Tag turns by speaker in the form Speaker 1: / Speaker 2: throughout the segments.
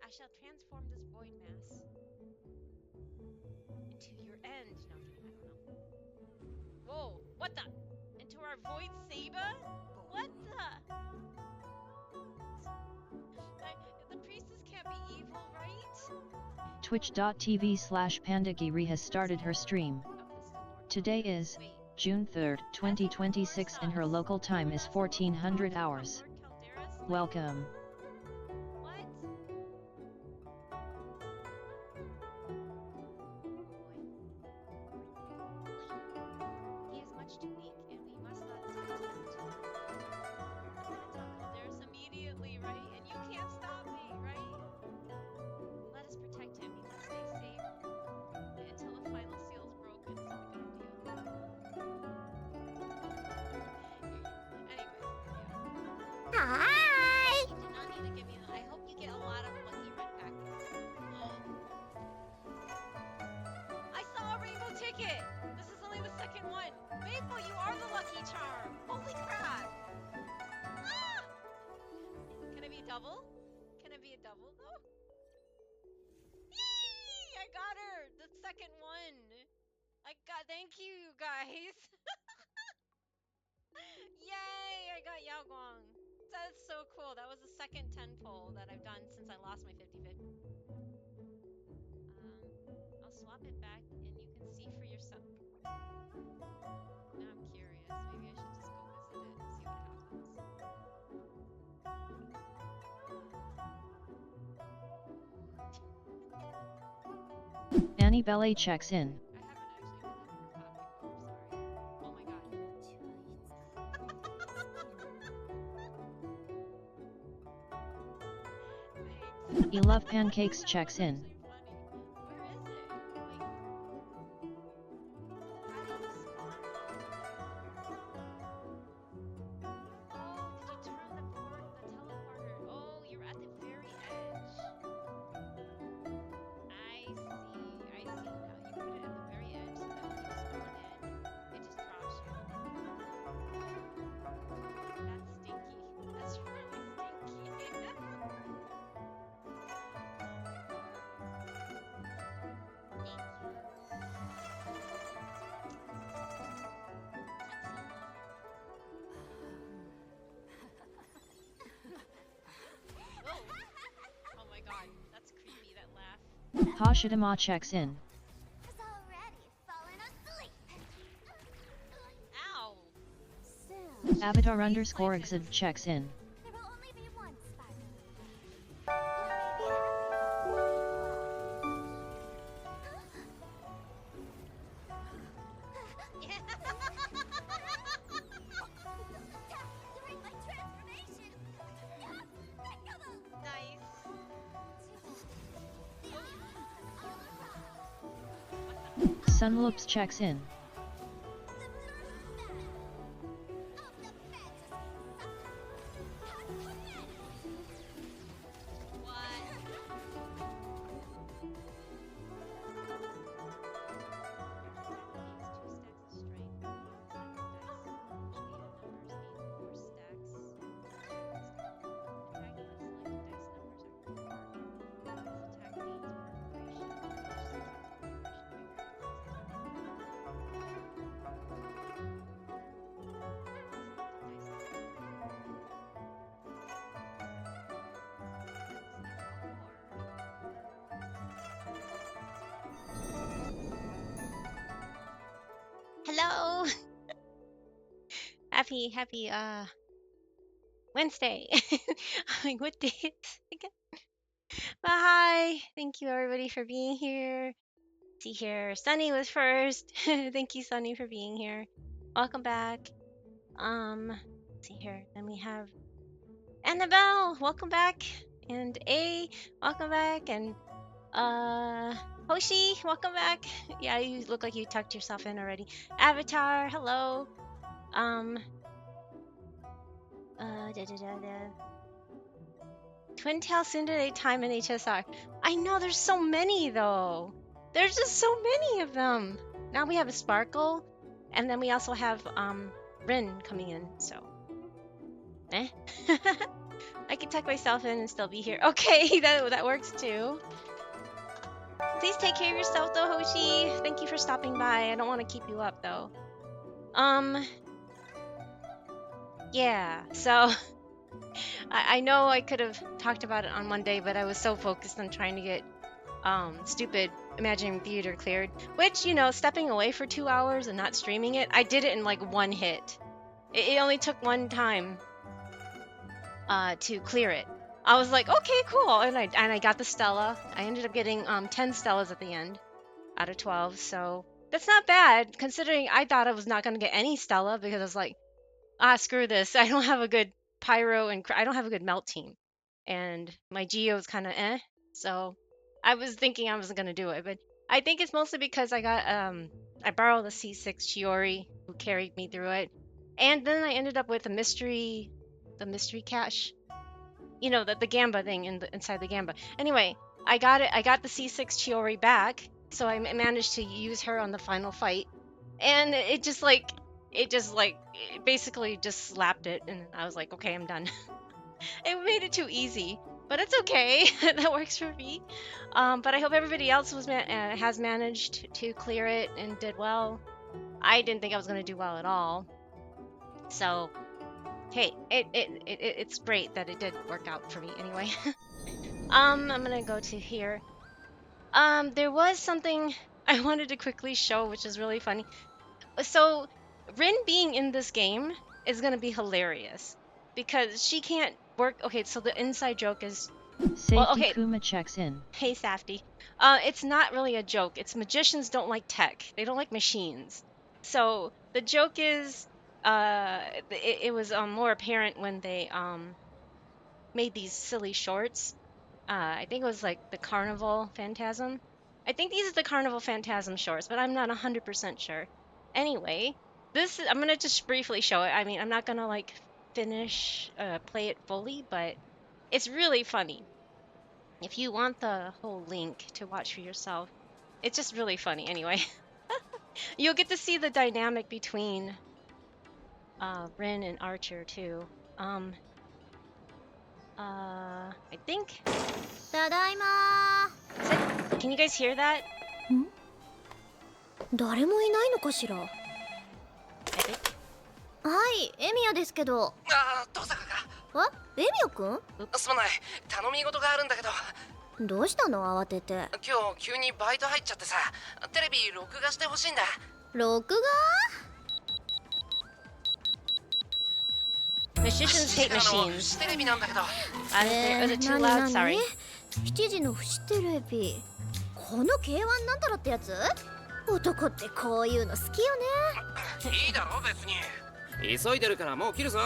Speaker 1: I shall transform this void mass into your end. No, I'm kidding, I don't know. Whoa, what the? Into our void Saba? What the? The priestess can't be evil, right?
Speaker 2: Twitch.tv/pandagiri has started her stream. Today is June 3rd, 2026 and her local time is 1400 hours. Welcome.
Speaker 1: What? He is much too weak, and we must not tempt him to attack Calderas immediately, right? And you can't stop me, right? Let us protect him. He must stay safe until the final seal is broken. Sounds like a good deal. Anyways, yeah.
Speaker 3: Hi!
Speaker 1: You did not need to give me. I hope you get a lot of lucky red packets. I saw a rainbow ticket. This is only the second one. Maple, you are the lucky charm. Holy crap! Ah! Can it be a double? Can it be a double though? Yee! I got her. The second one. Thank you, you guys. Yay! I got Yao Guang. That's so cool. That was the second 10 pull that I've done since I lost my 50-50. I'll swap it back and you can see for yourself. Now I'm curious. Maybe I should just go visit it and see what happens.
Speaker 2: Annie Belle checks in.
Speaker 1: I haven't actually been in the topic. Sorry. Oh my god. Thanks.
Speaker 2: E Love Pancakes checks in.
Speaker 1: Where is it? Like, how do you spawn? Oh, did you turn the teleporter? Oh, you're at the very edge. I see now. You put it at the very edge so that when you spawn in, it just drops you. That's stinky. That's really stinky. Whoa! Oh my god, that's creepy, that laugh.
Speaker 2: Hashidama checks in.
Speaker 3: Has already fallen asleep.
Speaker 1: Ow!
Speaker 3: Soon.
Speaker 2: Avatar_exid checks in.
Speaker 3: There will only be one spider. During my transformation.
Speaker 1: Nice.
Speaker 2: Sunloops checks in.
Speaker 1: Hello! happy Wednesday. Like, what day is it again? But hi! Thank you everybody for being here. See here, Sunny was first. Thank you, Sunny, for being here. Welcome back. See here. Then we have Annabelle, welcome back. And A, welcome back. And Hoshi, welcome back. Yeah, you look like you tucked yourself in already. Avatar, hello. Twin Tail Tsundere time in HSR. I know there's so many though. There's just so many of them. Now we have a Sparkle, and then we also have Rin coming in. So, I can tuck myself in and still be here. Okay, that works too. Please take care of yourself though, Hoshi. Thank you for stopping by. I don't want to keep you up though. Yeah, so I know I could have talked about it on Monday, but I was so focused on trying to get stupid Imagining Theater cleared. Which, you know, stepping away for 2 hours and not streaming it, I did it in like one hit. It only took one time to clear it. I was like, okay, cool, and I got the Stella. I ended up getting 10 Stellas at the end out of 12, so that's not bad considering I thought I was not gonna get any Stella because I was like, screw this. I don't have a good pyro and I don't have a good melt team, and my Geo's kind of eh. So I was thinking I wasn't gonna do it, but I think it's mostly because I got I borrowed the C6 Chiori who carried me through it, and then I ended up with the mystery cache. You know, the Gamba thing inside the Gamba. Anyway, I got it. I got the C6 Chiori back, so I managed to use her on the final fight, and it basically just slapped it, and I was like, okay, I'm done. It made it too easy, but it's okay. That works for me. But I hope everybody else has managed to clear it and did well. I didn't think I was gonna do well at all, so hey, it's great that it did work out for me anyway. I'm gonna go to here. There was something I wanted to quickly show, which is really funny. So, Rin being in this game is gonna be hilarious because she can't work. Okay, so the inside joke is, well,
Speaker 2: Safety
Speaker 1: okay,
Speaker 2: Kuma checks in.
Speaker 1: hey Safety. It's not really a joke. It's magicians don't like tech. They don't like machines. So the joke is, it was more apparent when they made these silly shorts. I think it was like the Carnival Phantasm. I think these are the Carnival Phantasm shorts, but I'm not 100% sure. Anyway, I'm gonna just briefly show it. I mean, I'm not gonna like play it fully, but it's really funny. If you want the whole link to watch for yourself, it's just really funny. Anyway, you'll get to see the dynamic between Rin and Archer too. I think.
Speaker 3: ただいま
Speaker 1: Can you guys hear that?
Speaker 3: 誰もいないのかしら。はい、エミヤですけど。
Speaker 4: 登坂か。
Speaker 3: エミヤくん？
Speaker 4: すまない、頼み事があるんだけど。
Speaker 3: どうしたの慌てて。
Speaker 4: 今日急にバイト入っちゃってさ、テレビ録画してほしいんだ。
Speaker 3: 録画
Speaker 1: ？Magicians hate machines.
Speaker 4: テレビなんだけど。
Speaker 1: Was it too loud? Sorry.
Speaker 3: 7時のフジテレビ。この K1 なんたらってやつ？男ってこういうの好きよね。
Speaker 4: いいだろ別に。急いでるからもう切るぞ。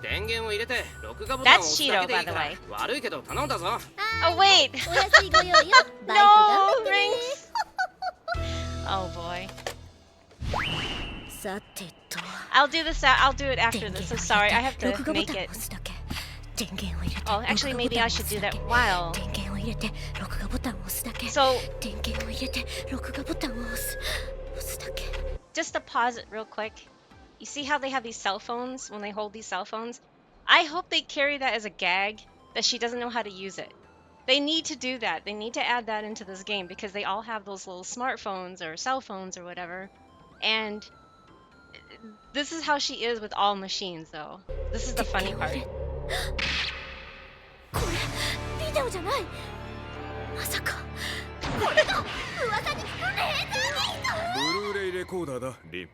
Speaker 4: 電源を入れて録画ボタンを押すだけでいいから。悪いけど頼んだぞ。
Speaker 1: Oh wait.
Speaker 3: お安いご用よ。バイト頑張
Speaker 1: No
Speaker 3: ってね。
Speaker 1: rings. Oh boy.
Speaker 3: さてと。
Speaker 1: I'll do this. I'll do it after this. I'm sorry. I have to make it. Oh, actually, maybe I should do that while. So, just to pause it real quick. You see how they have these cell phones when they hold these cell phones? I hope they carry that as a gag that she doesn't know how to use it. They need to do that. They need to add that into this game because they all have those little smartphones or cell phones or whatever. And this is how she is with all machines, though. This is the funny part.
Speaker 3: これビデオじゃない。まさかこれが噂に聞くレーザービート。ブルーレイレコーダーだ、リン。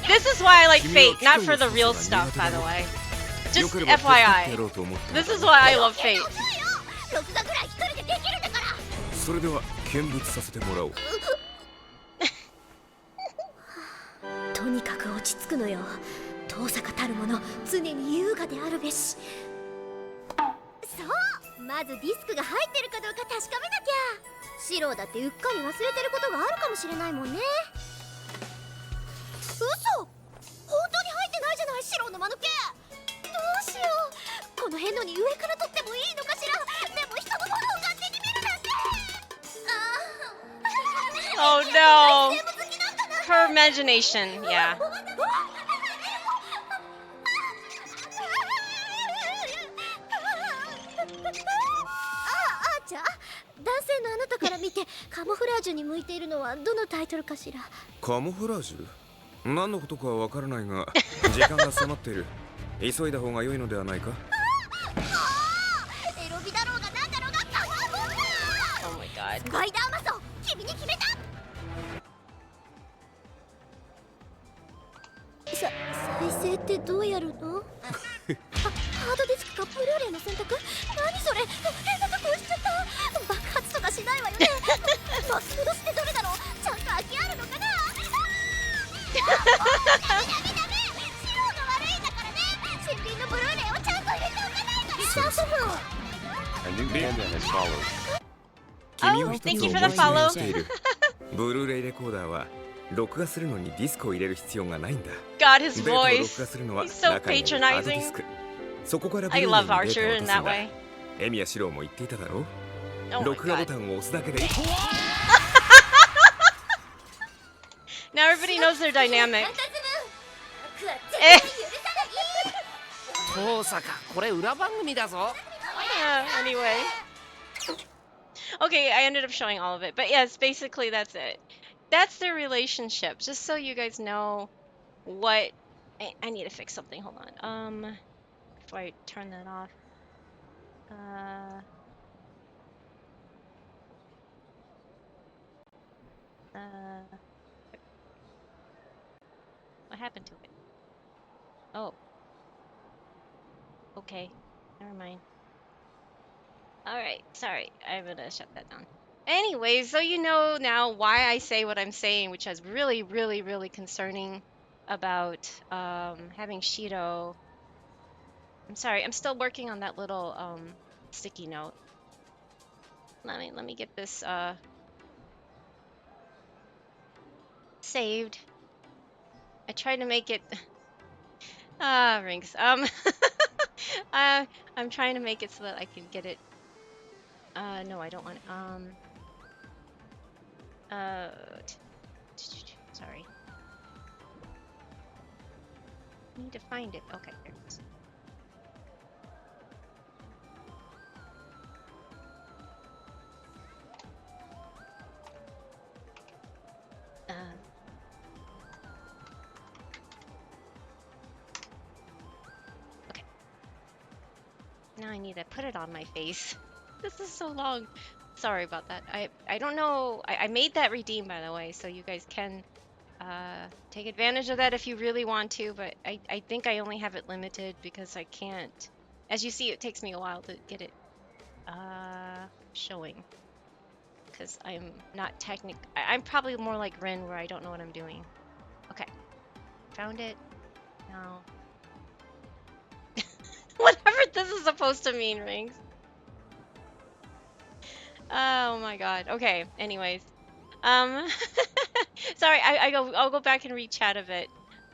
Speaker 1: This is why I like Fate, not for the real stuff, by the way. Just FYI. This is why I love Fate.
Speaker 3: 録画ぐらい一人でできるんだから。
Speaker 5: それでは見物させてもらおう。
Speaker 3: とにかく落ち着くのよ。遠坂たるもの常に優雅であるべし。そう、まずディスクが入ってるかどうか確かめなきゃ。シローだってうっかり忘れてることがあるかもしれないもんね。嘘、本当に入ってないじゃない、シローの間抜け。どうしよう、この辺のに上から撮ってもいいのかしら。でも人のものを勝手に見るなんて。
Speaker 1: Oh no! Her imagination, yeah.
Speaker 3: じゃあ男性のあなたから見てカモフラージュに向いているのはどのタイトルかしら。
Speaker 5: カモフラージュ？何のことかはわからないが時間が迫っている。急いだ方が良いのではないか？
Speaker 3: エロビだろうがなんだろうがカモフラー
Speaker 1: Oh my god.
Speaker 3: スパイダーマソン君に決めた。再生ってどうやるの？ハードディスクかブルーレイの選択？何それ？変なとこ押しちゃった。爆発とかしないわよね。マスフロスってどれだろう？ちゃんと空きあるのかな？ダメダメダメ。素人悪いんだからね。新品のブルーレイをちゃんと入れておかないと。リサートフォン。
Speaker 5: 君を
Speaker 1: Oh,
Speaker 5: 一つ
Speaker 1: thank you
Speaker 5: お
Speaker 1: for
Speaker 5: 願
Speaker 1: the
Speaker 5: い
Speaker 1: follow.
Speaker 5: している。ブルーレイレコーダーは録画するのにディスクを入れる必要がないんだ。
Speaker 1: God, his
Speaker 5: データを録
Speaker 1: voice.
Speaker 5: 画するのは
Speaker 1: He's so
Speaker 5: 中にあるハードディ
Speaker 1: patronizing.
Speaker 5: スク。そこからブル
Speaker 1: I
Speaker 5: ーレイに
Speaker 1: love
Speaker 5: デー
Speaker 1: Archer
Speaker 5: タを
Speaker 1: in
Speaker 5: 落とす
Speaker 1: that
Speaker 5: んだ。
Speaker 1: way.
Speaker 5: エミヤシロウも言っていただろう。
Speaker 1: Oh my
Speaker 5: 録画ボ
Speaker 1: god.
Speaker 5: タンを押すだけで
Speaker 1: Now everybody knows their dynamic.
Speaker 3: え
Speaker 4: 遠坂これ裏番組だぞ。
Speaker 1: Anyway. Okay, I ended up showing all of it. But yes, basically that's it. That's their relationship. Just so you guys know what I need to fix something. Hold on. Before I turn that off. Uh what happened to it? Oh. Okay. Never mind. Alright, sorry. I'm gonna shut that down. Anyway, so you know now why I say what I'm saying, which is really, really, really concerning about having Shido. I'm sorry, I'm still working on that little sticky note. Let me get this saved. I tried to make it rings. I'm trying to make it so that I can get it. No, I don't want sorry. Need to find it. Okay, there it is. Okay. Now I need to put it on my face. This is so long. Sorry about that. I don't know. I made that redeem, by the way, so you guys can take advantage of that if you really want to, but I think I only have it limited because I can't. As you see, it takes me a while to get it showing because I'm not I'm probably more like Rin where I don't know what I'm doing. Okay, found it. Now, whatever this is supposed to mean, Rings. Oh my god. Okay, anyways. Sorry, I'll go back and read chat a bit.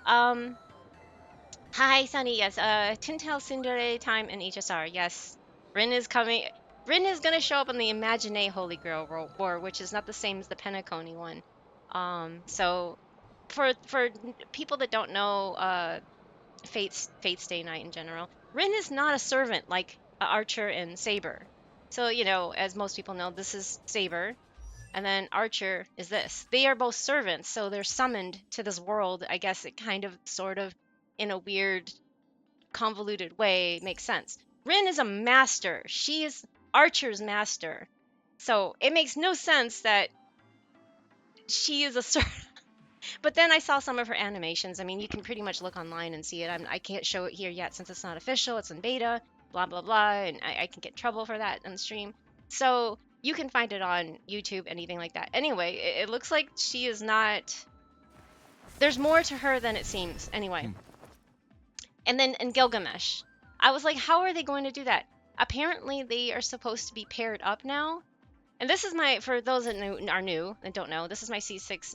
Speaker 1: Hi Sunny, yes, Tintel Cinderella time in HSR, yes. Rin is coming. Rin is gonna show up in the Imagine Holy Grail War, which is not the same as the Penacony one. So for people that don't know Fate's Stay Night in general, Rin is not a servant like Archer and Saber. So, you know, as most people know, this is Saber, and then Archer is this. They are both servants, so they're summoned to this world. I guess it kind of, sort of, in a weird, convoluted way, makes sense. Rin is a master. She is Archer's master. So it makes no sense that she is a servant. But then I saw some of her animations. I mean, you can pretty much look online and see it. I can't show it here yet since it's not official. It's in beta, blah, blah, blah. And I can get trouble for that on the stream. So you can find it on YouTube, anything like that. Anyway, it looks like she is not... There's more to her than it seems. Anyway. And then in Gilgamesh, I was like, how are they going to do that? Apparently, they are supposed to be paired up now. And this is my, for those that are new and don't know, this is my C6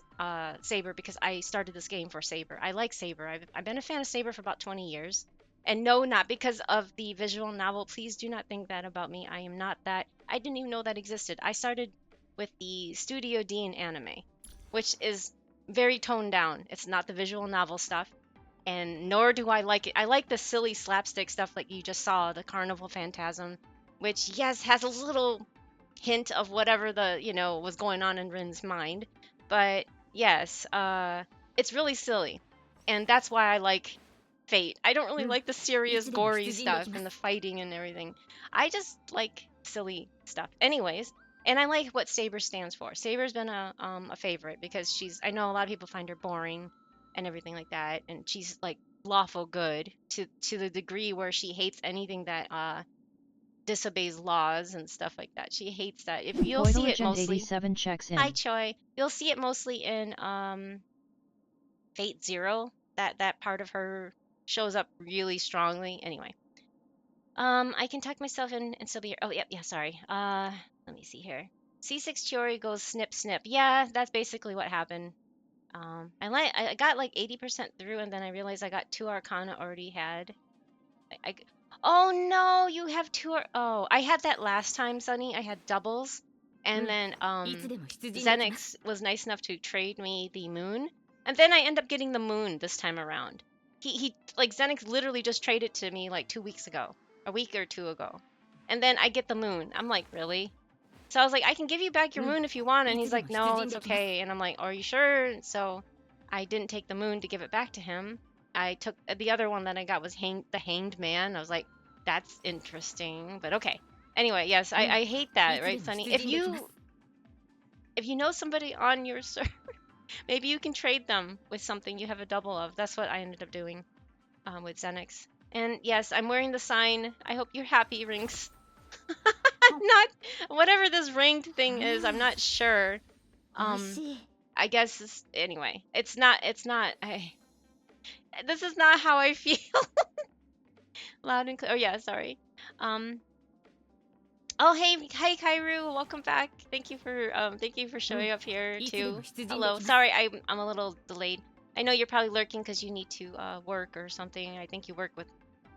Speaker 1: Saber because I started this game for Saber. I like Saber. I've been a fan of Saber for about 20 years. And no, not because of the visual novel. Please do not think that about me. I am not that. I didn't even know that existed. I started with the Studio Dean anime, which is very toned down. It's not the visual novel stuff, and nor do I like it. I like the silly slapstick stuff like you just saw, the Carnival Phantasm, which yes has a little hint of whatever the was going on in Rin's mind, but yes, it's really silly, and that's why I like Fate. I don't really like the serious, gory stuff and the fighting and everything. I just like silly stuff, anyways. And I like what Saber stands for. Saber's been a favorite because I know a lot of people find her boring and everything like that, and she's like lawful good to the degree where she hates anything that disobeys laws and stuff like that. She hates that. If you'll see it
Speaker 2: Boylegend
Speaker 1: mostly,
Speaker 2: 87 checks
Speaker 1: hi
Speaker 2: in.
Speaker 1: Choi, you'll see it mostly in Fate Zero. That part of her shows up really strongly. Anyway, I can tuck myself in and still be here. Oh yep, yeah, sorry. Let me see here. C6 Chiori goes snip snip. Yeah, that's basically what happened. I got like 80% through, and then I realized I got two Arcana already had. I oh no, you have two. Oh, I had that last time, Sunny. I had doubles, and then Zenix was nice enough to trade me the moon, and then I end up getting the moon this time around. He like Zenix literally just traded to me like 2 weeks ago, a week or two ago, and then I get the moon. I'm like, really? So I was like, I can give you back your moon if you want, and he's like, no, it's okay. And I'm like, are you sure? So I didn't take the moon to give it back to him. I took the other one that I got was the Hanged Man. I was like, that's interesting, but okay. Anyway, yes, I hate that, right, Sunny? If you know somebody on your server, maybe you can trade them with something you have a double of. That's what I ended up doing with Zenix. And yes, I'm wearing the sign. I hope you're happy, Rinks. Not whatever this ringed thing is. I'm not sure. I guess anyway. It's not. This is not how I feel. Loud and clear. Oh yeah, sorry. Um. Oh hey, hi Kairu, welcome back. Thank you for showing up here too. Hello. Sorry, I'm a little delayed. I know you're probably lurking because you need to work or something. I think you work with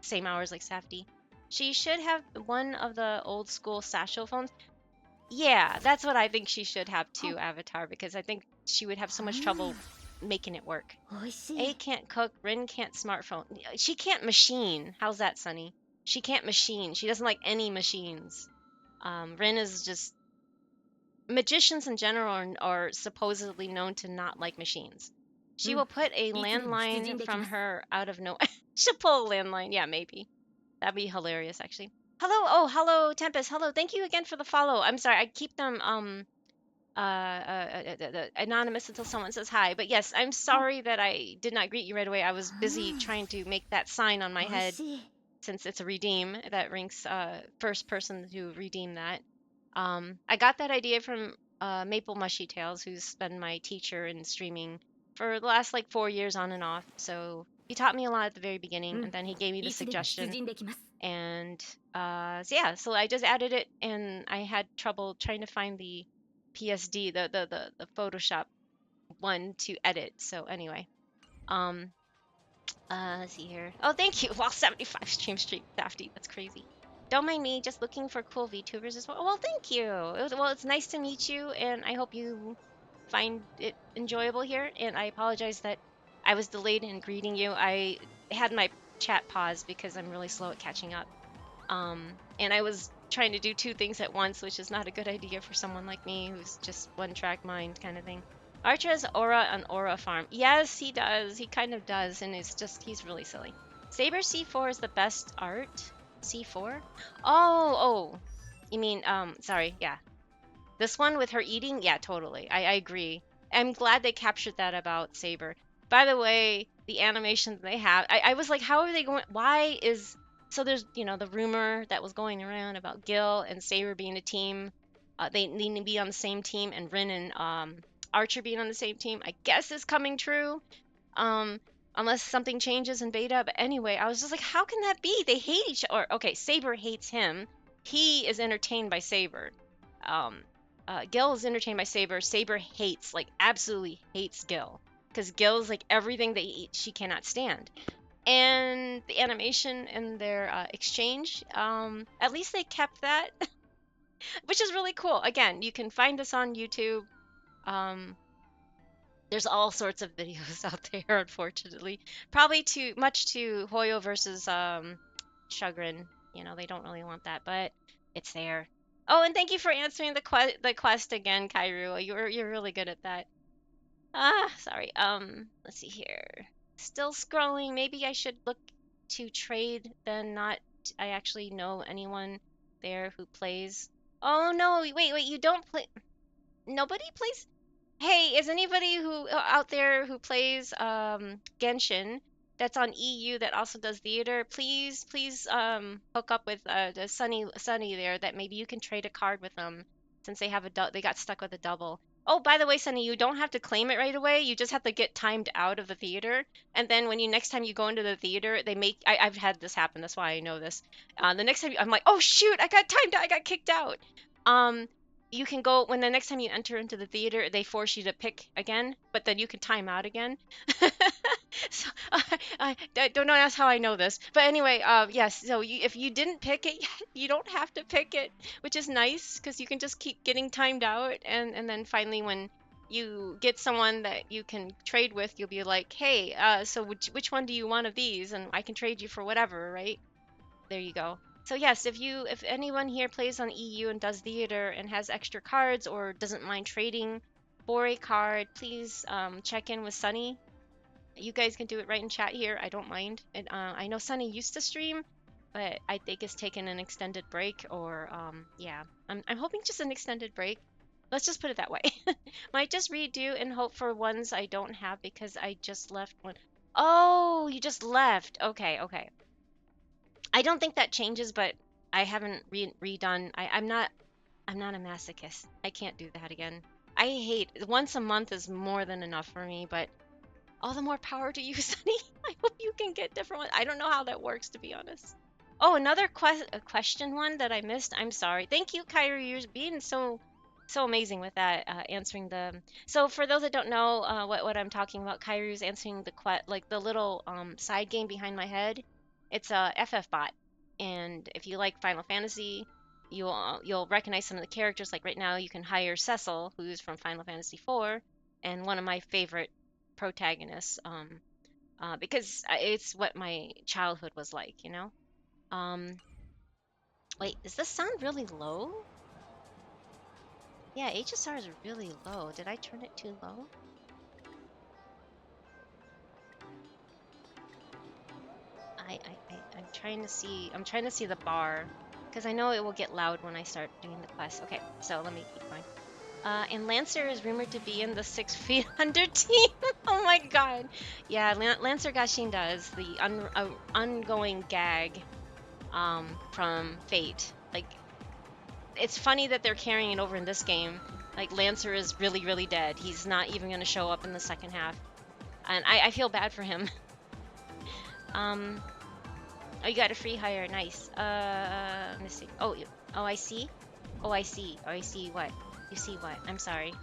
Speaker 1: same hours like Safety. She should have one of the old school satchel phones. Yeah, that's what I think she should have too, Avatar, because I think she would have so much trouble making it work. A can't cook, Rin can't smartphone. She can't machine. How's that, Sunny? She can't machine. She doesn't like any machines. Rin is just magicians in general are supposedly known to not like machines. She will put a landline from her out of no. She'll pull a landline. Yeah, maybe. That'd be hilarious, actually. Hello, Tempest. Hello, thank you again for the follow. I'm sorry, I keep them anonymous until someone says hi. But yes, I'm sorry that I did not greet you right away. I was busy trying to make that sign on my head since it's a redeem that ranks first person to redeem that. I got that idea from Maple Mushy Tails, who's been my teacher in streaming for the last like 4 years on and off. So he taught me a lot at the very beginning, and then he gave me the suggestion. And so yeah, so I just added it, and I had trouble trying to find the PSD, the Photoshop one to edit. So anyway, um, let's see here. Oh, thank you. Wow, 75 stream Safety. That's crazy. Don't mind me, just looking for cool VTubers as well. Well, thank you. It's nice to meet you, and I hope you find it enjoyable here. And I apologize that I was delayed in greeting you. I had my chat paused because I'm really slow at catching up. And I was trying to do two things at once, which is not a good idea for someone like me who's just one track mind kind of thing. Archer has aura on Aura Farm. Yes, he does. He kind of does, and he's really silly. Saber C4 is the best art. C4? Oh, you mean, sorry, yeah. This one with her eating? Yeah, totally. I agree. I'm glad they captured that about Saber. By the way, the animation they have, I was like, how are they going? Why is. So there's, the rumor that was going around about Gil and Saber being a team. They need to be on the same team, and Rin and Archer being on the same team. I guess is coming true. Unless something changes in beta. But anyway, I was just like, how can that be? They hate each other. Okay, Saber hates him. He is entertained by Saber. Gil is entertained by Saber. Saber hates, like, absolutely hates Gil. Because Gil is like everything that she cannot stand. And the animation and their exchange, at least they kept that, which is really cool. Again, you can find this on YouTube. There's all sorts of videos out there, unfortunately. Probably too much to Hoyo versus Chagrin. You know, they don't really want that, but it's there. Oh, and thank you for answering the quest again, Kairu. You're really good at that. Ah, sorry. Let's see here. Still scrolling. Maybe I should look to trade then not I actually know anyone there who plays. Oh no, wait, you don't play. Nobody plays. Hey, is anybody who out there who plays Genshin that's on EU that also does theater? Please hook up with the Sunny there that maybe you can trade a card with them since they have they got stuck with a double. Oh, by the way, Sunny, you don't have to claim it right away. You just have to get timed out of the theater, and then when you next time you go into the theater, they make I've had this happen. That's why I know this. The next time I'm like, oh shoot, I got timed out. I got kicked out. Um, you can go when the next time you enter into the theater, they force you to pick again, but then you can time out again. So don't ask how I know this, but anyway, yes. So if you didn't pick it yet, you don't have to pick it, which is nice because you can just keep getting timed out, and then finally when you get someone that you can trade with, you'll be like, hey, so which one do you want of these, and I can trade you for whatever, right? There you go. So yes, if anyone here plays on EU and does theater and has extra cards or doesn't mind trading for a card, please check in with Sunny. You guys can do it right in chat here. I don't mind. And I know Sunny used to stream, but I think it's taken an extended break or yeah. I'm hoping just an extended break. Let's just put it that way. Might just redo and hope for ones I don't have because I just left one. Oh, you just left. Okay. I don't think that changes, but I haven't redone. I'm not a masochist. I can't do that again. I hate once a month is more than enough for me, but all the more power to you, Sunny. I hope you can get different ones. I don't know how that works, to be honest. Oh, another question one that I missed. I'm sorry. Thank you, Kyrie. You're being so amazing with that, answering the. So for those that don't know, what I'm talking about, Kyrie's answering the like the little side game behind my head. It's a FF bot, and if you like Final Fantasy, you'll recognize some of the characters. Like right now, you can hire Cecil, who's from Final Fantasy IV, and one of my favorite protagonists. Because it's what my childhood was like, you know. Um, wait, is this sound really low? Yeah, HSR is really low. Did I turn it too low? I'm trying to see. I'm trying to see the bar because I know it will get loud when I start doing the quest. Okay, so let me keep going. And Lancer is rumored to be in the 6 feet under team. Oh my god. Yeah, Lancer Gashinda is the ongoing gag from Fate. Like, it's funny that they're carrying it over in this game. Like, Lancer is really dead. He's not even going to show up in the second half. And I feel bad for him. Oh, you got a free hire. Nice. Let me see. Oh, I see. Oh, I see. Oh, I see what? You see what? I'm sorry.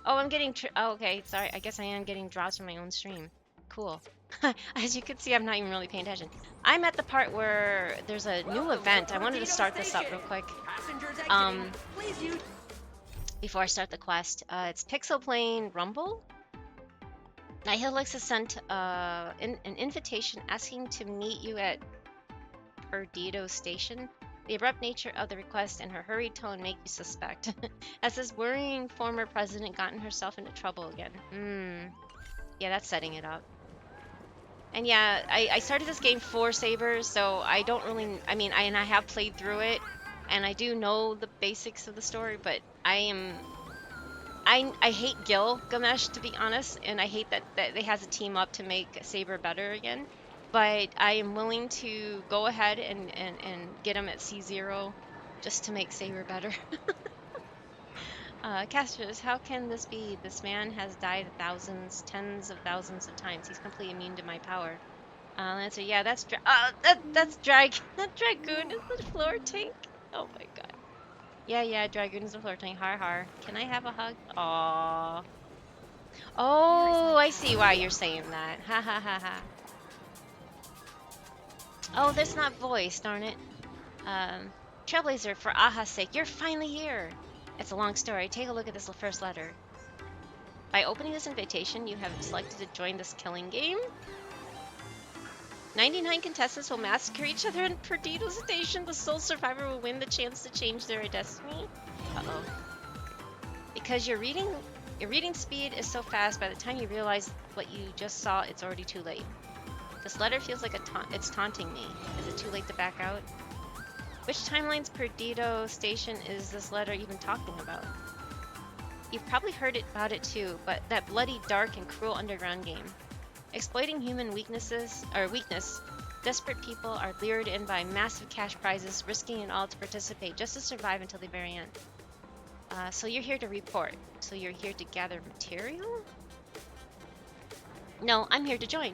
Speaker 1: Oh, I'm getting. Oh, okay. Sorry. I guess I am getting drops from my own stream. Cool. As you can see, I'm not even really paying attention. I'm at the part where there's a new event. I wanted to start this up real quick. Before I start the quest, it's Pixel Plane Rumble. Helix has sent an invitation asking to meet you at Perdido Station. The abrupt nature of the request and her hurried tone make you suspect. Has this worrying former president gotten herself into trouble again? Yeah, that's setting it up. And yeah, I started this game for Sabers, so I don't really. I mean, I have played through it, and I do know the basics of the story, but I hate Gilgamesh, to be honest, and I hate that they has a team up to make Saber better again. But I am willing to go ahead and get him at C0 just to make Saber better. Castros, how can this be? This man has died thousands, tens of thousands of times. He's completely immune to my power. Lancer, yeah, that's that's Dragoon is the floor tank. Oh my god. Yeah, Dragoon is the floor tank. Har. Can I have a hug? Aww. Oh, I see why you're saying that. Ha. Oh, that's not voice, darn it. Trailblazer, for Aha's sake, you're finally here. It's a long story. Take a look at this first letter. By opening this invitation, you have selected to join this killing game. 99 contestants will massacre each other in Perdido Station. The sole survivor will win the chance to change their destiny. Uh-oh. Because your reading speed is so fast, by the time you realize what you just saw, it's already too late. This letter feels like it's taunting me. Is it too late to back out? Which timeline's Perdido Station is this letter even talking about? You've probably heard about it too, but that bloody, dark, and cruel underground game. Exploiting human weakness, desperate people are lured in by massive cash prizes, risking it all to participate just to survive until the very end. So you're here to report. So you're here to gather material? No, I'm here to join.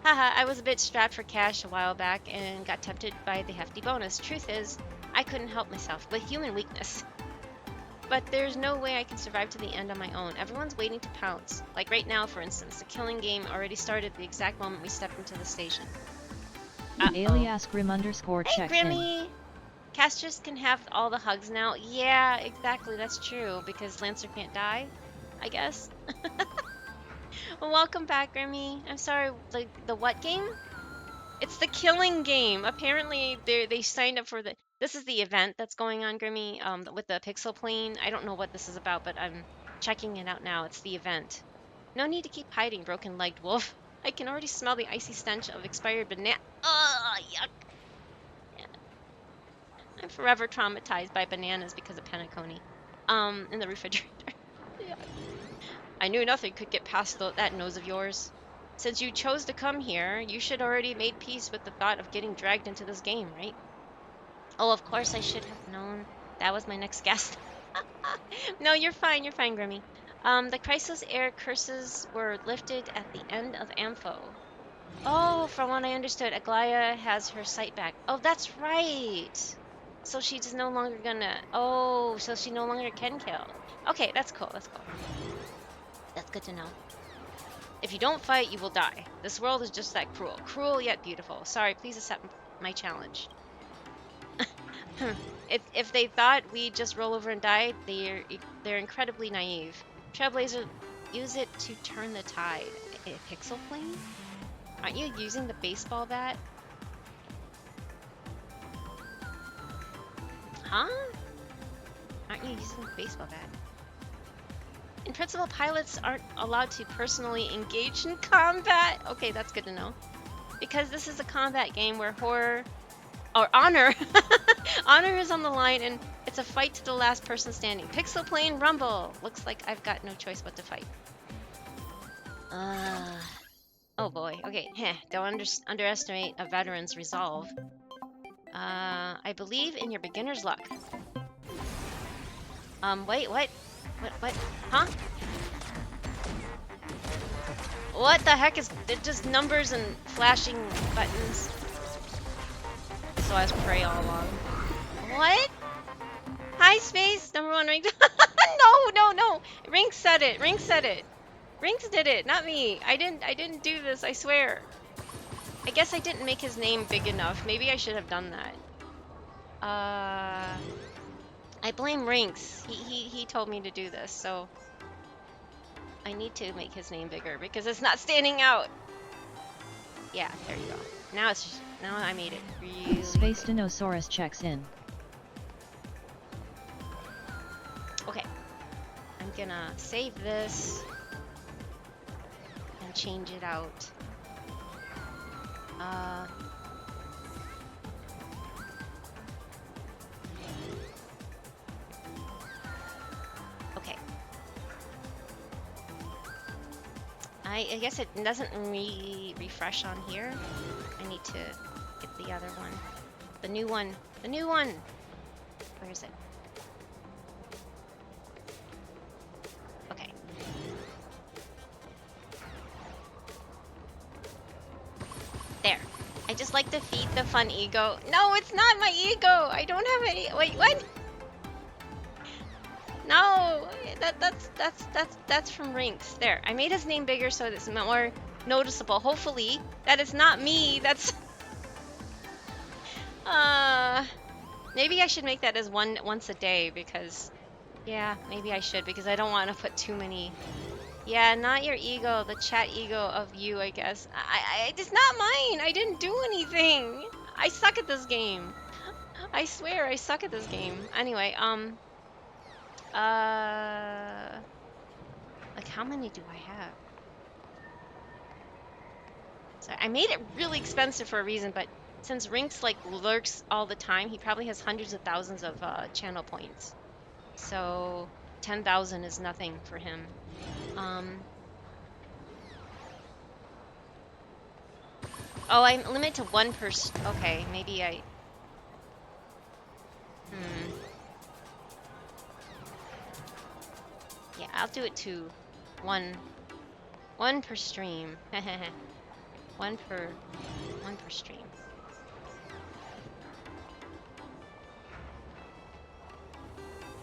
Speaker 1: Haha, I was a bit strapped for cash a while back and got tempted by the hefty bonus. Truth is, I couldn't help myself with human weakness. But there's no way I can survive to the end on my own. Everyone's waiting to pounce. Like right now, for instance, the killing game already started the exact moment we stepped into the station.
Speaker 2: Alias Grim_checks
Speaker 1: Hey,
Speaker 2: in.
Speaker 1: Grimmy! Casters can have all the hugs now. Yeah, exactly, that's true, because Lancer can't die, I guess. Well, welcome back, Grimmy. I'm sorry, the what game? It's the killing game. Apparently, they signed up for the... This is the event that's going on, Grimmy, with the pixel plane. I don't know what this is about, but I'm checking it out now. It's the event. No need to keep hiding, broken-legged wolf. I can already smell the icy stench of expired banana. Ugh, yuck. Yeah. I'm forever traumatized by bananas because of panettone. In the refrigerator. Yeah. I knew nothing could get past that nose of yours. Since you chose to come here, you should already made peace with the thought of getting dragged into this game, right? Oh, of course I should have known. That was my next guest. No, you're fine, Grimmy. The Crisis Air curses were lifted at the end of Ampho. Oh, from what I understood, Aglaya has her sight back. Oh, that's right. So she's no longer gonna... Oh, so she no longer can kill. Okay, that's cool, that's cool. That's good to know. If you don't fight, you will die. This world is just that cruel. Cruel yet beautiful. Sorry, please accept my challenge. If they thought we'd just roll over and die, they're incredibly naive. Trailblazer, use it to turn the tide. A pixel plane? Aren't you using the baseball bat? Huh? Aren't you using the baseball bat? In principle, pilots aren't allowed to personally engage in combat. Okay, that's good to know. Because this is a combat game where honor honor is on the line, and it's a fight to the last person standing. Pixel plane rumble. Looks like I've got no choice but to fight. Oh boy. Okay, don't underestimate a veteran's resolve. I believe in your beginner's luck. Wait, what? What? Huh? What the heck is... They're just numbers and flashing buttons. So I was prey all along. What? Hi, Space! Number one ranked... No! Rinks said it! Rinks did it, not me. I didn't do this, I swear. I guess I didn't make his name big enough. Maybe I should have done that. I blame Rinks. He told me to do this, so I need to make his name bigger because it's not standing out. Yeah, there you go. Now I made it really
Speaker 2: Space Dinosaurus checks in.
Speaker 1: Okay. I'm gonna save this and change it out. Okay. I guess it doesn't refresh on here. I need to get the other one. The new one. Where is it? Okay. There. I just like to feed the fun ego. No, it's not my ego. I don't have any. Wait, what? No, that's from Rinks. There, I made his name bigger so it's more noticeable. Hopefully, that is not me. That's. Maybe I should make that as once a day because Yeah, maybe I should because I don't want to put too many. Yeah, not your ego, the chat ego of you, I guess. It's not mine. I didn't do anything. I suck at this game. I swear, I suck at this game. Anyway, like how many do I have? So I made it really expensive for a reason, but since Rinks like lurks all the time, he probably has hundreds of thousands of channel points. So 10,000 is nothing for him. Um, oh, I'm limited to one per. Okay, maybe I. Hmm. Yeah, I'll do it to one. One per stream. one per. One per stream.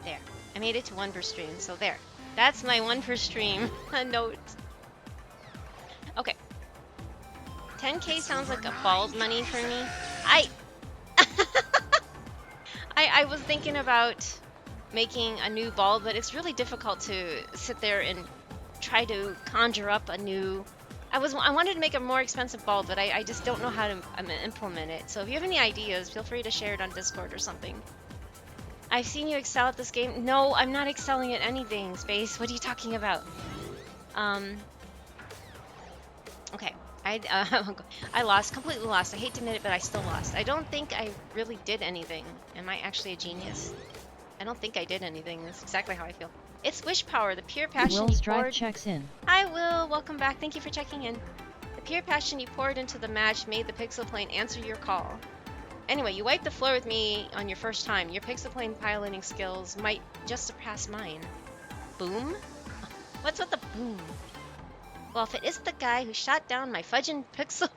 Speaker 1: There. I made it to one per stream, so there. That's my one per stream note. Okay. 10k sounds like a bald money for me. I was thinking about making a new bald, but it's really difficult to sit there and try to conjure up a new. I wanted to make a more expensive bald, but I just don't know how to implement it. So if you have any ideas, feel free to share it on Discord or something. I've seen you excel at this game. No, I'm not excelling at anything, Space. What are you talking about? Okay. I lost, completely lost. I hate to admit it, but I still lost. I don't think I really did anything. Am I actually a genius? I don't think I did anything. That's exactly how I feel. It's wish power, the pure passion
Speaker 2: Will's
Speaker 1: you
Speaker 2: Drive
Speaker 1: poured.
Speaker 2: checks in.
Speaker 1: Hi, Will. Welcome back. Thank you for checking in. The pure passion you poured into the match made the pixel plane answer your call. Anyway, you wiped the floor with me on your first time. Your pixel plane piloting skills might just surpass mine. Boom? What's with the boom? Well, if it isn't the guy who shot down my fudgin' pixel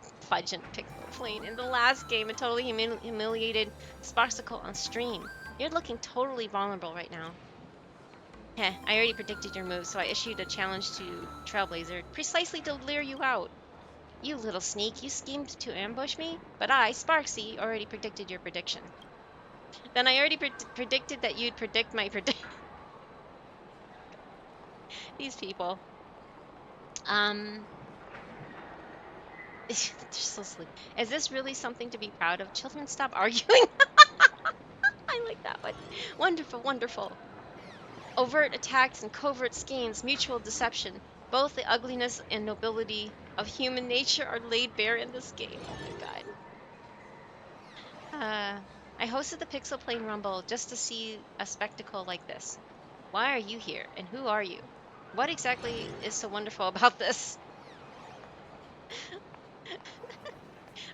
Speaker 1: plane in the last game and totally humiliated Sparksicle on stream, you're looking totally vulnerable right now. Heh, I already predicted your move, so I issued a challenge to Trailblazer precisely to lure you out. You little sneak, you schemed to ambush me, but I, Sparksy, already predicted your prediction. Then I already predicted that you'd predict my These people. They're so silly. Is this really something to be proud of? Children, stop arguing. I like that one. Wonderful, wonderful. Overt attacks and covert schemes, mutual deception. Both the ugliness and nobility of human nature are laid bare in this game. Oh my god. I hosted the Pixel Plane Rumble just to see a spectacle like this. Why are you here, and who are you? What exactly is so wonderful about this?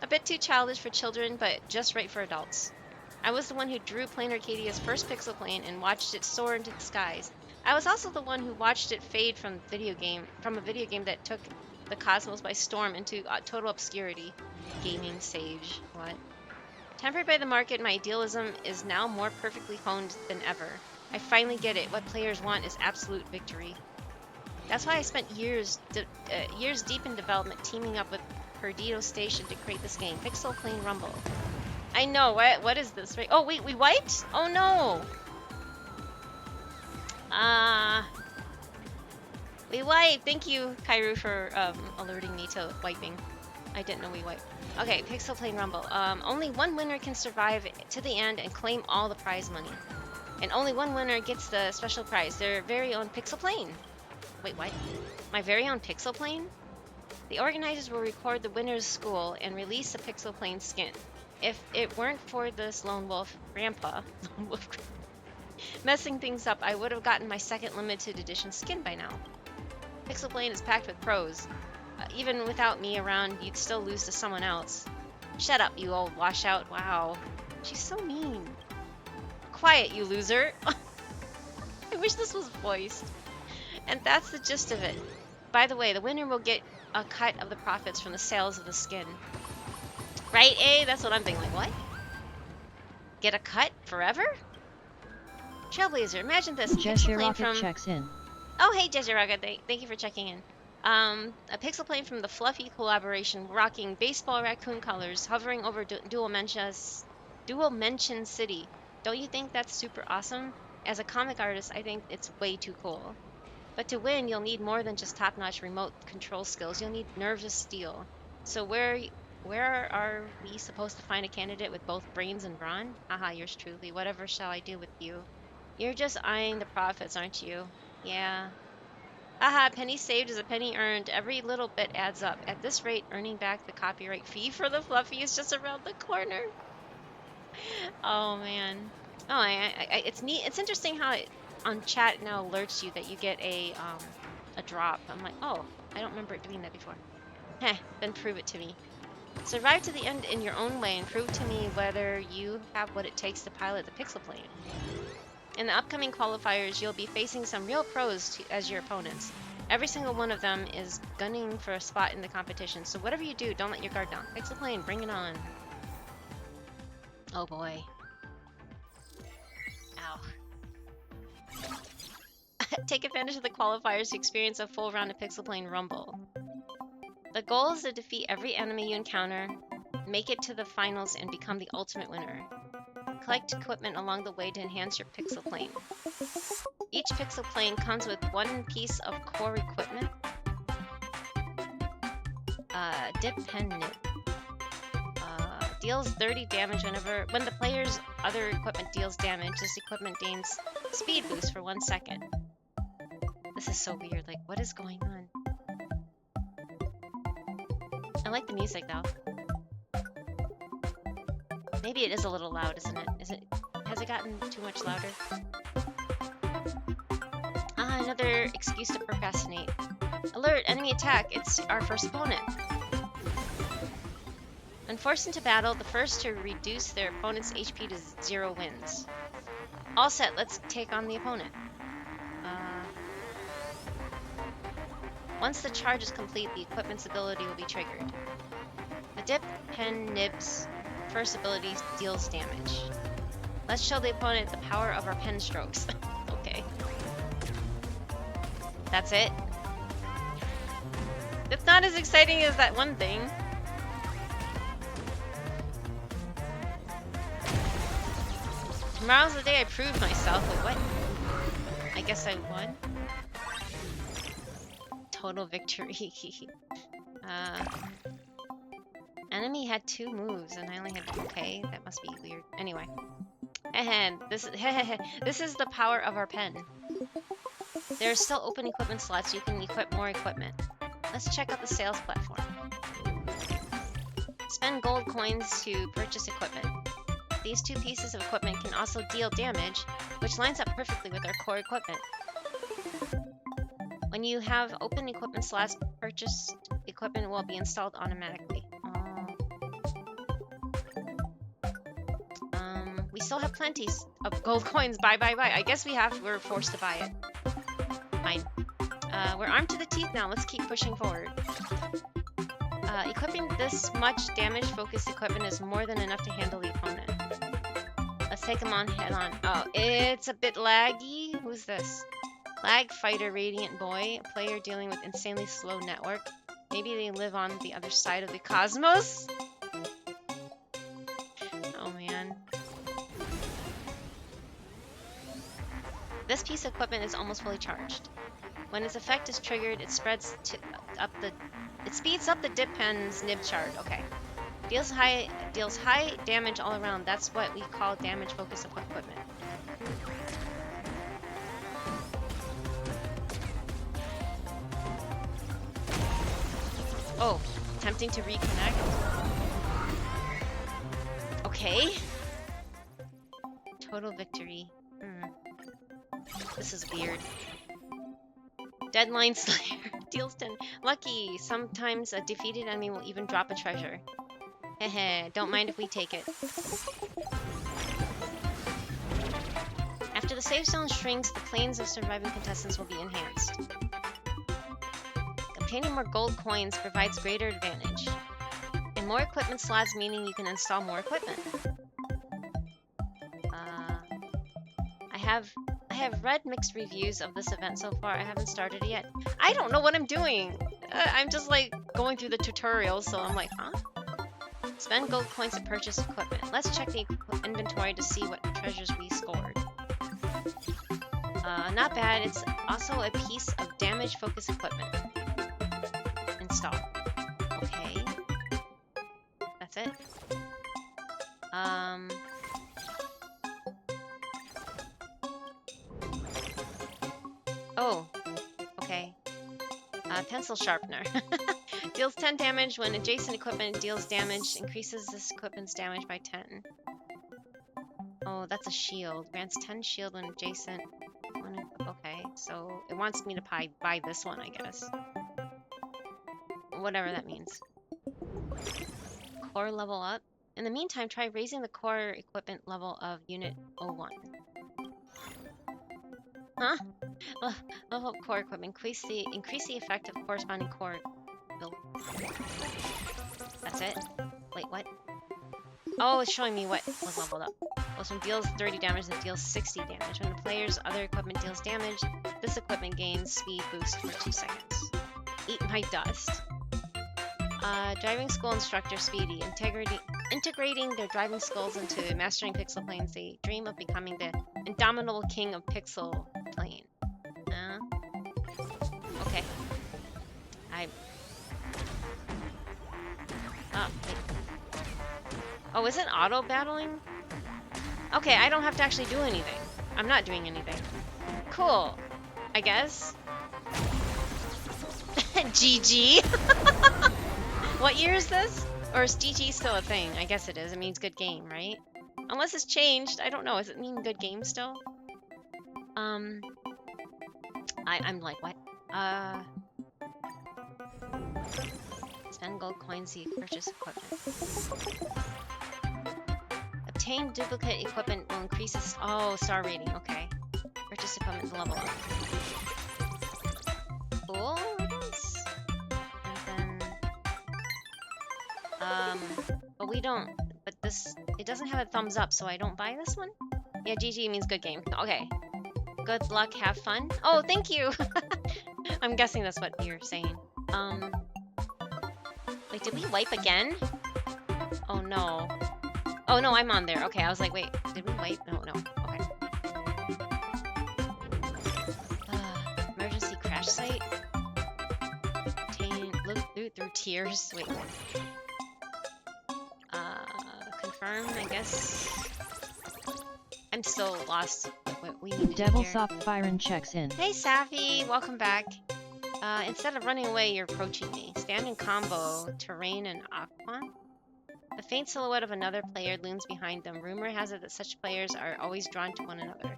Speaker 1: A bit too childish for children, but just right for adults. I was the one who drew Plane Arcadia's first pixel plane and watched it soar into the skies. I was also the one who watched it fade from a video game that took the cosmos by storm into total obscurity. Gaming sage. What? Tempered by the market, my idealism is now more perfectly honed than ever. I finally get it. What players want is absolute victory. That's why I spent years deep in development teaming up with Perdido Station to create this game, Pixel Plane Rumble. I know, what is this? Right? Oh, wait, we wiped? Oh, no. We wiped. Thank you, Kairu, for alerting me to wiping. I didn't know we wiped. Okay, Pixel Plane Rumble. Only one winner can survive to the end and claim all the prize money. And only one winner gets the special prize, their very own Pixel Plane. Wait, what? My very own Pixel Plane? The organizers will record the winner's school and release a Pixel Plane skin. If it weren't for this lone wolf grandpa messing things up, I would have gotten my second limited edition skin by now. Pixel Plane is packed with pros. Even without me around, you'd still lose to someone else. Shut up, you old washout. Wow. She's so mean. Quiet, you loser. I wish this was voiced. And that's the gist of it. By the way, the winner will get a cut of the profits from the sales of the skin. Right, A? That's what I'm thinking. Like, what? Get a cut forever? Trailblazer, imagine this.
Speaker 2: Jesse Rocket checks in.
Speaker 1: Oh, hey, Jesse Rocket. Thank you for checking in. A pixel plane from the Fluffy collaboration, rocking baseball raccoon colors, hovering over Dual Mention City. Don't you think that's super awesome? as a comic artist, I think it's way too cool. But to win, you'll need more than just top-notch remote control skills. You'll need nerves of steel. So where are we supposed to find a candidate with both brains and brawn? Haha, yours truly. Whatever shall I do with you? You're just eyeing the profits, aren't you? Yeah. Haha, penny saved is a penny earned. Every little bit adds up. At this rate, earning back the copyright fee for the Fluffy is just around the corner. Oh man. Oh, it's neat. It's interesting how it, on chat now alerts you that you get a drop. I'm like, oh, I don't remember it doing that before. Heh, then prove it to me. Survive to the end in your own way and prove to me whether you have what it takes to pilot the pixel plane. In the upcoming qualifiers, you'll be facing some real pros as your opponents. Every single one of them is gunning for a spot in the competition, so whatever you do, don't let your guard down. Pixel plane, bring it on. Oh boy. Ow. Take advantage of the qualifiers to experience a full round of Pixel Plane Rumble. The goal is to defeat every enemy you encounter, make it to the finals, and become the ultimate winner. Collect equipment along the way to enhance your Pixel Plane. Each Pixel Plane comes with one piece of core equipment. Dip Pen Nip. Deals 30 damage when the player's other equipment deals damage. This equipment gains speed boost for 1 second. This is so weird. Like, what is going on? I like the music though. Maybe it is a little loud, isn't it? Has it gotten too much louder? Ah, another excuse to procrastinate. Alert! Enemy attack! It's our first opponent. When forced into battle, the first to reduce their opponent's HP to 0 wins. All set, let's take on the opponent. Once the charge is complete, the equipment's ability will be triggered. The Dip Pen Nib's first ability deals damage. Let's show the opponent the power of our pen strokes. Okay. That's it. It's not as exciting as that one thing. Tomorrow's the day I prove myself. Wait, what? I guess I won. Total victory. Enemy had 2 moves and I only had 2. Okay, that must be weird. Anyway. And this is the power of our pen. There are still open equipment slots. You can equip more equipment. Let's check out the sales platform. Spend gold coins to purchase equipment. These 2 pieces of equipment can also deal damage, which lines up perfectly with our core equipment. When you have open equipment slots, purchased equipment will be installed automatically. We still have plenty of gold coins. Buy. I guess we're forced to buy it. Fine. We're armed to the teeth now. Let's keep pushing forward. Equipping this much damage-focused equipment is more than enough to handle the opponent. Let's take him on head on. Oh, it's a bit laggy. Who's this? Lag Fighter Radiant Boy, a player dealing with insanely slow network. Maybe they live on the other side of the cosmos? Oh man. This piece of equipment is almost fully charged. When its effect is triggered, it speeds up the Dip Pen's nib charge. Okay. Deals high damage all around. That's what we call damage focused equipment. Oh, attempting to reconnect. Okay. Total victory. This is weird. Deadline Slayer deals 10. Lucky. Sometimes a defeated enemy will even drop a treasure. Hehe, don't mind if we take it. After the save zone shrinks, the planes of surviving contestants will be enhanced. Obtaining more gold coins provides greater advantage. And more equipment slots meaning you can install more equipment. I have read mixed reviews of this event so far. I haven't started it yet. I don't know what I'm doing. I'm just like going through the tutorials, so I'm like, huh? Spend gold coins to purchase equipment. Let's check the inventory to see what treasures we scored. Not bad. It's also a piece of damage-focused equipment. Install. Okay. That's it. Oh. Okay. Pencil sharpener. Deals 10 damage when adjacent equipment deals damage. Increases this equipment's damage by 10. Oh, that's a shield. Grants 10 shield when adjacent. Okay, so it wants me to buy this one, I guess. Whatever that means. Core level up. In the meantime, try raising the core equipment level of Unit 01. Huh? Level up core equipment. Increase the effect of corresponding core build. That's it? Wait, what? Oh, it's showing me what was leveled up. This one deals 30 damage and deals 60 damage. When the player's other equipment deals damage, this equipment gains speed boost for 2 seconds. Eat my dust. Driving school instructor Speedy. Integrating their driving skills into mastering pixel planes, they dream of becoming the indomitable king of pixel plane. Okay. Wait. Oh, is it auto battling? Okay, I don't have to actually do anything. I'm not doing anything. Cool. I guess. GG. What year is this? Or is GG still a thing? I guess it is. It means good game, right? Unless it's changed. I don't know. Does it mean good game still? I'm like, what? Spend gold coins to purchase equipment. Obtain duplicate equipment will increase its... Oh, star rating. Okay. Purchase equipment to level up. Cool, I guess. And then... But we don't... But this... It doesn't have a thumbs up, so I don't buy this one? Yeah, GG means good game. Okay. Good luck, have fun. Oh, thank you! I'm guessing that's what you're saying. Wait, did we wipe again? Oh, no. Oh, no, I'm on there. Okay, I was like, wait, did we wipe? No. Okay. Emergency crash site. Look through tears. Wait. Confirm, I guess. I'm still lost. What we need to
Speaker 2: Devil
Speaker 1: do here.
Speaker 2: Soft Byron checks in.
Speaker 1: Hey, Safi, welcome back. Instead of running away, you're approaching me. Stand in combo, terrain and aqua. The faint silhouette of another player looms behind them. Rumor has it that such players are always drawn to one another.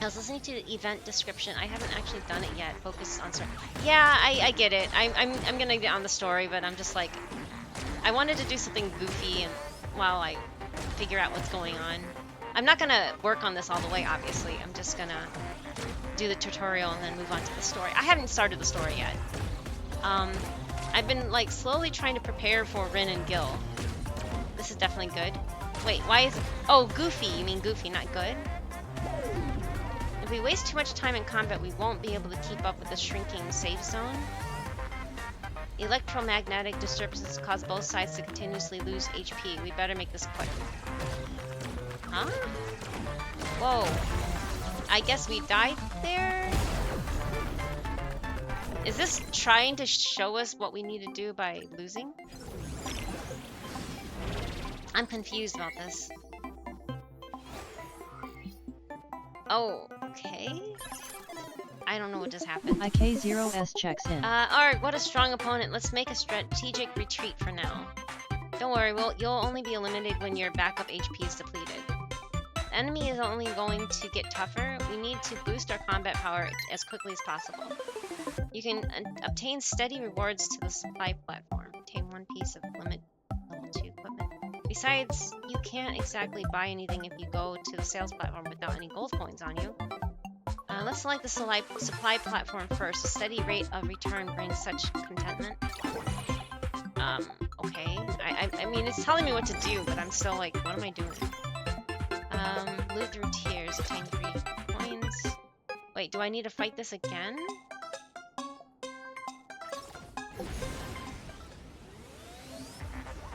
Speaker 1: I was listening to the event description. I haven't actually done it yet. Focus on story. Yeah, I get it. I'm gonna get on the story, but I'm just like, I wanted to do something goofy and while I figure out what's going on. I'm not gonna work on this all the way, obviously. I'm just gonna do the tutorial and then move on to the story. I haven't started the story yet. I've been like slowly trying to prepare for Rin and Gil. This is definitely good. Wait, why is it? Oh, goofy. You mean goofy, not good? If we waste too much time in combat, we won't be able to keep up with the shrinking safe zone. Electromagnetic disturbances cause both sides to continuously lose HP. We better make this quick. Huh? Whoa. I guess we died there? Is this trying to show us what we need to do by losing? I'm confused about this. Oh, okay. I don't know what just happened.
Speaker 2: IK0S checks in.
Speaker 1: Arg, what a strong opponent. Let's make a strategic retreat for now. Don't worry, you'll only be eliminated when your backup HP is depleted. The enemy is only going to get tougher. We need to boost our combat power as quickly as possible. You can obtain steady rewards to the supply platform. Obtain one piece of level 2 equipment. Besides, you can't exactly buy anything if you go to the sales platform without any gold coins on you. Let's select the supply platform first. A steady rate of return brings such contentment. Okay. I mean, it's telling me what to do, but I'm still like, what am I doing? Loot through tiers, obtain 3 coins. Wait, do I need to fight this again?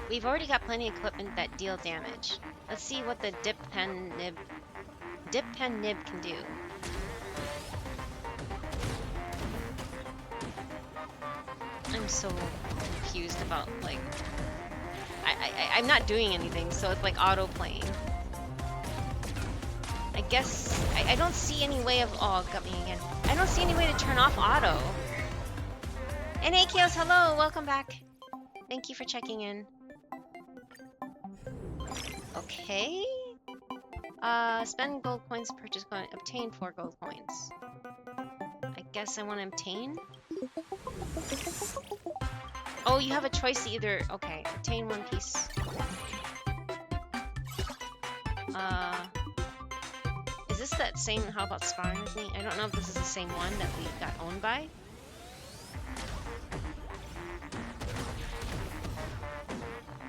Speaker 1: We've already got plenty of equipment that deal damage. Let's see what the dip pen nib can do. I'm so confused about, like, I'm not doing anything, so it's like auto playing. I guess I don't see any way of, oh, got me again. I don't see any way to turn off auto. And hey Kios, hello, welcome back. Thank you for checking in. Okay. Spend gold coins to purchase coin. Obtain 4 gold coins. I guess I want to obtain. Oh, you have a choice to either. Okay, obtain 1 piece. Is this that same? How about sparring with me? I don't know if this is the same one that we got owned by.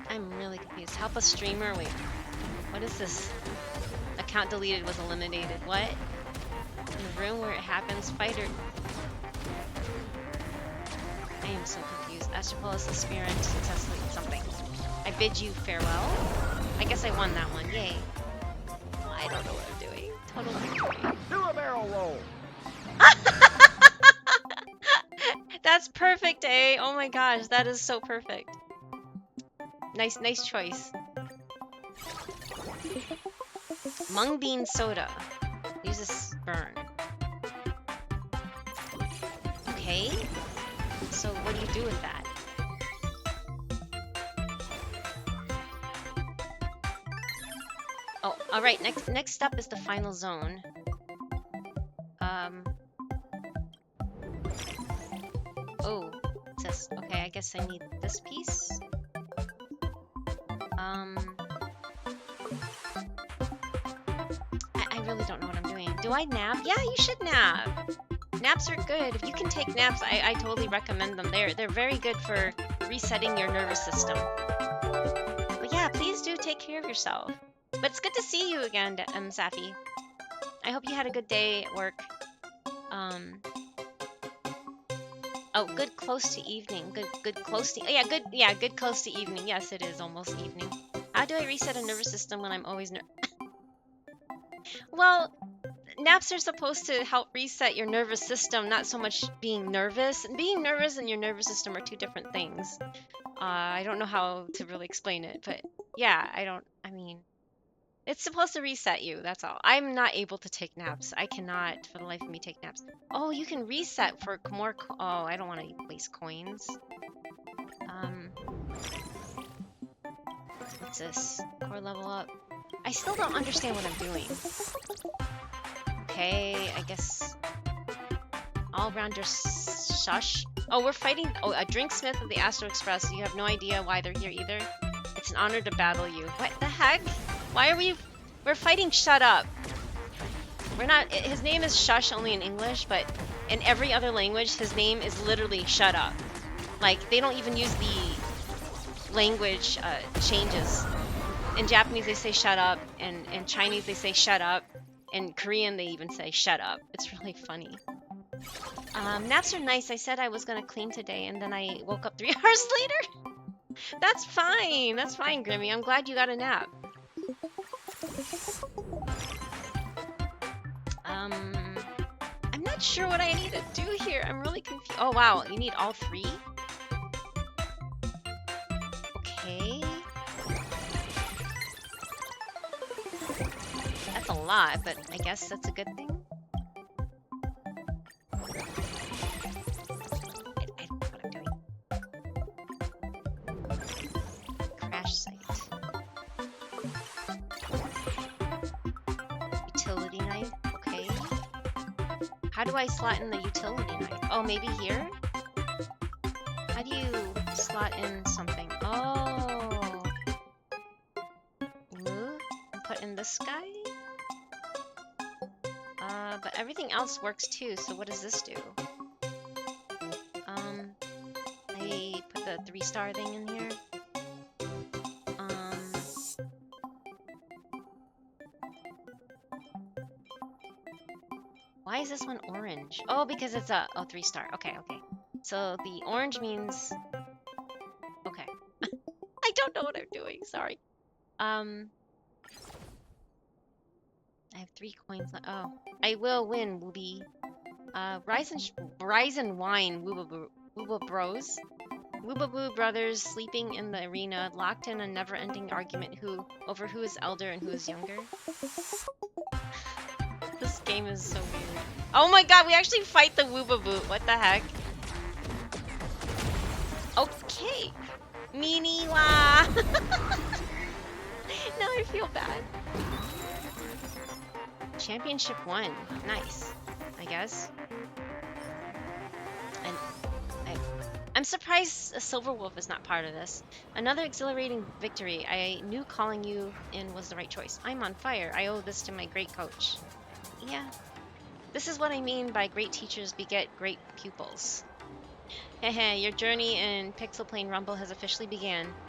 Speaker 1: I'm really confused. Help a streamer. Wait, what is this? Account deleted was eliminated. What? In the room where it happens, fighter. I am so confused. Astropolis aspirant successfully something. I bid you farewell. I guess I won that one. Yay. I don't know what I'm doing. Total victory.
Speaker 6: Do a barrel roll.
Speaker 1: That's perfect, eh? Oh my gosh, that is so perfect. Nice choice. Mung bean soda. Use this burn. Okay. So what do you do with that? Oh, all right. Next up is the final zone. Oh, it says okay. I guess I need this piece. I really don't know what I'm doing. Do I nap? Yeah, you should nap. Naps are good. If you can take naps, I totally recommend them. They're very good for resetting your nervous system. But yeah, please do take care of yourself. But it's good to see you again, Safi. I hope you had a good day at work. Oh, good close to evening. Good close to good close to evening. Yes, it is almost evening. How do I reset a nervous system when I'm always Well, naps are supposed to help reset your nervous system, not so much being nervous. Being nervous and your nervous system are 2 different things. I don't know how to really explain it, but yeah, I mean, it's supposed to reset you, that's all. I'm not able to take naps. I cannot, for the life of me, take naps. Oh, you can reset for more, oh, I don't want to waste coins. What's this? Core level up. I still don't understand what I'm doing. Okay, I guess all-rounder shush. Oh, we're fighting. Oh, a drinksmith of the Astro Express. You have no idea why they're here either. It's an honor to battle you. What the heck? Why are we? We're fighting. Shut up. We're not. His name is Shush only in English, but in every other language, his name is literally Shut Up. Like they don't even use the language changes. In Japanese, they say shut up. And in Chinese, they say shut up. In Korean, they even say shut up. It's really funny. Naps are nice. I said I was going to clean today, and then I woke up 3 hours later. That's fine. That's fine, Grimmy. I'm glad you got a nap. I'm not sure what I need to do here. I'm really confused. Oh, wow. You need all 3? Okay. That's a lot, but I guess that's a good thing. I don't know what I'm doing. Crash site. Utility knife. Okay. How do I slot in the utility knife? Oh, maybe here? How do you slot in something? Oh. Move and put in this guy? But everything else works too, so what does this do? I put the 3-star thing in here. Why is this one orange? Oh, because it's a 3-star. Okay. So the orange means... Okay. I don't know what I'm doing, sorry. I have 3 coins left. Oh, I will win, Wooby. Rise and Wine, Wooba Bros. Woobaboo brothers sleeping in the arena, locked in a never-ending argument over who is elder and who is younger. This game is so weird. Oh my god, we actually fight the Woobaboo. What the heck? Okay. Miniwa. Now I feel bad. Championship 1. Nice. I guess. And I'm surprised a Silver Wolf is not part of this. Another exhilarating victory. I knew calling you in was the right choice. I'm on fire. I owe this to my great coach. Yeah. This is what I mean by great teachers beget great pupils. Hehe, your journey in Pixel Plane Rumble has officially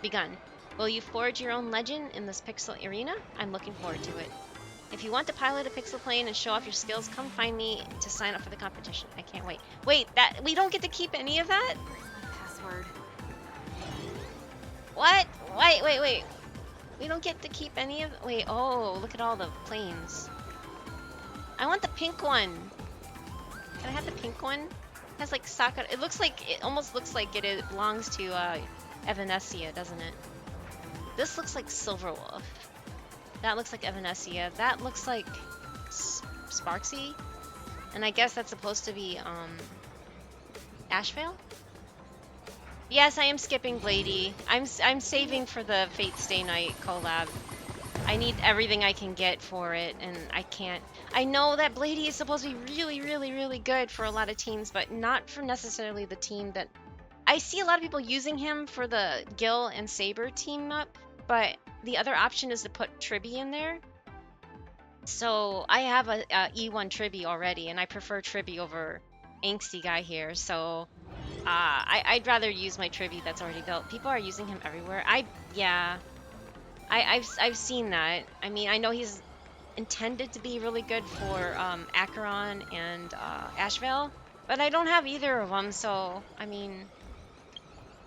Speaker 1: begun. Will you forge your own legend in this pixel arena? I'm looking forward to it. If you want to pilot a pixel plane and show off your skills, come find me to sign up for the competition. I can't wait. Wait, that we don't get to keep any of that?
Speaker 3: Password.
Speaker 1: What? Wait. We don't get to keep any of... Wait, oh, look at all the planes. I want the pink one. Can I have the pink one? It has like Sakura... It almost looks like it belongs to Evanescia, doesn't it? This looks like Silver Wolf. That looks like Evanescia. That looks like Sparksy. And I guess that's supposed to be Ashvale? Yes, I am skipping Blady. I'm saving for the Fate Stay Night collab. I need everything I can get for it, and I can't. I know that Blady is supposed to be really, really, really good for a lot of teams, but not for necessarily the team that... I see a lot of people using him for the Gil and Saber team up, but the other option is to put Tribby in there. So I have a E1 Tribby already, and I prefer Tribby over Angsty guy here, so... I'd rather use my Tribby that's already built. People are using him everywhere. I've seen that. I mean, I know he's intended to be really good for Acheron and Ashvale, but I don't have either of them. So I mean,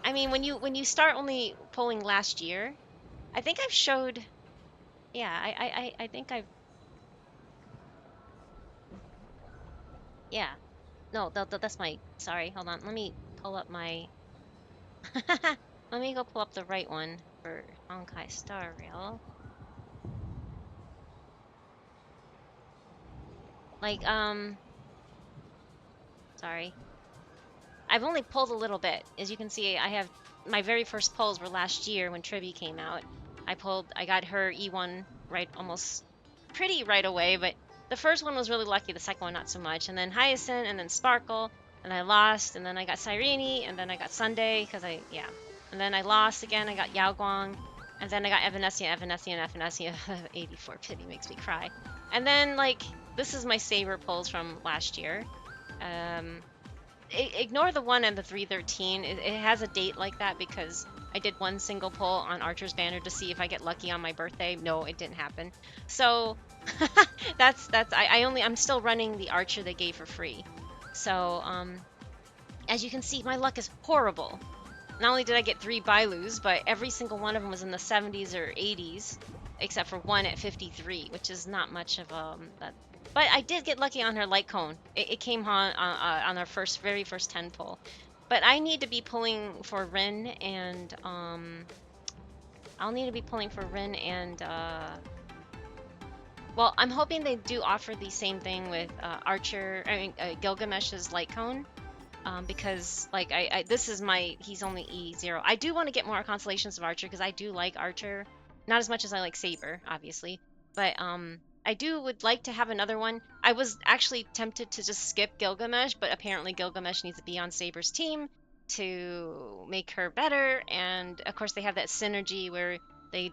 Speaker 1: when you start only pulling last year, I think I've showed. Yeah, I think I've. Yeah, no, that's my. Sorry, hold on. Let me pull up my. Let me go pull up the right one for Honkai Star Rail. Like, sorry. I've only pulled a little bit. As you can see, I have my very first pulls were last year when Tribby came out. I got her E1 right almost pretty right away, but the first one was really lucky, the second one not so much. And then Hyacinth, and then Sparkle, and I lost, and then I got Cyrene, and then I got Sunday, because and then I lost again, I got Yao Guang, and then I got Evanescia. 84 pity makes me cry. And then, like, this is my Saber pulls from last year. Ignore the 1 and the 313. It has a date like that because I did one single pull on Archer's Banner to see if I get lucky on my birthday. No, it didn't happen. So I'm still running the Archer they gave for free. So as you can see, my luck is horrible. Not only did I get 3 Bailus, but every single one of them was in the 70s or 80s, except for 1 at 53, which is not much of that. But I did get lucky on her light cone. It came on our very first 10 pull. But I need to be pulling for Rin and I'll need to be pulling for Rin and well, I'm hoping they do offer the same thing with Gilgamesh's light cone. Because like this is he's only E0. I do want to get more constellations of Archer because I do like Archer, not as much as I like Saber, obviously, but I would like to have another one. I was actually tempted to just skip Gilgamesh, but apparently Gilgamesh needs to be on Saber's team to make her better, and of course they have that synergy where they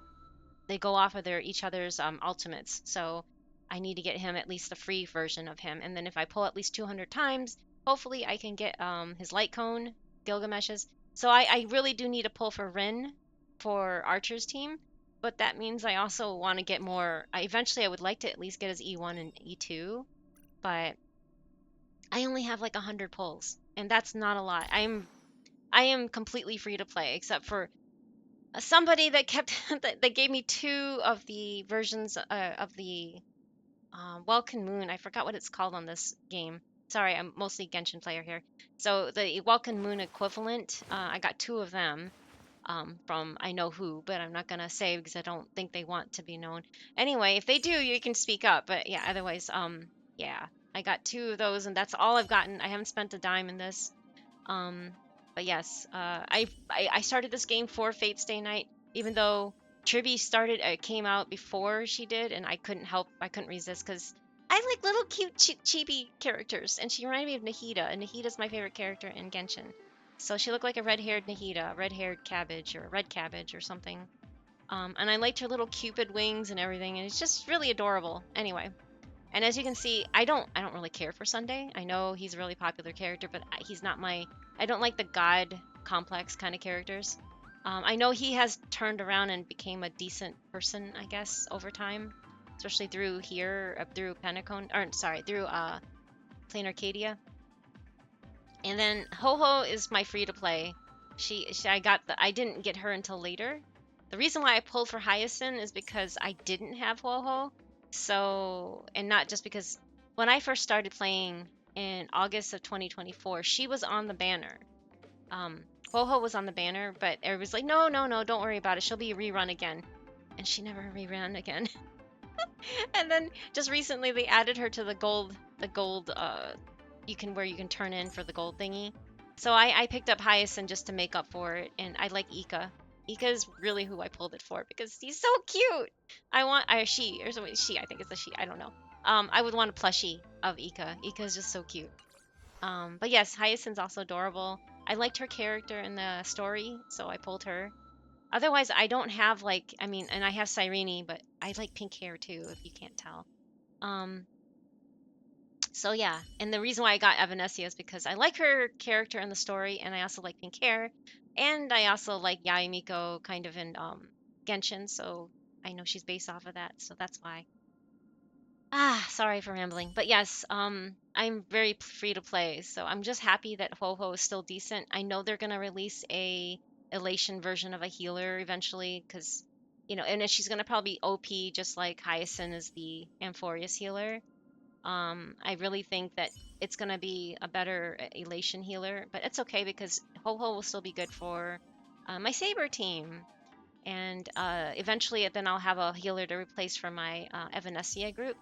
Speaker 1: go off of each other's ultimates. So I need to get him at least the free version of him, and then if I pull at least 200 times, hopefully I can get his light cone, Gilgamesh's. So I really do need to pull for Rin for Archer's team, but that means I also want to get more. Eventually I would like to at least get his E1 and E2, but I only have like 100 pulls, and that's not a lot. I am completely free to play, except for somebody that kept that gave me 2 of the versions of the Welkin Moon. I forgot what it's called on this game. Sorry, I'm mostly Genshin player here. So the Welkin Moon equivalent, I got 2 of them from I know who, but I'm not gonna say because I don't think they want to be known. Anyway, if they do, you can speak up. But yeah, otherwise, yeah, I got 2 of those, and that's all I've gotten. I haven't spent a dime in this. Um, but yes, I started this game for Fate Stay Night, even though Tribby started came out before she did, and I couldn't resist because I like little cute chibi characters, and she reminded me of Nahida, and Nahida's my favorite character in Genshin. So she looked like a red-haired Nahida, a red-haired cabbage or a red cabbage or something. And I liked her little cupid wings and everything, and it's just really adorable. Anyway, and as you can see, I don't really care for Sunday. I know he's a really popular character, but he's not my I don't like the god complex kind of characters. I know he has turned around and became a decent person, I guess, over time, especially through here, through Penacone, or sorry, through Plain Arcadia. And then Ho Ho is my free to play. I didn't get her until later. The reason why I pulled for Hyacinth is because I didn't have Ho Ho. So, and not just because when I first started playing in August of 2024, she was on the banner. Ho Ho was on the banner, but everybody was like, no, no, no, don't worry about it. She'll be rerun again. And she never rerun again. And then just recently they added her to the gold where you can turn in for the gold thingy. So I picked up Hyacinth just to make up for it, and I like Ika. Ika is really who I pulled it for because he's so cute. She, I think it's a she, I don't know. I would want a plushie of Ika. Ika is just so cute. But yes, Hyacinth's also adorable. I liked her character in the story, so I pulled her. Otherwise, I don't have and I have Cyrene, but I like pink hair too, if you can't tell. Um, so yeah, and the reason why I got Evanescia is because I like her character in the story, and I also like pink hair, and I also like Yaimiko kind of in Genshin, so I know she's based off of that, so that's why. Sorry for rambling, but yes, I'm very free to play, so I'm just happy that Ho Ho is still decent. I know they're gonna release a Elation version of a healer eventually, because and then she's gonna probably be OP just like Hyacinth is the Amphorius healer. I really think that it's gonna be a better Elation healer, but it's okay because Ho Ho will still be good for my Saber team. And eventually, then I'll have a healer to replace for my Evanescia group.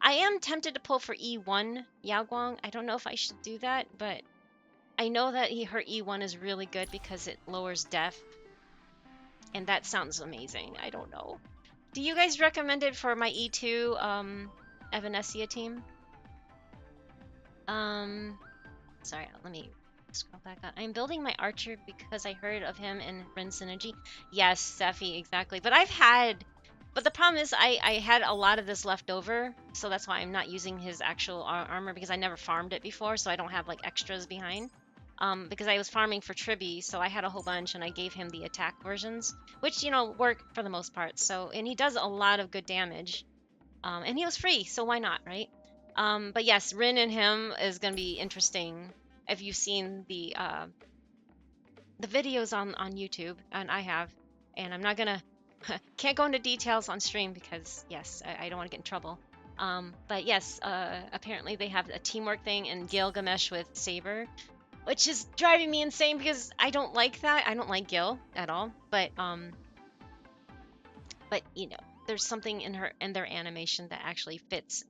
Speaker 1: I am tempted to pull for E1 Yao Guang. I don't know if I should do that, but I know that her E1 is really good because it lowers death, and that sounds amazing. I don't know. Do you guys recommend it for my E2 Evanescia team? Sorry, let me scroll back up. I'm building my archer because I heard of him in Rin Synergy. Yes, Sephi, exactly. But the problem is I had a lot of this left over, so that's why I'm not using his actual armor because I never farmed it before, so I don't have like extras behind. Because I was farming for Tribby, so I had a whole bunch, and I gave him the attack versions, which work for the most part. So, and he does a lot of good damage. And he was free, so why not, right? But yes, Rin and him is gonna be interesting. If you've seen the videos on YouTube, and I have, and I'm not gonna can't go into details on stream because yes, I don't want to get in trouble. But yes, apparently they have a teamwork thing in Gilgamesh with Saber, which is driving me insane because I don't like that. I don't like Gil at all. But there's something in their animation that actually fits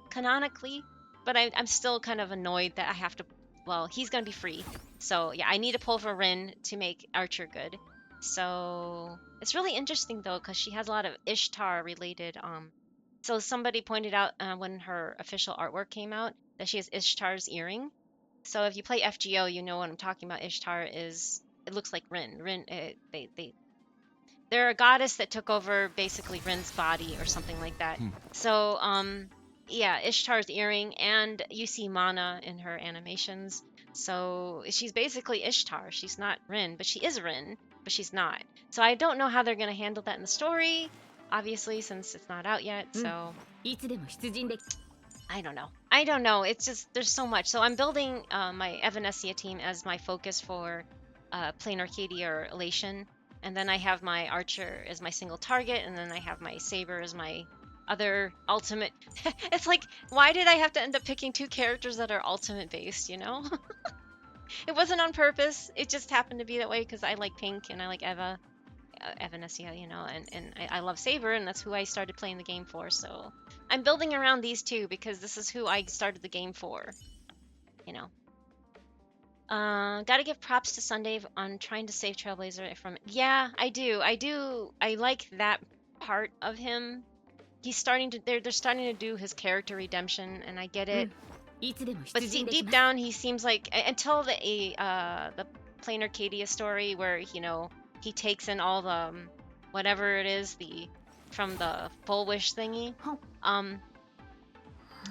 Speaker 1: canonically. But I'm still kind of annoyed that I have to. Well, he's gonna be free, so yeah, I need to pull for Rin to make Archer good. So it's really interesting though because she has a lot of Ishtar related. So somebody pointed out when her official artwork came out that she has Ishtar's earring. So if you play FGO, you know what I'm talking about. Ishtar is it looks like Rin. Rin, they're a goddess that took over basically Rin's body or something like that. So, yeah, Ishtar's earring, and you see Mana in her animations. So she's basically Ishtar. She's not Rin, but she is Rin, but she's not. So I don't know how they're going to handle that in the story, obviously, since it's not out yet. So I don't know. I don't know. It's just, there's so much. So I'm building my Evanescia team as my focus for Plain Arcadia or Elation. And then I have my archer as my single target, and then I have my saber as my other ultimate. It's like, why did I have to end up picking two characters that are ultimate based, you know? It wasn't on purpose. It just happened to be that way because I like Pink and I like Eva, Evanescia, you know, and I love Saber, and that's who I started playing the game for. So I'm building around these two because this is who I started the game for, you know. Gotta give props to Sunday on trying to save Trailblazer from. Yeah, I do. I do. I like that part of him. He's starting to. They're starting to do his character redemption, and I get it.
Speaker 3: いつでも
Speaker 1: But
Speaker 3: 出
Speaker 1: see,
Speaker 3: 陣でき
Speaker 1: deep
Speaker 3: ます
Speaker 1: down, he seems like until the Plain Arcadia story where he takes in all the whatever it is from the full wish thingy.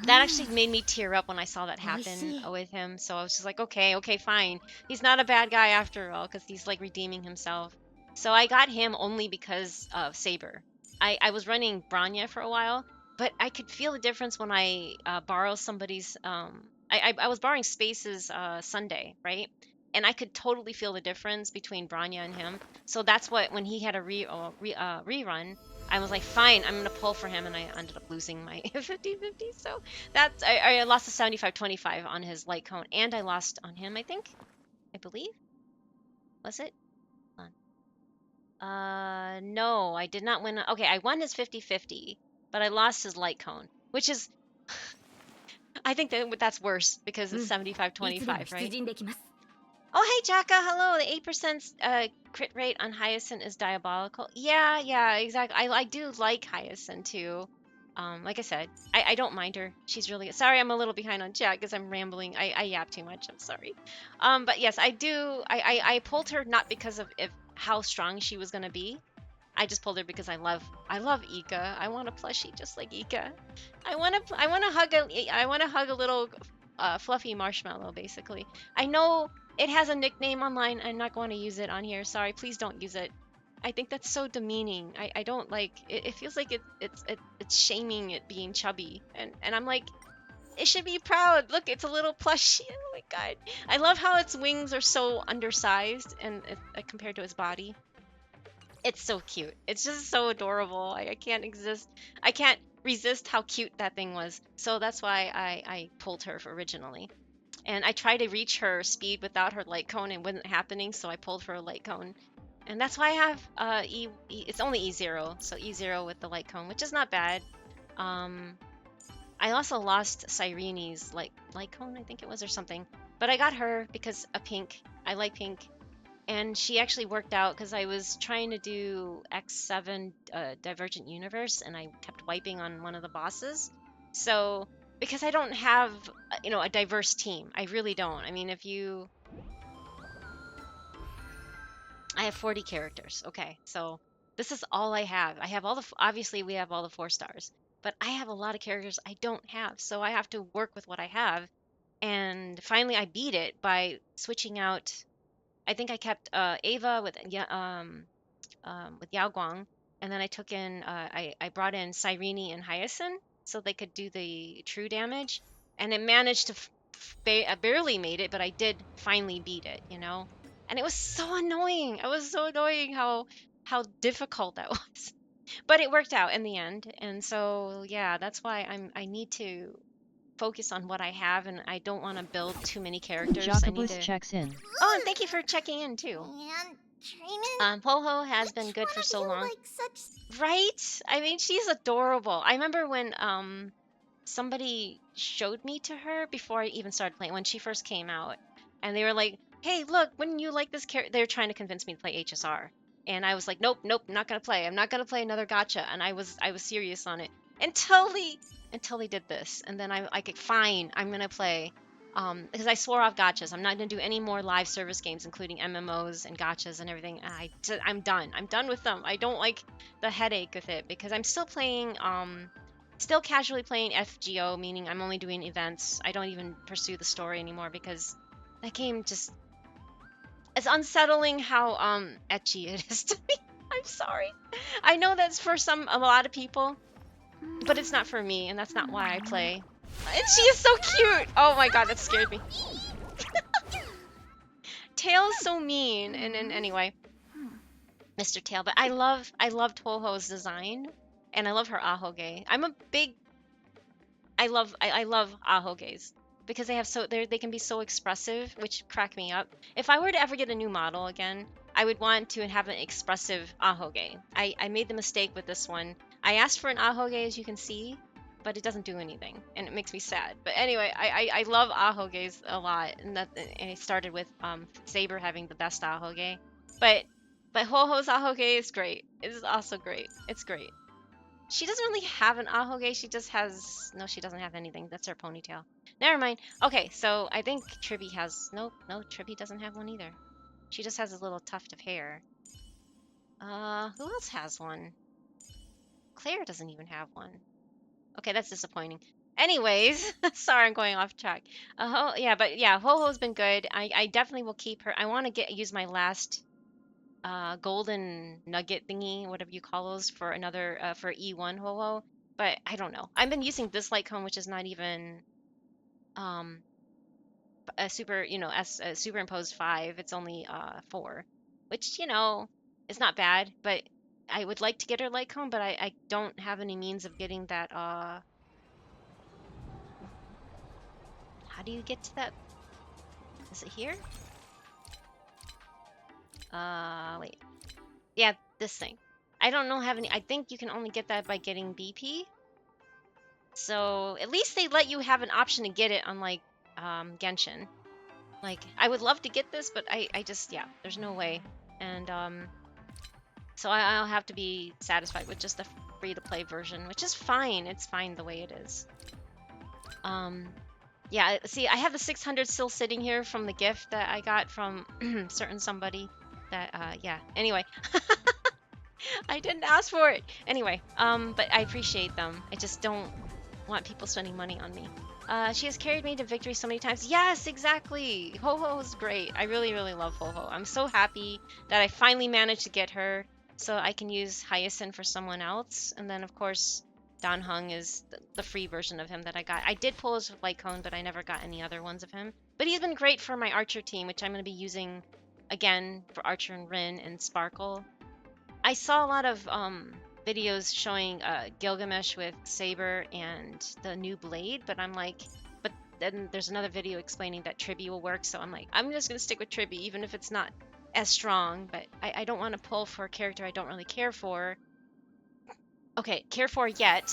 Speaker 1: That actually made me tear up when I saw that happen with him. So I was just like, okay, fine. He's not a bad guy after all because he's like redeeming himself. So I got him only because of Saber. I was running Branya for a while, but I could feel the difference when I borrow somebody's. I was borrowing Space's Sunday, right? And I could totally feel the difference between Branya and him. So that's what when he had a rerun, I was like, fine, I'm gonna pull for him, and I ended up losing my 50-50. So that's I lost a 75-25 on his light cone, and I lost on him. I believe, was it? Hold on. No, I did not win. Okay, I won his 50-50, but I lost his light cone, which is, I think that's worse because it's 75-25,
Speaker 3: 出
Speaker 1: right?
Speaker 3: 陣できます
Speaker 1: Oh, hey, Jaka. Hello. The 8% crit rate on Hyacinth is diabolical. Yeah, exactly. I do like Hyacinth too. Like I said, I don't mind her. She's really good. Sorry, I'm a little behind on chat because I'm rambling. I yap too much. I'm sorry. But yes, I do. I pulled her not because of how strong she was gonna be. I just pulled her because I love Ika. I want a plushie just like Ika. I want to hug a little fluffy marshmallow basically. I know it has a nickname online. I'm not going to use it on here. Sorry, please don't use it. I think that's so demeaning. I don't like it. It feels like it's shaming it being chubby, and I'm like, it should be proud. Look, it's a little plushie. Oh my god, I love how its wings are so undersized and compared to its body. It's so cute. It's just so adorable. I can't resist how cute that thing was. So that's why I pulled her originally. And I tried to reach her speed without her light cone and it wasn't happening, so I pulled for a light cone. And that's why I have it's only E0, so E0 with the light cone, which is not bad. I also lost Cyrene's light cone, I think it was, or something. But I got her because of Pink. I like Pink. And she actually worked out because I was trying to do X7 Divergent Universe and I kept wiping on one of the bosses. So, because I don't have, a diverse team. I really don't. I mean, I have 40 characters. Okay, so this is all I have. I have obviously we have all the 4 stars, but I have a lot of characters I don't have. So I have to work with what I have. And finally I beat it by switching out. I think I kept Ava with Yao Guang, and then I took in I brought in Cyrene and Hyacinth so they could do the true damage, and it managed to I barely made it, but I did finally beat it, and it was so annoying. It was so annoying how difficult that was, but it worked out in the end, and so yeah, that's why I need to focus on what I have, and I don't want to build too many characters. I need
Speaker 2: Jacobus
Speaker 1: to.
Speaker 2: checks in.
Speaker 1: Oh, and thank you for checking in too.
Speaker 3: And training
Speaker 1: Poho has been good for so long.
Speaker 3: like such
Speaker 1: Right? I mean, she's adorable. I remember when somebody showed me to her before I even started playing when she first came out, and they were like, "Hey, look, wouldn't you like this character?" They were trying to convince me to play HSR, and I was like, "Nope, not gonna play. I'm not gonna play another gacha." And I was serious on it until they did this, and then I like, fine, I'm gonna play. Because I swore off gachas. I'm not gonna do any more live service games, including MMOs and gachas and everything. I'm done. I'm done with them. I don't like the headache with it because I'm still playing, still casually playing FGO, meaning I'm only doing events. I don't even pursue the story anymore because that game just, it's unsettling how etchy it is to me. I'm sorry. I know that's for a lot of people, but it's not for me, and that's not why I play. And she is so cute. Oh my god, that scared me. Tail is so mean. And anyway, Mr. Tail. But I love Touhou's design, and I love her ahoge. I'm a big I love ahoges because they can be so expressive, which crack me up. If I were to ever get a new model again, I would want to have an expressive ahoge. I made the mistake with this one. I asked for an ahoge, as you can see, but it doesn't do anything, and it makes me sad. But anyway, I love ahoges a lot, and it started with Saber having the best ahoge, but Ho-Ho's ahoge is great. It is also great. It's great. She doesn't really have an ahoge. She just has no. She doesn't have anything. That's her ponytail. Never mind. Okay, so I think Tribby has no. Tribby doesn't have one either. She just has a little tuft of hair. Who else has one? Claire doesn't even have one. Okay, that's disappointing. Anyways, sorry I'm going off track. Yeah, but yeah, Ho-Ho's been good. I definitely will keep her. I want to use my last golden nugget thingy, whatever you call those, for another for E1 Ho-Ho. But I don't know. I've been using this light cone, which is not even um a super, as a superimposed 5. It's only 4, which is not bad. But I would like to get her light cone, but I don't have any means of getting that. How do you get to that? Is it here? Wait. Yeah, this thing. I don't know have any. I think you can only get that by getting BP. So at least they let you have an option to get it, unlike Genshin. Like, I would love to get this, but I just, yeah, there's no way. And so I'll have to be satisfied with just the free-to-play version, which is fine. It's fine the way it is. Yeah, see, I have the 600 still sitting here from the gift that I got from certain somebody that, yeah. Anyway, I didn't ask for it. Anyway, but I appreciate them. I just don't want people spending money on me. She has carried me to victory so many times. Yes, exactly. Ho-Ho is great. I really, really love Ho-Ho. I'm so happy that I finally managed to get her so I can use Hyacinth for someone else. And then, of course, Dan Hung is the free version of him that I got. I did pull his light cone, but I never got any other ones of him. But he's been great for my Archer team, which I'm going to be using again for Archer and Rin and Sparkle. I saw a lot of videos showing Gilgamesh with Saber and the new blade, but I'm like, but then there's another video explaining that Tribby will work, so I'm like, I'm just gonna stick with Tribby, even if it's not as strong, but I don't want to pull for a character I don't really care for. Okay, care for yet.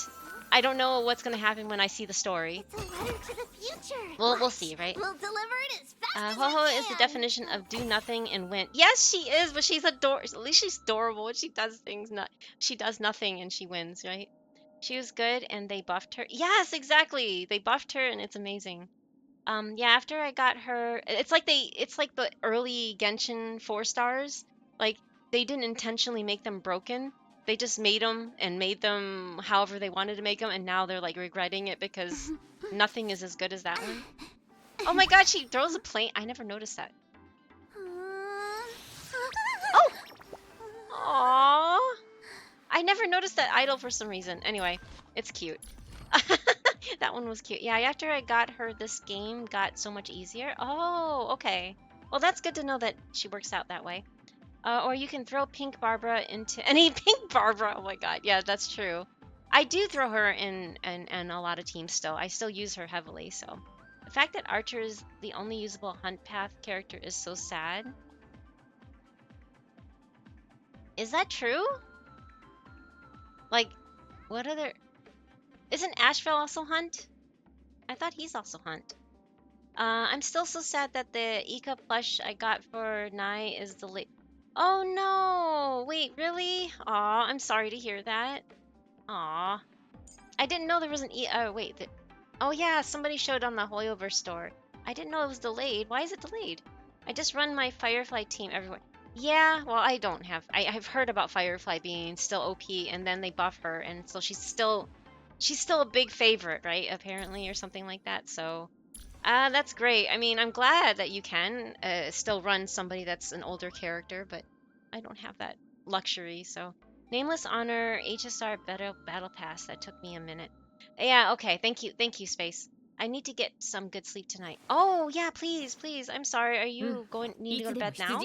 Speaker 1: I don't know what's gonna happen when I see the story.
Speaker 3: It's a letter to the future.
Speaker 1: We'll see, right?
Speaker 3: We'll deliver it as fast as
Speaker 1: Ho-Ho
Speaker 3: we
Speaker 1: is the
Speaker 3: can.
Speaker 1: definition of do nothing and win. Yes, she is, but she's adorable. At least she's adorable. She does things not. She does nothing and she wins, right? She was good and they buffed her. Yes, exactly. They buffed her and it's amazing. Yeah, after I got her, it's like the early Genshin 4 stars. Like, they didn't intentionally make them broken. They just made them and made them however they wanted to make them, and now they're like regretting it because nothing is as good as that one. Oh my god, she throws a plane. I never noticed that. Oh! Aww. I never noticed that idol for some reason. Anyway, it's cute. That one was cute. Yeah, after I got her, this game got so much easier. Oh, okay. Well, that's good to know that she works out that way. Or you can throw Pink Barbara into any Pink Barbara. Oh my god, yeah, that's true. I do throw her in a lot of teams still. I still use her heavily, so. The fact that Archer is the only usable hunt path character is so sad. Is that true? Like, what other... Isn't Asheville also hunt? I thought he's also hunt. I'm still so sad that the Ika plush I got for Nai is the late... Oh no! Wait, really? Aw, I'm sorry to hear that. Aw. I didn't know there was an wait. Oh yeah, somebody showed on the Hoyoverse store. I didn't know it was delayed. Why is it delayed? I just run my Firefly team everywhere. Yeah, well, I don't have... I've heard about Firefly being still OP, and then they buff her, and so she's still a big favorite, right? Apparently, or something like that, so... that's great. I mean, I'm glad that you can still run somebody that's an older character, but I don't have that luxury, so... Nameless Honor, HSR Battle Pass. That took me a minute. Yeah, okay. Thank you, Space. I need to get some good sleep tonight. Oh, yeah, please, please. I'm sorry. Are you need to go to bed now?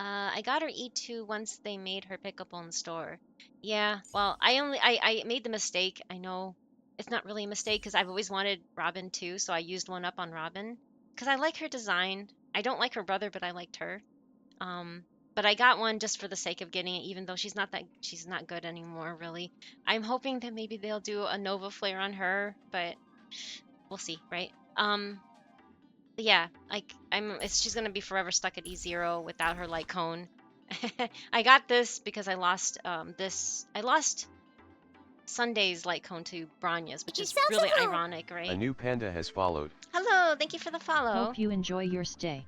Speaker 1: I got her E2 once they made her pickable in the store. Yeah, well, I made the mistake. I know it's not really a mistake because I've always wanted Robin too, so I used one up on Robin because I like her design. I don't like her brother, but I liked her. Um, but I got one just for the sake of getting it, even though she's not good anymore, really. I'm hoping that maybe they'll do a Nova Flare on her, but we'll see, right? But yeah, like she's gonna be forever stuck at E0 without her light cone. I got this because I lost Sunday's light cone to Branya's, which is really ironic,
Speaker 6: A
Speaker 1: right?
Speaker 6: new panda has followed.
Speaker 1: Hello, thank you for the follow.
Speaker 2: Hope you enjoy your stay.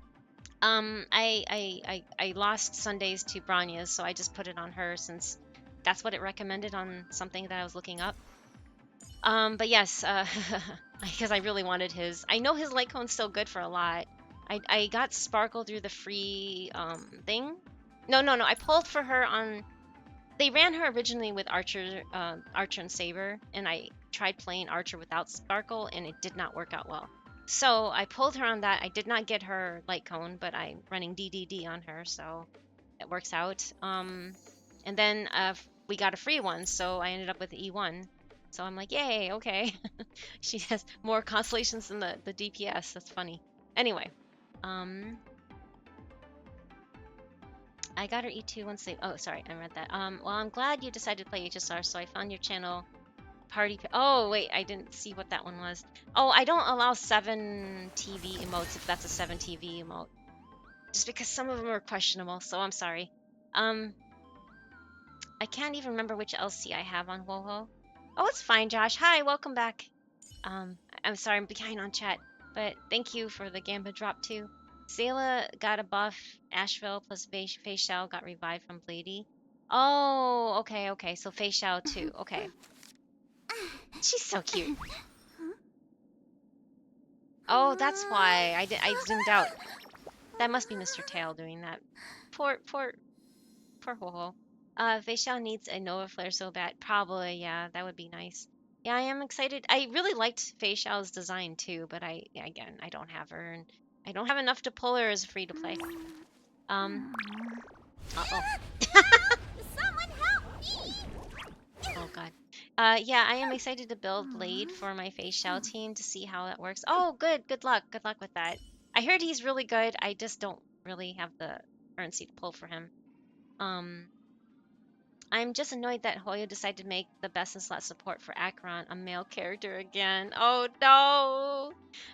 Speaker 1: I lost Sundays to Branya's, so I just put it on her since that's what it recommended on something that I was looking up. But yes, because I really wanted his. I know his light cone's still good for a lot. I got Sparkle through the free thing. No, no, no. I pulled for her on. They ran her originally with Archer and Saber, and I tried playing Archer without Sparkle, and it did not work out well. So I pulled her on that. I did not get her light cone, but I'm running DDD on her, so it works out. And then we got a free one, so I ended up with the E1. So I'm like, yay, okay. She has more constellations than the DPS. That's funny. Anyway, I got her E2 once they. Oh, sorry, I read that. Well, I'm glad you decided to play HSR, so I found your channel. Oh, wait, I didn't see what that one was. Oh, I don't allow 7 TV emotes if that's a 7 TV emote. Just because some of them are questionable, so I'm sorry. I can't even remember which LC I have on WoHo. Oh, it's fine, Josh. Hi, welcome back. I'm sorry I'm behind on chat, but thank you for the Gambit drop too. Zayla got a buff. Asheville plus Fei Xiao got revived from Blady. Oh, okay, okay. So Fei Xiao too. Okay. She's so cute. Oh, that's why I zoomed out. That must be Mr. Tail doing that. Poor Ho-Ho. Fei Xiao needs a Nova Flare so bad. Probably, yeah, that would be nice. Yeah, I am excited. I really liked Fei Xiao's design too, but again, I don't have her, and I don't have enough to pull her as free to play. Uh-oh.
Speaker 3: Someone help me!
Speaker 1: Oh god. Yeah, I am excited to build Blade for my Fei Xiao team to see how that works. Oh, good. Good luck. Good luck with that. I heard he's really good. I just don't really have the currency to pull for him. I'm just annoyed that Hoyo decided to make the best in slot support for Acheron a male character again. Oh no!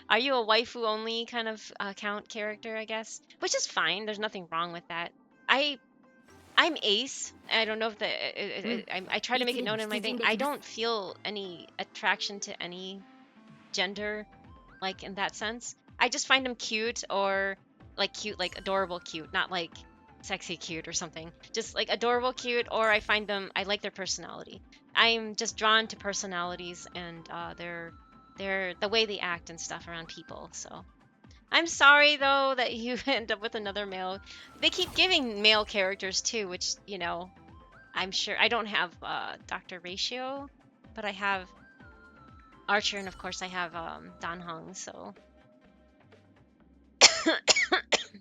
Speaker 1: Are you a waifu only kind of account character, I guess? Which is fine. There's nothing wrong with that. I'm Ace. I don't know if I try to make it known in my thing. I don't feel any attraction to any gender, like in that sense. I just find them cute or like cute, like adorable cute, not like sexy cute or something. Just like adorable cute, or I like their personality. I'm just drawn to personalities and their the way they act and stuff around people. So I'm sorry though that you end up with another male. They keep giving male characters too, which I'm sure I don't have Dr. Ratio, but I have Archer, and of course I have Dan Hong. So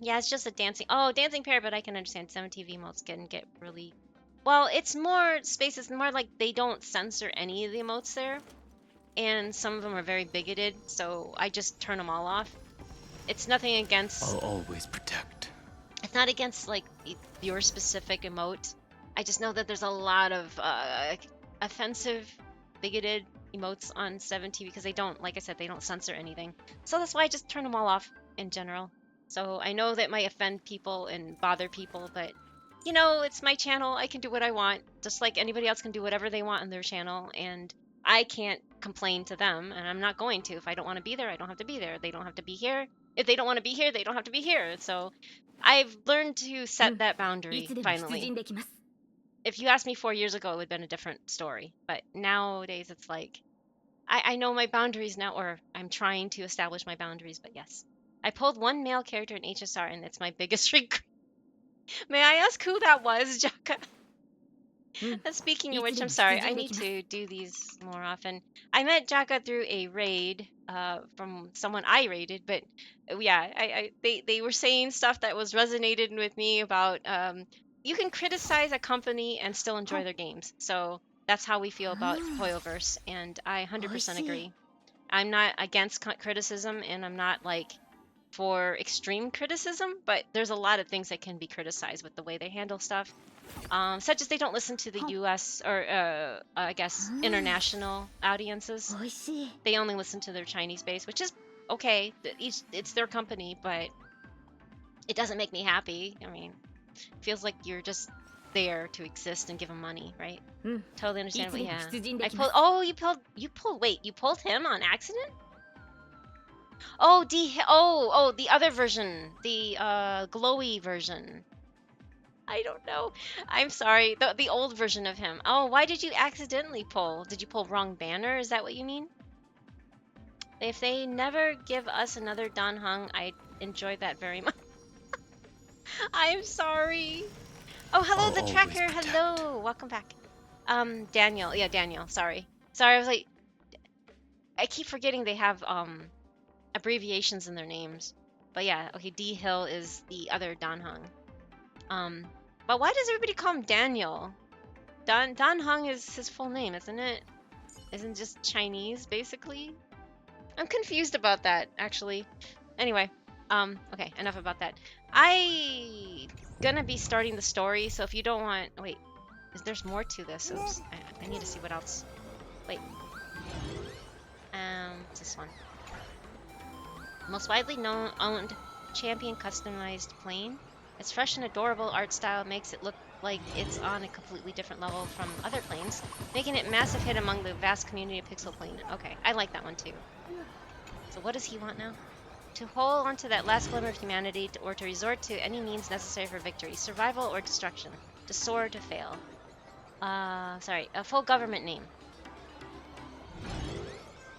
Speaker 1: yeah, it's just a dancing pair, but I can understand 7 TV emotes can get really well. It's more space. It's more like they don't censor any of the emotes there, and some of them are very bigoted. So I just turn them all off. It's nothing against.
Speaker 7: I'll always protect.
Speaker 1: It's not against like your specific emote. I just know that there's a lot of offensive, bigoted emotes on 7TV because they don't, like I said, they don't censor anything. So that's why I just turn them all off in general. So I know that might offend people and bother people, but it's my channel. I can do what I want, just like anybody else can do whatever they want on their channel, and I can't complain to them, and I'm not going to. If I don't want to be there, I don't have to be there. They don't have to be here. If they don't want to be here, they don't have to be here. So I've learned to set that boundary finally. If you asked me 4 years ago, it would have been a different story. But nowadays, it's like I know my boundaries now, or I'm trying to establish my boundaries. But yes, I pulled one male character in HSR, and it's my biggest regret. May I ask who that was, Jaka? Speaking of which, I'm sorry. I need to do these more often. I met Jaka through a raid from someone I rated, but yeah, they were saying stuff that was resonated with me about you can criticize a company and still enjoy their games. So that's how we feel about Hoyoverse, and I 100%
Speaker 3: しい
Speaker 1: agree. I'm not against criticism, and I'm not like for extreme criticism, but there's a lot of things that can be criticized with the way they handle stuff, such as they don't listen to the U.S. or I guess international audiences.
Speaker 3: おいしい
Speaker 1: They only listen to their Chinese base, which is okay. It's their company, but it doesn't make me happy. I mean, it feels like you're just there to exist and give them money, right?
Speaker 3: うん
Speaker 1: Totally
Speaker 3: いつ
Speaker 1: understandable.
Speaker 3: でも
Speaker 1: Yeah.
Speaker 3: 出陣で
Speaker 1: I
Speaker 3: きま
Speaker 1: pulled.
Speaker 3: す
Speaker 1: Oh, wait, you pulled him on accident? Oh, the other version, the glowy version. I don't know. I'm sorry. The old version of him. Oh, why did you accidentally pull? Did you pull wrong banner? Is that what you mean? If they never give us another Dan Heng, I enjoy that very much. I'm sorry. Oh, hello, the
Speaker 5: Always
Speaker 1: tracker.
Speaker 5: better.
Speaker 1: Hello. Welcome back. Daniel. Yeah, Daniel. Sorry. Sorry, I was like, I keep forgetting they have abbreviations in their names. But yeah, okay, D Hill is the other Dan Heng. But why does everybody call him Daniel? Dan Heng is his full name, isn't it? Isn't just Chinese, basically? I'm confused about that, actually. Anyway, okay, enough about that. I gonna be starting the story, so if you don't want, wait, there's more to this. Oops, I need to see what else. Wait, this one. Most widely known owned champion customized plane. Its fresh and adorable art style makes it look like it's on a completely different level from other planes, making it a massive hit among the vast community of pixel plane. Okay, I like that one too. So what does he want now? To hold onto that last glimmer of humanity, or to resort to any means necessary for victory, survival or destruction, to soar or to fail. Sorry, a full government name.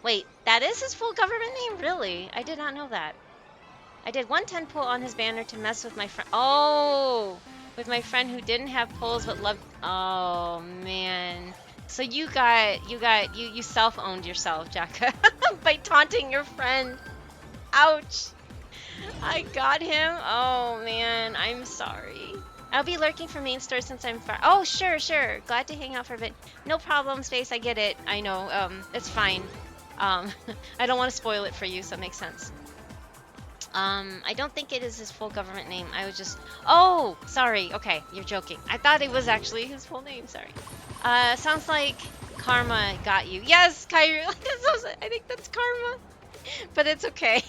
Speaker 1: Wait, that is his full government name? Really? I did not know that. I did 110 pull on his banner to mess with my friend. Oh, with my friend who didn't have pulls but loved. Oh man. So you self-owned yourself, Jacka, by taunting your friend. Ouch. I got him. Oh man, I'm sorry. I'll be lurking for main store since I'm far. Oh sure. Glad to hang out for a bit. No problem, Space. I get it. I know. It's fine. I don't want to spoil it for you, so it makes sense. I don't think it is his full government name. I was just. Oh, sorry. Okay, you're joking. I thought it was actually his full name. Sorry. Sounds like Karma got you. Yes, Kyrie. I think that's Karma, but it's okay.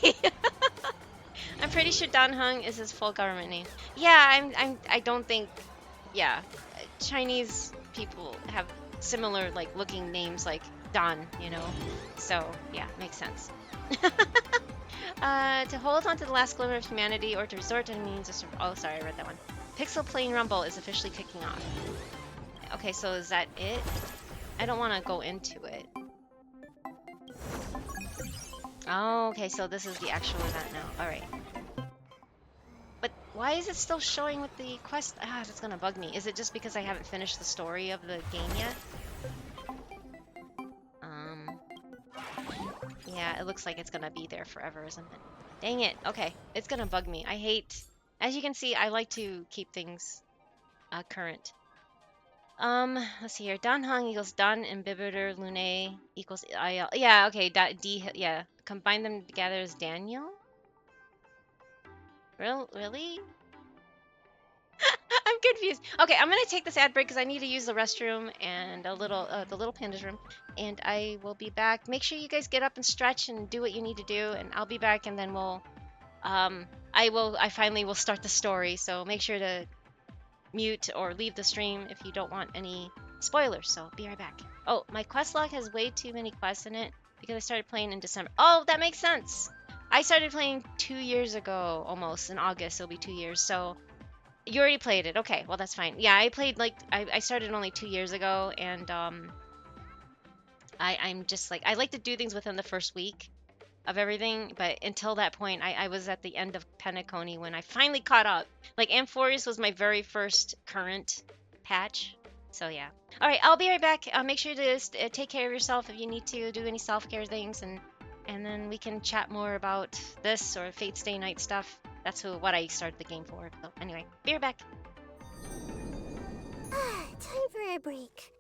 Speaker 1: I'm pretty sure Dan Heng is his full government name. Yeah, I don't think. Yeah, Chinese people have similar like looking names like Dan. So yeah, makes sense. To hold on to the last glimmer of humanity or to resort to means of oh, sorry, I read that one. Pixel Plane Rumble is officially kicking off. Okay, so is that it? I don't want to go into it. Oh, okay, so this is the actual event now. Alright. But why is it still showing with the quest? Ah, that's gonna bug me. Is it just because I haven't finished the story of the game yet? Yeah, it looks like it's gonna be there forever, isn't it? Dang it. Okay, it's gonna bug me. I hate... As you can see, I like to keep things current. Let's see here. Dan Heng equals Dan Imbibitor Lune equals IL. Yeah, okay, D, yeah. Combine them together as Daniel? Really? I'm confused. Okay, I'm gonna take this ad break because I need to use the restroom and the little panda's room, and I will be back. Make sure you guys get up and stretch and do what you need to do, and I'll be back, and then I finally will start the story. So make sure to mute or leave the stream if you don't want any spoilers. So be right back. Oh, my quest log has way too many quests in it because I started playing in December. Oh, that makes sense. I started playing 2 years ago, almost in August. It'll be 2 years. So you already played it. Okay, well that's fine. Yeah, I played like I started only 2 years ago, and I'm just like I like to do things within the first week of everything, but until that point, I was at the end of Penacony when I finally caught up. Like Amphorius was my very first current patch. So yeah. All right, I'll be right back. Make sure to take care of yourself if you need to do any self-care things, and and then we can chat more about this or Fate Stay Night stuff. That's what I started the game for. So anyway, be right back.
Speaker 3: Time for a break.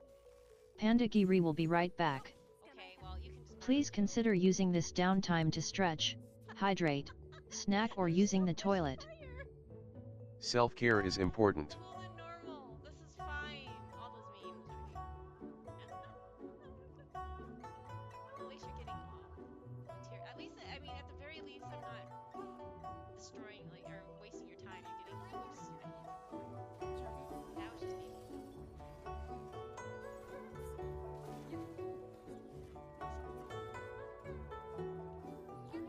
Speaker 2: Pandagiri will be right back.
Speaker 1: Okay, well, you can just...
Speaker 2: Please consider using this downtime to stretch, hydrate, snack or using the toilet.
Speaker 6: Self-care is important.
Speaker 1: Cool and normal. This is fine. All those memes, right? At least you're getting material. At least, I mean, at the very least, I'm not destroying, like, or wasting your time. You're getting use, right? That was just me. I'm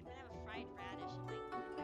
Speaker 1: gonna have a fried radish in my steak.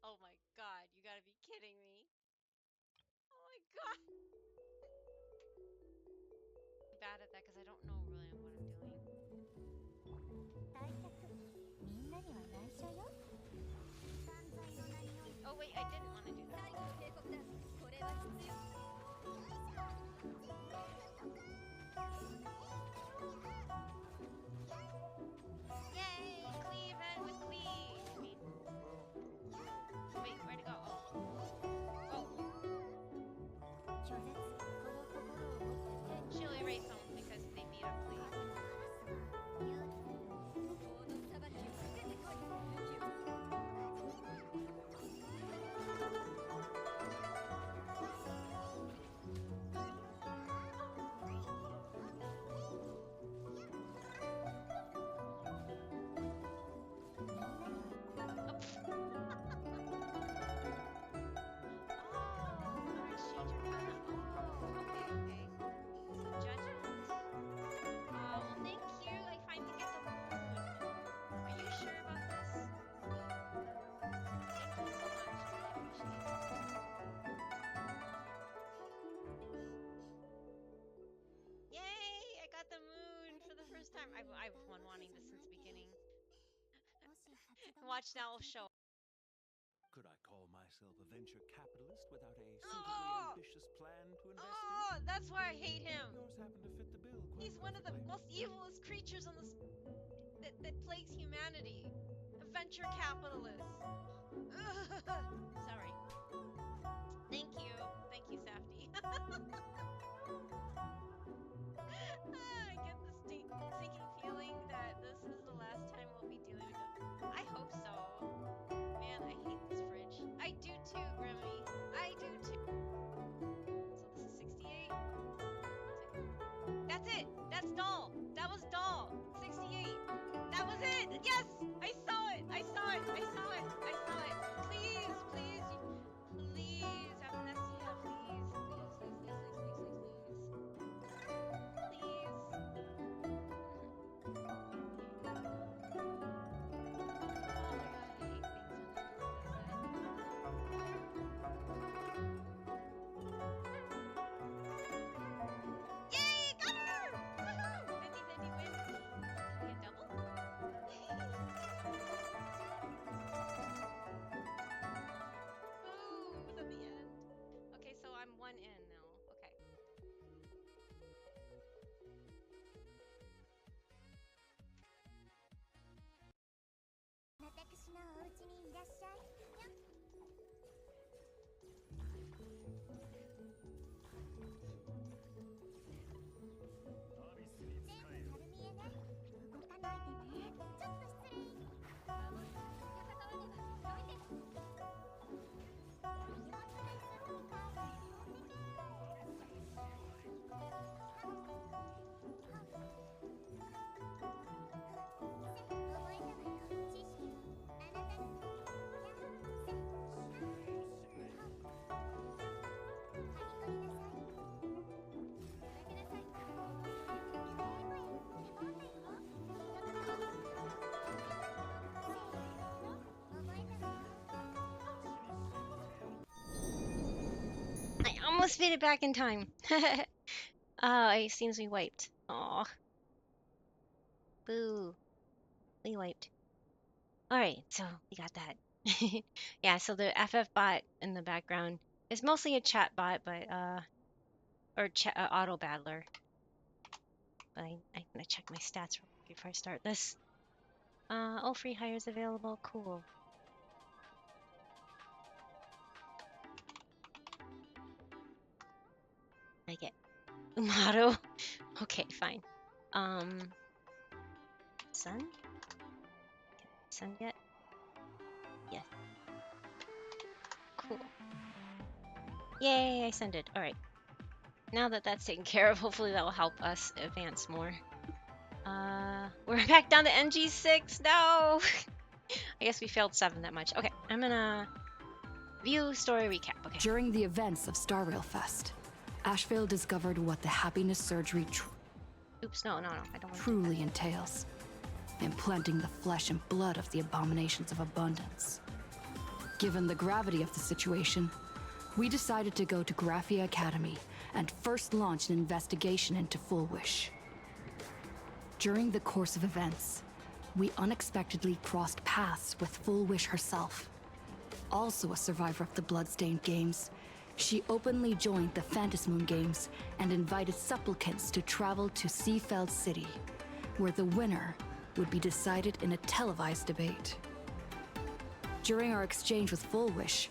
Speaker 1: Oh my god, you gotta be kidding me. Oh my god. I'm bad at that because I don't know really what I'm doing. Oh wait, I didn't want to do that. Yay! Cleave with Cleave! I mean, wait, where'd it go? Oh. She'll erase them because they beat up Cleave. Time. I've been wanting this since the beginning. Watch now, will show.
Speaker 7: Could I call myself a venture capitalist without a suitably ambitious plan to invest in?
Speaker 1: That's why I hate him.
Speaker 7: Yours happen to fit the bill.
Speaker 1: He's one of the most evilest creatures on this that plagues humanity. A venture capitalist. Sorry. Thank you, Safety. I get the sinking feeling that this is the last time we'll be dealing with it. I hope so. Man, I hate this fridge. I do too, Grimmy. I do too. So this is 68. That's it. That's doll. That was doll. 68. That was it. Yes, I saw it. I saw it. I saw it. I saw it. Please, please, please, Amnesia, please, please, please, please, please, please, please. Yay, got her! Woohoo! made it back in time. It seems we wiped. Aw. Boo. We wiped. Alright, so we got that. Yeah, so the FF bot in the background is mostly a chat bot, but, or auto battler. But I'm gonna check my stats real quick before I start this. Oh, free hires available. Cool. I get Motto. Okay, fine. Sun? Sun yet? Yes. Cool. Yay, I send it. Alright. Now that that's taken care of, hopefully that will help us advance more. We're back down to NG6. No! I guess we failed 7 that much. Okay, I'm gonna view story recap. Okay.
Speaker 8: During the events of Star Rail Fest, Asheville discovered what the happiness surgery
Speaker 1: Oops, no, I don't want to
Speaker 8: truly entails. Implanting the flesh and blood of the abominations of abundance. Given the gravity of the situation, we decided to go to Graphia Academy and first launch an investigation into Full Wish. During the course of events, we unexpectedly crossed paths with Full Wish herself. Also a survivor of the Bloodstained Games, she openly joined the Phantasmoon Games and invited supplicants to travel to Seafeld City, where the winner would be decided in a televised debate. During our exchange with Full Wish,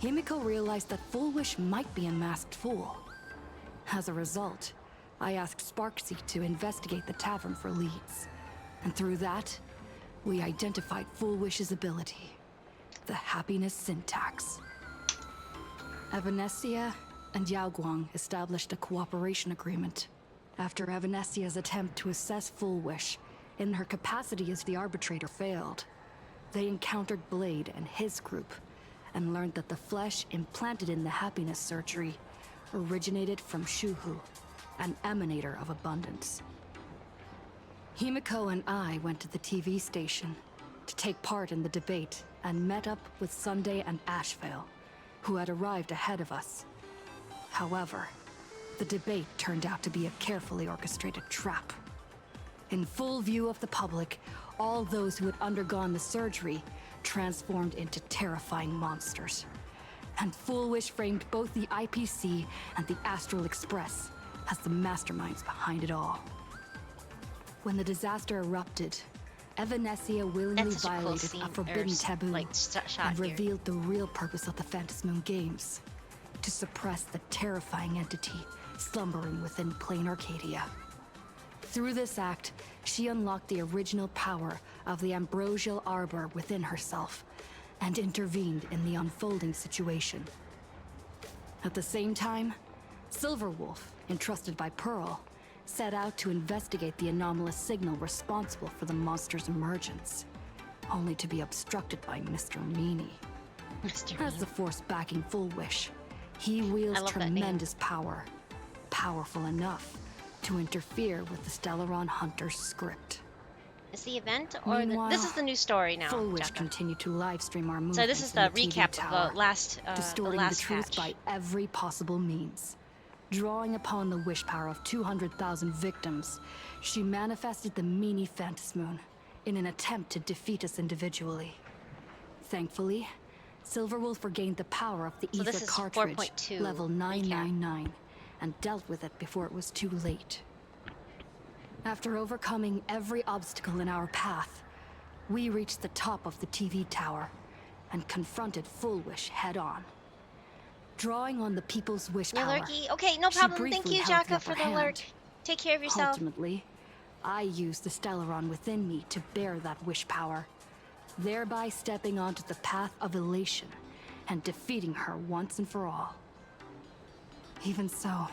Speaker 8: Himiko realized that Full Wish might be a masked fool. As a result, I asked Sparksy to investigate the tavern for leads, and through that, we identified Full Wish's ability, the happiness syntax. Evanesia and Yaoguang established a cooperation agreement. After Evanesia's attempt to assess Full Wish, in her capacity as the arbitrator, failed, they encountered Blade and his group, and learned that the flesh implanted in the happiness surgery originated from Shuhu, an emanator of abundance. Himiko and I went to the TV station to take part in the debate and met up with Sunday and Ashevale, who had arrived ahead of us. However, the debate turned out to be a carefully orchestrated trap. In full view of the public, all those who had undergone the surgery transformed into terrifying monsters. And Full Wish framed both the IPC and the Astral Express as the masterminds behind it all. When the disaster erupted, Evanesia willingly
Speaker 1: That's such a cool
Speaker 8: violated
Speaker 1: scene,
Speaker 8: a forbidden taboo
Speaker 1: shot
Speaker 8: and
Speaker 1: here.
Speaker 8: revealed the real purpose of the Phantasmoon Games: to suppress the terrifying entity slumbering within plain Arcadia. Through this act, she unlocked the original power of the ambrosial arbor within herself and intervened in the unfolding situation. At the same time, Silverwolf, entrusted by Pearl, set out to investigate the anomalous signal responsible for the monster's emergence, only to be obstructed by Mr. Meanie.
Speaker 1: Mr.
Speaker 8: As the force backing Full Wish, he wields
Speaker 1: love that name.
Speaker 8: tremendous power, powerful enough to interfere with the Stellaron Hunter's script.
Speaker 1: Is the event or
Speaker 8: Meanwhile,
Speaker 1: this is the new story now?
Speaker 8: Full Wish
Speaker 1: Jacka.
Speaker 8: continued to livestream our movements
Speaker 1: So this is
Speaker 8: in
Speaker 1: the
Speaker 8: TV
Speaker 1: recap
Speaker 8: tower,
Speaker 1: of the last
Speaker 8: distorting
Speaker 1: last
Speaker 8: the truth
Speaker 1: patch.
Speaker 8: by every possible means. Drawing upon the wish power of 200,000 victims, she manifested the Meanie Phantasmoon in an attempt to defeat us individually. Thankfully, Silverwolf regained the power of the
Speaker 1: So this
Speaker 8: ether
Speaker 1: is
Speaker 8: cartridge,
Speaker 1: 4.2
Speaker 8: level
Speaker 1: recap.
Speaker 8: 999, and dealt with it before it was too late. After overcoming every obstacle in our path, we reached the top of the TV tower and confronted Full Wish head-on. Drawing on the people's wish power,
Speaker 1: Lurky. Okay, no
Speaker 8: she
Speaker 1: problem. Thank
Speaker 8: briefly
Speaker 1: you,
Speaker 8: held
Speaker 1: Jacka, for
Speaker 8: upper
Speaker 1: the
Speaker 8: hand.
Speaker 1: alert. Take care of yourself.
Speaker 8: Ultimately, I used the Stellaron within me to bear that wish power, thereby stepping onto the path of elation and defeating her once and for all. Even so,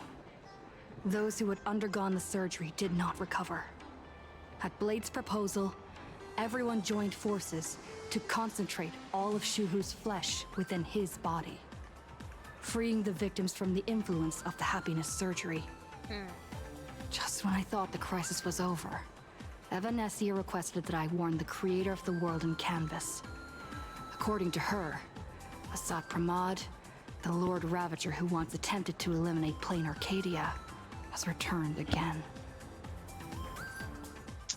Speaker 8: those who had undergone the surgery did not recover. At Blade's proposal, everyone joined forces to concentrate all of Shuhu's flesh within his body, freeing the victims from the influence of the happiness surgery. Just when I thought the crisis was over, Evanesia requested that I warn the creator of the world in canvas. According to her, Asad Pramod, The Lord Ravager who once attempted to eliminate plain Arcadia has returned again.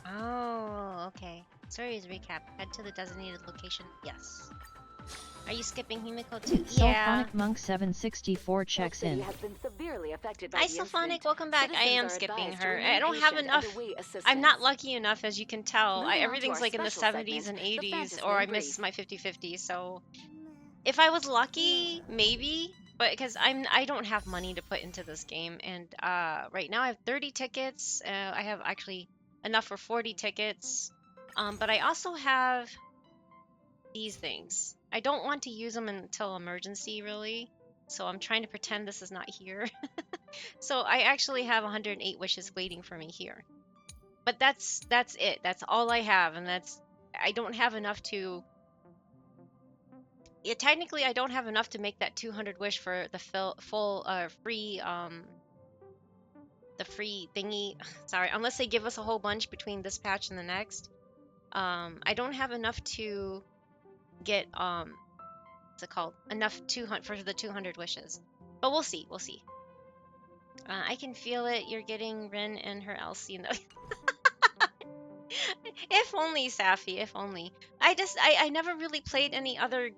Speaker 1: Oh, okay. Stories recap. Head to the designated location. Yes. Are you skipping Himiko too? Yeah.
Speaker 2: Sulphonic Monk 764 checks in.
Speaker 1: Hi, Sulphonic. Welcome back. I am skipping her. I don't have enough. I'm not lucky enough, as you can tell. Everything's like in the 70s and 80s, or I miss my 50-50. So if I was lucky, maybe. But because I don't have money to put into this game, and right now I have 30 tickets. I have actually enough for 40 tickets. But I also have these things. I don't want to use them until emergency, really. So I'm trying to pretend this is not here. So I actually have 108 wishes waiting for me here. But that's it. That's all I have, and I don't have enough to. Yeah, technically, I don't have enough to make that 200 wish for the full free the free thingy. Sorry, unless they give us a whole bunch between this patch and the next. I don't have enough to get what's it called? Enough 200 for the 200 wishes. But we'll see. We'll see. I can feel it. You're getting Rin and her Elsie. If only, Safi. If only. I never really played any other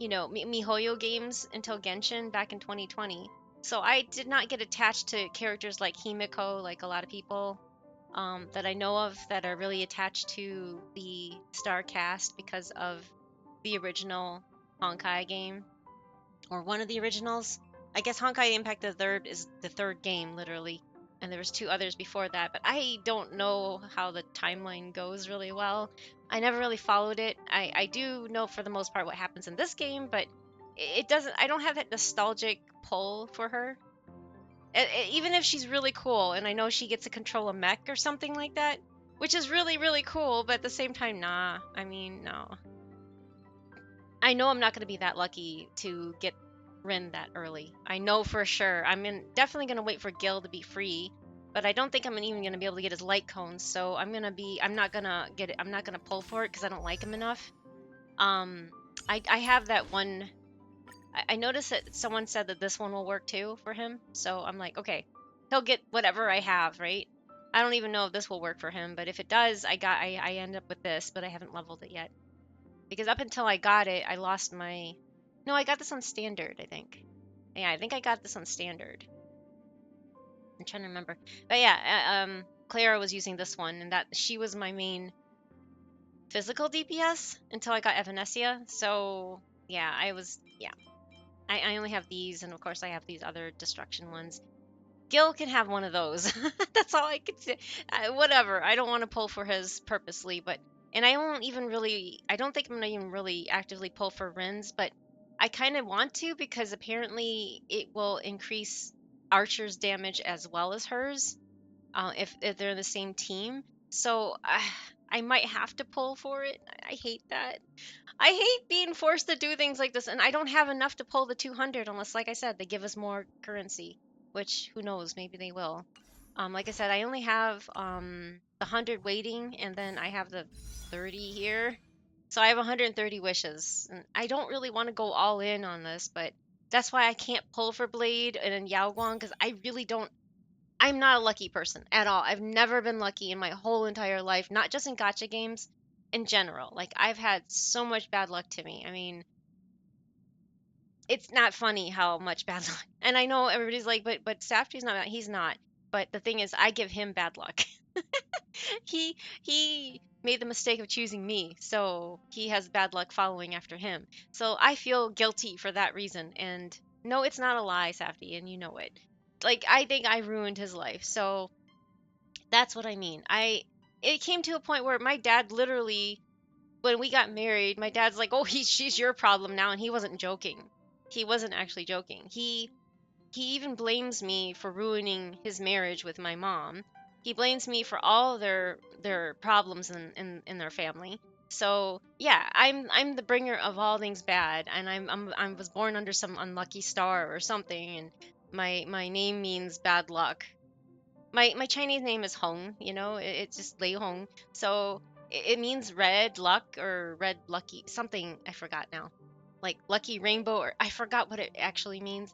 Speaker 1: MiHoYo games until Genshin back in 2020. So I did not get attached to characters like Himiko, like a lot of people that I know of that are really attached to the Star cast because of the original Honkai game, or one of the originals. I guess Honkai Impact the Third is the third game, literally, and there was two others before that. But I don't know how the timeline goes really well. I never really followed it. I do know for the most part what happens in this game, but it doesn't. I don't have that nostalgic pull for her. Even if she's really cool, and I know she gets to control a mech or something like that, which is really really cool. But at the same time, nah. I mean, no. I know I'm not going to be that lucky to get Rin that early. I know for sure. Definitely going to wait for Gil to be free, but I don't think I'm even going to be able to get his light cones. So I'm not going to get it. I'm not going to pull for it because I don't like him enough. I have that one. I noticed that someone said that this one will work too for him. So I'm like, okay, he'll get whatever I have, right? I don't even know if this will work for him, but if it does, I end up with this, but I haven't leveled it yet. Because up until I got it, I lost my. No, I got this on standard, I think. Yeah, I think I got this on standard. I'm trying to remember. But yeah, Clara was using this one, and that she was my main physical DPS until I got Evanesia. So yeah, I only have these, and of course I have these other destruction ones. Gil can have one of those. That's all I could say. Whatever. I don't want to pull for his purposely, and I don't think I'm gonna even really actively pull for Rins, but I kind of want to because apparently it will increase Archer's damage as well as hers, if they're in the same team. So I might have to pull for it. I hate that. I hate being forced to do things like this, and I don't have enough to pull the 200 unless, like I said, they give us more currency, which who knows, maybe they will. Like I said, I only have the 100 waiting, and then I have the 30 here. So I have 130 wishes, and I don't really want to go all in on this, but that's why I can't pull for Blade and in Yaoguang, because I really don't. I'm not a lucky person at all. I've never been lucky in my whole entire life, not just in gacha games, in general. Like, I've had so much bad luck to me. I mean, it's not funny how much bad luck. And I know everybody's like, but Safdie's not bad. He's not. But the thing is, I give him bad luck. He made the mistake of choosing me, so he has bad luck following after him. So I feel guilty for that reason. And no, it's not a lie, Safdie, and you know it. Like, I think I ruined his life. So that's what I mean. It came to a point where my dad literally, when we got married, my dad's like, "Oh, she's your problem now," and he wasn't joking. He wasn't actually joking. He even blames me for ruining his marriage with my mom. He blames me for all their problems in their family. So yeah, I'm the bringer of all things bad, and I was born under some unlucky star or something, and my name means bad luck. My Chinese name is Hong, it's just Lei Hong. So it means red luck or red lucky, something I forgot now. like Lucky Rainbow, or I forgot what it actually means.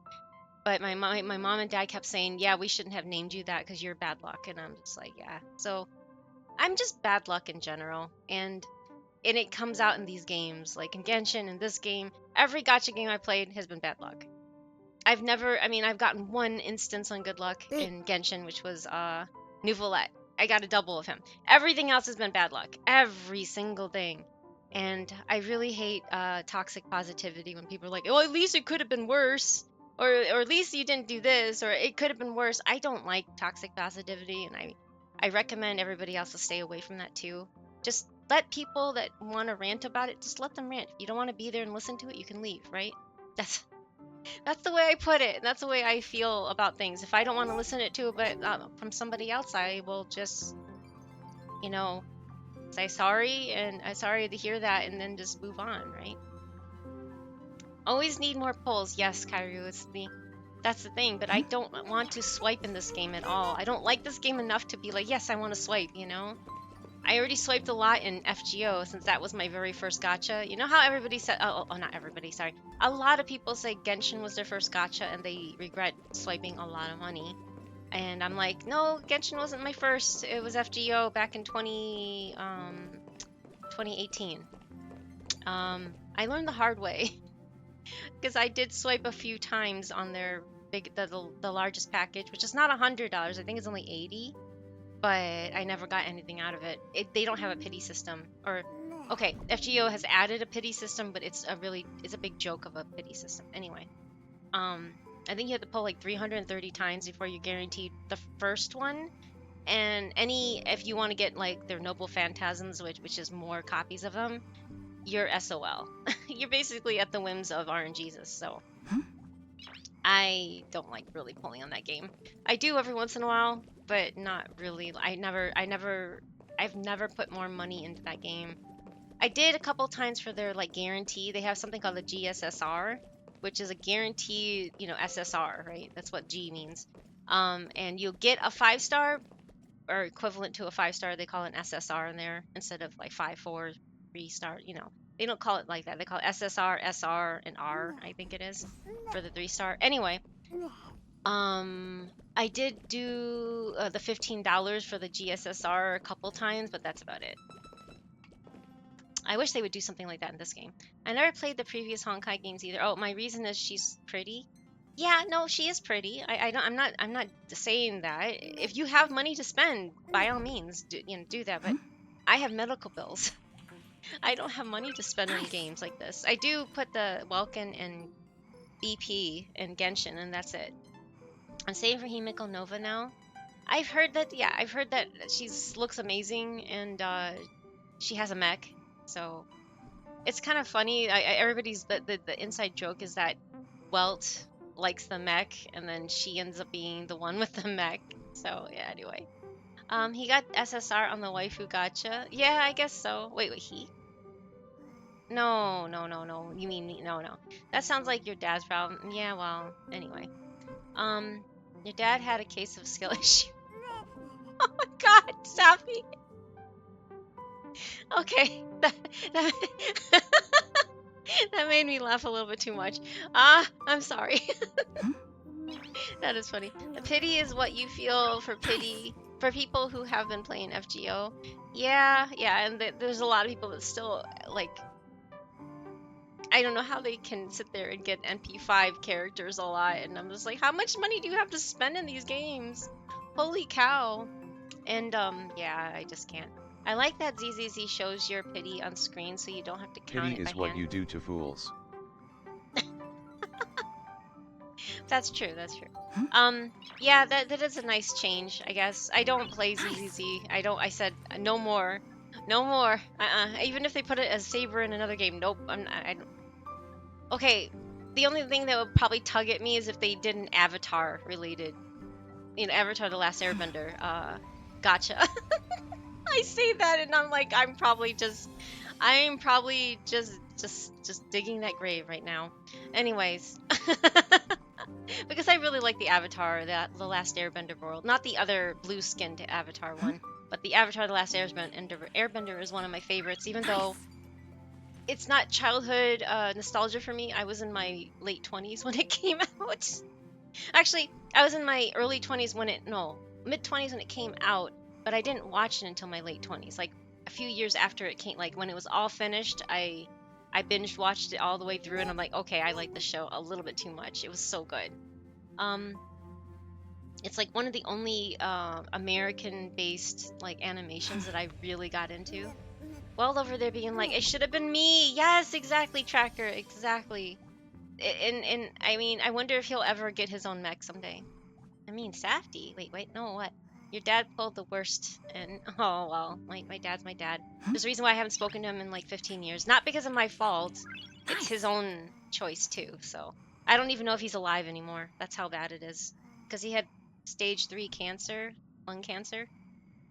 Speaker 1: But my mom and dad kept saying, yeah, we shouldn't have named you that because you're bad luck. And I'm just like, yeah. So I'm just bad luck in general. And it comes out in these games, like in Genshin, in this game. Every gacha game I played has been bad luck. I've gotten one instance on good luck in Genshin, which was Nouvelette. I got a double of him. Everything else has been bad luck. Every single thing. And I really hate toxic positivity when people are like, "Oh, at least it could have been worse," or at least you didn't do this, or it could have been worse. I don't like toxic positivity, and I recommend everybody else to stay away from that too. Just let people that want to rant about it, just let them rant. If you don't want to be there and listen to it, you can leave, right? That's the way I put it. That's the way I feel about things. If I don't want to listen to it, but from somebody else, I will just, you know, say sorry and I'm sorry to hear that, and then just move on, right? Always need more polls. Yes, Kairu, that's the thing. But I don't want to swipe in this game at all. I don't like this game enough to be like, yes, I want to swipe. You know, I already swiped a lot in FGO since that was my very first gacha. You know how everybody said, not everybody, sorry. A lot of people say Genshin was their first gacha and they regret swiping a lot of money. And I'm like, no, Genshin wasn't my first. It was FGO back in 2018. I learned the hard way because I did swipe a few times on their the largest package, which is not $100. I think it's only 80. But I never got anything out of it. They don't have a pity system. Or, okay, FGO has added a pity system, but it's a big joke of a pity system. Anyway, I think you have to pull like 330 times before you're guaranteed the first one. And if you want to get like their Noble Phantasms, which is more copies of them, you're SOL. You're basically at the whims of RNGesus. So I don't like really pulling on that game. I do every once in a while, but not really. I've never put more money into that game. I did a couple times for their like guarantee. They have something called the GSSR, which is a guaranteed, SSR, right? That's what G means. And you'll get a 5-star or equivalent to a 5-star. They call it an SSR in there instead of like 5, 4, 3-star. They don't call it like that. They call it SSR, SR, and R, I think it is, for the 3-star. Anyway, I did do the $15 for the GSSR a couple times, but that's about it. I wish they would do something like that in this game. I never played the previous Honkai games either. Oh, my reason is she's pretty. Yeah, no, she is pretty. I'm not saying that. If you have money to spend, by all means, do that. But I have medical bills. I don't have money to spend on games like this. I do put the Welkin and BP and Genshin, and that's it. I'm saving for Himiko Nova now. I've heard that she looks amazing, and she has a mech, so it's kind of funny. Everybody's the inside joke is that Welt likes the mech, and then she ends up being the one with the mech. So yeah, anyway. He got SSR on the waifu gacha. Yeah, I guess so. Wait, he? No. You mean no. That sounds like your dad's problem. Yeah, well, anyway. Your dad had a case of skill issue. Oh my god, Safi. Okay. That made me laugh a little bit too much. I'm sorry. That is funny. The pity is what you feel for people who have been playing FGO. Yeah, and there's a lot of people that still, like, I don't know how they can sit there and get NP5 characters a lot, and I'm just like, how much money do you have to spend in these games? Holy cow. And, yeah, I just can't. I like that ZZZ shows your pity on screen so you don't have to count
Speaker 6: Pity
Speaker 1: it by
Speaker 6: is what
Speaker 1: hand.
Speaker 6: you do to fools.
Speaker 1: That's true. Yeah, that is a nice change, I guess. I don't play ZZZ. I said no more. Even if they put it as Saber in another game, nope. I don't. Okay, the only thing that would probably tug at me is if they did an Avatar related, Avatar: The Last Airbender. Gotcha. I say that and I'm like, I'm probably just digging that grave right now. Anyways. Because I really like the Avatar, the Last Airbender world. Not the other blue-skinned Avatar one, but the Avatar: The Last Airbender is one of my favorites, even though it's not childhood nostalgia for me. I was in my late 20s when it came out. Actually, I was in my early 20s when it no, mid 20s when it came out, but I didn't watch it until my late 20s. Like a few years after it came, like when it was all finished, I binge watched it all the way through and I'm like, okay, I like the show a little bit too much. It was so good. Um it's like one of the only American based like animations that I really got into. Well over there being like, it should have been me. Yes, exactly, Tracker, exactly. And I mean, I wonder if he'll ever get his own mech someday. I mean, Safety. Wait, no, what? Your dad pulled the worst, and oh well, my dad's my dad. There's a reason why I haven't spoken to him in like 15 years. Not because of my fault. It's his own choice too. So I don't even know if he's alive anymore. That's how bad it is. Because he had stage 3 cancer, lung cancer,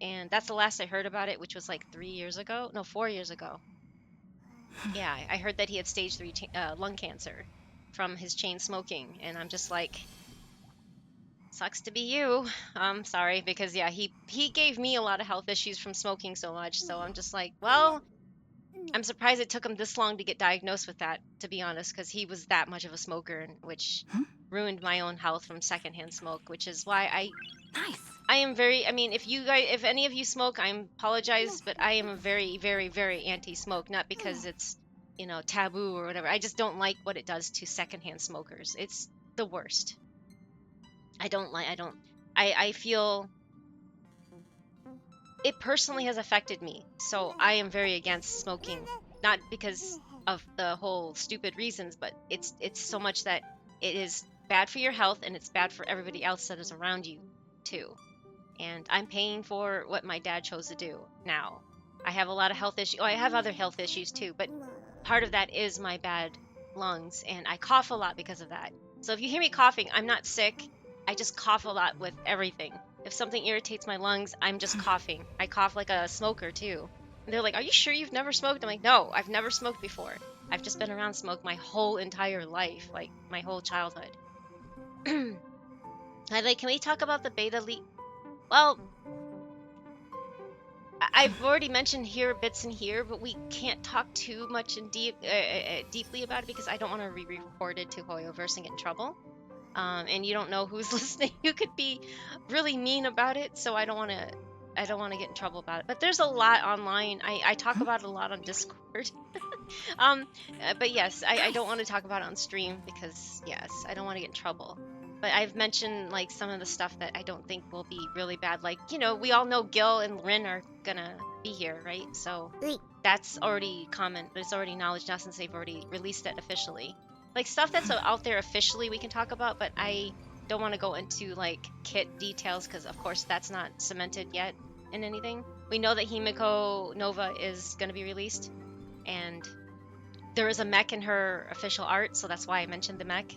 Speaker 1: and that's the last I heard about it, which was like 3 years ago. No, 4 years ago. Yeah, I heard that he had stage 3 lung cancer from his chain smoking, and I'm just like, sucks to be you. I'm sorry because yeah, he gave me a lot of health issues from smoking so much. So I'm just like, well, I'm surprised it took him this long to get diagnosed with that, to be honest, because he was that much of a smoker, and which ruined my own health from secondhand smoke, which is why I am very. I mean, if you guys, if any of you smoke, I apologize, but I am a very, very, very anti-smoke. Not because it's taboo or whatever. I just don't like what it does to secondhand smokers. It's the worst. I don't like. I don't. I feel it personally has affected me. So I am very against smoking, not because of the whole stupid reasons, but it's so much that it is bad for your health and it's bad for everybody else that is around you too. And I'm paying for what my dad chose to do now. I have a lot of health issues. Oh, I have other health issues too, but part of that is my bad lungs, and I cough a lot because of that. So if you hear me coughing, I'm not sick. I just cough a lot with everything. If something irritates my lungs, I'm just coughing. I cough like a smoker too. And they're like, "Are you sure you've never smoked?" I'm like, "No, I've never smoked before. I've just been around smoke my whole entire life, like my whole childhood." I like, can we talk about the beta leak? Well, I've already mentioned here bits in here, but we can't talk too much in deeply about it because I don't want to re-record it to Hoyoverse and get in trouble. And you don't know who's listening. You could be really mean about it, so I don't want to. I don't want to get in trouble about it. But there's a lot online. I talk about it a lot on Discord. um, but yes, I don't want to talk about it on stream because yes, I don't want to get in trouble. But I've mentioned like some of the stuff that I don't think will be really bad. Like, we all know Gil and Rin are gonna be here, right? So that's already common, but it's already knowledge now since they've already released it officially. Like stuff that's out there officially we can talk about, but I don't want to go into like kit details because of course that's not cemented yet in anything. We know that Himiko Nova is gonna be released, and there is a mech in her official art, so that's why I mentioned the mech.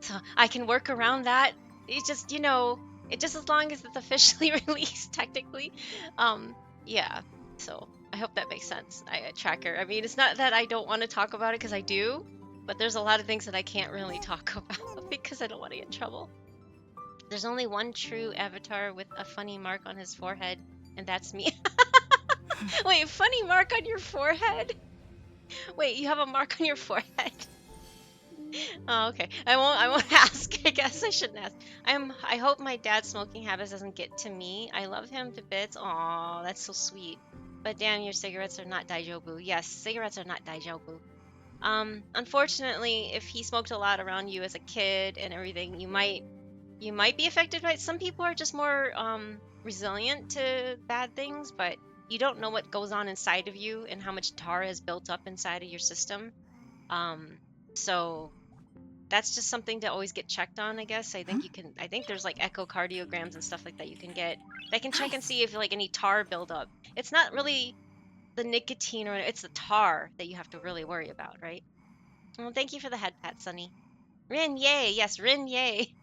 Speaker 1: So I can work around that. It's just, it just as long as it's officially released, technically. Yeah. So I hope that makes sense. Tracker. I mean, it's not that I don't want to talk about it because I do, but there's a lot of things that I can't really talk about because I don't want to get in trouble. There's only one true avatar with a funny mark on his forehead, and that's me. Wait, funny mark on your forehead? Wait, you have a mark on your forehead? Oh, okay. I won't ask. I guess I shouldn't ask. I hope my dad's smoking habits doesn't get to me. I love him to bits. Aw, that's so sweet. But damn, your cigarettes are not daijobu. Yes, cigarettes are not daijobu. Unfortunately, if he smoked a lot around you as a kid and everything, you might be affected by it. Some people are just more resilient to bad things, but you don't know what goes on inside of you and how much tar has built up inside of your system. So that's just something to always get checked on, I guess. I think there's like echocardiograms and stuff like that you can get. They can check and see if like any tar buildup. It's not really the nicotine, or it's the tar that you have to really worry about, right? Well, thank you for the head pat, Sunny. Rin, yay! Yes, Rin, yay!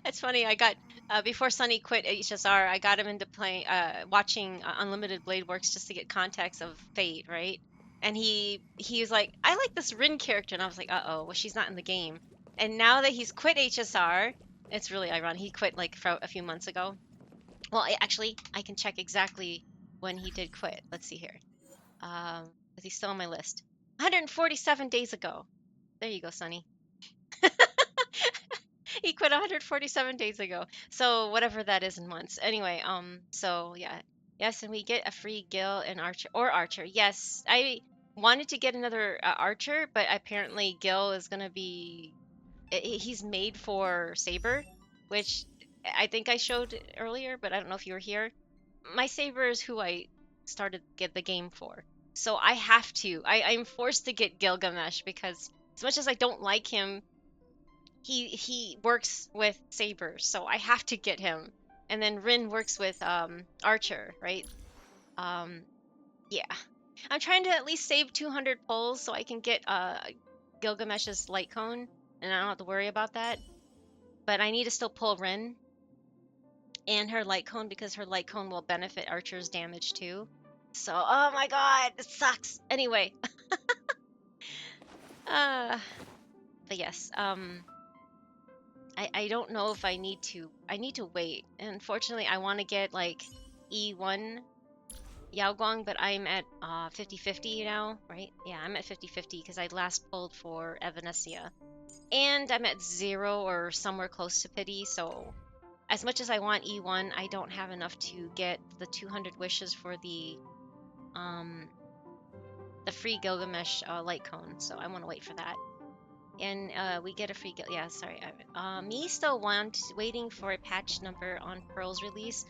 Speaker 1: It's funny. I got before Sunny quit HSR, I got him into playing, watching Unlimited Blade Works just to get context of Fate, right? And he was like, "I like this Rin character," and I was like, "Uh-oh, well, she's not in the game." And now that he's quit HSR, it's really ironic. He quit like for a few months ago. Well, actually, I can check exactly when he did quit. Let's see here. Is he still on my list? 147 days ago. There you go, Sonny. He quit 147 days ago. So whatever that is in months. Anyway, so yeah. Yes, and we get a free Gil and Archer. Yes, I wanted to get another Archer, but apparently Gil is gonna be he's made for Saber, which I think I showed earlier, but I don't know if you were here. My Saber is who I started get the game for. So I have to. I'm forced to get Gilgamesh because as much as I don't like him, he works with Saber, so I have to get him. And then Rin works with Archer, right? Um yeah. I'm trying to at least save 200 pulls so I can get Gilgamesh's light cone and I don't have to worry about that. But I need to still pull Rin and her light cone because her light cone will benefit Archer's damage too. So, oh my god, it sucks. Anyway, uh, but yes, I don't know if I need to wait. Unfortunately, I want to get like E1 Yaoguang, but I'm at 50-50 now, right? Yeah, I'm at 50-50 because I last pulled for Evanesia. And I'm at 0 or somewhere close to pity, so as much as I want E1, I don't have enough to get the 200 wishes for um the free Gilgamesh light cone, so I want to wait for that. And we get a free yeah, sorry. Me still waiting for a patch number on Pearl's release.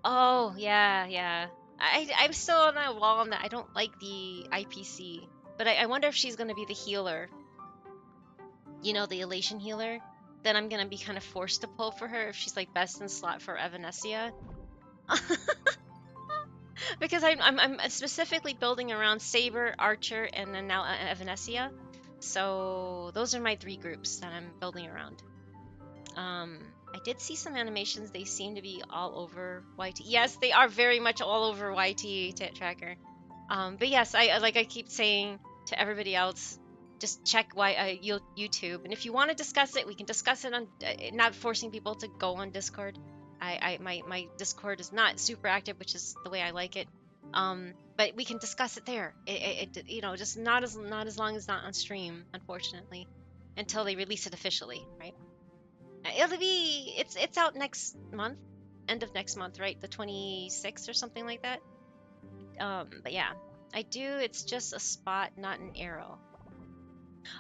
Speaker 1: Oh, yeah, yeah. I'm still on that wall on that. I don't like the IPC, but I wonder if she's going to be the healer, you know, the elation healer. Then I'm going to be kind of forced to pull for her if she's like best in slot for Evanesia. Because I'm specifically building around Saber, Archer, and then now Evanesia. So those are my 3 groups that I'm building around. I did see some animations. They seem to be all over YT. Yes, they are very much all over YT tracker. But yes, I keep saying to everybody else, just check YouTube, and if you want to discuss it, we can discuss it on. Not forcing people to go on Discord. My Discord is not super active, which is the way I like it. But we can discuss it there. You know, just not as long as not on stream, unfortunately, until they release it officially, right? It's out next month, end of next month, right? The 26th or something like that. But yeah, it's just a spot, not an arrow.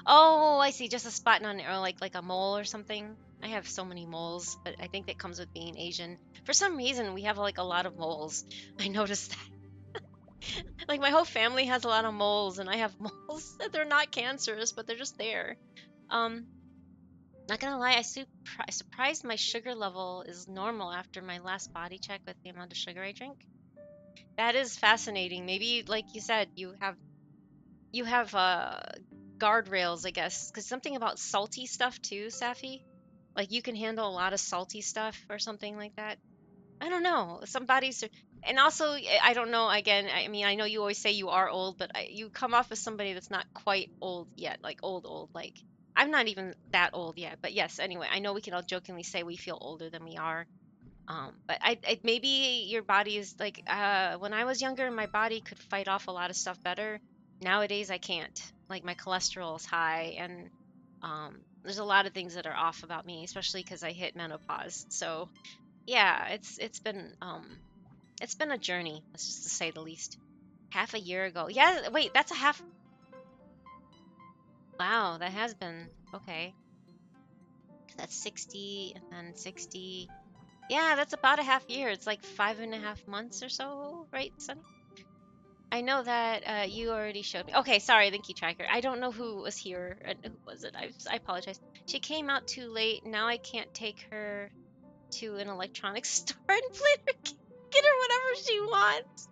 Speaker 1: Oh, I see, just a spot, not an arrow, like a mole or something. I have so many moles, but I think that comes with being Asian. For some reason, we have like a lot of moles. I noticed that. Like my whole family has a lot of moles, and I have moles. They're not cancerous, but they're just there. Um, Not gonna lie, I surprised my sugar level is normal after my last body check with the amount of sugar I drink. That is fascinating. Maybe, like you said, you have guardrails, I guess, because something about salty stuff too, Safi. Like you can handle a lot of salty stuff or something like that. I don't know. Some bodies are, and also I don't know. Again, I mean, I know you always say you are old, but you come off as somebody that's not quite old yet, like old. Like I'm not even that old yet. But yes, anyway, I know we can all jokingly say we feel older than we are. But maybe your body is like when I was younger, my body could fight off a lot of stuff better. Nowadays, I can't. Like my cholesterol is high, and there's a lot of things that are off about me, especially because I hit menopause. So yeah, it's been a journey, let's just to say the least. Half a year ago. Yeah, wait, that's a half. Wow, that has been okay. That's 60 and then 60. Yeah, that's about a half year. It's like 5.5 months or so, right, Sunny? I know that you already showed me. Okay, sorry, Linky Tracker. I don't know who was here. Who was it? I apologize. She came out too late. Now I can't take her to an electronics store and let her get her whatever she wants.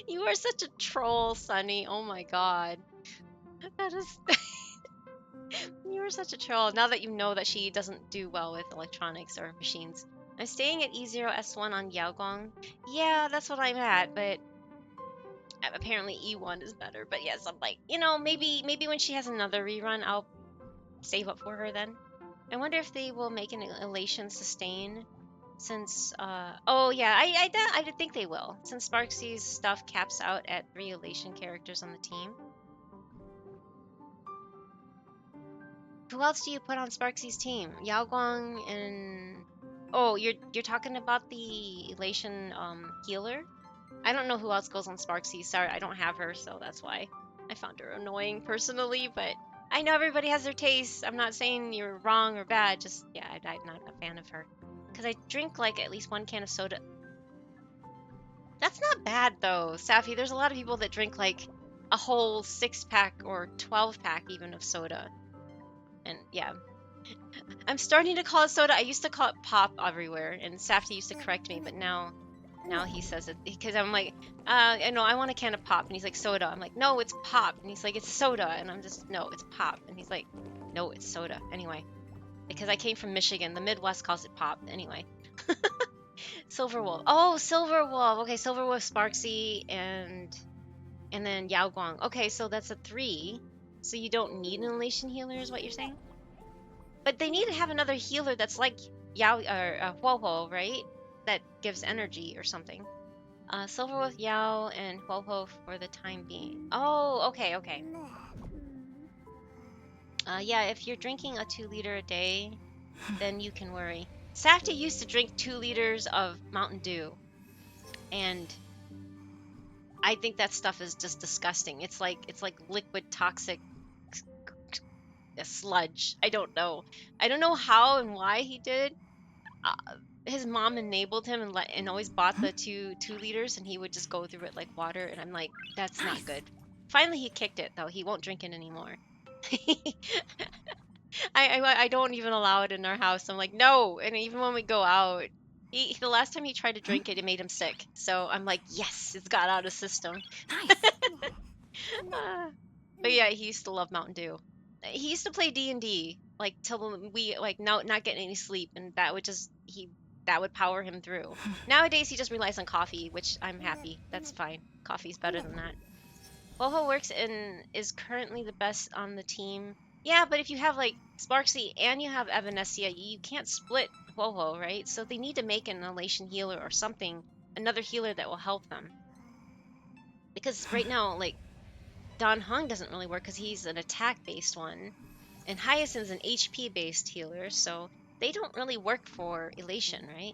Speaker 1: You are such a troll, Sunny. Oh my god. That is. You are such a troll. Now that you know that she doesn't do well with electronics or machines. I'm staying at E0S1 on Yaoguang. Yeah, that's what I'm at, but apparently E1 is better. But yes, I'm like, maybe when she has another rerun, I'll save up for her then. I wonder if they will make an elation sustain Since oh yeah, I think they will. Since Sparksy's stuff caps out at 3 elation characters on the team. Who else do you put on Sparksy's team? Yao Guang and oh, you're talking about the elation healer? I don't know who else goes on Sparksy. Sorry, I don't have her, so that's why I found her annoying personally. But I know everybody has their tastes. I'm not saying you're wrong or bad. Just yeah, I'm not a fan of her because I drink like at least 1 can of soda. That's not bad though, Safi. There's a lot of people that drink like a whole 6-pack or 12-pack even of soda. And yeah, I'm starting to call it soda. I used to call it pop everywhere, and Safty used to correct me, but now he says it because I'm like, I know I want a can of pop, and he's like soda. I'm like, no, it's pop, and he's like, it's soda, and I'm just no, it's pop, and he's like, no, it's soda. Anyway, because I came from Michigan, the Midwest calls it pop. Anyway, Silver Wolf. Oh, Silver Wolf. Okay, Silver Wolf, Sparksy, and then Yao Guang. Okay, so that's a 3. So you don't need an elation healer, is what you're saying? But they need to have another healer that's like Yao or Huo Huo, right? That gives energy or something. Silver with Yao and Huo Huo for the time being. Oh, okay, okay. Yeah, if you're drinking a 2-liter a day, then you can worry. Safty used to drink 2 liters of Mountain Dew, and I think that stuff is just disgusting. It's like liquid toxic sludge. I don't know. I don't know how and why he did. His mom enabled him and always bought the two liters, and he would just go through it like water. And I'm like, that's not good. Finally, he kicked it though. He won't drink it anymore. I don't even allow it in our house. I'm like, no. And even when we go out, the last time he tried to drink it, it made him sick. So I'm like, yes, it's got out of system. But yeah, he used to love Mountain Dew. He used to play D&D like till we like not getting any sleep, and that would power him through. Nowadays he just relies on coffee, which I'm happy. That's fine. Coffee's better than that. Boho works and is currently the best on the team. Yeah, but if you have like Sparksy and you have Evanescia, you can't split Boho, right? So they need to make an elation healer or something, another healer that will help them. Because right now, like Don Hung doesn't really work because he's an attack-based one, and Hyacinth's an HP-based healer, so they don't really work for elation, right?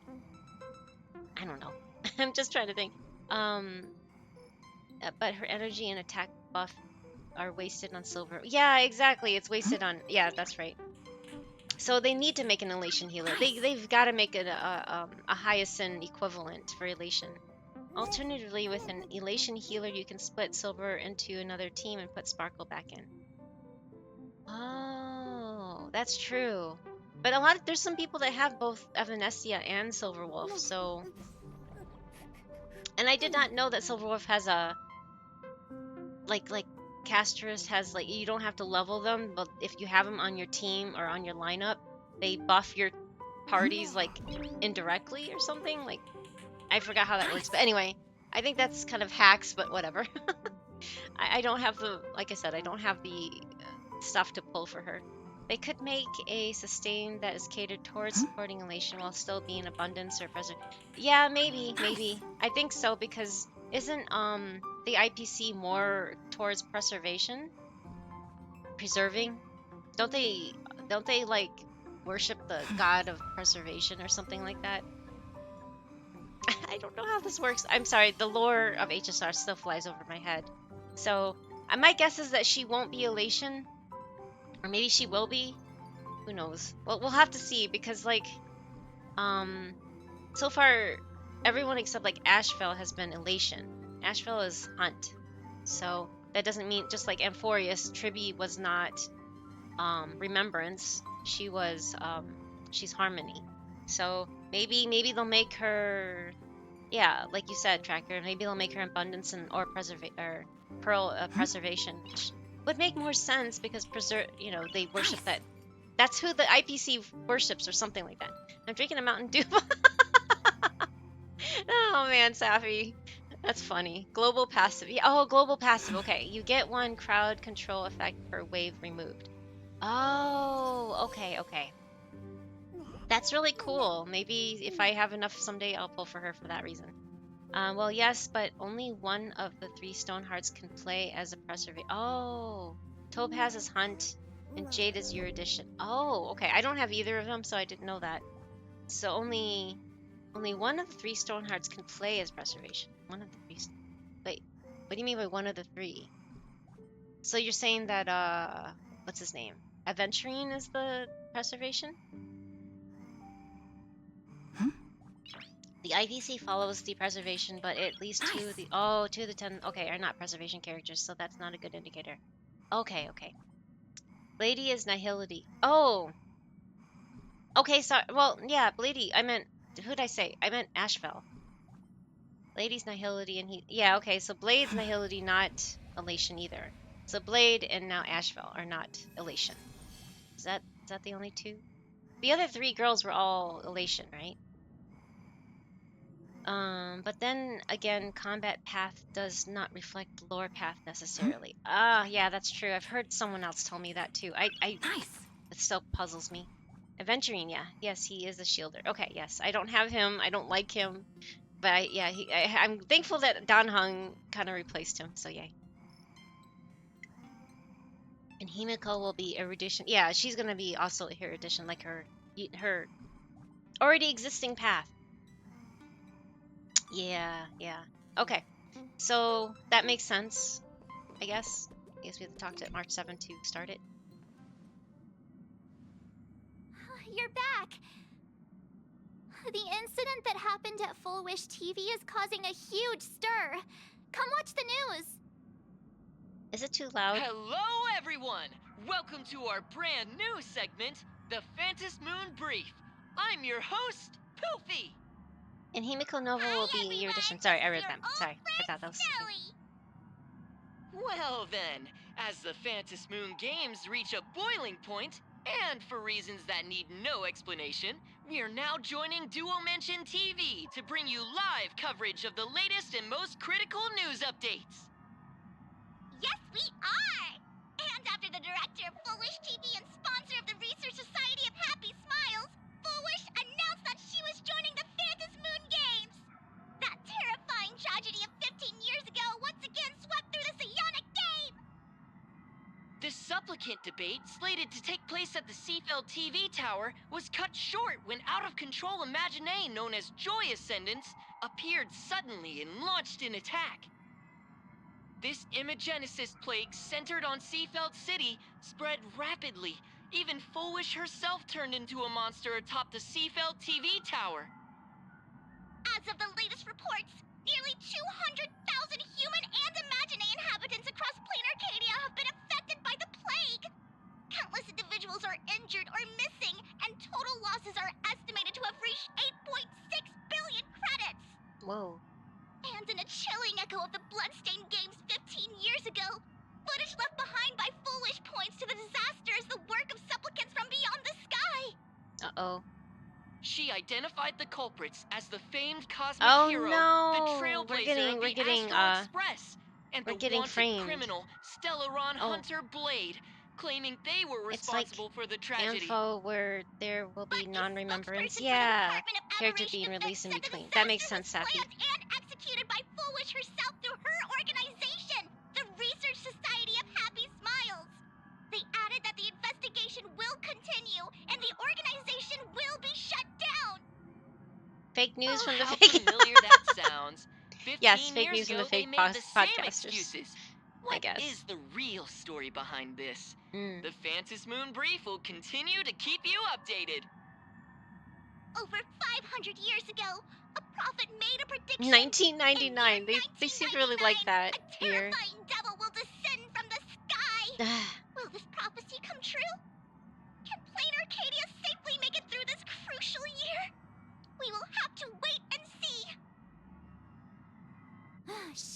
Speaker 1: I don't know. I'm just trying to think. But her energy and attack buff are wasted on silver. Yeah, exactly. It's wasted on. Yeah, that's right. So they need to make an elation healer. They've got to make it a Hyacinth equivalent for elation. Alternatively, with an elation healer, you can split silver into another team and put Sparkle back in. Oh, that's true. But there's some people that have both Evanescia and Silver Wolf, so. And I did not know that Silver Wolf has a like Castris has like you don't have to level them, but if you have them on your team or on your lineup, they buff your parties like indirectly or something. Like I forgot how that works, but anyway, I think that's kind of hacks, but whatever. I don't have like I said, I don't have the stuff to pull for her. They could make a sustain that is catered towards supporting elation while still being abundance or preservation. Yeah, maybe. I think so because isn't the IPC more towards preservation? Preserving? Don't they like worship the god of preservation or something like that? I don't know how this works. I'm sorry, the lore of HSR still flies over my head. So my guess is that she won't be elation, or maybe she will be. Who knows? Well, we'll have to see because like, so far everyone except like Asheville has been elation. Asheville is hunt, so that doesn't mean just like Amphorius, Tribby was not remembrance. She was she's harmony. So maybe they'll make her, yeah, like you said, Tracker. Maybe they'll make her abundance or pearl preservation, which would make more sense because they worship that. That's who the IPC worships or something like that. I'm drinking a Mountain Dew. Oh man, Safi. That's funny. Global passive. Oh, global passive. Okay, you get 1 crowd control effect per wave removed. Oh, okay. That's really cool. Maybe if I have enough someday, I'll pull for her for that reason. Well, yes, but only one of the 3 stone hearts can play as a preservation. Oh, Topaz is Hunt, and Jade is Erudition. Oh, okay. I don't have either of them, so I didn't know that. So only one of the 3 stone hearts can play as preservation. One of the 3. Wait, what do you mean by one of the 3? So you're saying that what's his name? Aventurine is the preservation? The IVC follows the preservation, but at least two of the 10 are not preservation characters, so that's not a good indicator. Okay. Lady is Nihility. Oh, okay. So, well, yeah, Lady. I meant who'd I say? I meant Ashfell. Lady's Nihility, and yeah. Okay, so Blade's Nihility, not Elation either. So Blade and now Ashfell are not Elation. Is that the only 2? The other 3 girls were all Elation, right? But then again, combat path does not reflect lore path necessarily. Yeah, that's true. I've heard someone else tell me that too.
Speaker 8: Nice.
Speaker 1: It still puzzles me. Aventurine, yeah. Yes, he is a shielder. Okay, yes. I don't have him. I don't like him. But I'm thankful that Dan Heng kind of replaced him, so yay. And Himiko will be Erudition. Yeah, she's gonna be also a Erudition, like her already existing path. Yeah. Okay. So that makes sense, I guess. I guess we have to talk to March 7 to start it.
Speaker 3: You're back. The incident that happened at Full Wish TV is causing a huge stir. Come watch the news.
Speaker 1: Is it too loud?
Speaker 9: Hello, everyone! Welcome to our brand new segment, the Phantom Moon Brief. I'm your host, Poofy.
Speaker 1: And Himiko Nova will be your edition. Sorry, I read them. Sorry, forgot that was
Speaker 3: Sally.
Speaker 9: Well then, as the Phantom Moon games reach a boiling point, and for reasons that need no explanation, we are now joining Duo Mention TV to bring you live coverage of the latest and most critical news updates.
Speaker 3: Yes, we are! And after the director of Full Wish TV and sponsor of the Research Society of Happy Smiles, Full Wish announced that she was joining the Phantom Moon Games! That terrifying tragedy of 15 years ago once again swept through the psionic game!
Speaker 9: The supplicant debate, slated to take place at the Seafeld TV tower, was cut short when out-of-control Imagine known as Joy Ascendants appeared suddenly and launched an attack. This Imagenesis plague centered on Seafeld City spread rapidly. Even Full Wish herself turned into a monster atop the Seafeld TV tower.
Speaker 3: As of the latest reports, nearly 200,000 human and Imagine inhabitants across Plain Arcadia have been affected by the plague. Countless individuals are injured or missing, and total losses are estimated to have reached 8.6 billion credits.
Speaker 1: Whoa.
Speaker 3: And in a chilling echo of the bloodstained games 15 years ago, footage left behind by Full Wish points to the disaster as the work of supplicants from beyond the sky.
Speaker 1: Uh-oh.
Speaker 9: She identified the culprits as the famed cosmic hero,
Speaker 1: no.
Speaker 9: the trailblazer of the Astral Express, and the wanted
Speaker 1: framed.
Speaker 9: criminal, Stellaron Hunter Blade, claiming they were responsible for the tragedy.
Speaker 1: Info where there will be non-remembrance. Yeah, character being released in between. That makes sense, Sappy.
Speaker 3: And executed by Full Wish herself through her organization, the Research Society of Happy Smiles. They added that the investigation will continue and the organization will be shut down.
Speaker 1: Fake news from the
Speaker 9: how
Speaker 1: fake.
Speaker 9: familiar that sounds. 15
Speaker 1: Yes, fake
Speaker 9: years
Speaker 1: news from
Speaker 9: ago,
Speaker 1: the fake
Speaker 9: they made the same
Speaker 1: podcasters.
Speaker 9: excuses.
Speaker 1: I
Speaker 9: What
Speaker 1: guess.
Speaker 9: is the real story behind this?
Speaker 1: Mm.
Speaker 9: The Phantom Moon Brief will continue to keep you updated.
Speaker 3: Over 500 years ago, a prophet made a prediction.
Speaker 1: 1999. They seem to really like that
Speaker 3: A
Speaker 1: year.
Speaker 3: terrifying devil will descend from the sky. Will this prophecy come true? Can Plain Arcadia safely make it through this crucial year? We will have to wait and see.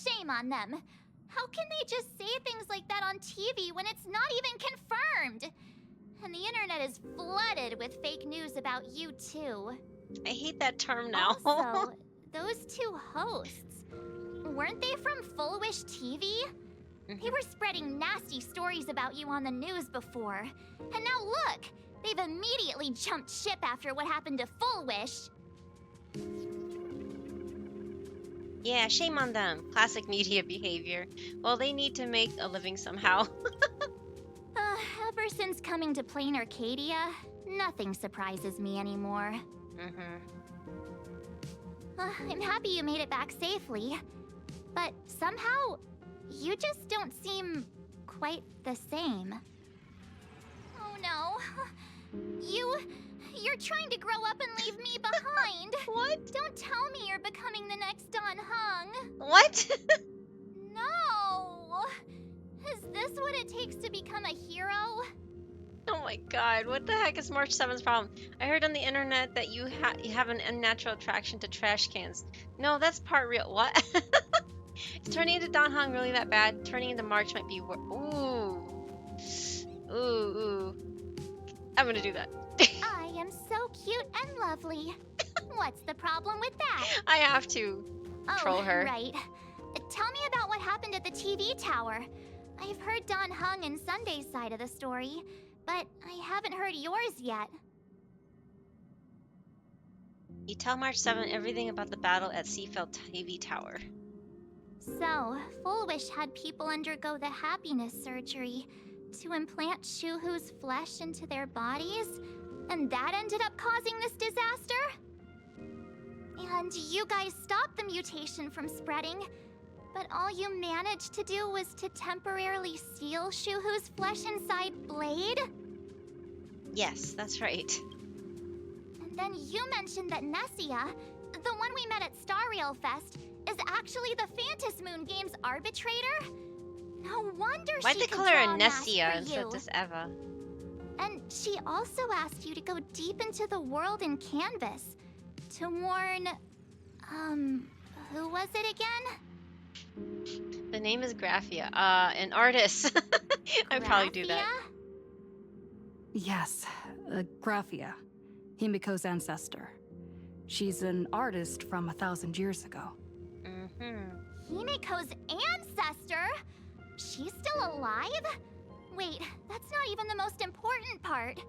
Speaker 3: Shame on them. How can they just say things like that on TV when it's not even confirmed? And the internet is flooded with fake news about you too.
Speaker 1: I hate that term now.
Speaker 3: Also, those 2 hosts, weren't they from Full Wish TV? They were spreading nasty stories about you on the news before. And now look, They've immediately jumped ship after what happened to Full Wish.
Speaker 1: Yeah, shame on them. Classic media behavior. Well, they need to make a living somehow.
Speaker 3: Ever since coming to Plain Arcadia, nothing surprises me anymore. I'm happy you made it back safely, but somehow, you just don't seem quite the same. Oh no. You're trying to grow up and leave me behind.
Speaker 1: What?
Speaker 3: Don't tell me you're becoming the next Don Hung.
Speaker 1: What?
Speaker 3: No. Is this what it takes to become a hero?
Speaker 1: Oh my god, what the heck is March 7th's problem? I heard on the internet that you have an unnatural attraction to trash cans. No, that's part real. What? Is turning into Don Hong really that bad? Turning into March might be Ooh. Ooh. I'm gonna do that.
Speaker 3: I am so cute and lovely. What's the problem with that?
Speaker 1: I have to troll her.
Speaker 3: Right. Tell me about what happened at the TV tower. I've heard Don Hung and Sunday's side of the story, but I haven't heard yours yet.
Speaker 1: You tell March 7th everything about the battle at Seafeld TV Tower.
Speaker 3: So, Full Wish had people undergo the happiness surgery to implant Shuhu's flesh into their bodies, and that ended up causing this disaster? And you guys stopped the mutation from spreading, but all you managed to do was to temporarily seal Shuhu's flesh inside Blade?
Speaker 1: Yes, that's right.
Speaker 3: And then you mentioned that Nessia, the one we met at Starrail Fest, is actually the Phantas Moon Games arbitrator? No wonder
Speaker 1: Why'd
Speaker 3: she
Speaker 1: they
Speaker 3: could
Speaker 1: call her
Speaker 3: draw
Speaker 1: a
Speaker 3: a mask
Speaker 1: Nessia
Speaker 3: for
Speaker 1: instead
Speaker 3: you.
Speaker 1: of just Eva?
Speaker 3: And she also asked you to go deep into the world in Canvas to warn, who was it again?
Speaker 1: The name is Graphia. An artist. I'd probably do that.
Speaker 3: Graphia?
Speaker 8: Yes, Graphia, Himiko's ancestor. She's an artist from 1,000 years ago.
Speaker 3: Himiko's ancestor? She's still alive? Wait, that's not even the most important part.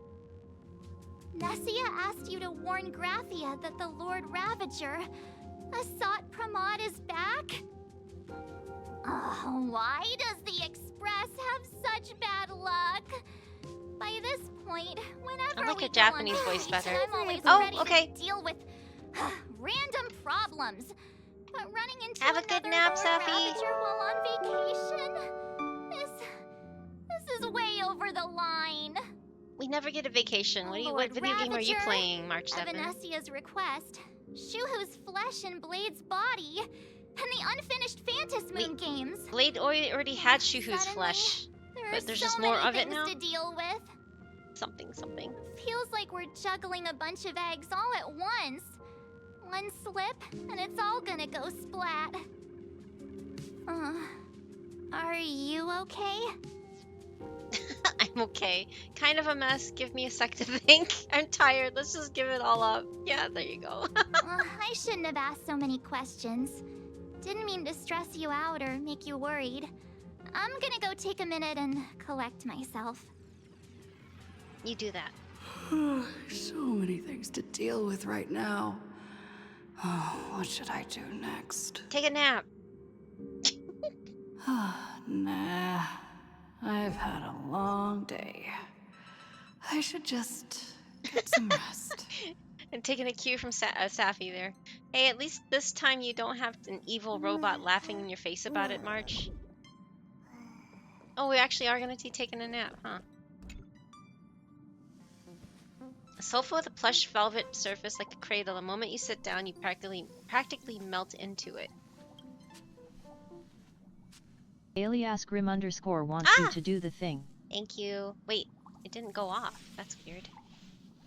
Speaker 3: Nessia asked you to warn Graphia that the Lord Ravager, Asat Pramod, is back? Oh, why does the Express have such bad luck? By this point, whenever
Speaker 1: I like
Speaker 3: we
Speaker 1: a
Speaker 3: go
Speaker 1: Japanese
Speaker 3: on
Speaker 1: voice
Speaker 3: stage,
Speaker 1: better.
Speaker 3: I'm always
Speaker 1: Oh,
Speaker 3: ready
Speaker 1: okay.
Speaker 3: to deal with random problems. But running into
Speaker 1: Have a good
Speaker 3: another
Speaker 1: nap,
Speaker 3: Lord
Speaker 1: Safi.
Speaker 3: Ravager while on vacation? This is way over the line.
Speaker 1: We never get a vacation. What
Speaker 3: Lord
Speaker 1: video game are you
Speaker 3: Ravager,
Speaker 1: playing, March
Speaker 3: At
Speaker 1: 7th?
Speaker 3: Vanessia's request, Shuhu's flesh and Blade's body, and the unfinished Phantas Moon games.
Speaker 1: Blade already had Shuhu's
Speaker 3: Suddenly,
Speaker 1: flesh. But there's
Speaker 3: so
Speaker 1: just more
Speaker 3: many
Speaker 1: of it
Speaker 3: things
Speaker 1: now?
Speaker 3: to deal with.
Speaker 1: Something.
Speaker 3: Feels like we're juggling a bunch of eggs all at once. One slip, and it's all gonna go splat. Are you okay?
Speaker 1: I'm okay. Kind of a mess. Give me a sec to think. I'm tired. Let's just give it all up. Yeah, there you go.
Speaker 3: I shouldn't have asked so many questions. Didn't mean to stress you out or make you worried. I'm gonna go take a minute and collect myself.
Speaker 1: You do that.
Speaker 8: So many things to deal with right now. Oh, what should I do next?
Speaker 1: Take a nap.
Speaker 8: Nah, I've had a long day. I should just get some rest.
Speaker 1: And taking a cue from Safi there. Hey, at least this time you don't have an evil robot laughing in your face about it, March. Oh, we actually are going to be taking a nap, huh? A sofa with a plush velvet surface like a cradle. The moment you sit down, you practically melt into it.
Speaker 2: Alias Grim _ wants you to do the thing.
Speaker 1: Thank you. Wait, it didn't go off. That's weird.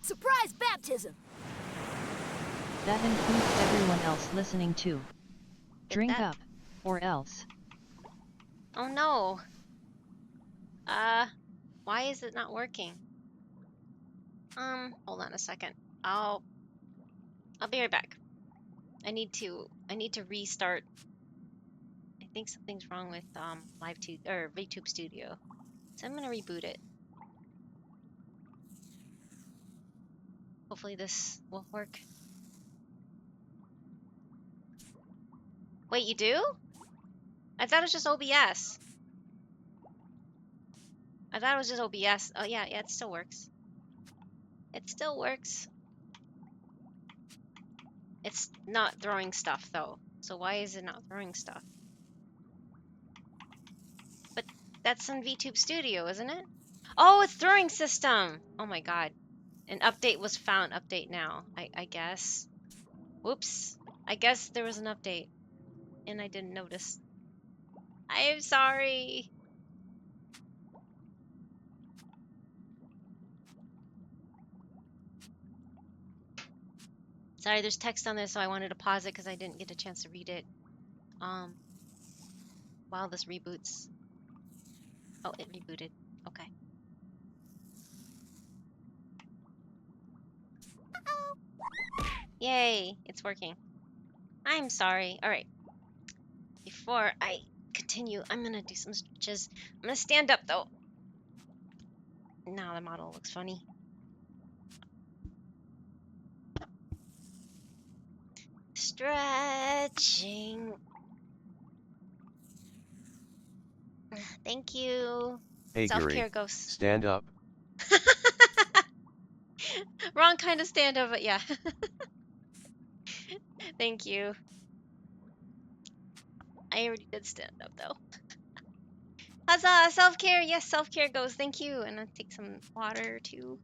Speaker 3: Surprise baptism!
Speaker 2: That includes everyone else listening too. Drink up, or else.
Speaker 1: Oh no. Why is it not working? Hold on a second. I'll be right back. I need to restart. I think something's wrong with VTube Studio. So I'm gonna reboot it. Hopefully this will work. Wait, you do? I thought it was just OBS. I thought it was just OBS. Oh yeah, it still works. It still works. It's not throwing stuff though. So why is it not throwing stuff? But that's in VTube Studio, isn't it? Oh, it's throwing system. Oh my god. An update was found. Update now. I guess. Whoops. I guess there was an update and I didn't notice. I am sorry. Sorry, there's text on this, so I wanted to pause it because I didn't get a chance to read it. While this reboots. Oh, it rebooted. Okay. Yay, it's working. I'm sorry. All right. Before I continue, I'm gonna do some stretches. I'm gonna stand up though. Now the model looks funny. Stretching. Thank you.
Speaker 6: Hey Giri,
Speaker 1: Self-care goes.
Speaker 6: stand up.
Speaker 1: Wrong kind of stand up, but yeah. Thank you. I already did stand up though. Huzzah! Self-care! Yes, self-care goes. Thank you. And I'll take some water too.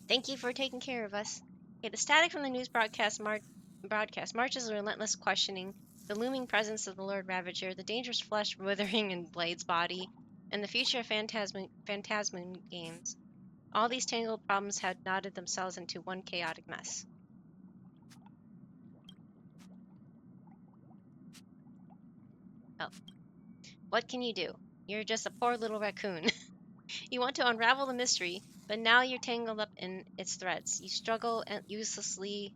Speaker 1: Thank you for taking care of us. Okay, the static from the news broadcast marches relentless questioning, the looming presence of the Lord Ravager, the dangerous flesh withering in Blade's body, and the future of Phantasmoon games. All these tangled problems had knotted themselves into one chaotic mess. Oh. What can you do? You're just a poor little raccoon. You want to unravel the mystery, but now you're tangled up in its threads. You struggle and uselessly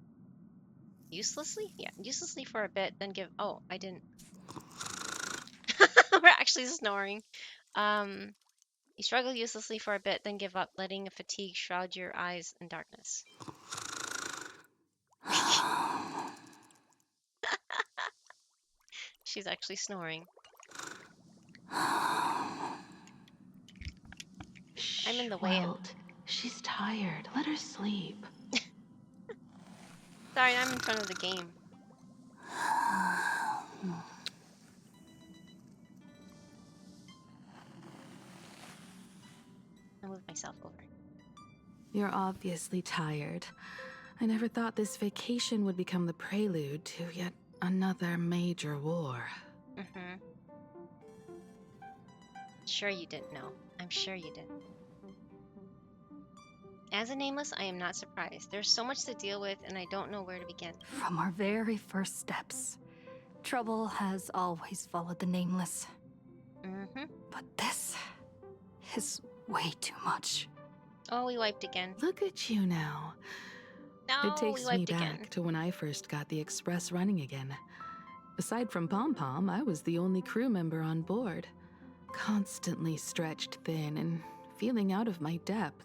Speaker 1: for a bit, then give. Oh, I didn't. We're actually snoring. You struggle uselessly for a bit, then give up, letting fatigue shroud your eyes in darkness. She's actually snoring. I'm in the way.
Speaker 8: Welt, she's tired. Let her sleep.
Speaker 1: Sorry, I'm in front of the game. I moved myself over.
Speaker 8: You're obviously tired. I never thought this vacation would become the prelude to yet another major war.
Speaker 1: Mm-hmm. Sure you didn't know. I'm sure you didn't. As a nameless, I am not surprised. There's so much to deal with, and I don't know where to begin.
Speaker 8: From our very first steps, trouble has always followed the nameless.
Speaker 1: Mm-hmm.
Speaker 8: But this is way too much.
Speaker 1: Oh, we wiped again.
Speaker 8: Look at you now.
Speaker 1: No,
Speaker 8: It takes
Speaker 1: we
Speaker 8: me
Speaker 1: wiped
Speaker 8: back
Speaker 1: again.
Speaker 8: to when I first got the Express running again. Aside from Pom Pom, I was the only crew member on board, constantly stretched thin and feeling out of my depth.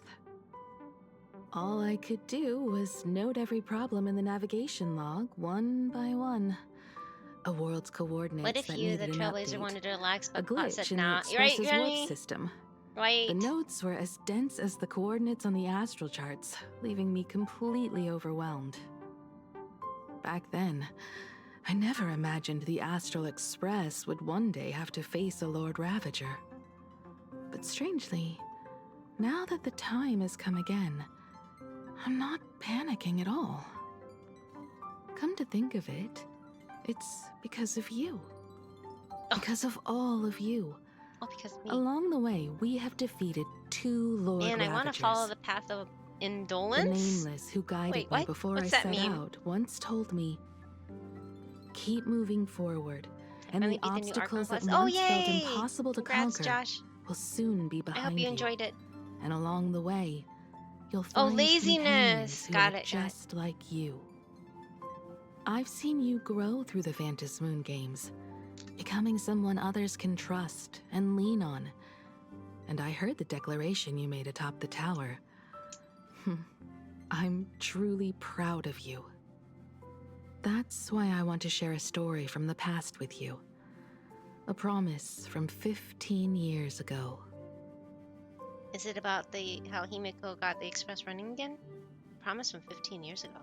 Speaker 8: All I could do was note every problem in the navigation log, one by one. A world's coordinates
Speaker 1: What if
Speaker 8: that
Speaker 1: you, the
Speaker 8: needed an
Speaker 1: trailblazer,
Speaker 8: update.
Speaker 1: wanted to relax,
Speaker 8: A
Speaker 1: but Plot said
Speaker 8: glitch in the
Speaker 1: nah? You're right,
Speaker 8: Express's warp
Speaker 1: Granny.
Speaker 8: system.
Speaker 1: Right.
Speaker 8: The notes were as dense as the coordinates on the astral charts, leaving me completely overwhelmed. Back then, I never imagined the Astral Express would one day have to face a Lord Ravager. But strangely, now that the time has come again, I'm not panicking at all. Come to think of it, it's because of you. Because of all of you.
Speaker 1: Oh, because of me.
Speaker 8: Along the way, we have defeated 2 Lord
Speaker 1: Man,
Speaker 8: Ravagers.
Speaker 1: I want to follow the path of indolence.
Speaker 8: The Nameless who guided
Speaker 1: Wait,
Speaker 8: me
Speaker 1: what?
Speaker 8: before
Speaker 1: What's
Speaker 8: I
Speaker 1: that
Speaker 8: set
Speaker 1: mean?
Speaker 8: out once told me, keep moving forward, and the
Speaker 1: Finally beat the new Arkham
Speaker 8: obstacles that
Speaker 1: boss. Oh,
Speaker 8: once felt
Speaker 1: yay!
Speaker 8: impossible to
Speaker 1: Congrats,
Speaker 8: conquer
Speaker 1: Josh.
Speaker 8: will soon be
Speaker 1: I
Speaker 8: behind
Speaker 1: hope you enjoyed it.
Speaker 8: And along the way, you'll
Speaker 1: Oh,
Speaker 8: find
Speaker 1: laziness.
Speaker 8: companions who
Speaker 1: Got
Speaker 8: are
Speaker 1: it.
Speaker 8: just like you. I've seen you grow through the Phantasmoon games, becoming someone others can trust and lean on. and I heard the declaration you made atop the tower. I'm truly proud of you. That's why I want to share a story from the past with you. A promise from 15 years ago.
Speaker 1: Is it about how Himiko got the express running again? Promise from 15 years ago.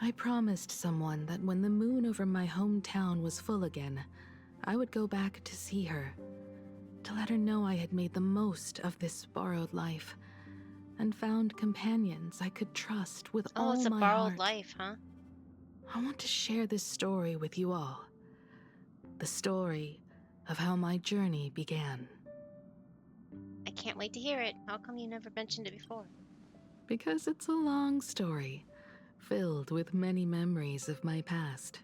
Speaker 8: I promised someone that when the moon over my hometown was full again, I would go back to see her, to let her know I had made the most of this borrowed life, and found companions I could trust with all my heart.
Speaker 1: Oh, it's a borrowed life, huh?
Speaker 8: I want to share this story with you all. The story of how my journey began.
Speaker 1: I can't wait to hear it. How come you never mentioned it before?
Speaker 8: Because it's a long story, filled with many memories of my past.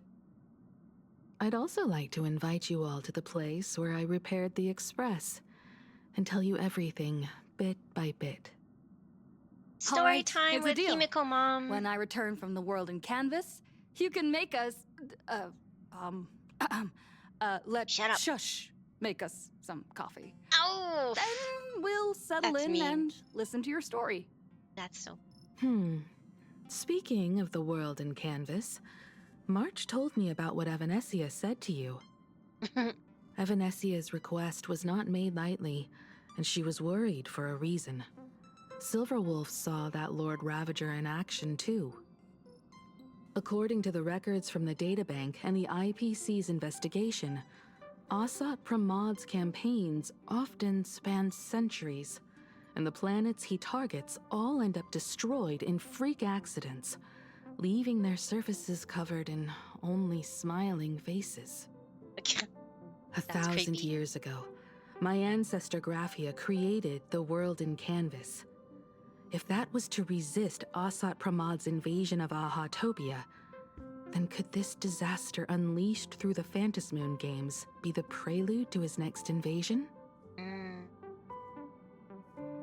Speaker 8: I'd also like to invite you all to the place where I repaired the express and tell you everything bit by bit.
Speaker 1: Story
Speaker 10: Alright,
Speaker 1: time
Speaker 10: here's the
Speaker 1: with
Speaker 10: deal.
Speaker 1: Himiko Mom.
Speaker 10: When I return from the world in canvas, you can make us,
Speaker 1: Shut up.
Speaker 10: Shush make us some coffee.
Speaker 1: Oh!
Speaker 10: Then we'll settle
Speaker 1: That's
Speaker 10: in
Speaker 1: mean.
Speaker 10: and listen to your story.
Speaker 1: That's so...
Speaker 8: Speaking of the world in canvas, March told me about what Evanesia said to you. Evanesia's request was not made lightly, and she was worried for a reason. Silverwolf saw that Lord Ravager in action too. According to the records from the databank and the IPC's investigation, Asat Pramad's campaigns often span centuries, and the planets he targets all end up destroyed in freak accidents, leaving their surfaces covered in only smiling faces. 1,000
Speaker 1: creepy.
Speaker 8: years ago, my ancestor Graphia created the world in canvas. If that was to resist Asat Pramad's invasion of Ahatopia, then could this disaster unleashed through the Phantasmoon games be the prelude to his next invasion?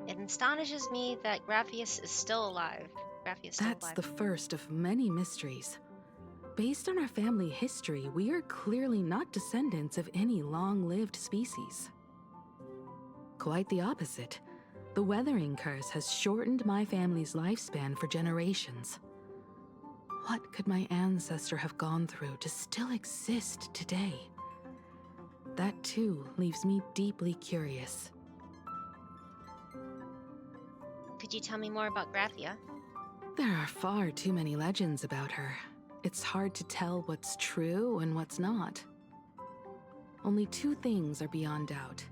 Speaker 1: It astonishes me that Graphius is still alive.
Speaker 8: That's the first of many mysteries. Based on our family history, we are clearly not descendants of any long-lived species. Quite the opposite. The weathering curse has shortened my family's lifespan for generations. What could my ancestor have gone through to still exist today? That too leaves me deeply curious.
Speaker 1: Could you tell me more about Graphia?
Speaker 8: There are far too many legends about her. It's hard to tell what's true and what's not. Only two things are beyond doubt.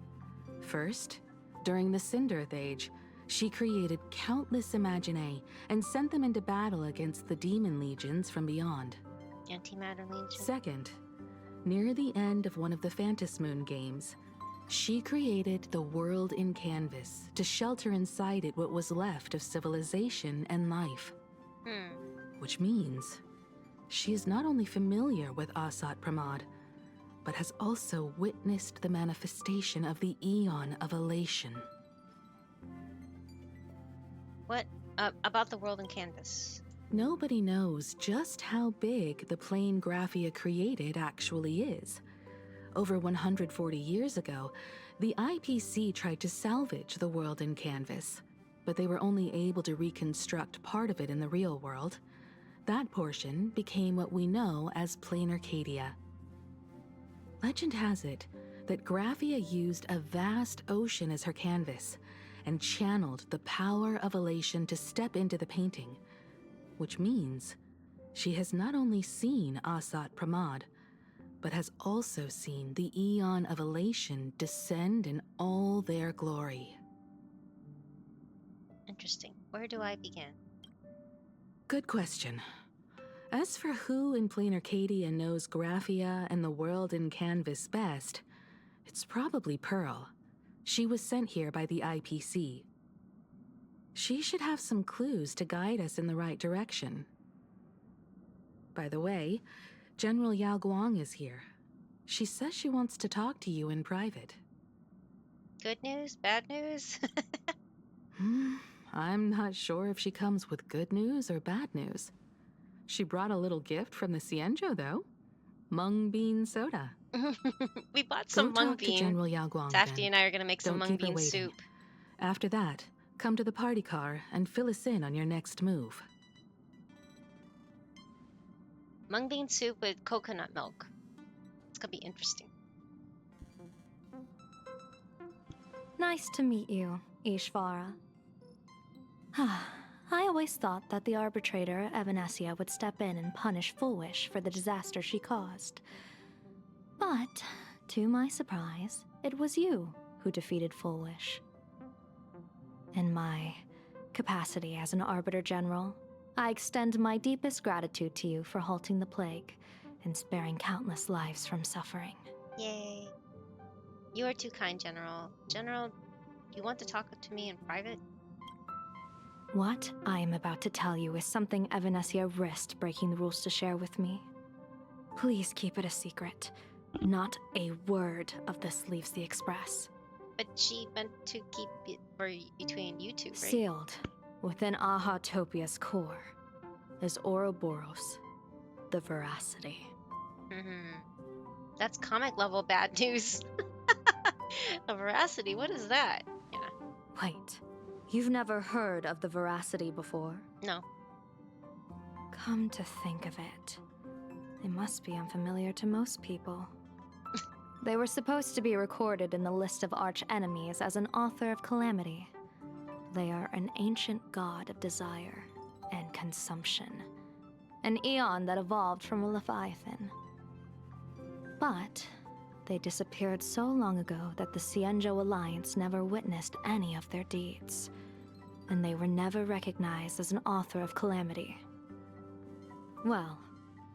Speaker 8: First, during the Cinderth Age, she created countless Imaginae and sent them into battle against the demon legions from beyond.
Speaker 1: Antimatter Legion?
Speaker 8: Second, near the end of one of the Phantasmoon games, she created the world in canvas to shelter inside it what was left of civilization and life. Which means she is not only familiar with Asat Pramad, but has also witnessed the manifestation of the Eon of Elation.
Speaker 1: What about the world in canvas?
Speaker 8: Nobody knows just how big the plane Graphia created actually is. Over 140 years ago, the IPC tried to salvage the world in canvas, but they were only able to reconstruct part of it in the real world. That portion became what we know as Plain Arcadia. Legend has it that Graphia used a vast ocean as her canvas and channeled the power of elation to step into the painting, which means she has not only seen Asat Pramad, but has also seen the Eon of Elation descend in all their glory.
Speaker 1: Interesting. Where do I begin?
Speaker 8: Good question. As for who in Plain Arcadia knows Graphia and the world in canvas best, it's probably Pearl. She was sent here by the IPC. She should have some clues to guide us in the right direction. By the way, General Yao Guang is here. She says she wants to talk to you in private.
Speaker 1: Good news? Bad news?
Speaker 8: I'm not sure if she comes with good news or bad news. She brought a little gift from the Cienjo, though. Mung bean soda.
Speaker 1: We bought
Speaker 8: Go
Speaker 1: some mung
Speaker 8: talk to
Speaker 1: bean.
Speaker 8: General Yao Guang
Speaker 1: Safety
Speaker 8: then.
Speaker 1: and I are gonna make some
Speaker 8: Don't
Speaker 1: mung
Speaker 8: keep her
Speaker 1: bean
Speaker 8: waiting.
Speaker 1: soup.
Speaker 8: After that, come to the party car and fill us in on your next move.
Speaker 1: Mung bean soup with coconut milk. It's gonna be interesting.
Speaker 3: Nice to meet you, Ishvara. I always thought that the arbitrator, Evanesia, would step in and punish Foolish for the disaster she caused. But, to my surprise, it was you who defeated Foolish. In my capacity as an Arbiter General, I extend my deepest gratitude to you for halting the plague and sparing countless lives from suffering.
Speaker 1: Yay. You are too kind, General. General, you want to talk to me in private?
Speaker 3: What I am about to tell you is something Evanesia risked breaking the rules to share with me. Please keep it a secret. Not a word of this leaves the Express.
Speaker 1: But she meant to keep it for between you two, right?
Speaker 3: Sealed within Ahatopia's core is Ouroboros, the Veracity.
Speaker 1: That's comic level bad news. A veracity, what is that? Yeah.
Speaker 3: Wait, you've never heard of the Veracity before?
Speaker 1: No.
Speaker 3: Come to think of it, it must be unfamiliar to most people. They were supposed to be recorded in the list of arch-enemies as an author of calamity. They are an ancient god of desire and consumption. An eon that evolved from a leviathan. But they disappeared so long ago that the Xianzhou Alliance never witnessed any of their deeds. And they were never recognized as an author of calamity. Well,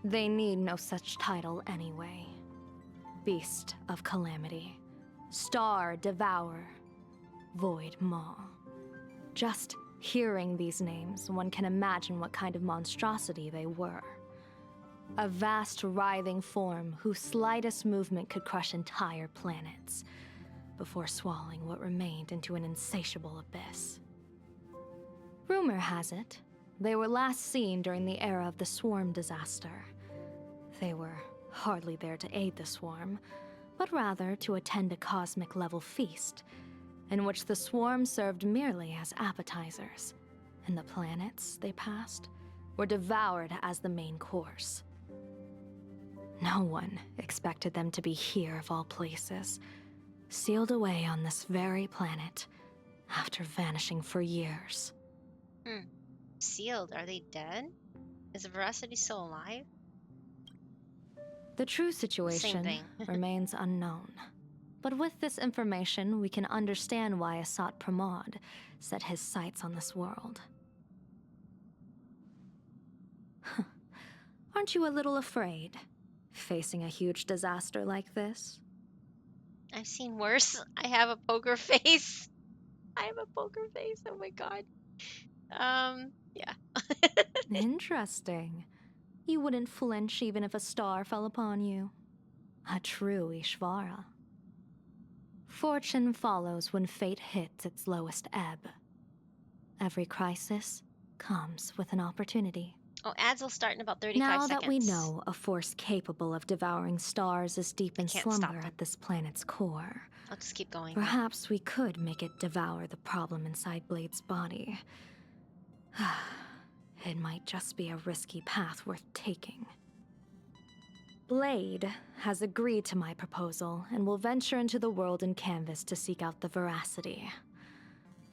Speaker 3: they need no such title anyway. Beast of Calamity, Star Devourer, Void Maw. Just hearing these names, one can imagine what kind of monstrosity they were. A vast, writhing form whose slightest movement could crush entire planets, before swallowing what remained into an insatiable abyss. Rumor has it, they were last seen during the era of the Swarm disaster. They were hardly there to aid the Swarm, but rather to attend a cosmic-level feast, in which the Swarm served merely as appetizers, and the planets they passed were devoured as the main course. No one expected them to be here of all places, sealed away on this very planet, after vanishing for years.
Speaker 1: Sealed, are they dead? Is the veracity still alive?
Speaker 3: The true situation
Speaker 1: thing.
Speaker 3: remains unknown. But with this information, we can understand why Asat Pramod set his sights on this world. Aren't you a little afraid, facing a huge disaster like this?
Speaker 1: I've seen worse. I have a poker face. I have a poker face. Oh my god. Yeah.
Speaker 3: Interesting. You wouldn't flinch even if a star fell upon you. A true Ishvara. Fortune follows when fate hits its lowest ebb. Every crisis comes with an opportunity.
Speaker 1: Oh, ads will start in about 35
Speaker 3: Now
Speaker 1: seconds.
Speaker 3: that we know a force capable of devouring stars is deep in
Speaker 1: can't stop
Speaker 3: slumber
Speaker 1: them.
Speaker 3: at this planet's core,
Speaker 1: I'll just keep going.
Speaker 3: perhaps we could make it devour the problem inside Blade's body. It might just be a risky path worth taking. Blade has agreed to my proposal and will venture into the world in canvas to seek out the veracity.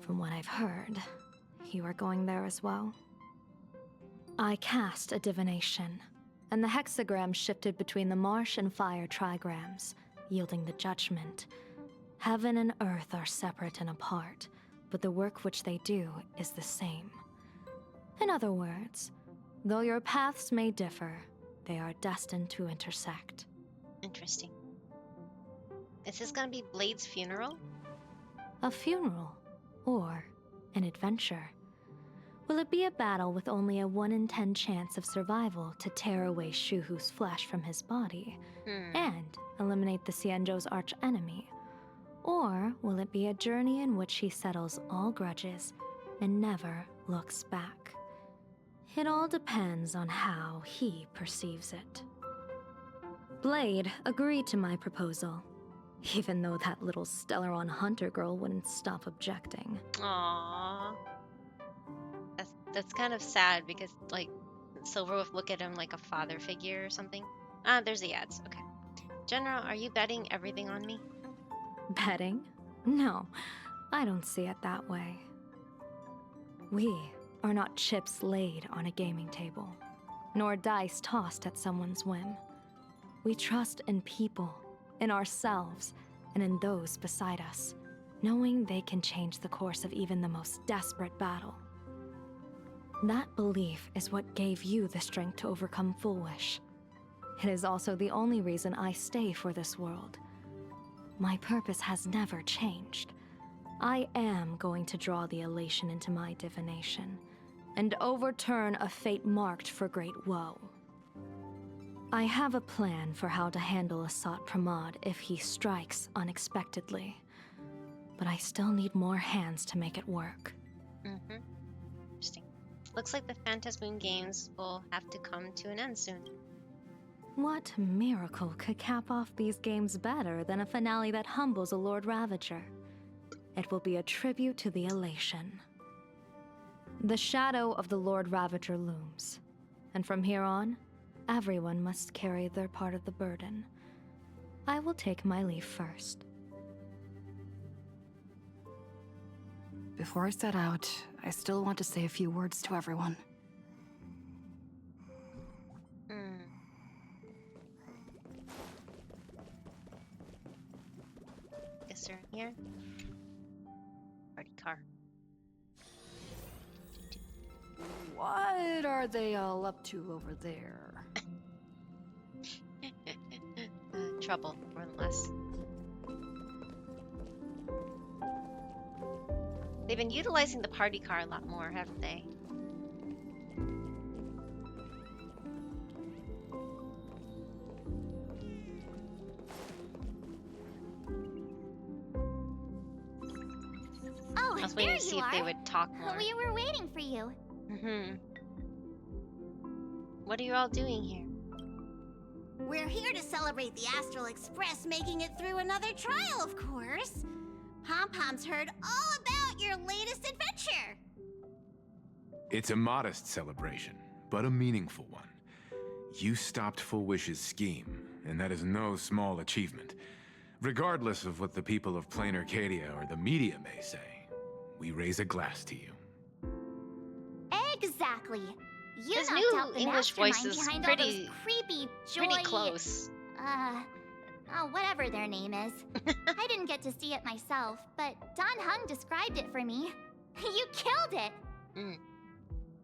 Speaker 3: From what I've heard, you are going there as well. I cast a divination, and the hexagram shifted between the marsh and fire trigrams, yielding the judgment. Heaven and earth are separate and apart, but the work which they do is the same. In other words, though your paths may differ, they are destined to intersect.
Speaker 1: Interesting. Is this gonna be Blade's funeral?
Speaker 3: A funeral, or an adventure. Will it be a battle with only a 1 in 10 chance of survival to tear away Shuhu's flesh from his body and eliminate the Xianzhou's arch-enemy? Or will it be a journey in which he settles all grudges and never looks back? It all depends on how he perceives it. Blade agreed to my proposal, even though that little Stellaron hunter girl wouldn't stop objecting.
Speaker 1: Aww. That's kind of sad because, like, Silverwolf look at him like a father figure or something. Ah, there's the ads. Okay. General, are you betting everything on me?
Speaker 3: Betting? No, I don't see it that way. We are not chips laid on a gaming table, nor dice tossed at someone's whim. We trust in people, in ourselves, and in those beside us, knowing they can change the course of even the most desperate battle. That belief is what gave you the strength to overcome Full Wish. It is also the only reason I stay for this world. My purpose has never changed. I am going to draw the elation into my divination, and overturn a fate marked for great woe. I have a plan for how to handle Asat Pramod if he strikes unexpectedly, but I still need more hands to make it work.
Speaker 1: Interesting. Looks like the Phantasmoon games will have to come to an end soon.
Speaker 3: What miracle could cap off these games better than a finale that humbles a Lord Ravager? It will be a tribute to the elation. The shadow of the Lord Ravager looms, and from here on, everyone must carry their part of the burden. I will take my leave first.
Speaker 8: Before I set out, I still want to say a few words to everyone.
Speaker 1: Guess they're in here. Party car.
Speaker 8: What are they all up to over there?
Speaker 1: Trouble, more or less. They've been utilizing the party car a lot more, haven't they?
Speaker 11: Oh,
Speaker 1: I was
Speaker 11: there
Speaker 1: waiting to see
Speaker 11: you
Speaker 1: if
Speaker 11: are.
Speaker 1: they would talk more.
Speaker 11: We were waiting for you.
Speaker 1: What are you all doing here?
Speaker 11: We're here to celebrate the Astral Express making it through another trial, of course. Pom-Pom's heard all about your latest adventure.
Speaker 12: It's a modest celebration, but a meaningful one. You stopped Full Wish's scheme, and that is no small achievement. Regardless of what the people of Plain Arcadia or the media may say, we raise a glass to you.
Speaker 11: Exactly. You
Speaker 1: His
Speaker 11: knocked
Speaker 1: new
Speaker 11: out the
Speaker 1: English voice
Speaker 11: mastermind
Speaker 1: is
Speaker 11: behind all
Speaker 1: pretty-
Speaker 11: those creepy,
Speaker 1: pretty close.
Speaker 11: Whatever their name is. I didn't get to see it myself, but Don Hung described it for me. You killed it!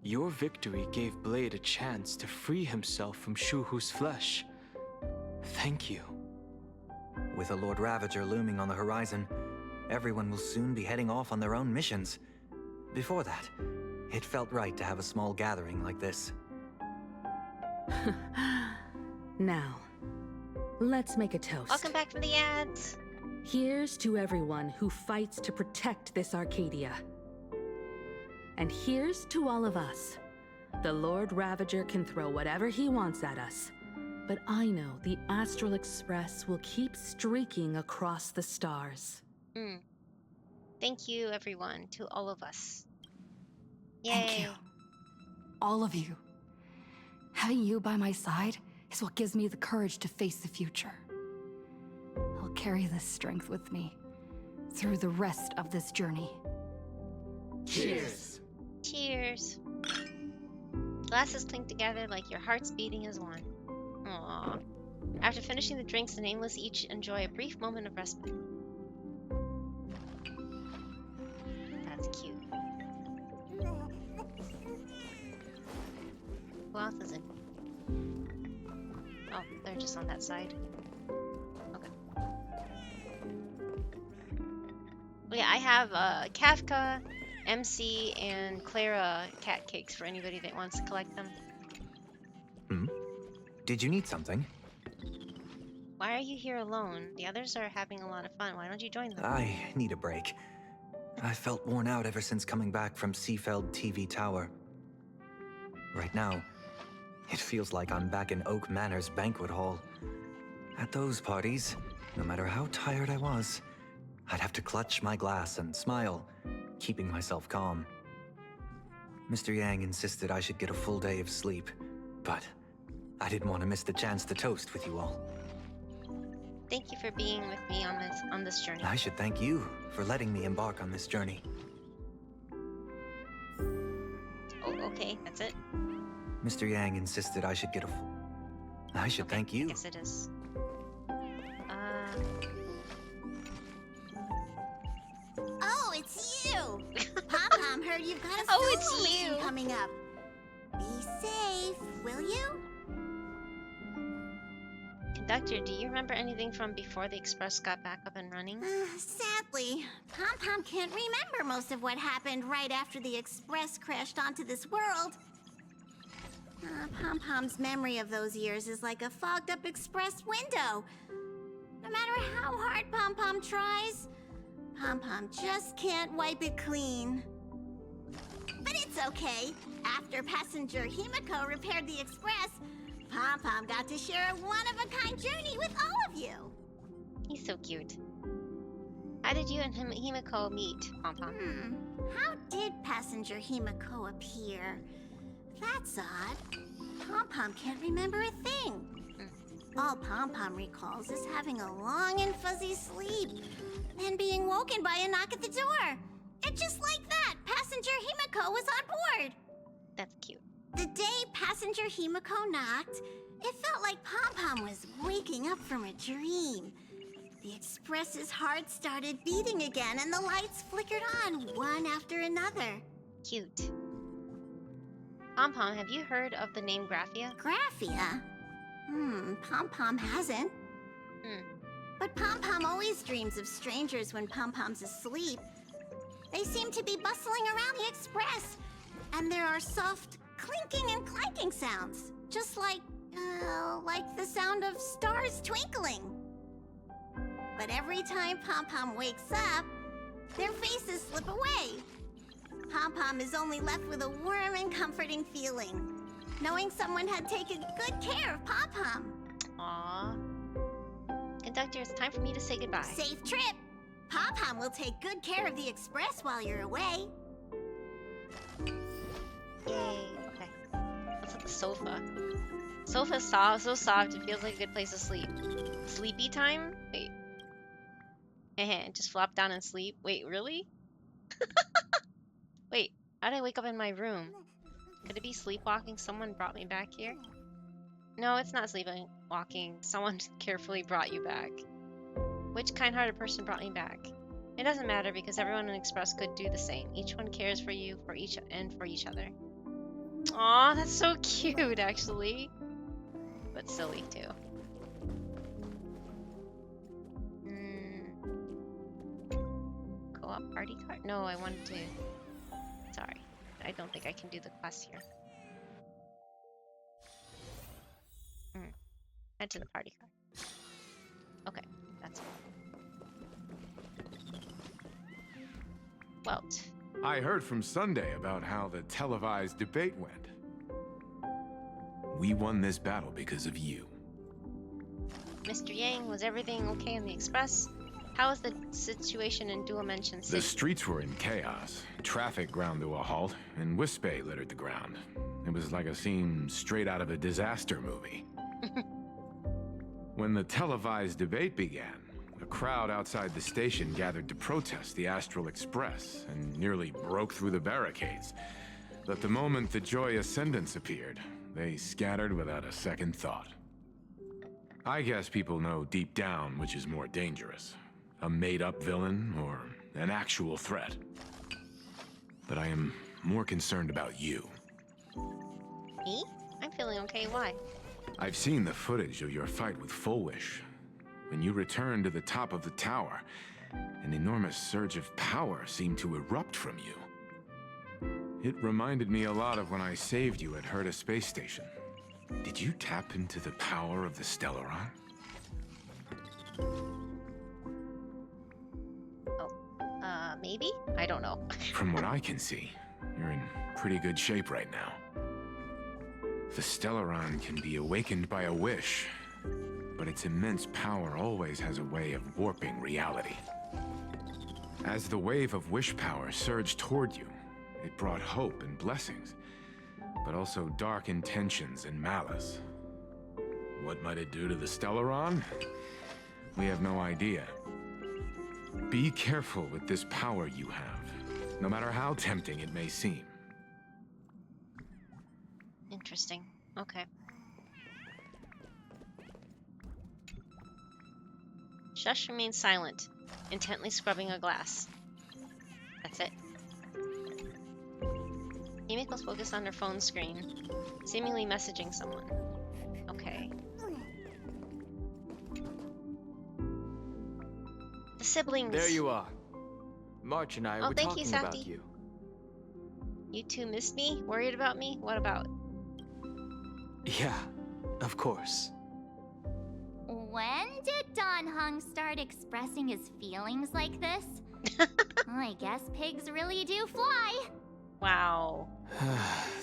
Speaker 13: Your victory gave Blade a chance to free himself from Shuhu's flesh. Thank you.
Speaker 14: With a Lord Ravager looming on the horizon, everyone will soon be heading off on their own missions. Before that, it felt right to have a small gathering like this.
Speaker 15: Now, let's make a toast.
Speaker 1: Welcome back from the ads.
Speaker 15: Here's to everyone who fights to protect this Arcadia. And here's to all of us. The Lord Ravager can throw whatever he wants at us, but I know the Astral Express will keep streaking across the stars.
Speaker 1: Thank you, everyone, to all of us. Yay.
Speaker 8: Thank you. All of you. Having you by my side is what gives me the courage to face the future. I'll carry this strength with me through the rest of this journey.
Speaker 1: Cheers. Cheers. Glasses clink together like your hearts beating as one. Aww. After finishing the drinks, the nameless each enjoy a brief moment of respite. That's cute. Who else is in? Oh, they're just on that side. Okay. Oh yeah, I have Kafka, MC, and Clara cat cakes for anybody that wants to collect them.
Speaker 14: Did you need something?
Speaker 1: Why are you here alone? The others are having a lot of fun. Why don't you join them?
Speaker 14: I need a break. I felt worn out ever since coming back from Seafeld TV Tower. Right now, it feels like I'm back in Oak Manor's banquet hall. At those parties, no matter how tired I was, I'd have to clutch my glass and smile, keeping myself calm. Mr. Yang insisted I should get a full day of sleep, but I didn't want to miss the chance to toast with you all.
Speaker 1: Thank you for being with me on this journey.
Speaker 14: I should thank you for letting me embark on this journey.
Speaker 1: Oh, okay, that's it.
Speaker 14: Mr. Yang insisted I should get a I should thank you.
Speaker 1: Yes, it is.
Speaker 11: Oh, it's you! Pom-Pom heard you've got a
Speaker 1: Oh, it's
Speaker 11: solo mission
Speaker 1: you.
Speaker 11: coming up. Be safe, will you?
Speaker 1: Conductor, do you remember anything from before the express got back up and running?
Speaker 11: Sadly, Pom-Pom can't remember most of what happened right after the express crashed onto this world. Pom-Pom's memory of those years is like a fogged-up express window. No matter how hard Pom-Pom tries, Pom-Pom just can't wipe it clean. But it's okay. After passenger Himiko repaired the express, Pom-Pom got to share a one-of-a-kind journey with all of you.
Speaker 1: He's so cute. How did you and Himiko meet, Pom-Pom?
Speaker 11: How did passenger Himiko appear? That's odd. Pom-Pom can't remember a thing. All Pom-Pom recalls is having a long and fuzzy sleep, then being woken by a knock at the door. And just like that, passenger Himiko was on board.
Speaker 1: That's cute.
Speaker 11: The day passenger Himiko knocked, it felt like Pom-Pom was waking up from a dream. The express's heart started beating again and the lights flickered on one after another.
Speaker 1: Cute. Pom-Pom, have you heard of the name Graphia?
Speaker 11: Graphia? Pom-Pom hasn't. But Pom-Pom always dreams of strangers when Pom-Pom's asleep. They seem to be bustling around the express, and there are soft clinking and clanking sounds, just like the sound of stars twinkling. But every time Pom-Pom wakes up, their faces slip away. Pom-Pom is only left with a warm and comforting feeling, knowing someone had taken good care of Pom-Pom.
Speaker 1: Aww. Conductor, it's time for me to say goodbye.
Speaker 11: Safe trip! Pom-Pom will take good care of the express while you're away.
Speaker 1: Yay. Okay. What's at the sofa? Sofa's soft, so soft, it feels like a good place to sleep. Sleepy time? Wait. Just flop down and sleep. Wait, really? Wait, how did I wake up in my room? Could it be sleepwalking? Someone brought me back here? No, it's not sleepwalking. Someone carefully brought you back. Which kind-hearted person brought me back? It doesn't matter because everyone in Express could do the same. Each one cares for you, for each other. Aw, that's so cute, actually. But silly, too. Co-op party card? No, I wanted to... Sorry. I don't think I can do the quest here. Head to the party card. Okay, that's it. Welt.
Speaker 12: I heard from Sunday about how the televised debate went. We won this battle because of you.
Speaker 1: Mr. Yang, was everything okay in the Express? How is the situation in Dual Dimension City?
Speaker 12: The streets were in chaos. Traffic ground to a halt, and Wispay littered the ground. It was like a scene straight out of a disaster movie. When the televised debate began, a crowd outside the station gathered to protest the Astral Express and nearly broke through the barricades. But the moment the Joy Ascendants appeared, they scattered without a second thought. I guess people know deep down which is more dangerous, a made-up villain or an actual threat. But I am more concerned about you.
Speaker 1: Me? I'm feeling okay. Why?
Speaker 12: I've seen the footage of your fight with Full Wish. When you returned to the top of the tower, an enormous surge of power seemed to erupt from you. It reminded me a lot of when I saved you at Herta Space Station. Did you tap into the power of the Stellaron?
Speaker 1: Oh, maybe? I don't know.
Speaker 12: From what I can see, you're in pretty good shape right now. The Stellaron can be awakened by a wish, But its immense power always has a way of warping reality. As the wave of wish power surged toward you, it brought hope and blessings, but also dark intentions and malice. What might it do to the Stellaron? We have no idea. Be careful with this power you have, no matter how tempting it may seem.
Speaker 1: Interesting. Okay. Shush remains silent, intently scrubbing a glass. That's it. Himiko's focused on her phone screen, seemingly messaging someone. Okay. The siblings.
Speaker 13: There you are. March and I were talking about you.
Speaker 1: You two missed me? Worried about me? What about?
Speaker 13: Yeah, of course.
Speaker 3: When did Don Hung start expressing his feelings like this? I guess pigs really do fly.
Speaker 1: Wow.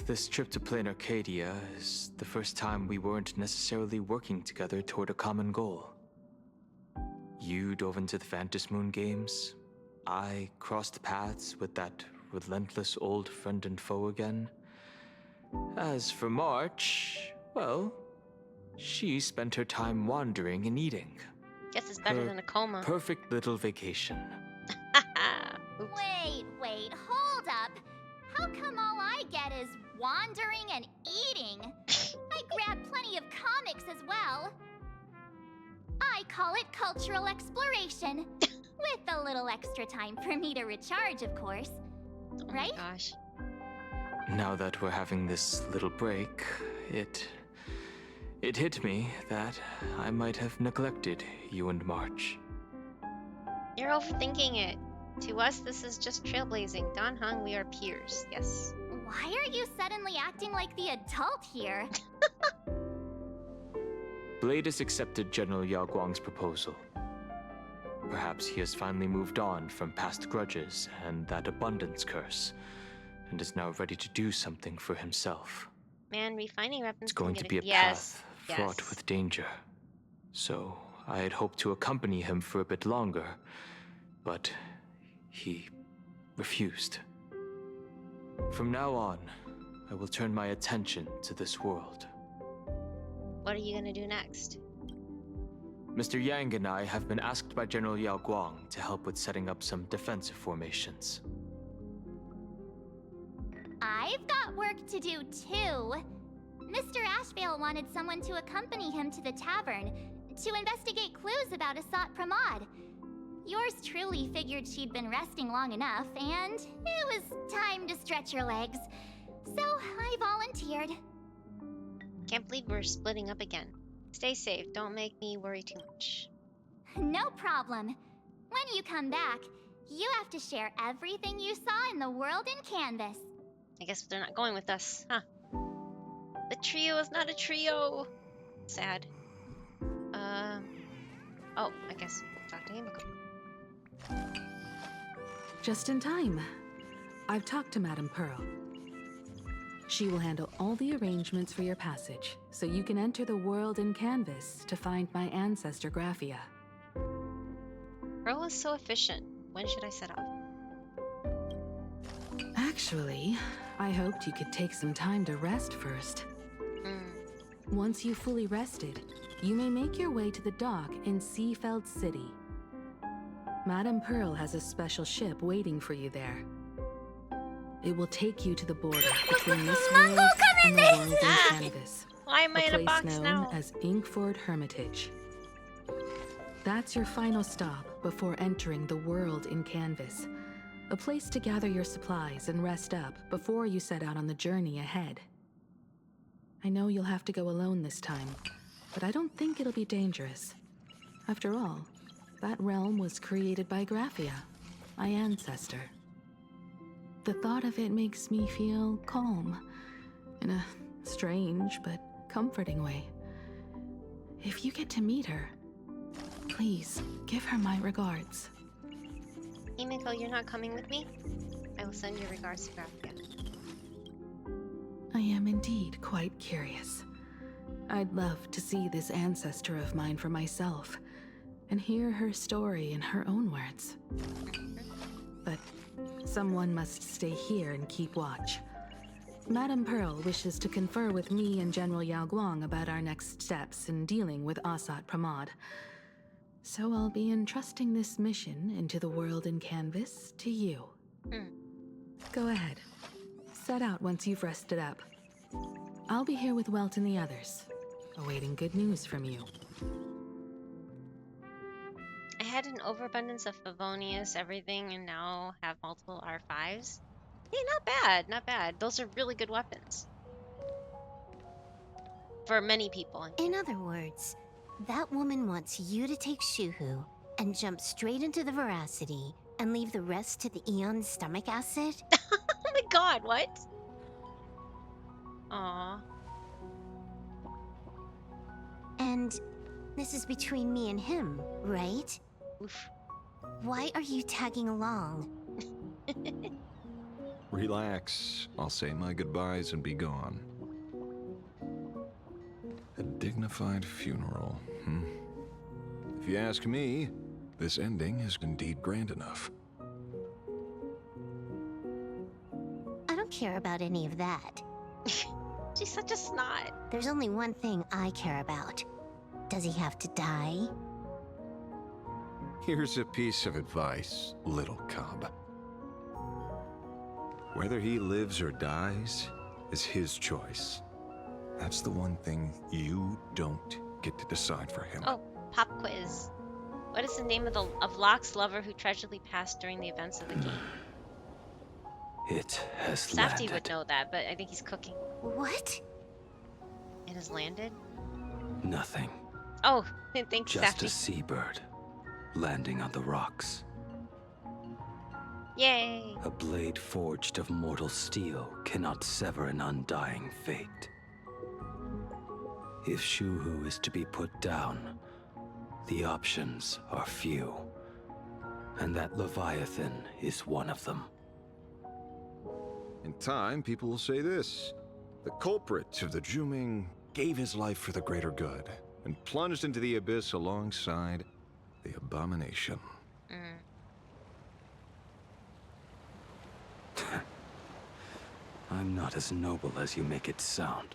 Speaker 13: This trip to Plain Arcadia is the first time we weren't necessarily working together toward a common goal. You dove into the Vantis Moon games. I crossed paths with that relentless old friend and foe again. As for March, well, she spent her time wandering and eating.
Speaker 1: Guess it's better than a coma.
Speaker 13: Perfect little vacation.
Speaker 3: Wait, hold up. How come all I get is wandering and eating? I grabbed plenty of comics as well. I call it cultural exploration. With a little extra time for me to recharge, of course. Right?
Speaker 1: Oh my gosh.
Speaker 13: Now that we're having this little break, it hit me that I might have neglected you and March.
Speaker 1: You're overthinking it. To us, this is just trailblazing. Don Hung, we are peers. Yes.
Speaker 3: Why are you suddenly acting like the adult here?
Speaker 13: Blade has accepted General Yao Guang's proposal. Perhaps he has finally moved on from past grudges and that abundance curse, and is now ready to do something for himself.
Speaker 1: Man, refining weapons.
Speaker 13: It's going to be a path fraught with danger. So I had hoped to accompany him for a bit longer, but he refused. From now on, I will turn my attention to this world.
Speaker 1: What are you gonna do next?
Speaker 13: Mr. Yang and I have been asked by General Yao Guang to help with setting up some defensive formations.
Speaker 3: I've got work to do too. Mr. Ashvale wanted someone to accompany him to the tavern to investigate clues about Asat Pramod. Yours truly figured she'd been resting long enough, and it was time to stretch her legs. So I volunteered.
Speaker 1: Can't believe we're splitting up again. Stay safe. Don't make me worry too much.
Speaker 3: No problem. When you come back, you have to share everything you saw in the world in Canvas.
Speaker 1: I guess they're not going with us, huh? The trio is not a trio. Sad. Oh, I guess talk to Himiko.
Speaker 15: Just in time. I've talked to Madame Pearl. She will handle all the arrangements for your passage, so you can enter the world in Canvas to find my ancestor Graphia.
Speaker 1: Pearl is so efficient. When should I set off?
Speaker 15: Actually, I hoped you could take some time to rest first. Once you've fully rested, you may make your way to the dock in Seafeld City. Madame Pearl has a special ship waiting for you there. It will take you to the border between this world and the world in Canvas.
Speaker 1: Why am I in a box
Speaker 15: known
Speaker 1: now?
Speaker 15: as Inkford Hermitage. That's your final stop before entering the world in Canvas. A place to gather your supplies and rest up before you set out on the journey ahead. I know you'll have to go alone this time, but I don't think it'll be dangerous. After all, that realm was created by Graphia, my ancestor. The thought of it makes me feel calm, in a strange but comforting way. If you get to meet her, please give her my regards.
Speaker 1: Himiko, you're not coming with me? I will send your regards to Graphia.
Speaker 15: I am indeed quite curious. I'd love to see this ancestor of mine for myself and hear her story in her own words. But someone must stay here and keep watch. Madame Pearl wishes to confer with me and General Yao Guang about our next steps in dealing with Asat Pramod. So I'll be entrusting this mission into the world in canvas to you. Go ahead. Set out once you've rested up. I'll be here with Welt and the others, awaiting good news from you.
Speaker 1: I had an overabundance of Favonius, everything, and now have multiple R5s. Hey, not bad, not bad. Those are really good weapons. For many people.
Speaker 3: In other words, that woman wants you to take Shuhu and jump straight into the veracity and leave the rest to the Eon's stomach acid?
Speaker 1: Oh my god, what? Aww.
Speaker 3: And this is between me and him, right?
Speaker 1: Oof.
Speaker 3: Why are you tagging along?
Speaker 5: Relax. I'll say my goodbyes and be gone. A dignified funeral, If you ask me, this ending is indeed grand enough.
Speaker 3: I don't care about any of that.
Speaker 1: She's such a snot.
Speaker 3: There's only one thing I care about. Does he have to die?
Speaker 5: Here's a piece of advice, little cub. Whether he lives or dies is his choice. That's the one thing you don't get to decide for him.
Speaker 1: Oh, pop quiz. What is the name of Locke's lover who tragically passed during the events of the game?
Speaker 16: It has
Speaker 1: Safety
Speaker 16: landed.
Speaker 1: would know that, but I think he's cooking.
Speaker 3: What?
Speaker 1: It has landed?
Speaker 16: Nothing.
Speaker 1: Oh, thanks,
Speaker 16: Just
Speaker 1: Safety.
Speaker 16: a seabird landing on the rocks.
Speaker 1: Yay!
Speaker 16: A blade forged of mortal steel cannot sever an undying fate. If Shuhu is to be put down, the options are few, and that Leviathan is one of them.
Speaker 5: In time, people will say this. The culprit of the Juming gave his life for the greater good and plunged into the abyss alongside the abomination.
Speaker 16: I'm not as noble as you make it sound.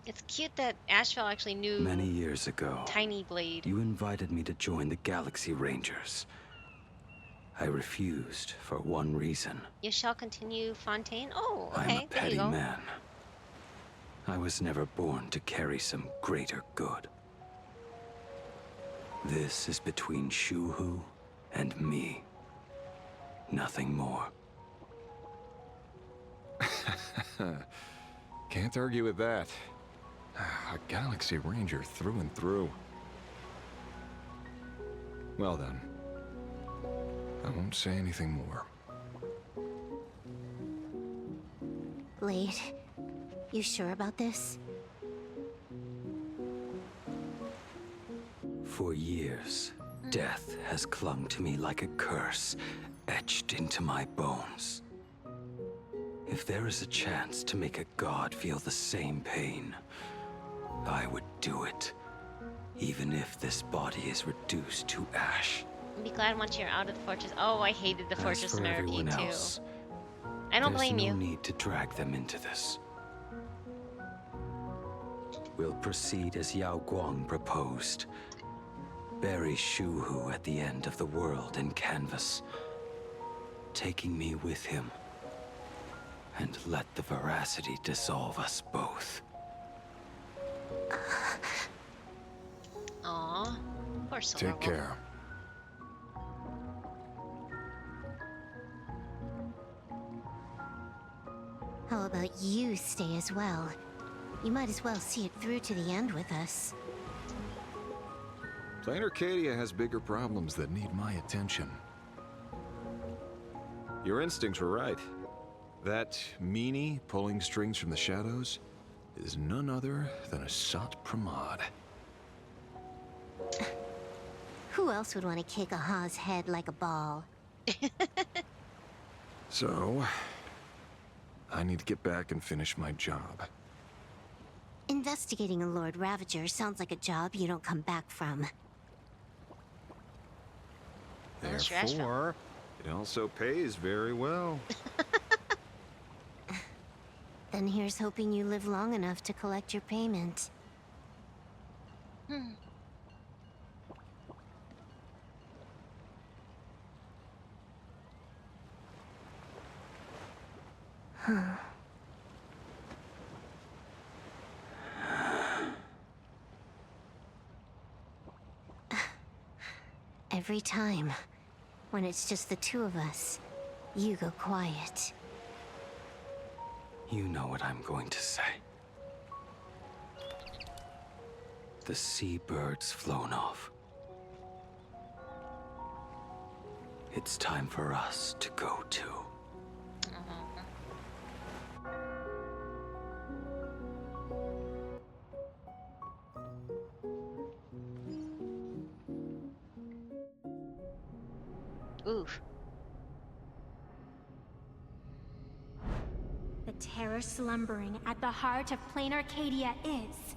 Speaker 1: It's cute that Asheville actually knew
Speaker 16: Many years ago,
Speaker 1: Tiny Blade.
Speaker 16: you invited me to join the Galaxy Rangers. I refused for one reason.
Speaker 1: You shall continue, Fontaine. Oh, okay.
Speaker 16: I'm a
Speaker 1: There you
Speaker 16: petty
Speaker 1: go.
Speaker 16: man. I was never born to carry some greater good. This is between Shuhu and me. Nothing more.
Speaker 5: Can't argue with that. A Galaxy Ranger through and through. Well then, I won't say anything more.
Speaker 3: Blade, you sure about this?
Speaker 16: For years, death has clung to me like a curse, etched into my bones. If there is a chance to make a god feel the same pain, I would do it, even if this body is reduced to ash.
Speaker 1: Be glad once you're out of the fortress. Oh, I hated the
Speaker 16: As
Speaker 1: fortress
Speaker 16: for
Speaker 1: Marquee
Speaker 16: everyone
Speaker 1: too.
Speaker 16: else,
Speaker 1: I don't blame
Speaker 16: there's
Speaker 1: you.
Speaker 16: no need to drag them into this. We'll proceed as Yao Guang proposed. Bury Shuhu at the end of the world in canvas, taking me with him. And let the veracity dissolve us both.
Speaker 1: Aw, poor Silverwolf.
Speaker 5: Take care.
Speaker 3: How about you stay as well? You might as well see it through to the end with us.
Speaker 5: Plain Arcadia has bigger problems that need my attention. Your instincts were right. That meanie pulling strings from the shadows is none other than Asat Pramod.
Speaker 3: Who else would want to kick a Ha's head like a ball?
Speaker 5: So, I need to get back and finish my job.
Speaker 3: Investigating a Lord Ravager sounds like a job you don't come back from.
Speaker 5: Therefore, it also pays very well.
Speaker 3: Then here's hoping you live long enough to collect your payment. Huh. Every time, when it's just the two of us, you go quiet.
Speaker 16: You know what I'm going to say. The seabird's flown off. It's time for us to go too.
Speaker 1: Oof.
Speaker 3: The terror slumbering at the heart of plain Arcadia is...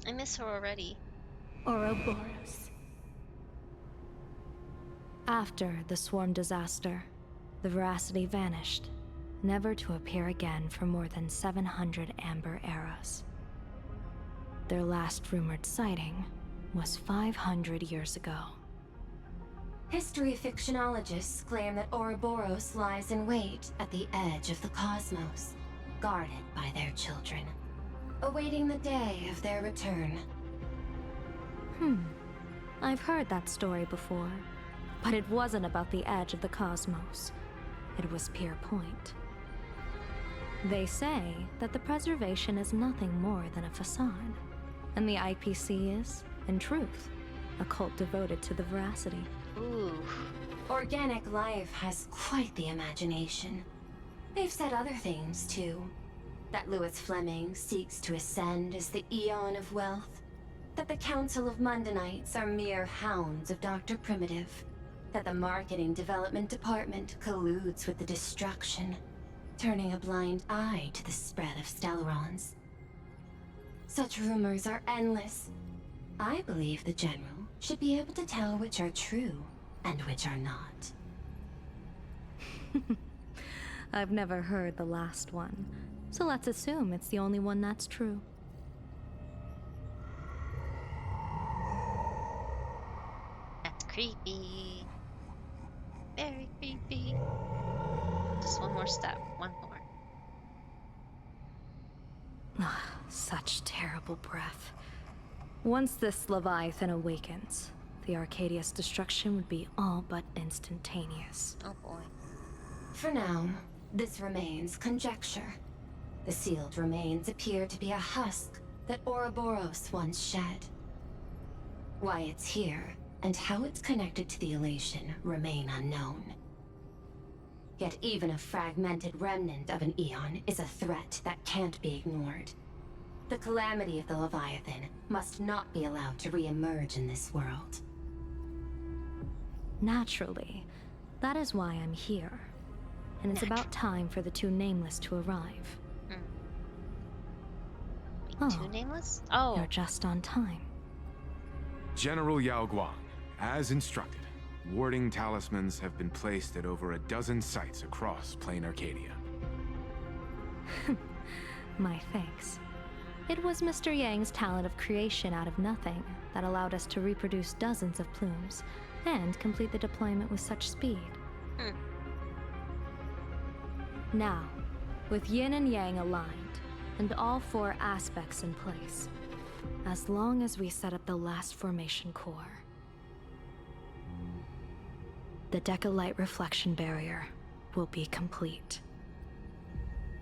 Speaker 1: I miss her already.
Speaker 3: Ouroboros.
Speaker 17: After the swarm disaster, the Veracity vanished, never to appear again for more than 700 amber eras. Their last rumored sighting was 500 years ago.
Speaker 18: History fictionologists claim that Ouroboros lies in wait at the edge of the cosmos, guarded by their children, awaiting the day of their return.
Speaker 17: I've heard that story before, but it wasn't about the edge of the cosmos. It was Pier Point. They say that the preservation is nothing more than a facade, and the IPC is, in truth, a cult devoted to the Veracity.
Speaker 18: Ooh. Organic life has quite the imagination. They've said other things, too. That Louis Fleming seeks to ascend as the Eon of Wealth. That the Council of Mundanites are mere hounds of Dr. Primitive. That the Marketing Development Department colludes with the destruction, turning a blind eye to the spread of Stellarons. Such rumors are endless. I believe the General should be able to tell which are true and which are not.
Speaker 17: I've never heard the last one, so let's assume it's the only one that's true.
Speaker 1: That's creepy. Very creepy. Just one more step. One more.
Speaker 17: Such terrible breath. Once this Leviathan awakens, the Arcadia's destruction would be all but instantaneous.
Speaker 1: Oh boy.
Speaker 18: For now, this remains conjecture. The sealed remains appear to be a husk that Ouroboros once shed. Why it's here, and how it's connected to the elation, remain unknown. Yet even a fragmented remnant of an Eon is a threat that can't be ignored. The calamity of the Leviathan must not be allowed to re-emerge in this world.
Speaker 17: Naturally. That is why I'm here. And it's about time for the two Nameless to arrive.
Speaker 1: Two Nameless? Oh.
Speaker 17: You're just on time.
Speaker 12: General Yao Guang, as instructed, warding talismans have been placed at over a dozen sites across Plain Arcadia.
Speaker 17: My thanks. It was Mr. Yang's talent of creation out of nothing that allowed us to reproduce dozens of plumes and complete the deployment with such speed. Now, with Yin and Yang aligned, and all four aspects in place, as long as we set up the last formation core, the Decalight reflection barrier will be complete.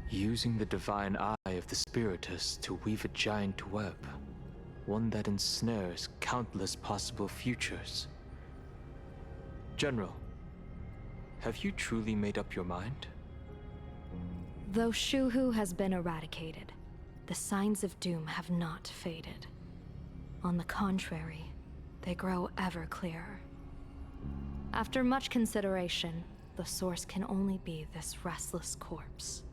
Speaker 13: Using the divine eye of the Spiritus to weave a giant web, one that ensnares countless possible futures. General, have you truly made up your mind?
Speaker 17: Though Shuhu has been eradicated, the signs of doom have not faded. On the contrary, they grow ever clearer. After much consideration, the source can only be this restless corpse.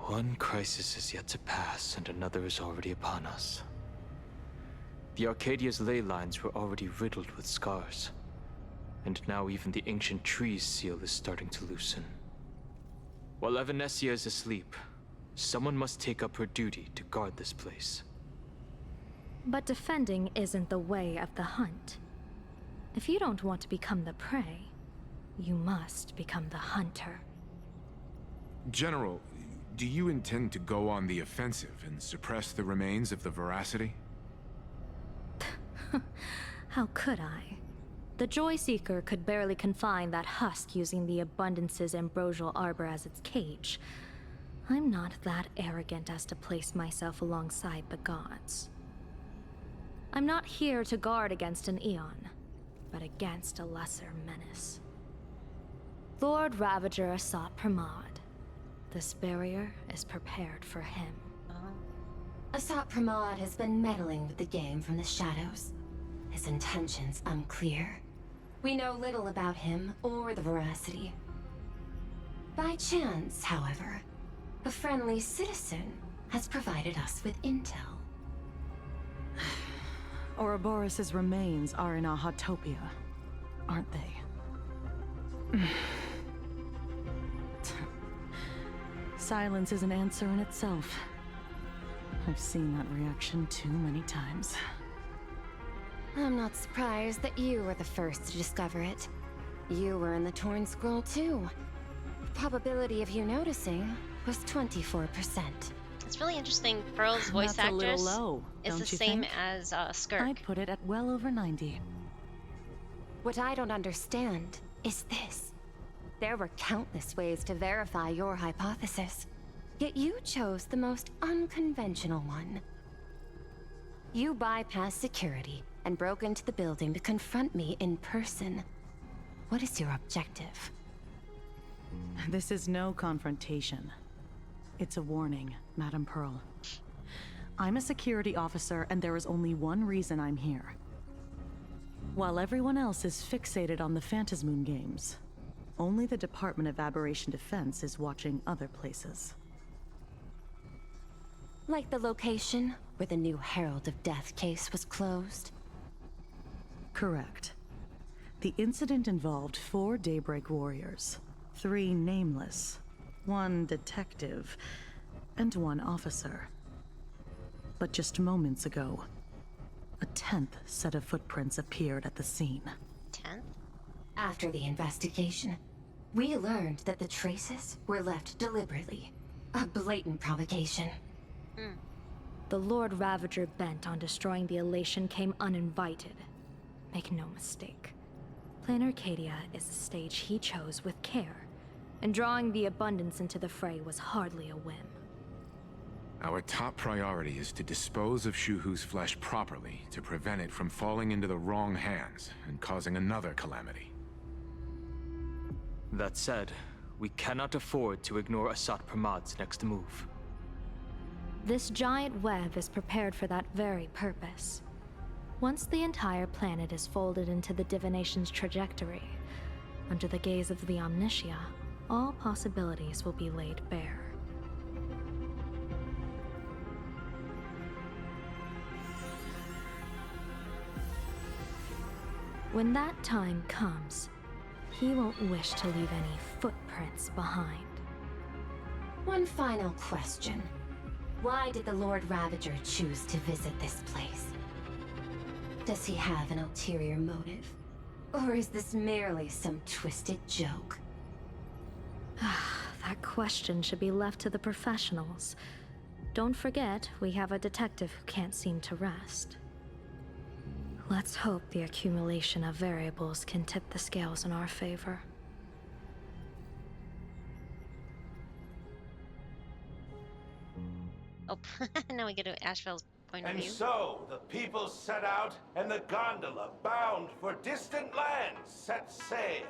Speaker 13: One crisis is yet to pass, and another is already upon us. The Arcadia's ley lines were already riddled with scars, and now even the ancient tree's seal is starting to loosen. While Evanesia is asleep, someone must take up her duty to guard this place.
Speaker 17: But defending isn't the way of the hunt. If you don't want to become the prey, you must become the hunter.
Speaker 12: General, do you intend to go on the offensive and suppress the remains of the Veracity?
Speaker 17: How could I? The Joy Seeker could barely confine that husk using the Abundance's ambrosial arbor as its cage. I'm not that arrogant as to place myself alongside the gods. I'm not here to guard against an Eon, but against a lesser menace. Lord Ravager sought Pramod. This barrier is prepared for him.
Speaker 18: Asat Pramod has been meddling with the game from the shadows. His intentions unclear. We know little about him or the Veracity. By chance, however, a friendly citizen has provided us with intel.
Speaker 19: Ouroboros' remains are in Ahatopia, aren't they? Silence is an answer in itself. I've seen that reaction too many times.
Speaker 18: I'm not surprised that you were the first to discover it. You were in the Torn Scroll too. The probability of you noticing was 24%.
Speaker 1: It's really interesting. Pearl's voice
Speaker 19: That's
Speaker 1: actress
Speaker 19: a little low,
Speaker 1: is
Speaker 19: don't
Speaker 1: the
Speaker 19: you
Speaker 1: same
Speaker 19: think?
Speaker 1: as Skirk.
Speaker 19: I'd put it at well over 90.
Speaker 18: What I don't understand is this. There were countless ways to verify your hypothesis, yet you chose the most unconventional one. You bypassed security and broke into the building to confront me in person. What is your objective?
Speaker 19: This is no confrontation. It's a warning, Madam Pearl. I'm a security officer, and there is only one reason I'm here. While everyone else is fixated on the Phantasmoon games, only the Department of Aberration Defense is watching other places.
Speaker 18: Like the location where the new Herald of Death case was closed?
Speaker 19: Correct. The incident involved 4 Daybreak warriors, 3 nameless, 1 detective, and 1 officer. But just moments ago, a 10th set of footprints appeared at the scene.
Speaker 18: 10th? After the investigation, we learned that the traces were left deliberately. A blatant provocation.
Speaker 17: The Lord Ravager bent on destroying the Elation came uninvited. Make no mistake. Plan Arcadia is a stage he chose with care, and drawing the Abundance into the fray was hardly a whim.
Speaker 12: Our top priority is to dispose of Shuhu's flesh properly to prevent it from falling into the wrong hands and causing another calamity.
Speaker 13: That said, we cannot afford to ignore Asat Pramod's next move.
Speaker 17: This giant web is prepared for that very purpose. Once the entire planet is folded into the divination's trajectory, under the gaze of the Omnitia, all possibilities will be laid bare. When that time comes, he won't wish to leave any footprints behind.
Speaker 18: One final question. Why did the Lord Ravager choose to visit this place? Does he have an ulterior motive? Or is this merely some twisted joke?
Speaker 17: That question should be left to the professionals. Don't forget, we have a detective who can't seem to rest. Let's hope the accumulation of variables can tip the scales in our favor.
Speaker 1: Oh, now we get to Asheville's point of
Speaker 7: And
Speaker 1: view.
Speaker 7: so the people set out, and the gondola, bound for distant lands, set sail.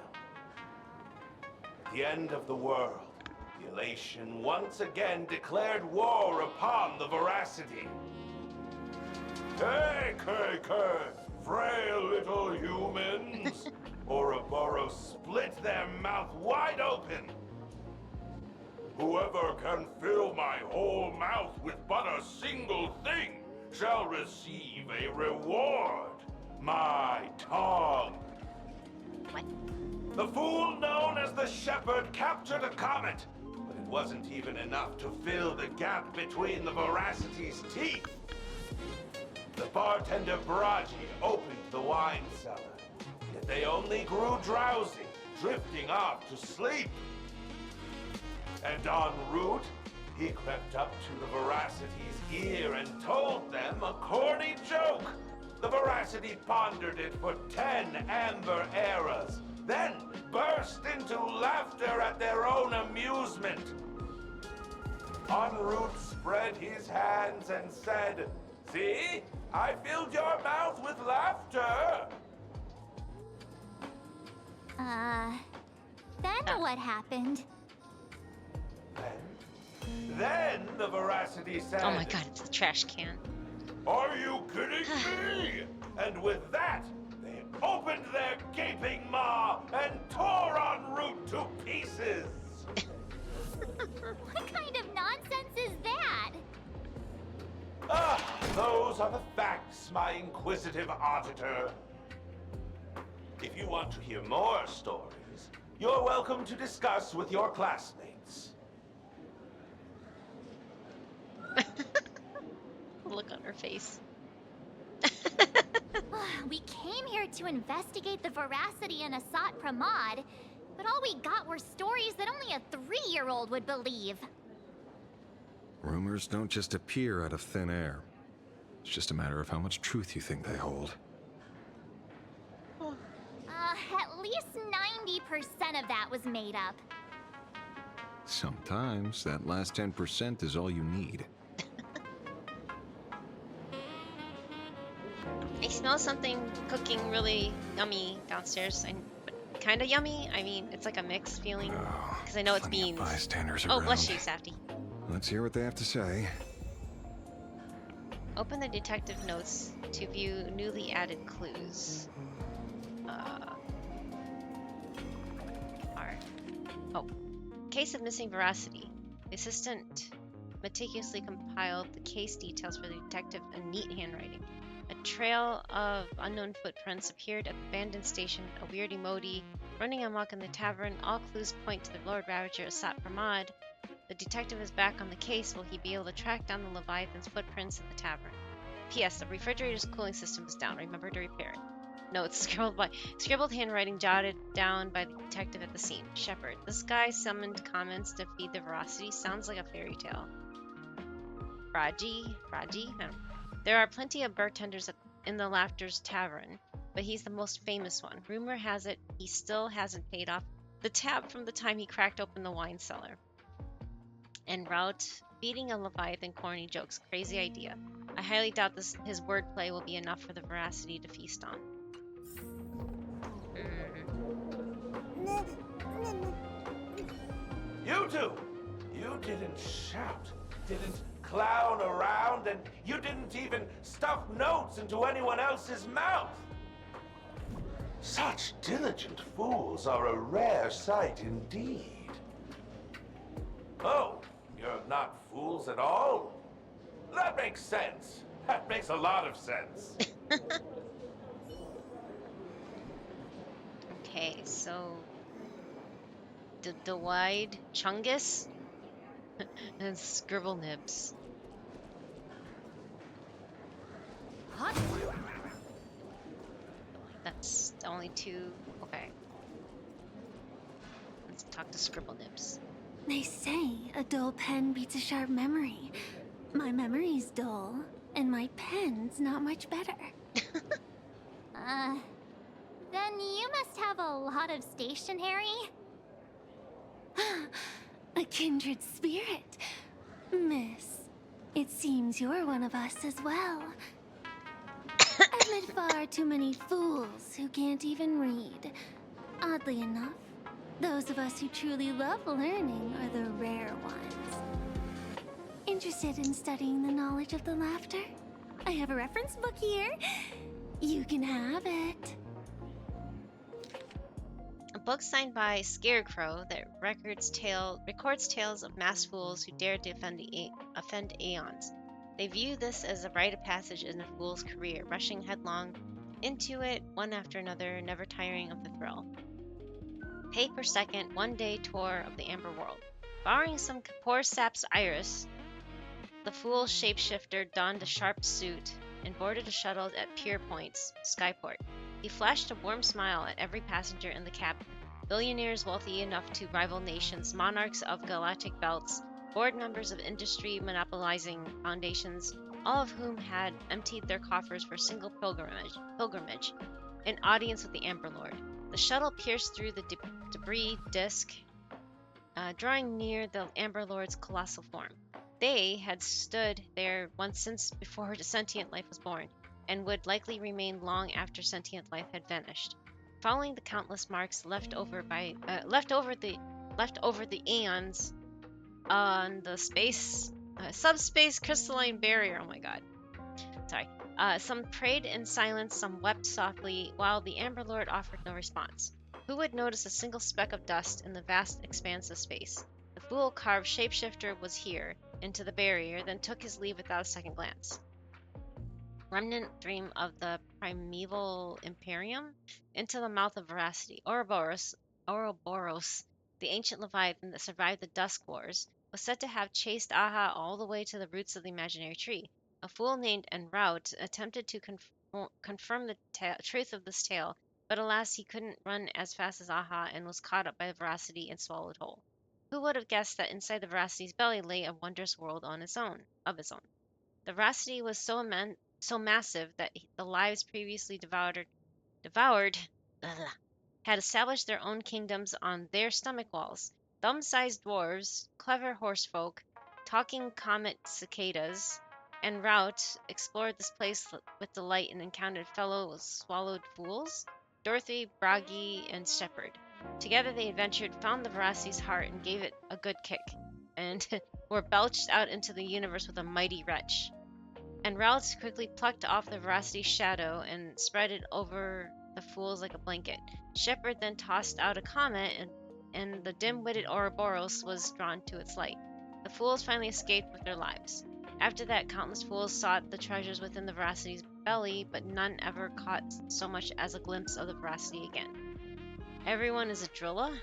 Speaker 7: At the end of the world, the Elation once again declared war upon the Veracity. Hey, frail little humans! Ouroboros split their mouth wide open. Whoever can fill my whole mouth with but a single thing shall receive a reward. My tongue.
Speaker 1: What?
Speaker 7: The fool known as the Shepherd captured a comet, but it wasn't even enough to fill the gap between the Veracity's teeth. The bartender Baraji opened the wine cellar, yet they only grew drowsy, drifting off to sleep. And en route, he crept up to the Veracity's ear and told them a corny joke. The Veracity pondered it for 10 amber eras, then burst into laughter at their own amusement. En route spread his hands and said, "See, I filled your mouth with laughter."
Speaker 3: Then what happened?
Speaker 7: Then the Veracity said,
Speaker 1: Oh my god, it's a trash can.
Speaker 7: "Are you kidding me?" And with that, they opened their gaping maw and tore en route to pieces.
Speaker 3: What kind of nonsense is that?
Speaker 7: Those are the facts, my inquisitive auditor. If you want to hear more stories, you're welcome to discuss with your classmates.
Speaker 1: Look on her face.
Speaker 3: We came here to investigate the Veracity and Asat Pramod, but all we got were stories that only a 3-year-old would believe.
Speaker 5: Rumors don't just appear out of thin air. It's just a matter of how much truth you think they hold.
Speaker 3: At least 90% of that was made up.
Speaker 5: Sometimes that last 10% is all you need.
Speaker 1: I smell something cooking really yummy downstairs, and kind of yummy. I mean, it's like a mixed feeling because I know it's beans.
Speaker 5: Bystanders
Speaker 1: Oh,
Speaker 5: around.
Speaker 1: bless you, Safty.
Speaker 5: Let's hear what they have to say.
Speaker 1: Open the detective notes to view newly added clues. Case of missing Veracity. The assistant meticulously compiled the case details for the detective in neat handwriting. A trail of unknown footprints appeared at the abandoned station, a weird emoji running amok in the tavern. All clues point to the Lord Ravager Asat Pramod. The detective is back on the case. Will he be able to track down the Leviathan's footprints at the tavern? P.S. The refrigerator's cooling system is down. Remember to repair it. Notes scribbled handwriting jotted down by the detective at the scene. Shepherd. This guy summoned comments to feed the Veracity. Sounds like a fairy tale. Raji? I don't know. There are plenty of bartenders in the Laughter's Tavern, but he's the most famous one. Rumor has it he still hasn't paid off the tab from the time he cracked open the wine cellar. En route, feeding a Leviathan corny jokes. Crazy idea. I highly doubt his wordplay will be enough for the Veracity to feast on.
Speaker 7: You two! You didn't shout, didn't clown around, and you didn't even stuff notes into anyone else's mouth. Such diligent fools are a rare sight indeed. Oh, you're not fools at all? That makes sense. That makes a lot of sense.
Speaker 1: Okay, so the wide Chungus and Scribble Nibs. That's only two. Okay. Let's talk to Scribble Nibs.
Speaker 3: They say a dull pen beats a sharp memory. My memory's dull, and my pen's not much better. Then you must have a lot of stationery? A kindred spirit. Miss, it seems you're one of us as well. I've met far too many fools who can't even read. Oddly enough, those of us who truly love learning are the rare ones. Interested in studying the knowledge of the Laughter? I have a reference book here. You can have it.
Speaker 1: book signed by Scarecrow that records tales of masked fools who dared to offend aeons. They view this as a rite of passage in a fool's career, rushing headlong into it one after another, never tiring of the thrill. Pay per second, one-day tour of the Amber World. Borrowing some poor sap's iris, the fool shapeshifter donned a sharp suit and boarded a shuttle at Pier Point's Skyport. He flashed a warm smile at every passenger in the cabin. Billionaires wealthy enough to rival nations, monarchs of galactic belts, board members of industry monopolizing foundations, all of whom had emptied their coffers for a single pilgrimage, an audience with the Amber Lord. The shuttle pierced through the debris disk, drawing near the Amber Lord's colossal form. They had stood there once since before sentient life was born, and would likely remain long after sentient life had vanished. Following the countless marks left over the eons on the subspace crystalline barrier. Oh my god. Sorry. Some prayed in silence, some wept softly, while the Amber Lord offered no response. Who would notice a single speck of dust in the vast expanse of space? The fool-carved shapeshifter was here, into the barrier, then took his leave without a second glance. Remnant dream of the primeval Imperium? Into the mouth of Veracity. Ouroboros, the ancient Leviathan that survived the Dusk Wars, was said to have chased Aha all the way to the roots of the imaginary tree. A fool named Enroute attempted to confirm the truth of this tale, but alas, he couldn't run as fast as Aha and was caught up by the Veracity and swallowed whole. Who would have guessed that inside the Veracity's belly lay a wondrous world of its own? The Veracity was so massive that the lives previously devoured had established their own kingdoms on their stomach walls. Thumb-sized dwarves, clever horsefolk, talking comet cicadas, and Rout explored this place with delight and encountered fellow swallowed fools, Dorothy, Bragi, and Shepard. Together they adventured, found the Veracity's heart, and gave it a good kick, and were belched out into the universe with a mighty wrench. And Rout quickly plucked off the Veracity's shadow and spread it over the fools like a blanket. Shepard then tossed out a comet, and the dim-witted Ouroboros was drawn to its light. The fools finally escaped with their lives. After that, countless fools sought the treasures within the Veracity's belly, but none ever caught so much as a glimpse of the Veracity again. Everyone is a drilla?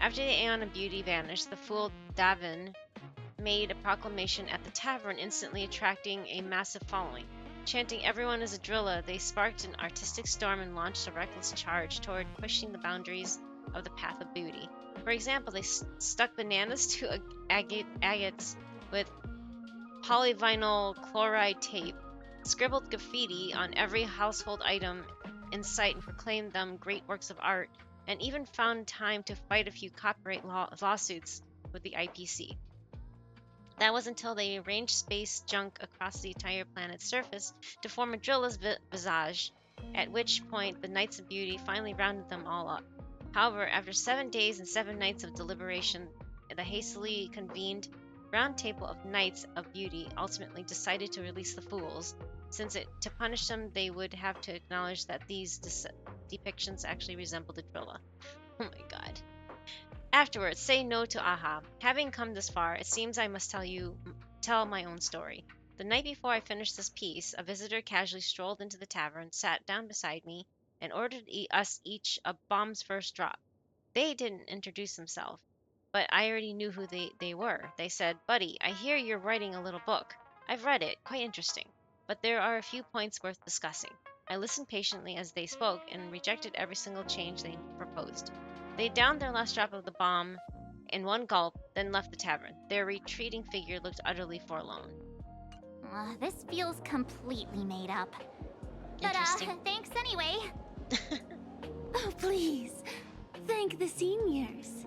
Speaker 1: After the Aeon of Beauty vanished, the fool Davin made a proclamation at the tavern, instantly attracting a massive following. Chanting "Everyone is a drilla," they sparked an artistic storm and launched a reckless charge toward pushing the boundaries of the path of beauty. For example, they stuck bananas to agates with polyvinyl chloride tape, scribbled graffiti on every household item in sight and proclaimed them great works of art, and even found time to fight a few copyright lawsuits with the IPC. That was until they arranged space junk across the entire planet's surface to form a drilla's visage, at which point the Knights of Beauty finally rounded them all up. However, after 7 days and 7 nights of deliberation, the hastily convened Round Table of Knights of Beauty ultimately decided to release the fools, since to punish them they would have to acknowledge that these depictions actually resembled a drilla. Oh my god. Afterwards, say no to Aha. Having come this far, it seems I must tell my own story. The night before I finished this piece, a visitor casually strolled into the tavern, sat down beside me, and ordered us each a bomb's first drop. They didn't introduce themselves, but I already knew who they were. They said, "Buddy, I hear you're writing a little book. I've read it, quite interesting, but there are a few points worth discussing." I listened patiently as they spoke and rejected every single change they proposed. They downed their last drop of the bomb in one gulp, then left the tavern. Their retreating figure looked utterly forlorn.
Speaker 11: This feels completely made up. But, thanks anyway.
Speaker 3: Oh, please. Thank the seniors.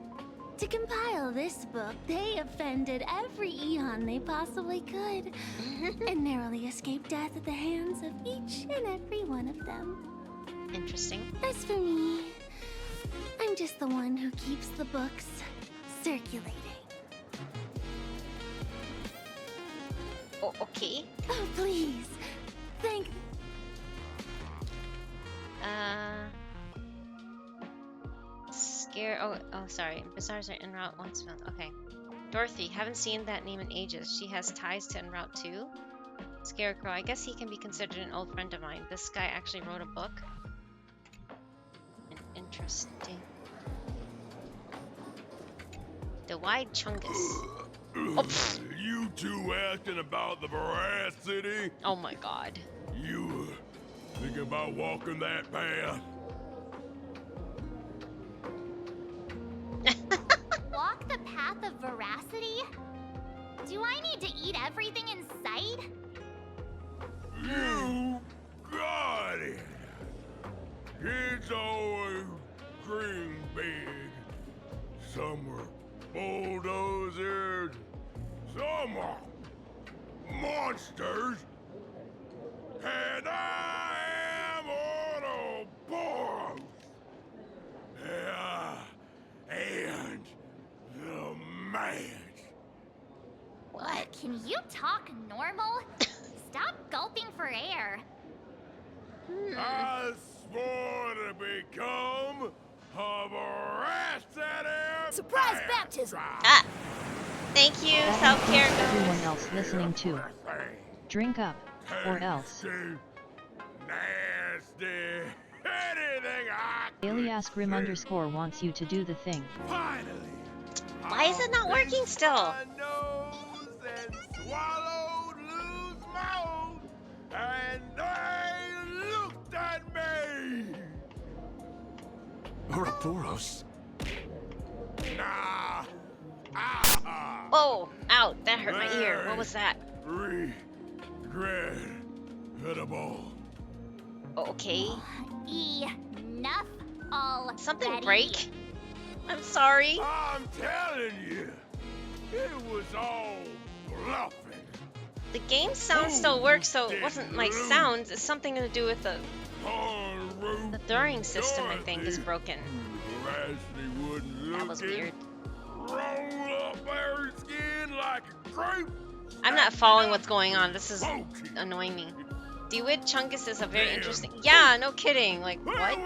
Speaker 3: To compile this book, they offended every eon they possibly could, and narrowly escaped death at the hands of each and every one of them.
Speaker 1: Interesting.
Speaker 3: As for me, I'm just the one who keeps the books circulating.
Speaker 1: Oh, okay.
Speaker 3: Oh, please.
Speaker 1: Here, oh, sorry. Bazaars are en route once a month. Okay. Dorothy, haven't seen that name in ages. She has ties to en route too. Scarecrow, I guess he can be considered an old friend of mine. This guy actually wrote a book. Interesting. The Wide Chungus. Oh,
Speaker 20: you two asking about the veracity?
Speaker 1: Oh my god.
Speaker 20: You thinking about walking that path?
Speaker 3: Walk the path of veracity? Do I need to eat everything in sight?
Speaker 20: You got it. Kids always dream big. Some are bulldozers, some are monsters, and I am Autoboros. And the man.
Speaker 3: What? Can you talk normal? Stop gulping for air.
Speaker 20: I swore to become a veracity.
Speaker 3: Surprise baptism!
Speaker 1: Ah! Thank you, self-care goes.
Speaker 2: Everyone else listening too. Drink up, or else.
Speaker 20: Nasty. Anything I
Speaker 2: Alias Grim underscore wants you to do the thing.
Speaker 20: finally.
Speaker 1: Why is it not working still?
Speaker 20: My nose and swallowed loose mouth, and they looked at me.
Speaker 5: Ouroboros?
Speaker 20: Nah.
Speaker 1: Oh, ow, that hurt my ear. What was that?
Speaker 20: Regrettable.
Speaker 1: Okay.
Speaker 3: Enough already.
Speaker 1: Something break? I'm sorry.
Speaker 20: I'm telling you, it was all bluffing.
Speaker 1: The game sound still works, so it wasn't my sounds. It's something to do with the throwing system, I think, is broken. That was weird.
Speaker 20: Roll up her skin like a grape.
Speaker 1: I'm not following what's going on. This is annoying me. DeWitt Chungus is a very interesting. Yeah, no kidding. Like, what?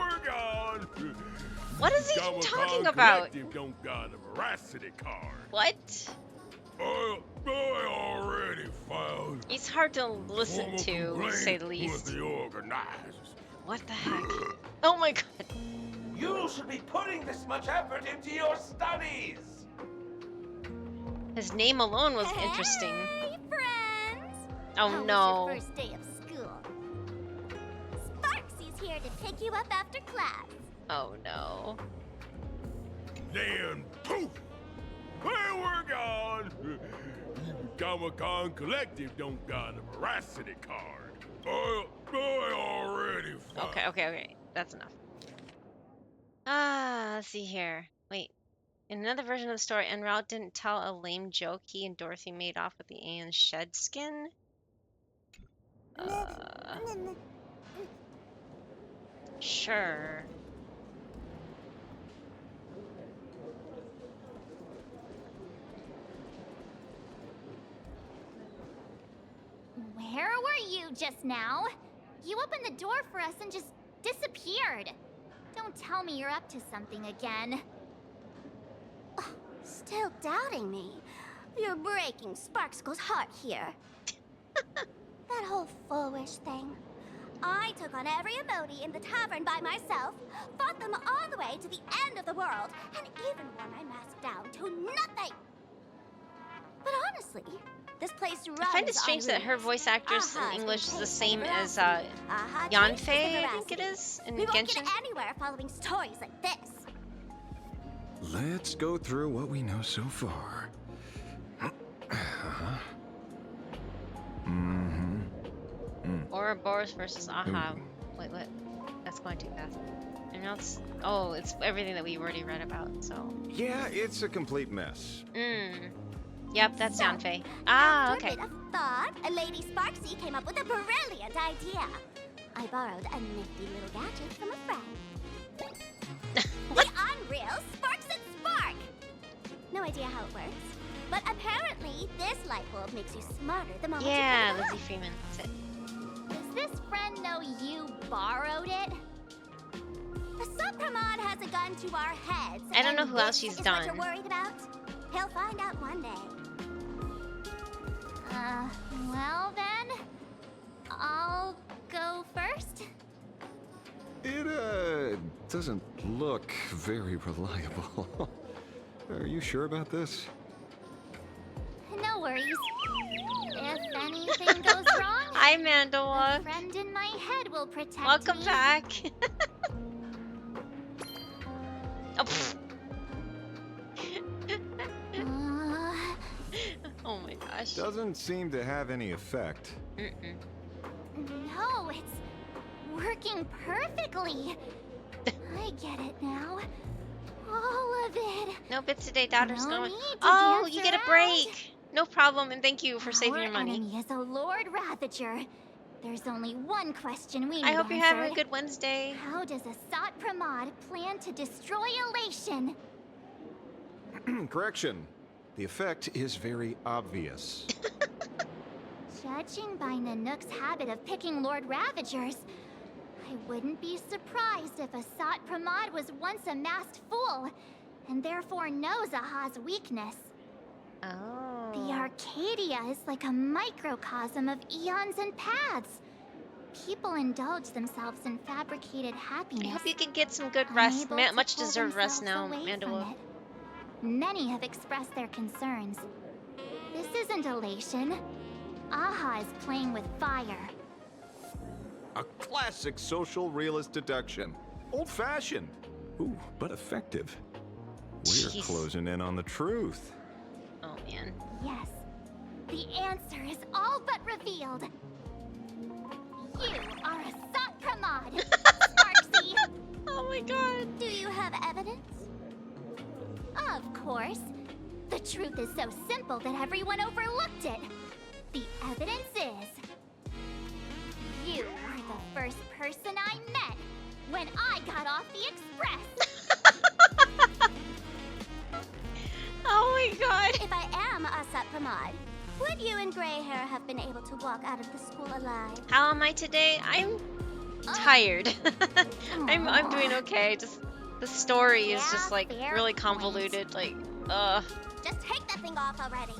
Speaker 1: What is he even talking about?
Speaker 20: Don't got a veracity card.
Speaker 1: What?
Speaker 20: I already found.
Speaker 1: It's hard to listen to say the least.
Speaker 20: The organizers.
Speaker 1: What the heck? Oh my god.
Speaker 7: You should be putting this much effort into your studies.
Speaker 1: His name alone was interesting.
Speaker 3: Hey, friends!
Speaker 1: Oh
Speaker 3: How
Speaker 1: no.
Speaker 3: was your first day of school? Sparksy's here to pick you up after class.
Speaker 1: Oh no.
Speaker 20: Then poof! Well, we're gone. Comic-Con Collective don't got a veracity card. I already found.
Speaker 1: Okay. That's enough. Let's see here. Wait. In another version of the story, En route didn't tell a lame joke he and Dorothy made off with the alien shed skin. Sure.
Speaker 3: Where were you just now? You opened the door for us and just disappeared. Don't tell me you're up to something again. Still doubting me? You're breaking Sparkskull's heart here. That whole foolish thing. I took on every emoji in the tavern by myself, fought them all the way to the end of the world, and even wore my mask down to nothing. But honestly, this place runs
Speaker 1: I find it strange that her voice actress in English is the same as Yanfei, I think it is, in
Speaker 3: we won't
Speaker 1: Genshin.
Speaker 3: get anywhere following stories like this.
Speaker 5: Let's go through what we know so far.
Speaker 1: Ouroboros versus Aha. Wait, what? That's going too fast. And now it's it's everything that we've already read about. So.
Speaker 5: Yeah, it's a complete mess.
Speaker 1: Yep, that's
Speaker 3: So,
Speaker 1: Yanfei.
Speaker 3: After
Speaker 1: Okay.
Speaker 3: a bit of thought, Lady Sparksy came up with a brilliant idea. I borrowed a nifty little gadget from a friend. The Unreal Sparks and Spark! No idea how it works, but apparently this light bulb makes you smarter the moment
Speaker 1: Yeah,
Speaker 3: you put it
Speaker 1: Lizzie Freeman. That's it.
Speaker 3: on. Does this friend know you borrowed it? Sopramod has a gun to our heads.
Speaker 1: I don't know
Speaker 3: and
Speaker 1: who else
Speaker 3: this
Speaker 1: she's
Speaker 3: is
Speaker 1: done.
Speaker 3: What you're worried about? He'll find out one day. Well then, I'll go first.
Speaker 5: It, doesn't look very reliable. Are you sure about this?
Speaker 3: No worries. If anything goes wrong,
Speaker 1: Hi, Mandela.
Speaker 3: a friend in my head will protect
Speaker 1: Welcome
Speaker 3: me.
Speaker 1: back. Oh, pfft. Oh my gosh.
Speaker 5: Doesn't seem to have any effect.
Speaker 3: No, it's working perfectly. I get it now. All of it.
Speaker 1: Nope, it's today. Daughter's
Speaker 3: No
Speaker 1: going.
Speaker 3: need to
Speaker 1: Oh,
Speaker 3: dance
Speaker 1: you get a
Speaker 3: around.
Speaker 1: break. No problem, and thank you for saving
Speaker 3: Our
Speaker 1: your money.
Speaker 3: enemy is a Lord Ravager. There's only one question we need
Speaker 1: I hope you're having a
Speaker 3: answered.
Speaker 1: good Wednesday.
Speaker 3: How does Asat Pramod plan to destroy Elation?
Speaker 5: Correction. The effect is very obvious.
Speaker 3: Judging by Nanook's habit of picking Lord Ravagers, I wouldn't be surprised if Asat Pramod was once a masked fool, and therefore knows Aha's weakness.
Speaker 1: Oh.
Speaker 3: The Arcadia is like a microcosm of eons and paths. People indulge themselves in fabricated happiness.
Speaker 1: I hope you can get some good rest.
Speaker 3: unable to
Speaker 1: Much
Speaker 3: pull
Speaker 1: deserved rest now,
Speaker 3: themselves away from
Speaker 1: Mandela.
Speaker 3: it. Many have expressed their concerns. This isn't elation. Aha is playing with fire.
Speaker 5: A classic social realist deduction. Old-fashioned. Ooh, but effective. We're
Speaker 1: Jeez.
Speaker 5: closing in on the truth.
Speaker 1: Oh man.
Speaker 3: Yes, the answer is all but revealed. You are Asat Pramod, Sparksy.
Speaker 1: Oh my god.
Speaker 3: Do you have evidence? Of course. The truth is so simple that everyone overlooked it. The evidence is... you were the first person I met when I got off the express.
Speaker 1: Oh my god.
Speaker 3: If I am Asat Pramod, would you and Grey Hair have been able to walk out of the school alive?
Speaker 1: How am I today? I'm tired. I'm doing okay. Just the story is just like
Speaker 3: fair
Speaker 1: really
Speaker 3: point.
Speaker 1: convoluted. Like,
Speaker 3: Just take that thing off already.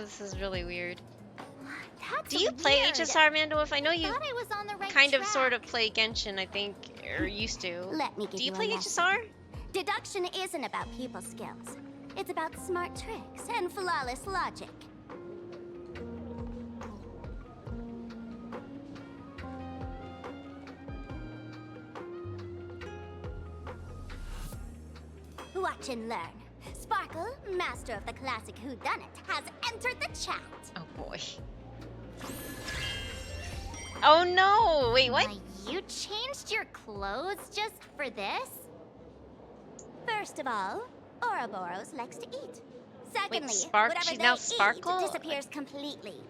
Speaker 1: this is really weird.
Speaker 3: That's
Speaker 1: Do you play
Speaker 3: weird.
Speaker 1: HSR, Mandolf? I know you
Speaker 3: Thought I was on the right
Speaker 1: kind of
Speaker 3: track.
Speaker 1: sort of play Genshin, I think, or used to.
Speaker 3: Let me give
Speaker 1: Do you
Speaker 3: a
Speaker 1: play
Speaker 3: lesson.
Speaker 1: HSR?
Speaker 3: Deduction isn't about people skills. It's about smart tricks and flawless logic. Watch and learn. Sparkle, master of the classic whodunit, has entered the chat.
Speaker 1: Oh boy. Oh no! Wait, what?
Speaker 3: You changed your clothes just for this? First of all, Ouroboros likes to eat. Secondly, whatever
Speaker 1: she's
Speaker 3: they
Speaker 1: now
Speaker 3: eat
Speaker 1: Sparkle?
Speaker 3: disappears completely.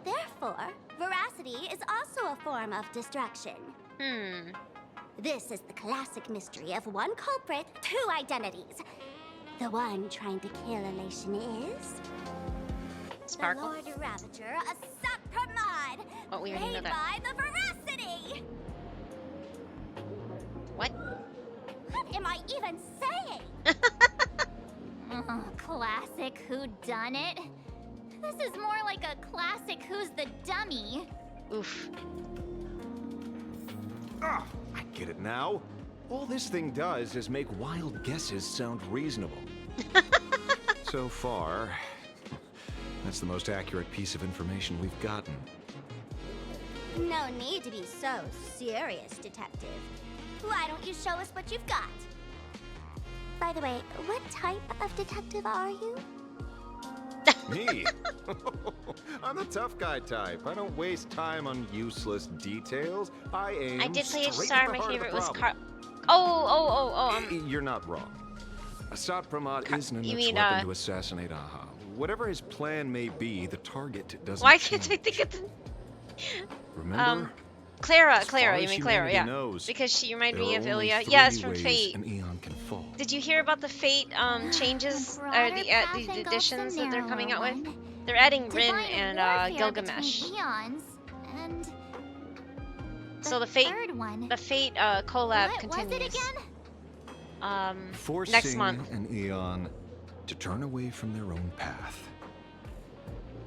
Speaker 3: Therefore, veracity is also a form of distraction. This is the classic mystery of one culprit, two identities. The one trying to kill Elation is...
Speaker 1: Sparkle?
Speaker 3: The Lord Ravager, Asat Pramod!
Speaker 1: Oh, we already know
Speaker 3: played
Speaker 1: that.
Speaker 3: by the veracity!
Speaker 1: What?
Speaker 3: What am I even saying? Classic whodunit. This is more like a classic Who's the Dummy.
Speaker 1: Oof.
Speaker 5: Ah, I get it now. All this thing does is make wild guesses sound reasonable. So far, that's the most accurate piece of information we've gotten.
Speaker 3: No need to be so serious, detective. Why don't you show us what you've got? By the way, what type of detective are you?
Speaker 5: Me? I'm the tough guy type. I don't waste time on useless details. I aim
Speaker 1: I did play
Speaker 5: straight
Speaker 1: HSR.
Speaker 5: at the
Speaker 1: My
Speaker 5: heart of
Speaker 1: favorite
Speaker 5: the
Speaker 1: was
Speaker 5: problem. You're not wrong. Asat Pramod is
Speaker 1: you
Speaker 5: Nanook's
Speaker 1: mean,
Speaker 5: weapon to assassinate Aha. Whatever his plan may be, the target doesn't
Speaker 1: Why
Speaker 5: change.
Speaker 1: can't I think of the...
Speaker 5: Remember?
Speaker 1: Clara,
Speaker 5: As far
Speaker 1: you
Speaker 5: as
Speaker 1: mean Clara,
Speaker 5: humanity
Speaker 1: yeah.
Speaker 5: knows,
Speaker 1: Because she reminded
Speaker 5: there
Speaker 1: me
Speaker 5: are
Speaker 1: of
Speaker 5: only
Speaker 1: Ilya.
Speaker 5: three
Speaker 1: Yeah, it's from
Speaker 5: ways
Speaker 1: Fate.
Speaker 5: an eon can fall.
Speaker 1: Did you hear about the Fate changes or
Speaker 3: broader path
Speaker 1: the
Speaker 3: engulfs
Speaker 1: additions
Speaker 3: the
Speaker 1: that they're coming out
Speaker 3: narrower
Speaker 1: with?
Speaker 3: one.
Speaker 1: They're adding Rin
Speaker 3: Divine
Speaker 1: and
Speaker 3: warfare
Speaker 1: Gilgamesh.
Speaker 3: between eons and
Speaker 1: So the Fate collab
Speaker 3: What
Speaker 1: continues.
Speaker 3: was it again?
Speaker 5: Forcing
Speaker 1: next month.
Speaker 5: an Eon to turn away from their own path.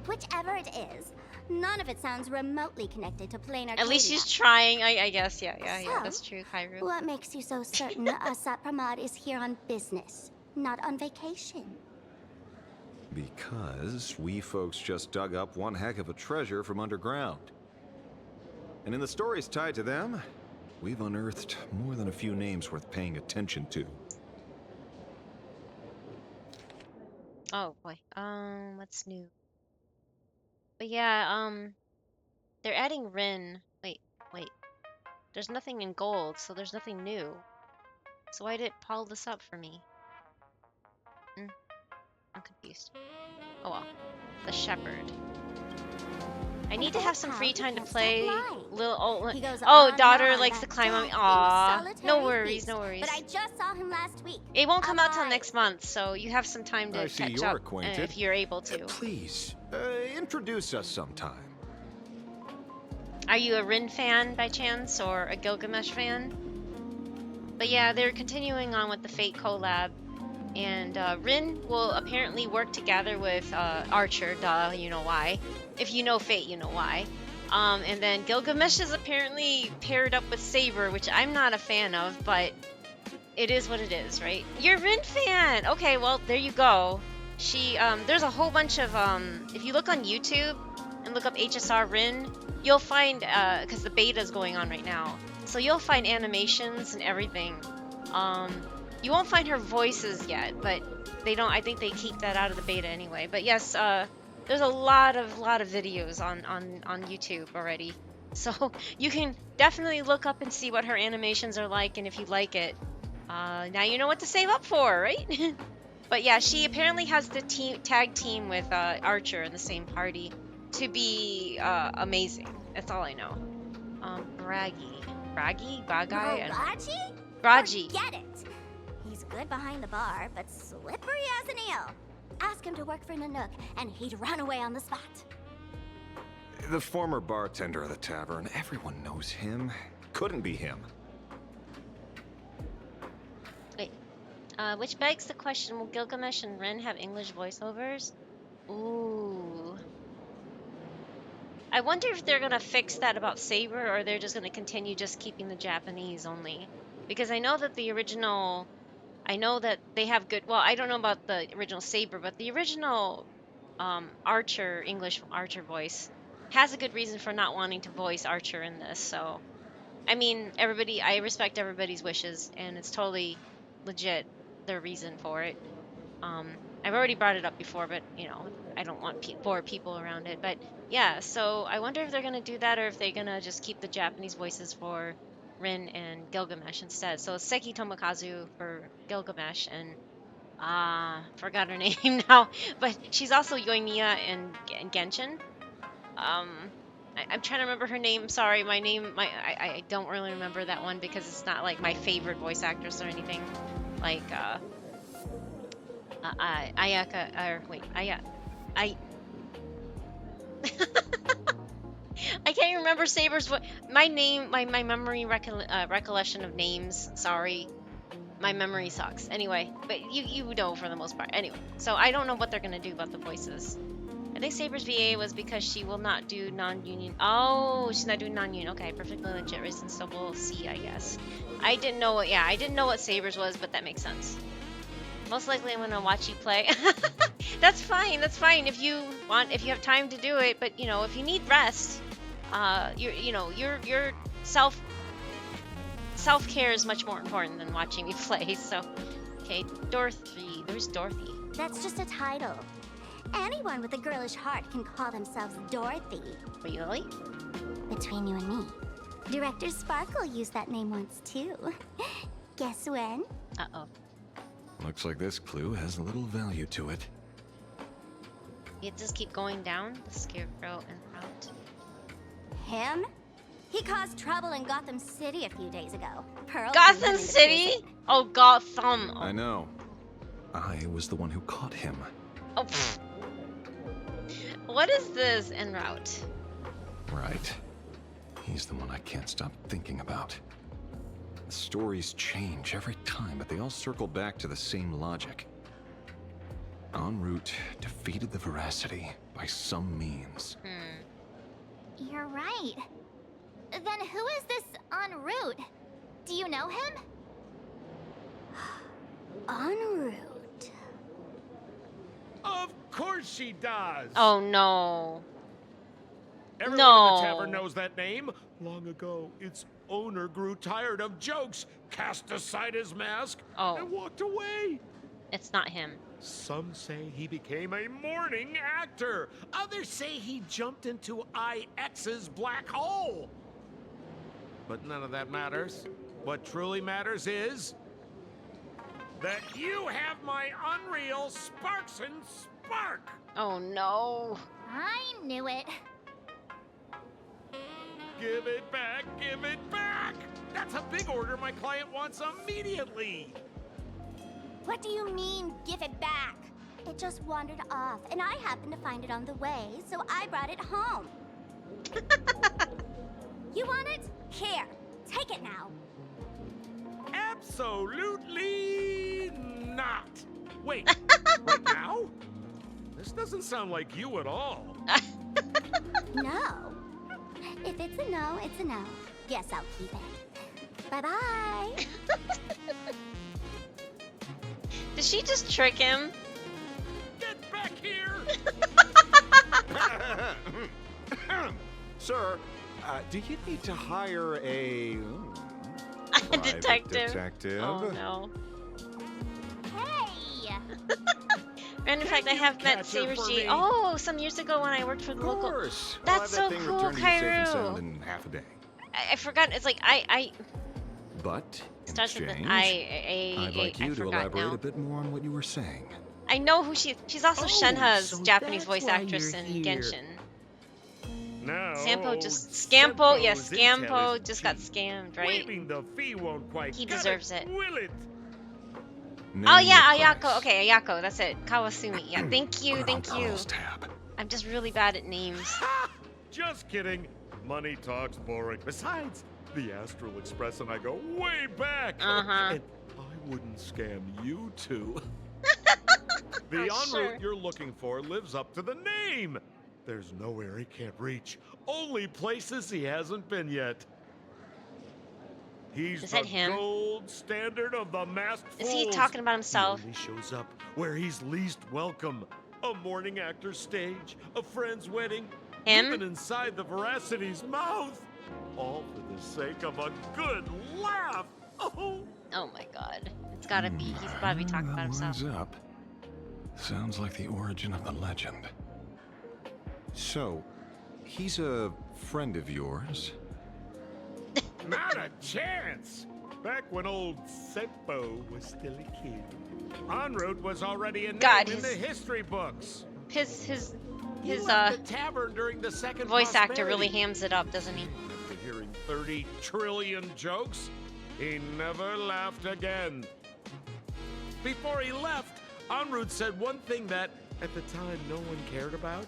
Speaker 3: Whichever it is, none of it sounds remotely connected to plain Arcadia.
Speaker 1: At least she's trying, I guess. Yeah,
Speaker 3: So,
Speaker 1: that's true, Kairu.
Speaker 3: What makes you so certain Asat Pramad is here on business, not on vacation?
Speaker 5: Because we folks just dug up one heck of a treasure from underground. And in the stories tied to them, we've unearthed more than a few names worth paying attention to.
Speaker 1: Oh boy. What's new? But yeah, they're adding Rin. Wait. There's nothing in gold, so there's nothing new. So why did it pull this up for me? I'm confused. Oh well. The Shepherd. I need to have some free time to play. Daughter likes to climb on me. Aw, no worries.
Speaker 3: But I just saw him last week.
Speaker 1: It won't come out till next month, so you have some time to
Speaker 5: I see
Speaker 1: catch
Speaker 5: you're
Speaker 1: up
Speaker 5: acquainted.
Speaker 1: if you're able to.
Speaker 5: Please, introduce us sometime.
Speaker 1: Are you a Rin fan by chance, or a Gilgamesh fan? But yeah, they're continuing on with the Fate collab, and Rin will apparently work together with Archer. Duh, you know why. If you know Fate, you know why. And then Gilgamesh is apparently paired up with Saber, which I'm not a fan of, but it is what it is, right? You're a Rin fan! Okay, well, there you go. There's a whole bunch of, if you look on YouTube and look up HSR Rin, you'll find, because the beta is going on right now, so you'll find animations and everything. You won't find her voices yet, but I think they keep that out of the beta anyway. But yes, there's a lot of videos on YouTube already, so you can definitely look up and see what her animations are like, and if you like it, now you know what to save up for, right? But yeah, she apparently has the tag team with Archer in the same party to be amazing. That's all I know. Bragi, Raji.
Speaker 3: Forget it. He's good behind the bar, but slippery as an eel. Ask him to work for Nanook, and he'd run away on the spot.
Speaker 5: The former bartender of the tavern, everyone knows him. Couldn't be him.
Speaker 1: Wait, which begs the question, will Gilgamesh and Rin have English voiceovers? Ooh. I wonder if they're gonna fix that about Saber, or they're just gonna continue just keeping the Japanese only. Because I know that I know that they have good, well, I don't know about the original Saber, but the original English Archer voice has a good reason for not wanting to voice Archer in this, so, I mean, I respect everybody's wishes, and it's totally legit, their reason for it. I've already brought it up before, but, you know, I don't want bore people around it, but yeah, so I wonder if they're gonna do that, or if they're gonna just keep the Japanese voices for Rin and Gilgamesh instead. So Seki Tomokazu for Gilgamesh, and forgot her name now, but she's also Yoimiya in Genshin. I'm trying to remember her name. Sorry, I don't really remember that one because it's not like my favorite voice actress or anything. Like I can't remember Saber's voice. My memory recollection of names. Sorry, my memory sucks. Anyway, but you know for the most part. Anyway, so I don't know what they're gonna do about the voices. I think Saber's VA was because she will not do non-union. Oh, she's not doing non-union. Okay, perfectly legit reason. So we'll see, I guess. I didn't know what Saber's was, but that makes sense. Most likely I'm gonna watch you play. That's fine. If you have time to do it, but you know, if you need rest, your self-care is much more important than watching me play. So, okay, Dorothy. There's Dorothy.
Speaker 3: That's just a title. Anyone with a girlish heart can call themselves Dorothy.
Speaker 1: Really?
Speaker 3: Between you and me, Director Sparkle used that name once too. Guess when?
Speaker 1: Uh-oh.
Speaker 5: Looks like this clue has a little value to it.
Speaker 1: You just keep going down the Scarecrow and out.
Speaker 3: Him? He caused trouble in Gotham City a few days ago. Pearl
Speaker 1: Gotham City? Oh, Gotham.
Speaker 5: I know. I was the one who caught him.
Speaker 1: Oh, pfft. What is this en route?
Speaker 5: Right. He's the one I can't stop thinking about. The stories change every time, but they all circle back to the same logic. En route defeated the Veracity by some means.
Speaker 3: You're right. Then who is this en route? Do you know him? En route.
Speaker 20: Of course she does.
Speaker 1: Oh no.
Speaker 20: Everyone
Speaker 1: No.
Speaker 20: in the tavern knows that name. Long ago, its owner grew tired of jokes, cast aside his mask, and walked away.
Speaker 1: It's not him.
Speaker 20: Some say he became a morning actor. Others say he jumped into IX's black hole. But none of that matters. What truly matters is that you have my unreal Sparks and Spark.
Speaker 1: Oh no.
Speaker 3: I knew it.
Speaker 20: Give it back, give it back! That's a big order my client wants immediately.
Speaker 3: What do you mean, give it back? It just wandered off, and I happened to find it on the way, so I brought it home. You want it? Here, take it now.
Speaker 20: Absolutely not. Wait, right now? This doesn't sound like you at all.
Speaker 3: No. If it's a no, it's a no. Guess I'll keep it. Bye-bye.
Speaker 1: Did she just trick him?
Speaker 20: Get back here!
Speaker 5: Sir, do you need to hire a
Speaker 1: detective?
Speaker 5: detective?
Speaker 1: Oh no.
Speaker 3: Hey!
Speaker 1: And in fact, I have met Saber G. Oh, some years ago when I worked for the local. That's so cool, Kairu.
Speaker 5: In half a day.
Speaker 1: I forgot. It's like I.
Speaker 5: But in
Speaker 1: Starts with
Speaker 5: exchange,
Speaker 1: an
Speaker 5: I'd like you to elaborate
Speaker 1: now.
Speaker 5: a bit more on what you were saying.
Speaker 1: I know who she's also Shenha's
Speaker 20: so
Speaker 1: Japanese
Speaker 20: that's
Speaker 1: voice
Speaker 20: why
Speaker 1: actress
Speaker 20: you're
Speaker 1: in
Speaker 20: here.
Speaker 1: Genshin.
Speaker 20: No.
Speaker 1: Scampo just Scampo, yeah,
Speaker 20: Sempo's intel
Speaker 1: Scampo
Speaker 20: is
Speaker 1: just got
Speaker 20: cheap.
Speaker 1: scammed, right?
Speaker 20: Waiving the fee won't quite
Speaker 1: He
Speaker 20: cut
Speaker 1: deserves it.
Speaker 20: Will it?
Speaker 1: Oh yeah, Ayako. Okay, Ayako. That's it. Kawasumi. Yeah, thank you, thank you.
Speaker 5: Tab.
Speaker 1: I'm just really bad at names.
Speaker 20: Just kidding. Money talks boring. Besides, the Astral Express and I go way back.
Speaker 1: Uh-huh.
Speaker 20: And I wouldn't scam you two. The en route
Speaker 1: sure.
Speaker 20: you're looking for lives up to the name. There's nowhere he can't reach. Only places he hasn't been yet. He's
Speaker 1: Is
Speaker 20: the
Speaker 1: that him?
Speaker 20: gold standard of the masked
Speaker 1: Is he
Speaker 20: fools.
Speaker 1: talking about himself?
Speaker 20: He only shows up where he's least welcome. A morning actor's stage, a friend's wedding,
Speaker 1: Him?
Speaker 20: even inside the Veracity's mouth. All for the sake of a good laugh. Oh,
Speaker 1: Oh my god. It's gotta be. He's gotta be talking about himself.
Speaker 5: Lines up. Sounds like the origin of the legend. So, he's a friend of yours?
Speaker 20: not a chance. Back when old Seppo was still a kid, en route was already a name
Speaker 1: God,
Speaker 20: in the history books.
Speaker 1: His
Speaker 20: He left the tavern during the second
Speaker 1: voice actor really
Speaker 20: prosperity.
Speaker 1: hams it up, doesn't he?
Speaker 20: After hearing 30 trillion jokes, he never laughed again. Before he left, en route said one thing that, at the time, no one cared about.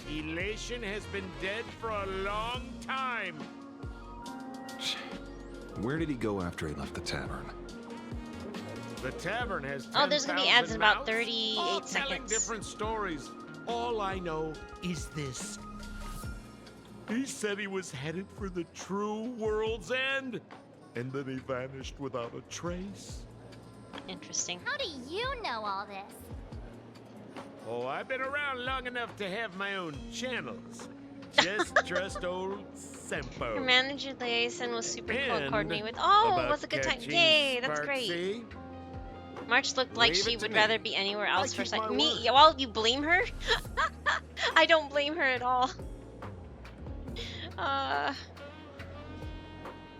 Speaker 20: Elation has been dead for a long time.
Speaker 5: Where did he go after he left the tavern?
Speaker 20: The tavern has
Speaker 1: Oh, there's gonna be ads in
Speaker 20: 10,000
Speaker 1: about
Speaker 20: mouths,
Speaker 1: 38
Speaker 20: all telling
Speaker 1: seconds.
Speaker 20: different stories. All I know is this. He said he was headed for the true world's end, and then he vanished without a trace.
Speaker 1: Interesting.
Speaker 3: How do you know all this?
Speaker 20: Oh, I've been around long enough to have my own channels. Just trust old Sempo.
Speaker 1: Her manager liaison was super cool to
Speaker 20: And
Speaker 1: coordinate with. Oh, it
Speaker 20: about
Speaker 1: was a good time.
Speaker 20: catching
Speaker 1: Yay, that's great.
Speaker 20: Sparksy,
Speaker 1: March looked like
Speaker 20: Leave
Speaker 1: she
Speaker 20: it to
Speaker 1: would
Speaker 20: me.
Speaker 1: rather be anywhere else
Speaker 20: I
Speaker 1: for a
Speaker 20: keep
Speaker 1: second.
Speaker 20: my
Speaker 1: Me?
Speaker 20: word.
Speaker 1: Yeah, well, you blame her? I don't blame her at all.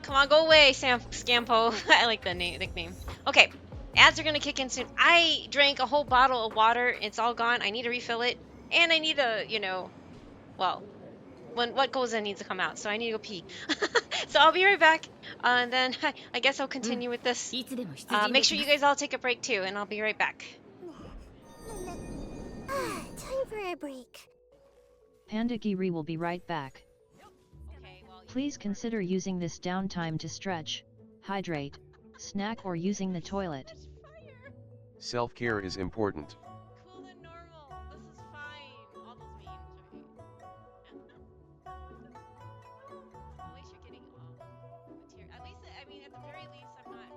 Speaker 1: Come on, go away, Scampo. I like the nickname. Okay, ads are gonna kick in soon. I drank a whole bottle of water. It's all gone. I need to refill it, and I need to, well, when what goes in needs to come out. So I need to go pee. So I'll be right back, and then I guess I'll continue with this. Make sure you guys all take a break too, and I'll be right back.
Speaker 3: Time for a break.
Speaker 2: Pandagiri will be right back.
Speaker 1: Okay,
Speaker 2: Please consider using this downtime to stretch, hydrate, snack or using the toilet.
Speaker 6: Self-care is important.
Speaker 1: Cool than normal. This is fine. All those memes, right? At least you're getting material. At least, I mean, at the very least, I'm not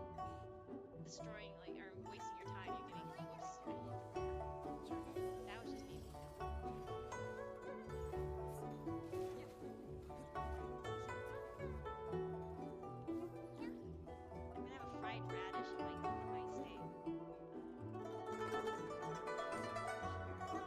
Speaker 1: destroying, like, or wasting your time. You're getting, whoops, that was just me being dumb. I'm gonna have a fried radish in my steak. She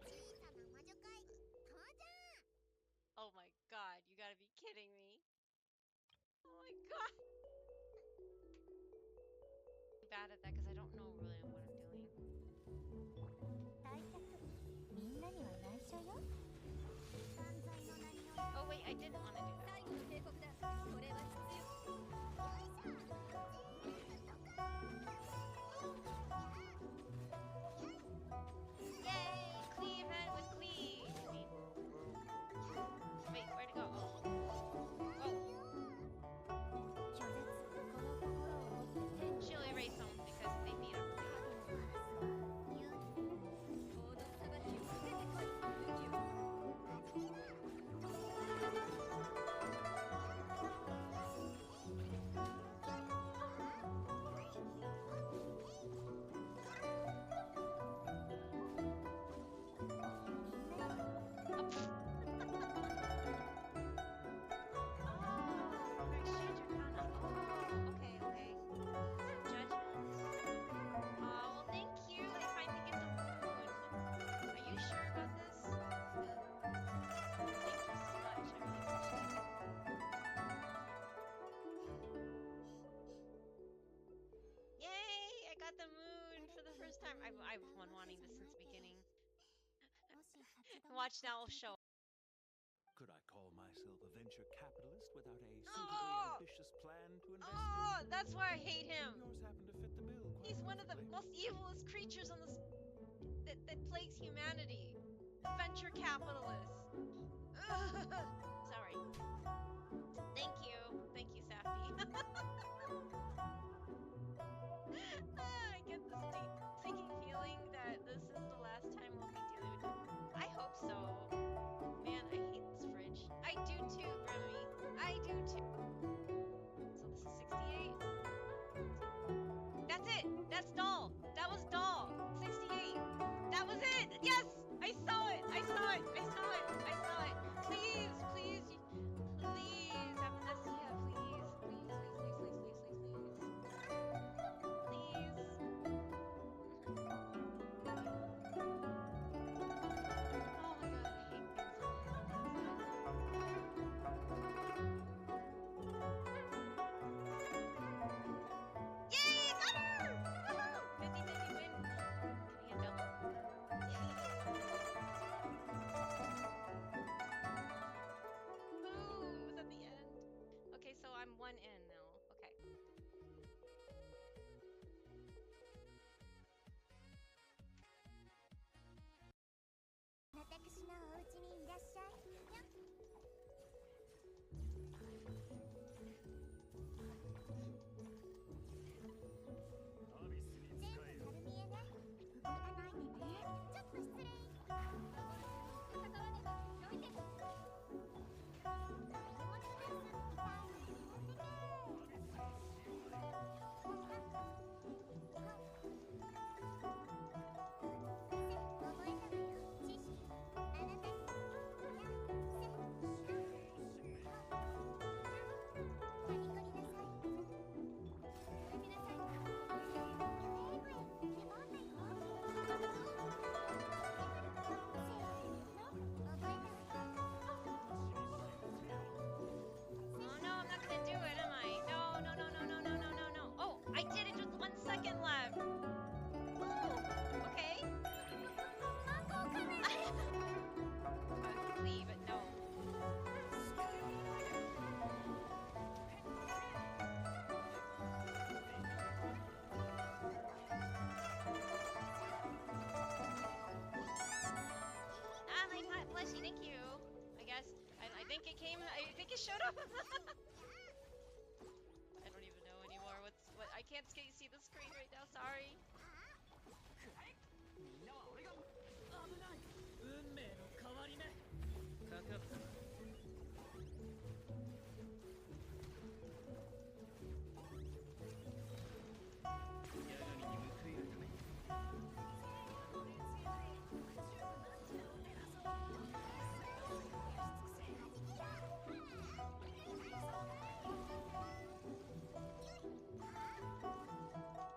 Speaker 1: looks so menacing with the little hair. She's a witch hunter. Oh my god, you gotta be kidding me. Oh my god. I'm bad at that because I don't know really what I'm doing. Oh wait, I didn't want to do that. Yay! Clee event with Clee! I mean... Wait, where'd it go? Oh. She'll erase them because they beat up Clee. Yay! I got the moon for the first time. I've been wanting this since the beginning. Watch now, I'll show.
Speaker 21: Could I call myself a venture capitalist without a suitably ambitious plan to invest in?
Speaker 1: That's why I hate him.
Speaker 21: Yours happen to fit the bill.
Speaker 1: He's one of the most evilest creatures on this that plagues humanity. Venture capitalist. Sorry. Thank you, Safdie. I get this sinking feeling that this is the last time we'll be dealing with it. I hope so. Man, I hate this fridge. I do too, Grammy. I do too. So this is 68. That's it. That's doll. That was doll. 68. That was it. Yes, I saw it. I saw it. I saw it. I saw it. Please, please, please, Amnesia, please, please, please, please, please, please, please. Oh my god, I hate being so Yay, got her! Woohoo! 50-50 win. Can we get double? Ooh, it was at the end. Okay, so I'm one in now. Okay.
Speaker 3: 私のお家にいらっしゃい。全部丸見えね。動かないでね。ちょっと失礼。関わらないでどいて。荷物です。痛いの気をつけて。
Speaker 1: think it came. I think it showed up. I don't even know anymore. What? I can't see the screen right now. Sorry.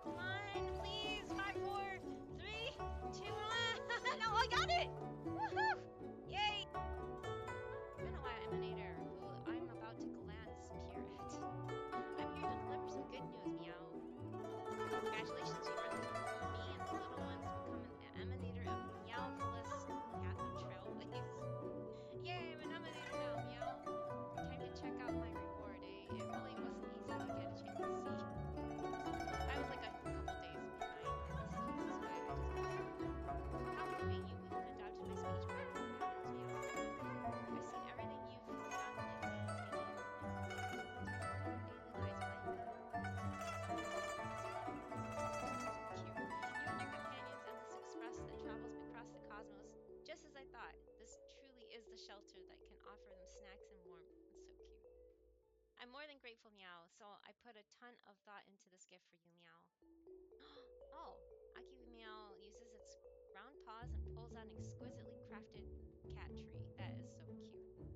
Speaker 1: Come on, please. 5, 4, 3, 2, 1. No, I got it. Woohoo! Yay! Vanilla Emanator, who I'm about to glance peer at. I'm here to deliver some good news, meow. Congratulations, you are me and the little ones become an emanator of meowfulness Catherine Trailways. Yay, I'm an emanator now, meow. Time to check out my reward, eh? It really wasn't easy to get a chance to see. I was like a couple days behind on this, so this is why I just how moving you even adopted my speech patterns, meow. I've seen everything you've done lately, daily lives playing. Cute. You and your companions Endless Express that travels across the cosmos, just as I thought. This truly is the shelter that can offer them snacks and warmth. It's so cute. I'm more than grateful, meow. So I put a ton of thought into this gift for you, meow. Oh, Aki Meow uses its round paws and pulls out an exquisitely crafted cat tree. That is so cute.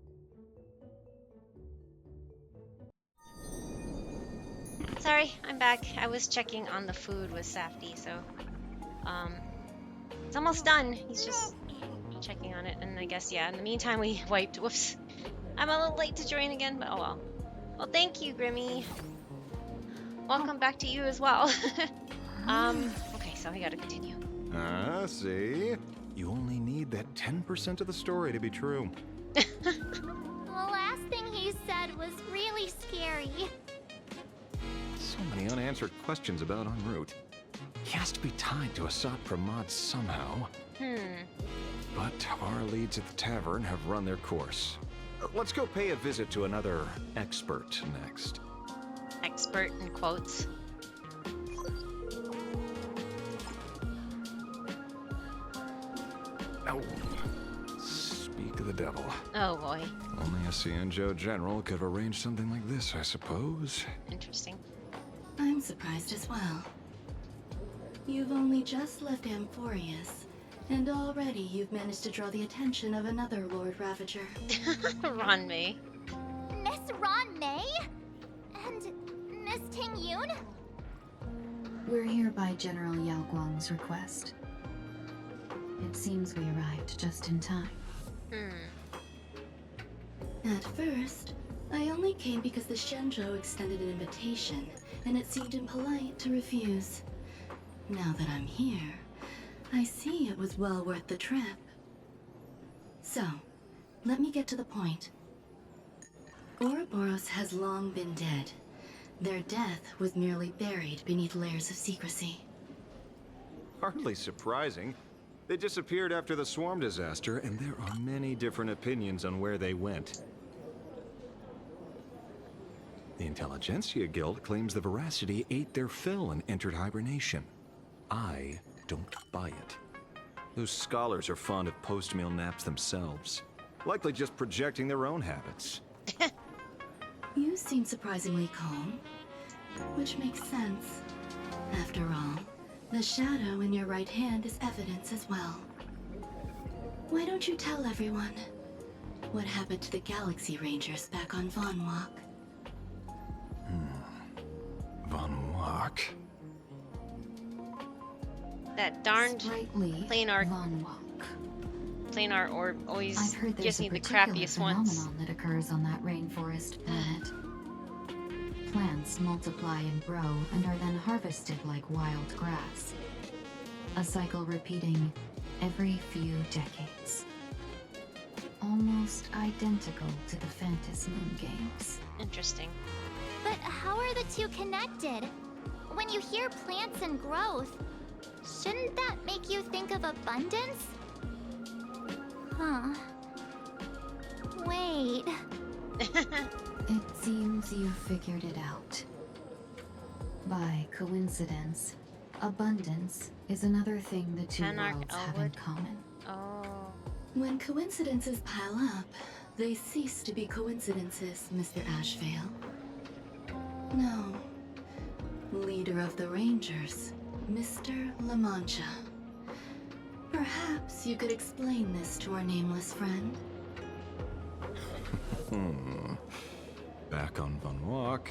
Speaker 1: Sorry, I'm back. I was checking on the food with Safety, so it's almost done. He's just checking on it, and I guess yeah. In the meantime, we wiped. Whoops, I'm a little late to join again, but oh well. Well, thank you, Grimmy. Welcome back to you as well. Okay, so I gotta continue.
Speaker 5: See? You only need that 10% of the story to be true.
Speaker 3: The last thing he said was really scary.
Speaker 5: So many unanswered questions about en route. He has to be tied to a Sot Pramod somehow. But our leads at the tavern have run their course. Let's go pay a visit to another expert next.
Speaker 1: Expert in quotes.
Speaker 5: Oh, speak of the devil.
Speaker 1: Oh boy.
Speaker 5: Only a Cienjo general could have arranged something like this, I suppose.
Speaker 1: Interesting.
Speaker 4: I'm surprised as well. You've only just left Amphorius, and already you've managed to draw the attention of another Lord Ravager.
Speaker 1: Ron May.
Speaker 3: Miss Ron May? And Miss Ting Yoon?
Speaker 22: We're here by General Yao Guang's request. It seems we arrived just in time.
Speaker 4: At first, I only came because the Shenzhou extended an invitation, and it seemed impolite to refuse. Now that I'm here, I see it was well worth the trip. So, let me get to the point. Ouroboros has long been dead. Their death was merely buried beneath layers of secrecy.
Speaker 5: Hardly surprising. They disappeared after the swarm disaster, and there are many different opinions on where they went. The Intelligentsia Guild claims the Veracity ate their fill and entered hibernation. I don't buy it. Those scholars are fond of post-meal naps themselves, likely just projecting their own habits.
Speaker 4: You seem surprisingly calm, which makes sense. After all, the shadow in your right hand is evidence as well. Why don't you tell everyone what happened to the Galaxy Rangers back on Von Walk?
Speaker 5: Von Walk?
Speaker 1: That darned planar orb always
Speaker 22: I've heard
Speaker 1: gives
Speaker 22: there's
Speaker 1: me
Speaker 22: a
Speaker 1: the
Speaker 22: particular
Speaker 1: crappiest
Speaker 22: phenomenon
Speaker 1: ones.
Speaker 22: that occurs on that rainforest planet. Plants multiply and grow and are then harvested like wild grass. A cycle repeating every few decades. Almost identical to the Phantom Moon games.
Speaker 1: Interesting.
Speaker 3: But how are the two connected? When you hear plants and growth, shouldn't that make you think of abundance? Huh. Wait.
Speaker 22: It seems you figured it out. By coincidence, abundance is another thing the two worlds have in common.
Speaker 1: Oh.
Speaker 19: When coincidences pile up, they cease to be coincidences, Mr. Ashvale. No. Leader of the Rangers, Mr. La Mancha. Perhaps you could explain this to our nameless friend.
Speaker 5: Back on Von Walk,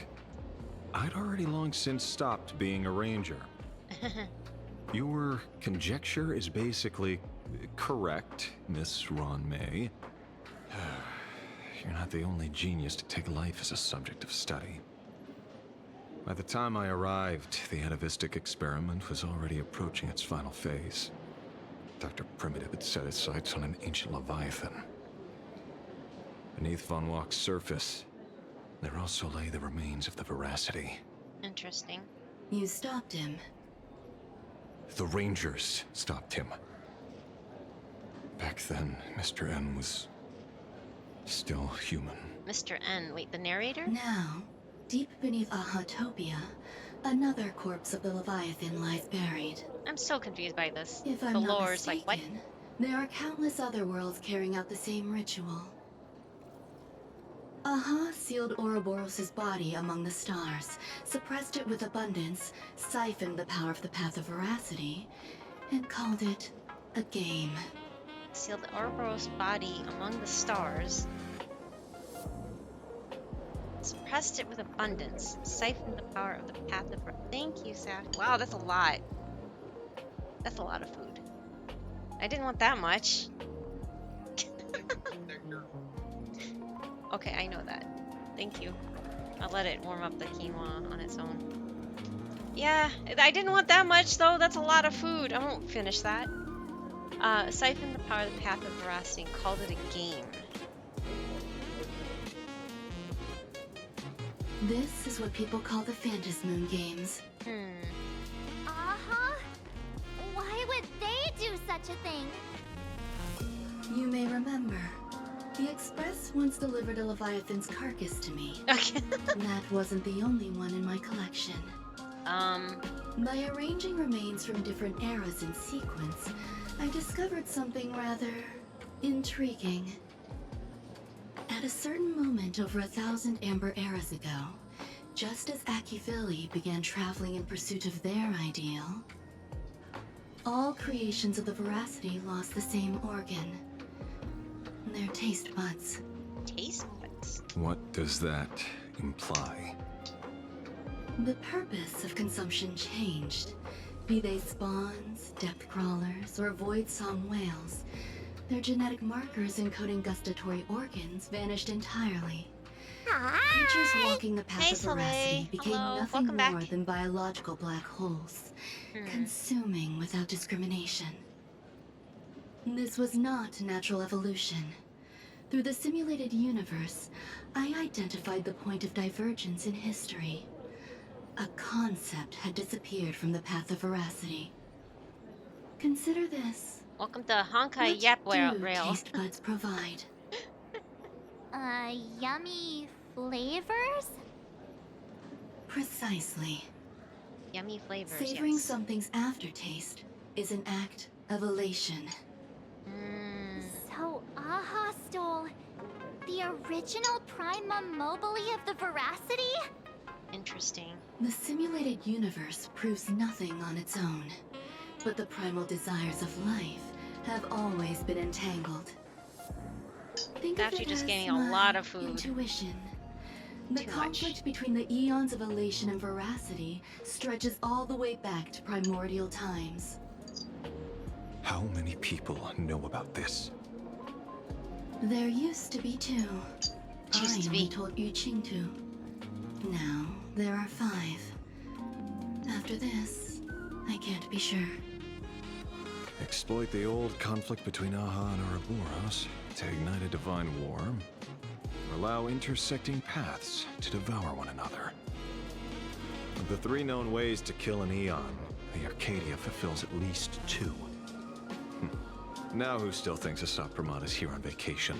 Speaker 5: I'd already long since stopped being a ranger. Your conjecture is basically correct, Miss Ron May. You're not the only genius to take life as a subject of study. By the time I arrived, the atavistic experiment was already approaching its final phase. Dr. Primitive had set his sights on an ancient leviathan. Beneath Von Walk's surface, there also lay the remains of the Veracity.
Speaker 1: Interesting.
Speaker 19: You stopped him.
Speaker 5: The Rangers stopped him. Back then, Mr. N was still human.
Speaker 1: Mr. N, wait, the narrator?
Speaker 19: Now, deep beneath Ahatopia, another corpse of the Leviathan lies buried.
Speaker 1: I'm so confused by this.
Speaker 19: If
Speaker 1: The
Speaker 19: I'm not
Speaker 1: lore's like, what?
Speaker 19: mistaken, there are countless other worlds carrying out the same ritual. Aha sealed Ouroboros' body among the stars, suppressed it with abundance, siphoned the power of the Path of Veracity, and called it a game.
Speaker 1: Sealed Ouroboros' body among the stars. Suppressed it with abundance. Siphoned the power of the Path of... Thank you, Saf. Wow, that's a lot. That's a lot of food. I didn't want that much. Okay, I know that. Thank you. I'll let it warm up the quinoa on its own. Yeah, I didn't want that much though. That's a lot of food. I won't finish that. Siphoned the power of the Path of Veracity and called it a game.
Speaker 19: This is what people call the Phantasmoon games.
Speaker 3: Uh-huh. Why would they do such a thing?
Speaker 19: You may remember, the Express once delivered a Leviathan's carcass to me. That wasn't the only one in my collection. By arranging remains from different eras in sequence, I discovered something rather intriguing. At a certain moment over 1,000 Amber eras ago, just as Akifili began traveling in pursuit of their ideal, all creations of the Veracity lost the same organ. Their taste buds.
Speaker 1: Taste buds?
Speaker 5: What does that imply?
Speaker 19: The purpose of consumption changed. Be they spawns, depth crawlers, or void-song whales, their genetic markers encoding gustatory organs vanished entirely. Creatures walking the path of Veracity became nothing more than biological black holes, consuming without discrimination. This was not natural evolution. Through the simulated universe, I identified the point of divergence in history. A concept had disappeared from the path of Veracity. Consider this.
Speaker 1: Welcome to Honkai Yap Rail.
Speaker 19: Taste buds provide?
Speaker 3: Yummy flavors?
Speaker 19: Precisely.
Speaker 1: Yummy flavors,
Speaker 19: Savoring
Speaker 1: yes.
Speaker 19: something's aftertaste is an act of elation.
Speaker 3: So Aha stole the original primum mobile of the Veracity?
Speaker 1: Interesting.
Speaker 19: The simulated universe proves nothing on its own, but the primal desires of life have always been entangled. Think
Speaker 1: After
Speaker 19: of it
Speaker 1: just
Speaker 19: as
Speaker 1: getting a
Speaker 19: my
Speaker 1: lot of food.
Speaker 19: Intuition. The
Speaker 1: Too
Speaker 19: conflict
Speaker 1: much.
Speaker 19: between the eons of elation and veracity stretches all the way back to primordial times.
Speaker 5: How many people know about this?
Speaker 19: There used to be two. I only told Yu Qing to. Now, there are 5. After this, I can't be sure.
Speaker 5: Exploit the old conflict between Aha and Ouroboros to ignite a divine war, or allow intersecting paths to devour one another. Of the 3 known ways to kill an Eon, the Arcadia fulfills at least 2. Now who still thinks Asap Pramod is here on vacation?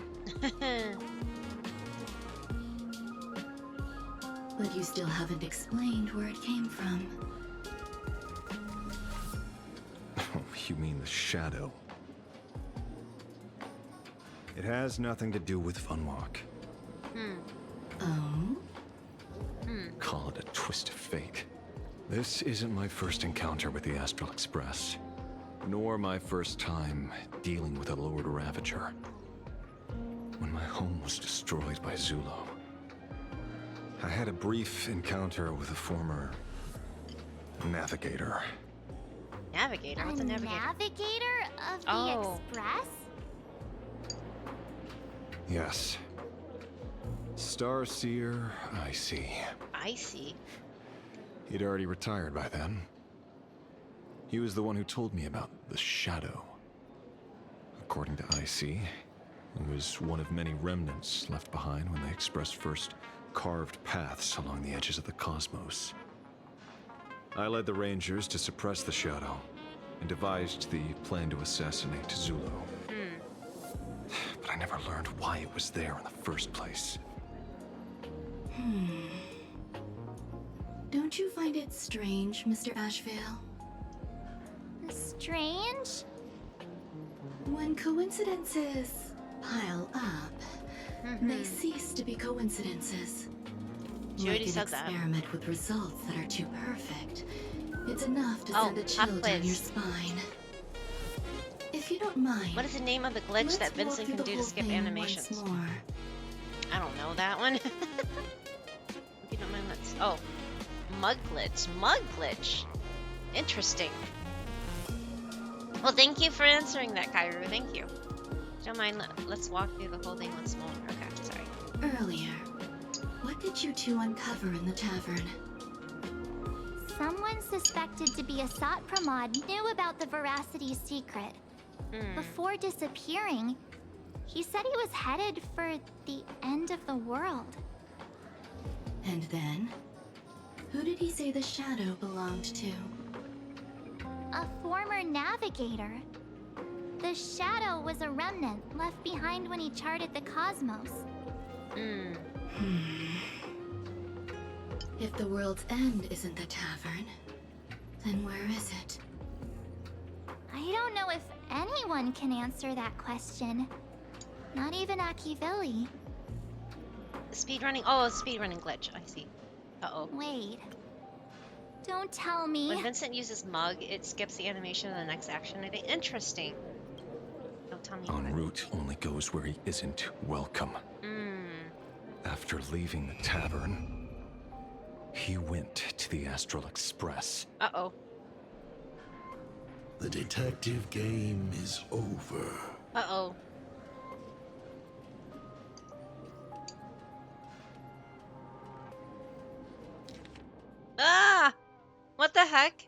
Speaker 4: still haven't explained where it came from.
Speaker 5: Oh, you mean the shadow? It has nothing to do with Funwalk.
Speaker 4: Oh?
Speaker 5: Call it a twist of fate. This isn't my first encounter with the Astral Express, nor my first time dealing with a Lord Ravager. When my home was destroyed by Zulo, I had a brief encounter with a former navigator.
Speaker 1: Navigator? What's a navigator?
Speaker 11: Navigator of the
Speaker 1: Oh.
Speaker 11: Express?
Speaker 5: Yes. Starseer, I see.
Speaker 1: I see.
Speaker 5: He'd already retired by then. He was the one who told me about the shadow. According to IC, it was one of many remnants left behind when the Express first carved paths along the edges of the cosmos. I led the Rangers to suppress the shadow and devised the plan to assassinate Zulo. But I never learned why it was there in the first place.
Speaker 4: Don't you find it strange, Mr. Ashvale?
Speaker 11: Strange?
Speaker 4: When coincidences pile up, they cease to be coincidences.
Speaker 1: She
Speaker 4: Like
Speaker 1: already
Speaker 4: an
Speaker 1: said that.
Speaker 4: experiment with results that are too perfect. It's enough to
Speaker 1: Oh,
Speaker 4: send a
Speaker 1: pop
Speaker 4: chill down
Speaker 1: quiz.
Speaker 4: your spine. If you don't mind,
Speaker 1: What is the name of the glitch
Speaker 4: let's
Speaker 1: that
Speaker 4: walk
Speaker 1: Vincent
Speaker 4: through
Speaker 1: can
Speaker 4: the
Speaker 1: do to
Speaker 4: whole
Speaker 1: skip
Speaker 4: thing
Speaker 1: animations?
Speaker 4: once more.
Speaker 1: I don't know that one. If you don't mind, let's. Oh, mug glitch. Mug glitch. Interesting. Well, thank you for answering that, Kairu. Thank you. Don't mind. Let's walk through the whole thing once more. Okay, sorry.
Speaker 4: Earlier, what did you two uncover in the tavern?
Speaker 11: Someone suspected to be a Sat Pramod knew about the Veracity secret. Before disappearing, he said he was headed for the end of the world.
Speaker 4: And then, who did he say the shadow belonged to?
Speaker 11: A former navigator. The shadow was a remnant left behind when he charted the cosmos.
Speaker 4: If the world's end isn't the tavern, then where is it?
Speaker 11: I don't know if anyone can answer that question. Not even Akivilli.
Speaker 1: Speedrunning. Oh, speedrunning glitch. I see. Uh-oh.
Speaker 11: Wait. Don't tell me.
Speaker 1: When Vincent uses mug, it skips the animation of the next action. I think interesting. Don't tell me.
Speaker 5: En route only goes where he isn't welcome. After leaving the tavern, he went to the Astral Express.
Speaker 1: Uh-oh.
Speaker 21: The detective game is over.
Speaker 1: Uh-oh. Ah! What the heck?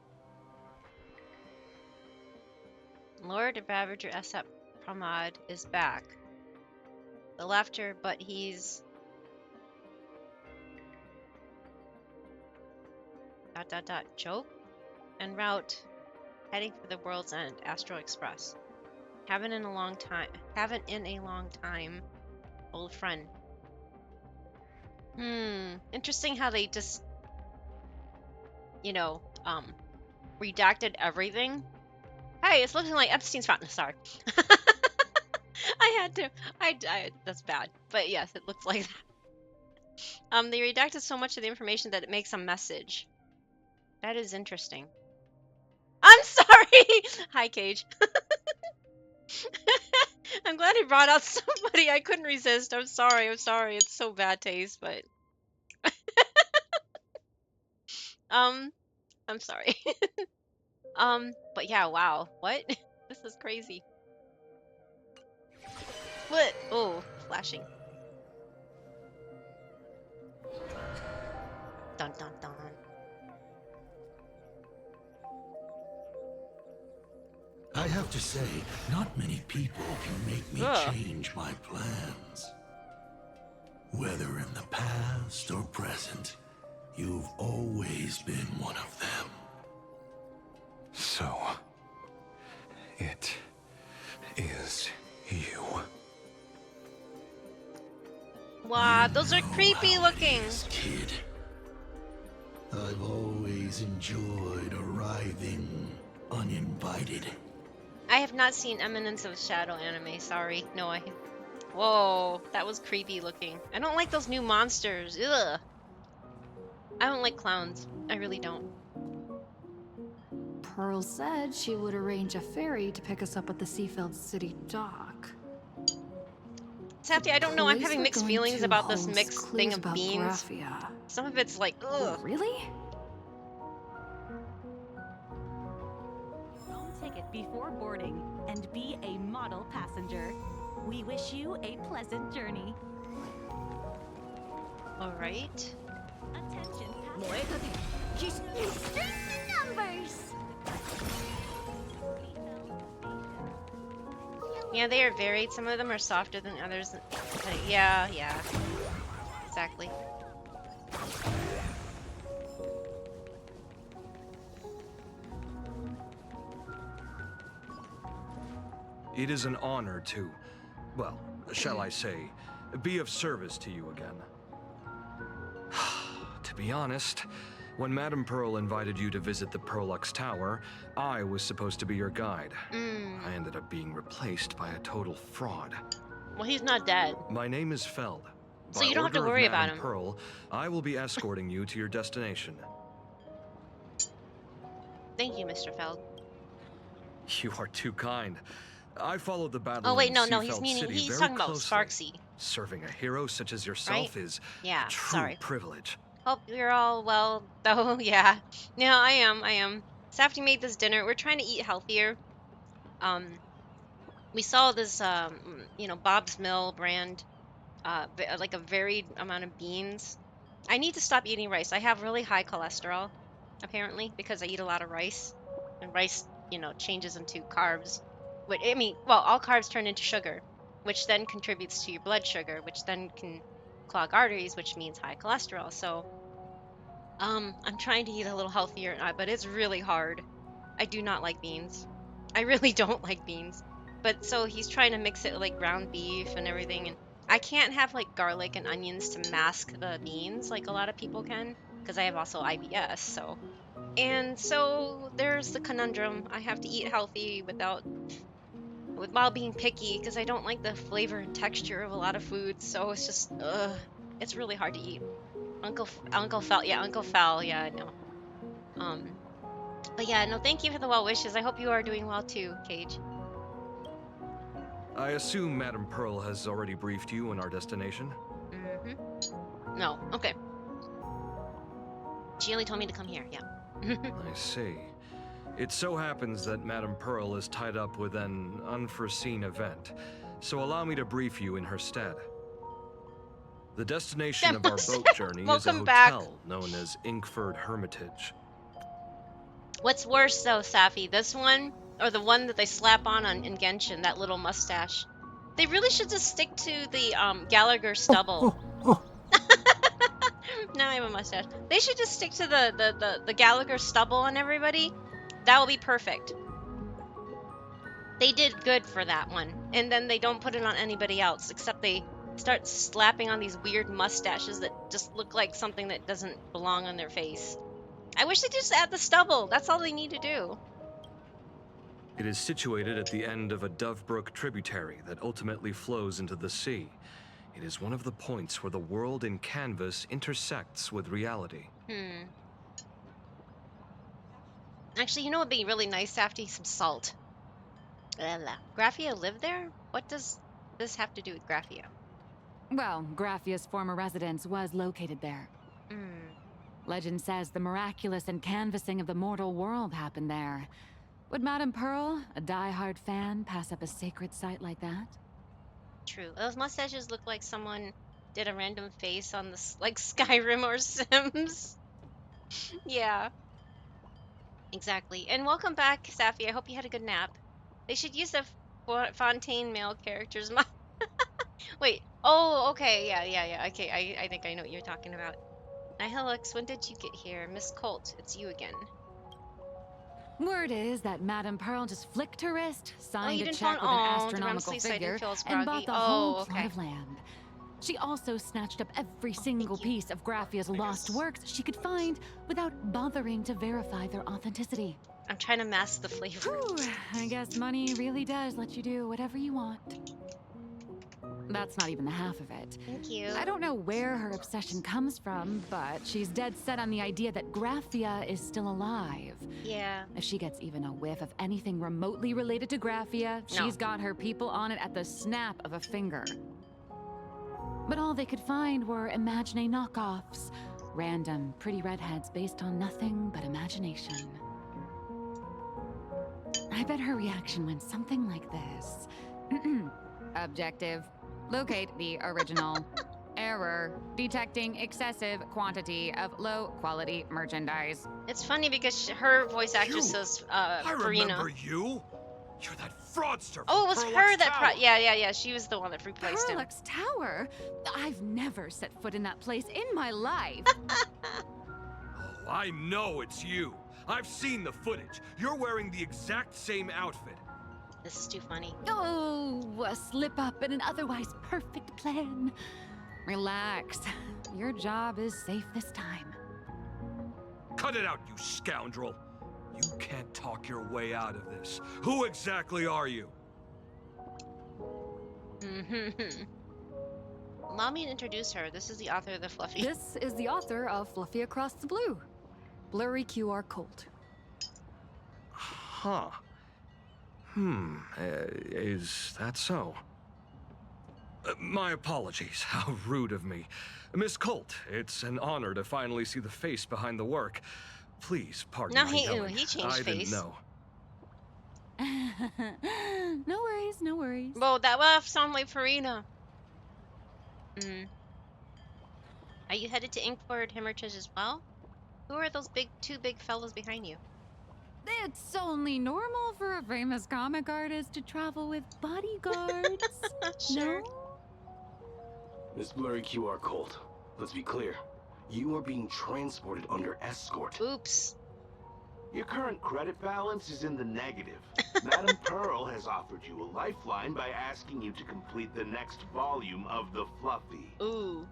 Speaker 1: Lord Ravager Sat Pramod is back. The laughter, but he's... Joke? En route, heading for the world's end, Astral Express. Haven't in a long time, old friend. Interesting how they just, you know, redacted everything. Hey, it's looking like Epstein's fountain. Sorry. I had to. That's bad. But yes, it looks like that. They redacted so much of the information that it makes a message. That is interesting. I'm sorry! Hi, Cage. I'm glad he brought out somebody I couldn't resist. I'm sorry. It's so bad taste, but... I'm sorry. But yeah, wow. What? This is crazy. What? Oh, flashing. Dun dun dun.
Speaker 21: I have to say, not many people can make me change my plans. Whether in the past or present, you've always been one of them.
Speaker 5: So, it is you.
Speaker 1: Wow, those are creepy looking.
Speaker 21: Kid, I've always enjoyed arriving uninvited.
Speaker 1: I have not seen Eminence of Shadow anime, sorry. No, I... Whoa, that was creepy looking. I don't like those new monsters. Ugh. I don't like clowns. I really don't.
Speaker 8: Pearl said she would arrange a ferry to pick us up at the Seafeld City dock.
Speaker 1: Safety, I don't know. I'm
Speaker 8: Place
Speaker 1: having
Speaker 8: we're
Speaker 1: mixed
Speaker 8: going
Speaker 1: feelings
Speaker 8: to
Speaker 1: about this
Speaker 8: holds
Speaker 1: mixed
Speaker 8: clues
Speaker 1: thing of
Speaker 8: about
Speaker 1: beans.
Speaker 8: Graphia.
Speaker 1: Some of it's like, ugh.
Speaker 8: Really?
Speaker 9: Home ticket before boarding and be a model passenger. We wish you a pleasant journey.
Speaker 1: All right.
Speaker 9: Attention,
Speaker 3: String the numbers!
Speaker 1: Yeah, they are varied. Some of them are softer than others. Yeah, exactly.
Speaker 10: It is an honor to, well, shall I say, be of service to you again. To be honest, when Madame Pearl invited you to visit the Perlux Tower, I was supposed to be your guide. I ended up being replaced by a total fraud.
Speaker 1: Well, he's not dead.
Speaker 10: My name is Feld.
Speaker 1: So you don't have to worry about him.
Speaker 10: Pearl, I will be escorting you to your destination.
Speaker 1: Thank you, Mr. Feld.
Speaker 10: You are too kind. I followed the battle.
Speaker 1: Oh wait,
Speaker 10: in
Speaker 1: no,
Speaker 10: Seafeld
Speaker 1: he's
Speaker 10: City very
Speaker 1: talking about
Speaker 10: closely.
Speaker 1: Sparksy.
Speaker 10: Serving a hero such as yourself
Speaker 1: Right?
Speaker 10: is
Speaker 1: Yeah,
Speaker 10: a true
Speaker 1: sorry.
Speaker 10: privilege.
Speaker 1: Hope you're all well, though. Yeah. No, I am. Safety made this dinner. We're trying to eat healthier. We saw this, Bob's Mill brand, like a varied amount of beans. I need to stop eating rice. I have really high cholesterol, apparently, because I eat a lot of rice. And rice, changes into carbs. All carbs turn into sugar, which then contributes to your blood sugar, which then can clog arteries, which means high cholesterol. So, I'm trying to eat a little healthier, but it's really hard. I do not like beans. I really don't like beans. But so he's trying to mix it with like ground beef and everything, and I can't have like garlic and onions to mask the beans like a lot of people can, because I have also IBS. So there's the conundrum. I have to eat healthy while being picky, because I don't like the flavor and texture of a lot of foods. So it's just it's really hard to eat. Uncle Fel, yeah, I know. But yeah, no, thank you for the well wishes. I hope you are doing well too, Cage.
Speaker 10: I assume Madame Pearl has already briefed you on our destination?
Speaker 1: No, okay. She only told me to come here, yeah.
Speaker 10: I see. It so happens that Madame Pearl is tied up with an unforeseen event, so allow me to brief you in her stead. The destination of our boat journey is a hotel known as Inkford Hermitage.
Speaker 1: What's worse though, Safi, this one or the one that they slap on in Genshin, that little mustache? They really should just stick to the Gallagher stubble. Now I have a mustache. They should just stick to the Gallagher stubble on everybody. That will be perfect. They did good for that one. And then they don't put it on anybody else, except they start slapping on these weird mustaches that just look like something that doesn't belong on their face. I wish they just add the stubble. That's all they need to do.
Speaker 10: It is situated at the end of a Dovebrook tributary that ultimately flows into the sea. It is one of the points where the world in canvas intersects with reality.
Speaker 1: Actually, you know what would be really nice, Safty? Some salt. Graphia lived there? What does this have to do with Graphia?
Speaker 8: Well, Graphia's former residence was located there. Legend says the miraculous and canvassing of the mortal world happened there. Would Madame Pearl, a die-hard fan, pass up a sacred site like that?
Speaker 1: True. Those mustaches look like someone did a random face on this, like Skyrim or Sims. Yeah. Exactly. And welcome back, Safi. I hope you had a good nap. They should use the Fontaine male characters. Wait. Oh, okay. Yeah. Okay, I think I know what you're talking about. Alex, when did you get here? Miss Colt, it's you again.
Speaker 8: Word is that Madame Pearl just flicked her wrist, signed a
Speaker 1: didn't
Speaker 8: check
Speaker 1: phone-
Speaker 8: with an
Speaker 1: oh,
Speaker 8: astronomical
Speaker 1: Ramsey said he
Speaker 8: figure,
Speaker 1: feels
Speaker 8: and
Speaker 1: groggy.
Speaker 8: bought the
Speaker 1: Oh,
Speaker 8: whole
Speaker 1: okay.
Speaker 8: plot of land. She also snatched up every single piece of Graffia's lost works she could find without bothering to verify their authenticity.
Speaker 1: I'm trying to mask the flavor.
Speaker 8: Whew, I guess money really does let you do whatever you want. That's not even the half of it.
Speaker 1: Thank you.
Speaker 8: I don't know where her obsession comes from, but she's dead set on the idea that Graffia is still alive.
Speaker 1: Yeah.
Speaker 8: If she gets even a whiff of anything remotely related to Graffia, she's got her people on it at the snap of a finger. But all they could find were Imagine knockoffs. Random, pretty redheads based on nothing but imagination. I bet her reaction went something like this. Objective. Locate the original. Error. Detecting excessive quantity of low-quality merchandise.
Speaker 1: It's funny because her voice actress is
Speaker 10: I
Speaker 1: Farina.
Speaker 10: remember you. You're that fraudster.
Speaker 1: Oh, it was
Speaker 10: from
Speaker 1: her
Speaker 10: Perlux
Speaker 1: that.
Speaker 10: Tower.
Speaker 1: Yeah. She was the one that replaced him.
Speaker 8: Perlux Tower? I've never set foot in that place in my life.
Speaker 10: Oh, I know it's you. I've seen the footage. You're wearing the exact same outfit.
Speaker 1: This is too funny.
Speaker 8: Oh, a slip up in an otherwise perfect plan. Relax. Your job is safe this time.
Speaker 10: Cut it out, you scoundrel. You can't talk your way out of this. Who exactly are you?
Speaker 1: Allow me to introduce her. This is the author of the Fluffy.
Speaker 8: This is the author of Fluffy Across the Blue. Blurry QR Colt.
Speaker 10: Huh. Is that so? My apologies. How rude of me. Miss Colt, it's an honor to finally see the face behind the work. Please pardon
Speaker 1: Now
Speaker 10: my
Speaker 1: he
Speaker 10: yelling.
Speaker 1: changed
Speaker 10: I
Speaker 1: face.
Speaker 10: didn't know.
Speaker 8: No worries, no worries.
Speaker 1: Whoa, that would sound like Farina. Are you headed to Inkford Hermitage as well? Who are those two big fellows behind you?
Speaker 8: It's only normal for a famous comic artist to travel with bodyguards.
Speaker 1: Sure.
Speaker 8: No?
Speaker 14: Miss Blurry QR Colt, let's be clear. You are being transported under escort.
Speaker 1: Oops.
Speaker 7: Your current credit balance is in the negative. Madam Pearl has offered you a lifeline by asking you to complete the next volume of the Fluffy.
Speaker 1: Ooh.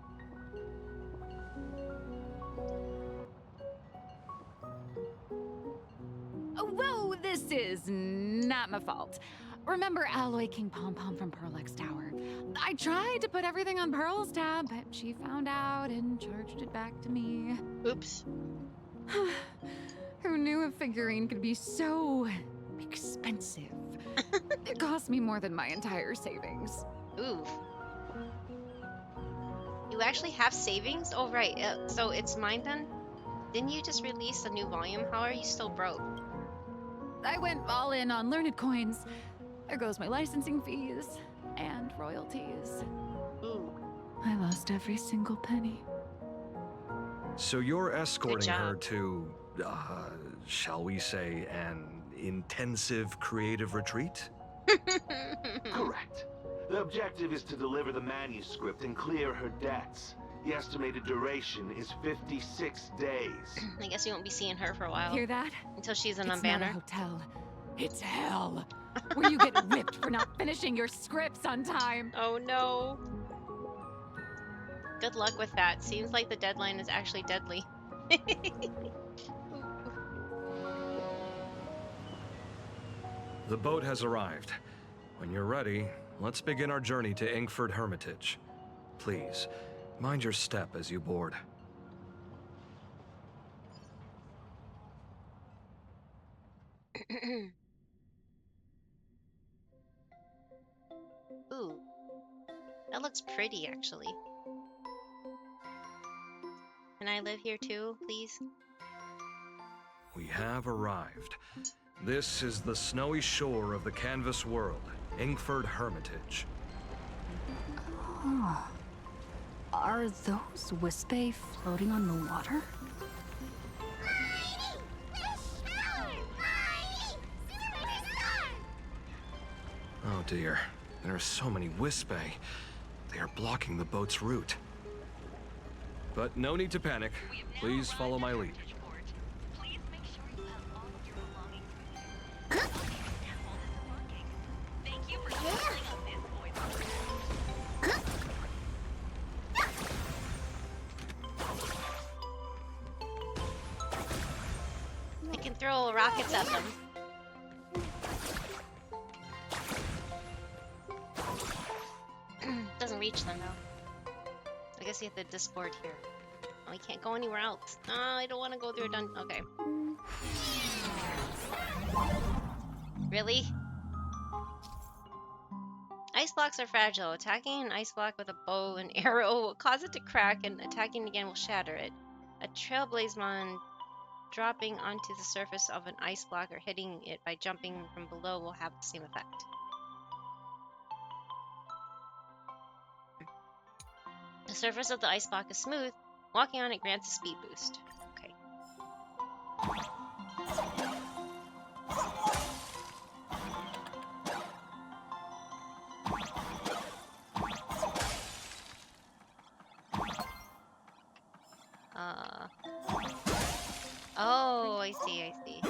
Speaker 8: Whoa, this is not my fault. Remember Alloy King Pom Pom from Perlux Tower? I tried to put everything on Pearl's tab, but she found out and charged it back to me.
Speaker 1: Oops.
Speaker 8: Who knew a figurine could be so expensive? It cost me more than my entire savings.
Speaker 1: Ooh. You actually have savings? Oh, right. So it's mine then? Didn't you just release a new volume? How are you still broke?
Speaker 8: I went all in on learned coins. There goes my licensing fees and royalties.
Speaker 1: Ooh.
Speaker 8: I lost every single penny.
Speaker 10: So you're escorting
Speaker 1: job.
Speaker 10: her to, shall we say, an intensive creative retreat?
Speaker 7: Correct. The objective is to deliver the manuscript and clear her debts. The estimated duration is 56 days.
Speaker 1: I guess you won't be seeing her for a while.
Speaker 8: Hear that?
Speaker 1: Until she's in
Speaker 8: It's
Speaker 1: a
Speaker 8: not a
Speaker 1: banner.
Speaker 8: hotel. It's hell. Where you get whipped for not finishing your scripts on time.
Speaker 1: Oh no. Good luck with that. Seems like the deadline is actually deadly.
Speaker 10: The boat has arrived. When you're ready, let's begin our journey to Inkford Hermitage. Please, mind your step as you board.
Speaker 1: Ooh. That looks pretty, actually. Can I live here too, please?
Speaker 10: We have arrived. This is the snowy shore of the canvas world, Inkford Hermitage.
Speaker 8: Oh. Are those Wispy floating on the water?
Speaker 10: Oh dear, there are so many Wispy. They are blocking the boat's route. But no need to panic. Please follow my lead.
Speaker 1: I can throw rockets at them. Doesn't reach them though. I guess you have to disboard here. Oh, we can't go anywhere else. No, I don't want to go through a dungeon. Okay. Really? Ice blocks are fragile. Attacking an ice block with a bow and arrow will cause it to crack, and attacking again will shatter it. A trailblazemon dropping onto the surface of an ice block or hitting it by jumping from below will have the same effect. The surface of the ice block is smooth. Walking on it grants a speed boost. Okay. Oh, I see, I see.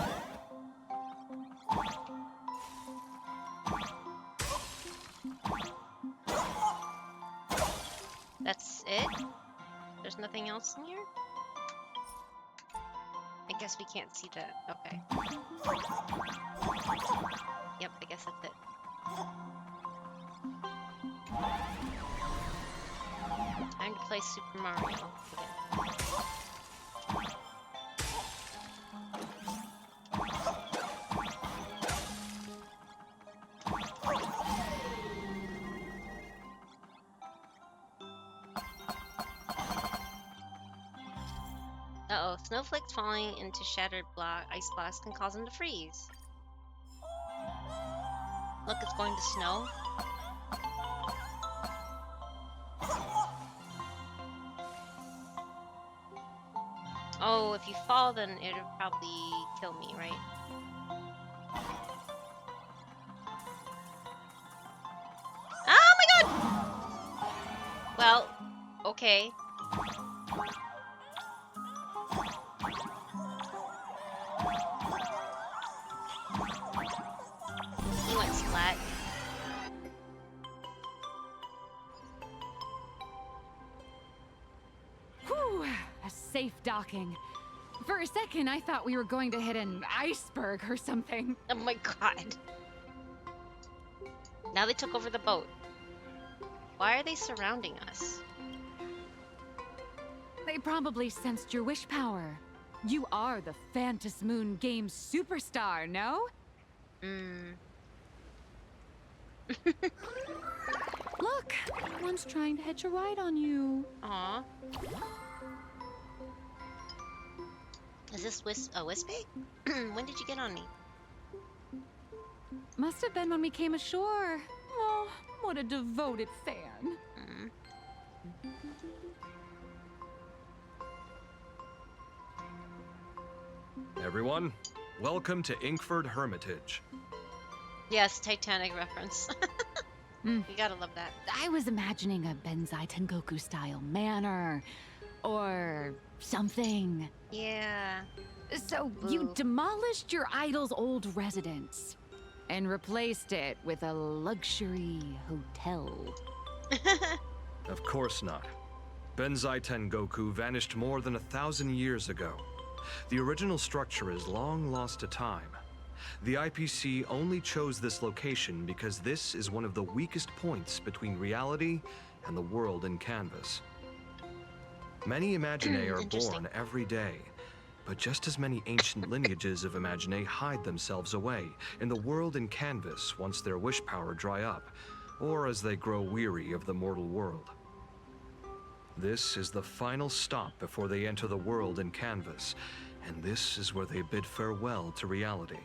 Speaker 1: That's it? There's nothing else in here? I guess we can't see that. Okay. Yep, I guess that's it. Time to play Super Mario again. Uh-oh, snowflakes falling into shattered ice blocks can cause them to freeze. Look, it's going to snow. Oh, if you fall, then it'll probably kill me, right? Oh my god! Well, okay. He went splat.
Speaker 8: Whew, a safe docking. For a second, I thought we were going to hit an iceberg or something.
Speaker 1: Oh my god. Now they took over the boat. Why are they surrounding us?
Speaker 8: They probably sensed your wish power. You are the Phantasy Moon Games superstar, no? Look, one's trying to hitch a ride on you.
Speaker 1: Aw. Is this Wispy? When did you get on me?
Speaker 8: Must have been when we came ashore. Oh, what a devoted fan.
Speaker 10: Everyone, welcome to Inkford Hermitage.
Speaker 1: Yes, Titanic reference. You gotta love that.
Speaker 8: I was imagining a Benzai Tengoku style manor or something.
Speaker 1: Yeah.
Speaker 8: So you demolished your idol's old residence and replaced it with a luxury hotel.
Speaker 10: Of course not. Benzai Tengoku vanished more than 1,000 years ago. The original structure is long lost to time. The IPC only chose this location because this is one of the weakest points between reality and the world in Canvas. Many Imaginae are born every day, but just as many ancient lineages of Imaginae hide themselves away in the world in Canvas once their wish power dry up, or as they grow weary of the mortal world. This is the final stop before they enter the world in Canvas, and this is where they bid farewell to reality.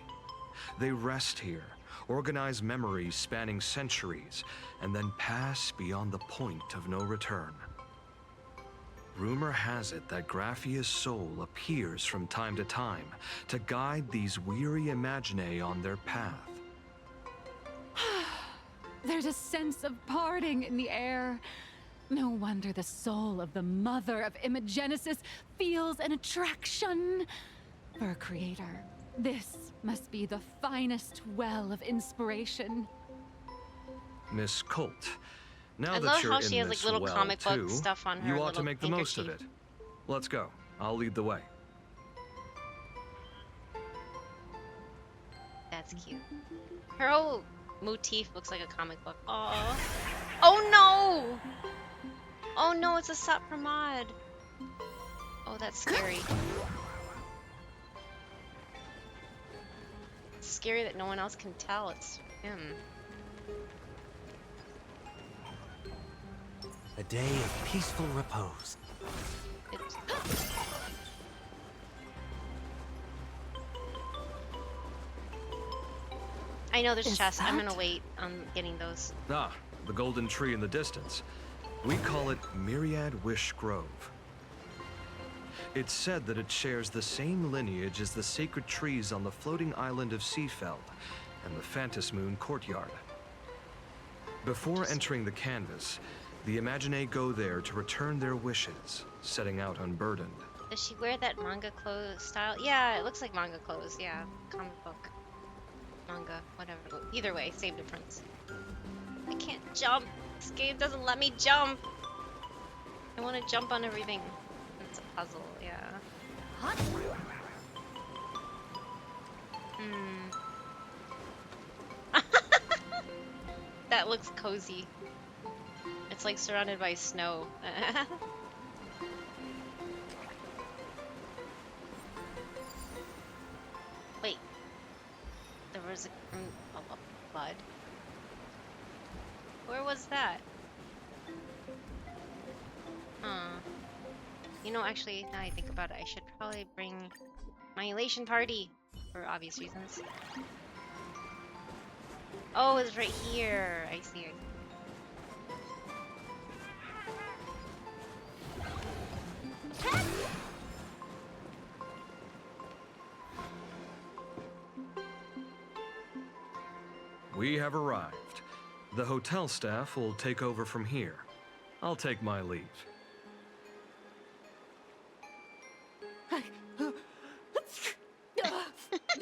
Speaker 10: They rest here, organize memories spanning centuries, and then pass beyond the point of no return. Rumor has it that Graphia's soul appears from time to time to guide these weary Imaginae on their path.
Speaker 8: There's a sense of parting in the air. No wonder the soul of the mother of Imagenesis feels an attraction for a creator. This must be the finest well of inspiration.
Speaker 10: Miss Colt, now
Speaker 1: I
Speaker 10: that
Speaker 1: love
Speaker 10: you're
Speaker 1: how
Speaker 10: in
Speaker 1: she has
Speaker 10: this
Speaker 1: like little
Speaker 10: well
Speaker 1: comic book
Speaker 10: too,
Speaker 1: stuff on her.
Speaker 10: you ought to
Speaker 1: little
Speaker 10: make the most of
Speaker 1: handkerchief.
Speaker 10: it. Let's go. I'll lead the way.
Speaker 1: That's cute. Her whole motif looks like a comic book. Oh. Oh no! Oh no, it's a Sapramad. Oh, that's scary. It's scary that no one else can tell it's him.
Speaker 15: A day of peaceful repose.
Speaker 1: I know there's chests. I'm gonna wait on getting those.
Speaker 10: Ah, the golden tree in the distance. We call it Myriad Wish Grove. It's said that it shares the same lineage as the sacred trees on the floating island of Seafeld and the Phantas Moon courtyard. Before entering the canvas, the Imaginae go there to return their wishes, setting out unburdened.
Speaker 1: Does she wear that manga clothes style? Yeah, it looks like manga clothes. Yeah, comic book. Manga, whatever. Either way, same difference. I can't jump. This game doesn't let me jump. I want to jump on everything. It's a puzzle, yeah. That looks cozy. It's like surrounded by snow. Wait. There was a bud. Where was that? Huh. You know, actually, now I think about it, I should probably bring my elation party for obvious reasons. Oh, it's right here. I see.
Speaker 10: We have arrived. The hotel staff will take over from here. I'll take my leave.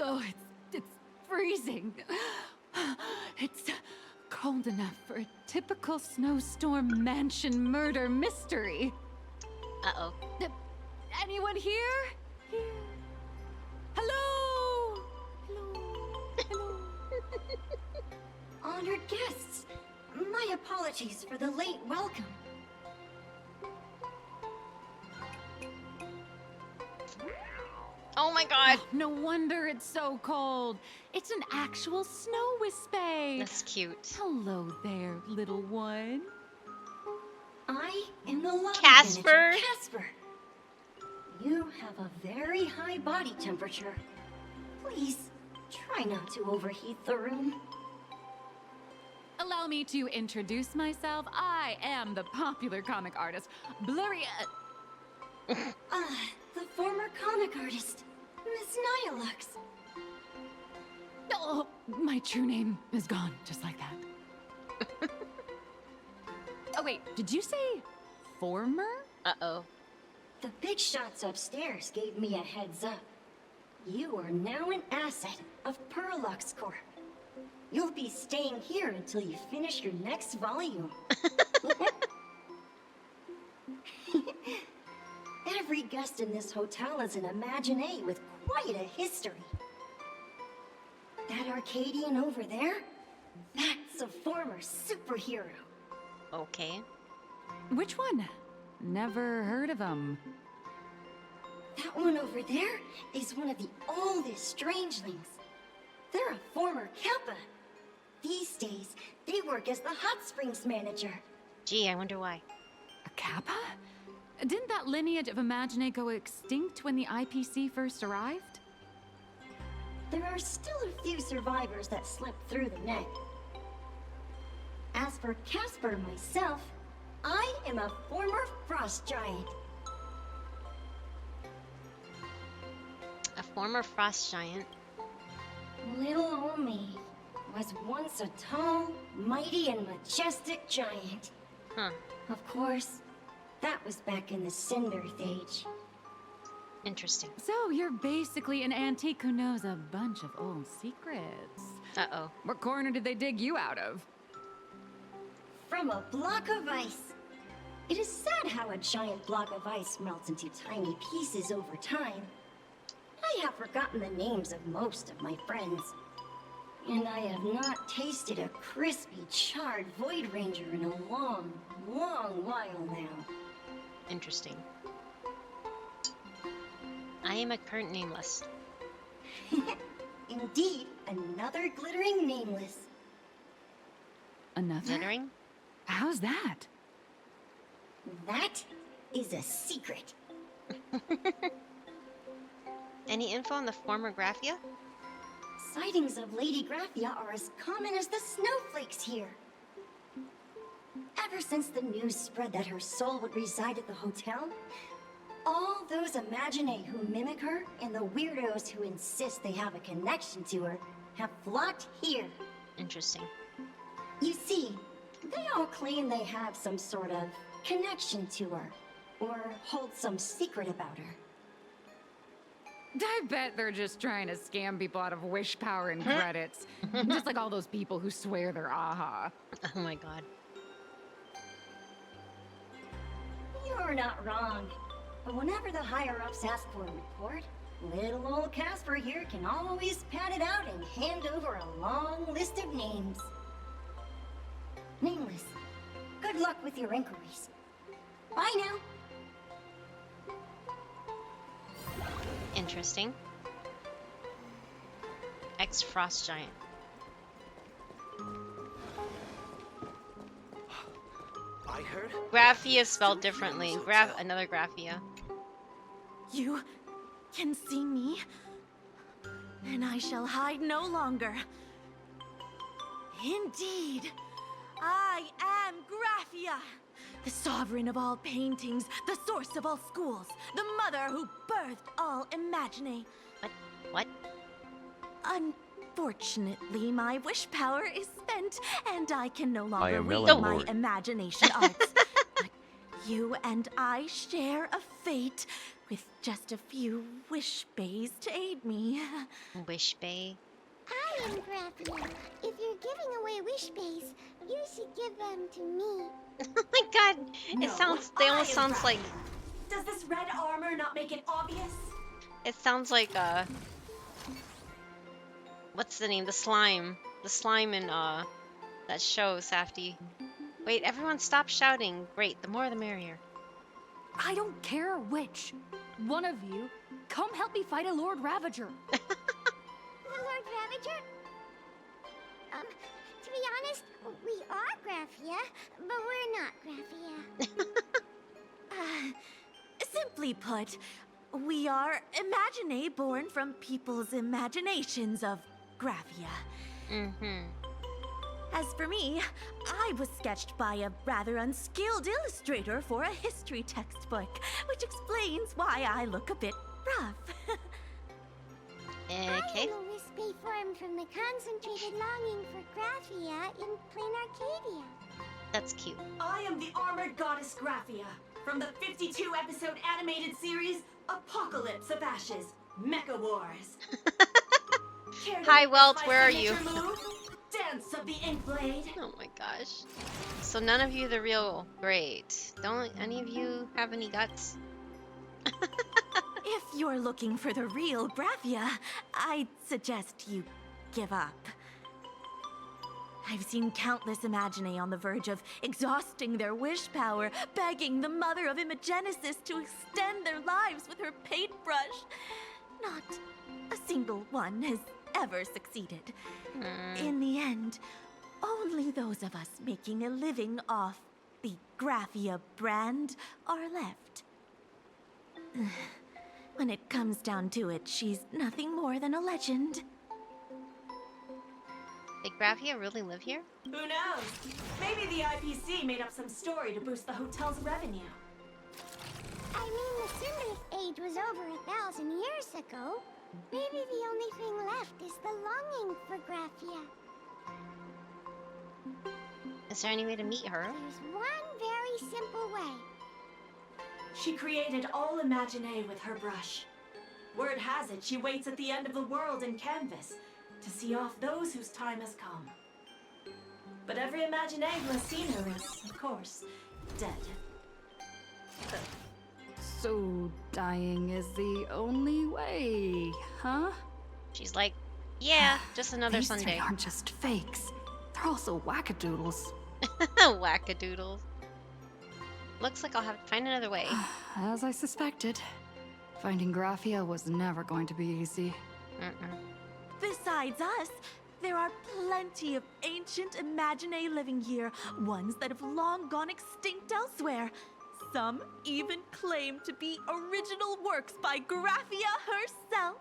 Speaker 8: Oh, it's freezing. It's cold enough for a typical snowstorm mansion murder mystery.
Speaker 1: Uh-oh.
Speaker 8: Anyone here? Hello? Hello?
Speaker 3: Honored guests, my apologies for the late welcome.
Speaker 1: Oh my god.
Speaker 8: No wonder it's so cold. It's an actual snow wispy.
Speaker 1: That's cute.
Speaker 8: Hello there, little one.
Speaker 3: I am the lobby
Speaker 1: Casper?
Speaker 3: manager, Casper. You have a very high body temperature. Please, try not to overheat the room.
Speaker 8: Allow me to introduce myself. I am the popular comic artist, Blurry...
Speaker 3: The former comic artist, Miss Nyalux.
Speaker 8: Oh, my true name is gone, just like that. Oh wait, did you say former?
Speaker 1: Uh-oh.
Speaker 3: The big shots upstairs gave me a heads up. You are now an asset of Perlux Corp. You'll be staying here until you finish your next volume. Every guest in this hotel is an Imaginae with quite a history. That Arcadian over there? That's a former superhero.
Speaker 1: Okay.
Speaker 8: Which one? Never heard of him.
Speaker 3: That one over there is one of the oldest strangelings. They're a former Kappa. These days, they work as the hot springs manager.
Speaker 1: Gee, I wonder why.
Speaker 8: A Kappa? Didn't that lineage of Imaginae go extinct when the IPC first arrived?
Speaker 3: There are still a few survivors that slipped through the net. As for Casper myself, I am a former frost giant.
Speaker 1: A former frost giant.
Speaker 3: Little old me was once a tall, mighty, and majestic giant.
Speaker 1: Huh.
Speaker 3: Of course, that was back in the Cinder Age.
Speaker 1: Interesting.
Speaker 8: So you're basically an antique who knows a bunch of old secrets.
Speaker 1: Uh-oh.
Speaker 8: What corner did they dig you out of?
Speaker 3: From a block of ice. It is sad how a giant block of ice melts into tiny pieces over time. I have forgotten the names of most of my friends. And I have not tasted a crispy, charred Void Ranger in a long, long while now.
Speaker 1: Interesting. I am a current nameless.
Speaker 3: Indeed, another glittering nameless.
Speaker 8: Another?
Speaker 1: Glittering?
Speaker 8: How's that?
Speaker 3: That is a secret.
Speaker 1: Any info on the former Graphia?
Speaker 3: Sightings of Lady Graphia are as common as the snowflakes here. Ever since the news spread that her soul would reside at the hotel, all those Imaginae who mimic her and the weirdos who insist they have a connection to her have flocked here.
Speaker 1: Interesting.
Speaker 3: You see, they all claim they have some sort of connection to her, or hold some secret about her.
Speaker 8: I bet they're just trying to scam people out of wish power and credits. Just like all those people who swear they're AHA.
Speaker 1: Oh my god.
Speaker 3: You're not wrong. But whenever the higher-ups ask for a report, little old Casper here can always pad it out and hand over a long list of names. Nameless, good luck with your inquiries. Bye now.
Speaker 1: Interesting. Ex-Frost Giant.
Speaker 15: I heard.
Speaker 1: Graphia spelled differently. Another Graphia.
Speaker 12: You can see me, and I shall hide no longer. Indeed, I am Graphia, the sovereign of all paintings, the source of all schools, the mother who birthed all Imaginae.
Speaker 1: What?
Speaker 12: Unfortunately, my wish power is spent, and I can no
Speaker 6: I
Speaker 12: longer
Speaker 6: am
Speaker 12: read
Speaker 6: Melon
Speaker 12: my
Speaker 6: Lord.
Speaker 12: imagination arts. But you and I share a fate, with just a few wish bays to aid me.
Speaker 1: Wish bay?
Speaker 11: I am Graphia. If you're giving away wish bays, you should give them to me.
Speaker 1: Oh my god!
Speaker 12: No,
Speaker 1: It sounds. They almost
Speaker 12: I am
Speaker 1: sounds like.
Speaker 12: Does this red armor not make it obvious?
Speaker 1: It sounds like what's the name? The slime. The slime in that show, Safty. Wait, everyone stop shouting. Great, the more the merrier.
Speaker 8: I don't care which. One of you, come help me fight a Lord Ravager.
Speaker 11: The Lord Ravager? To be honest, we are Graphia, but we're not Graphia.
Speaker 12: Simply put, we are Imaginae born from people's imaginations of Graphia.
Speaker 1: Mm-hmm.
Speaker 12: As for me, I was sketched by a rather unskilled illustrator for a history textbook, which explains why I look a bit rough.
Speaker 11: I am a wispy form from the concentrated longing for Graphia in plain Arcadia.
Speaker 1: That's cute.
Speaker 12: I am the armored goddess Graphia from the 52-episode animated series Apocalypse of Ashes, Mecha Wars.
Speaker 1: Hi, Welt, where are you?
Speaker 12: Dance of the Inkblade.
Speaker 1: Oh my gosh. So none of you the real. Great. Don't any of you have any guts?
Speaker 12: If you're looking for the real Graphia, I'd suggest you give up. I've seen countless Imaginae on the verge of exhausting their wish power, begging the mother of Imagenesis to extend their lives with her paintbrush. Not a single one has ever succeeded. In the end, only those of us making a living off the Graphia brand are left. When it comes down to it, she's nothing more than a legend.
Speaker 1: Did Graphia really live here?
Speaker 12: Who knows? Maybe the IPC made up some story to boost the hotel's revenue.
Speaker 11: I mean, the Symbolist age was over 1,000 years ago. Maybe the only thing left is the longing for Graphia.
Speaker 1: Is there any way to meet her?
Speaker 11: There's one very simple way.
Speaker 12: She created all Imaginae with her brush. Word has it she waits at the end of the world in canvas to see off those whose time has come. But every Imaginae who has seen her is, of course, dead.
Speaker 8: So dying is the only way, huh?
Speaker 1: She's like Yeah, just another
Speaker 8: These
Speaker 1: Sunday.
Speaker 8: three aren't just fakes. They're also wackadoodles.
Speaker 1: Wackadoodles. Looks like I'll have to find another way.
Speaker 8: As I suspected, finding Graphia was never going to be easy.
Speaker 12: Besides us, there are plenty of ancient Imaginae living here, ones that have long gone extinct elsewhere. Some even claim to be original works by Graphia herself.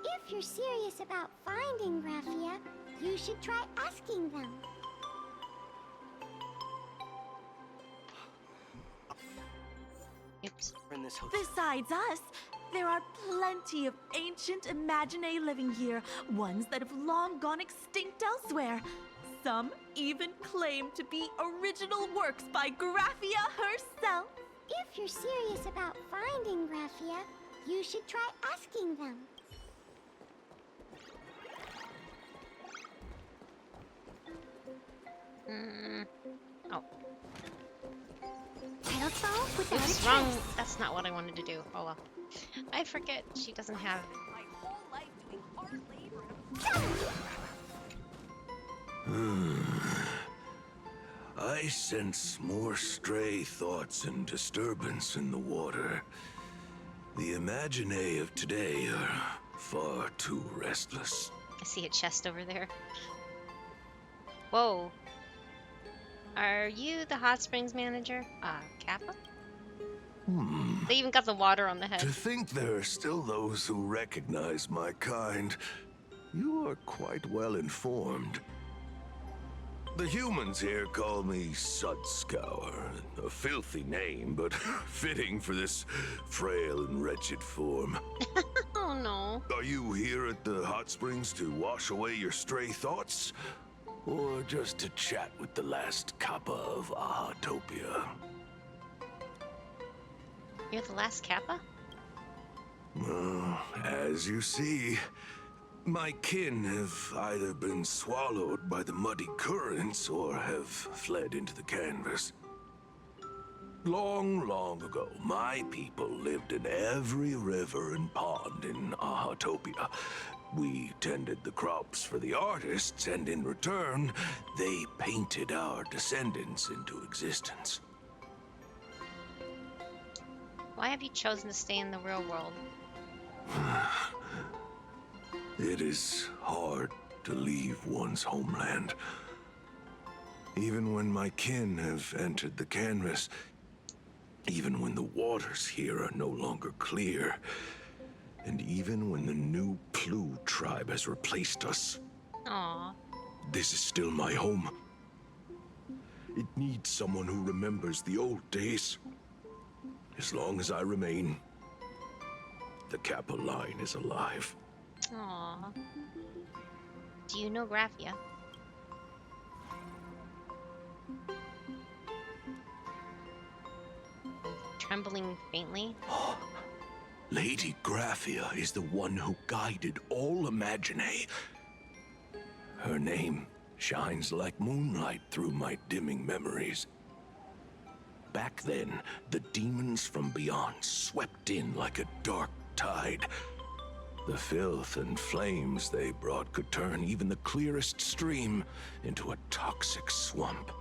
Speaker 3: If you're serious about finding Graphia, you should try asking them.
Speaker 1: Oops.
Speaker 12: Besides us, there are plenty of ancient Imaginae living here, ones that have long gone extinct elsewhere. Some even claim to be original works by Graphia herself.
Speaker 3: If you're serious about finding Graphia, you should try asking them.
Speaker 1: Oh.
Speaker 3: Telephone without
Speaker 1: Oops,
Speaker 3: a
Speaker 1: wrong.
Speaker 3: trace.
Speaker 1: That's not what I wanted to do. Oh well. I forget she doesn't have.
Speaker 21: I sense more stray thoughts and disturbance in the water. The Imaginae of today are far too restless.
Speaker 1: I see a chest over there. Whoa. Are you the hot springs manager? Kappa? They even got the water on the head.
Speaker 21: To think there are still those who recognize my kind. You are quite well informed. The humans here call me Sudscour, a filthy name, but fitting for this frail and wretched form.
Speaker 1: Oh no.
Speaker 21: Are you here at the hot springs to wash away your stray thoughts? Or just to chat with the last Kappa of Ahatopia?
Speaker 1: You're the last Kappa?
Speaker 21: As you see, my kin have either been swallowed by the muddy currents or have fled into the canvas. Long, long ago, my people lived in every river and pond in Ahatopia. We tended the crops for the artists, and in return, they painted our descendants into existence.
Speaker 1: Why have you chosen to stay in the real world?
Speaker 21: It is hard to leave one's homeland. Even when my kin have entered the canvas, even when the waters here are no longer clear, and even when the new Plu tribe has replaced us,
Speaker 1: Aww.
Speaker 21: this is still my home. It needs someone who remembers the old days. As long as I remain, the Kappa line is alive.
Speaker 1: Aww. Do you know Graphia? Trembling faintly.
Speaker 21: Lady Graphia is the one who guided all Imaginae. Her name shines like moonlight through my dimming memories. Back then, the demons from beyond swept in like a dark tide. The filth and flames they brought could turn even the clearest stream into a toxic swamp.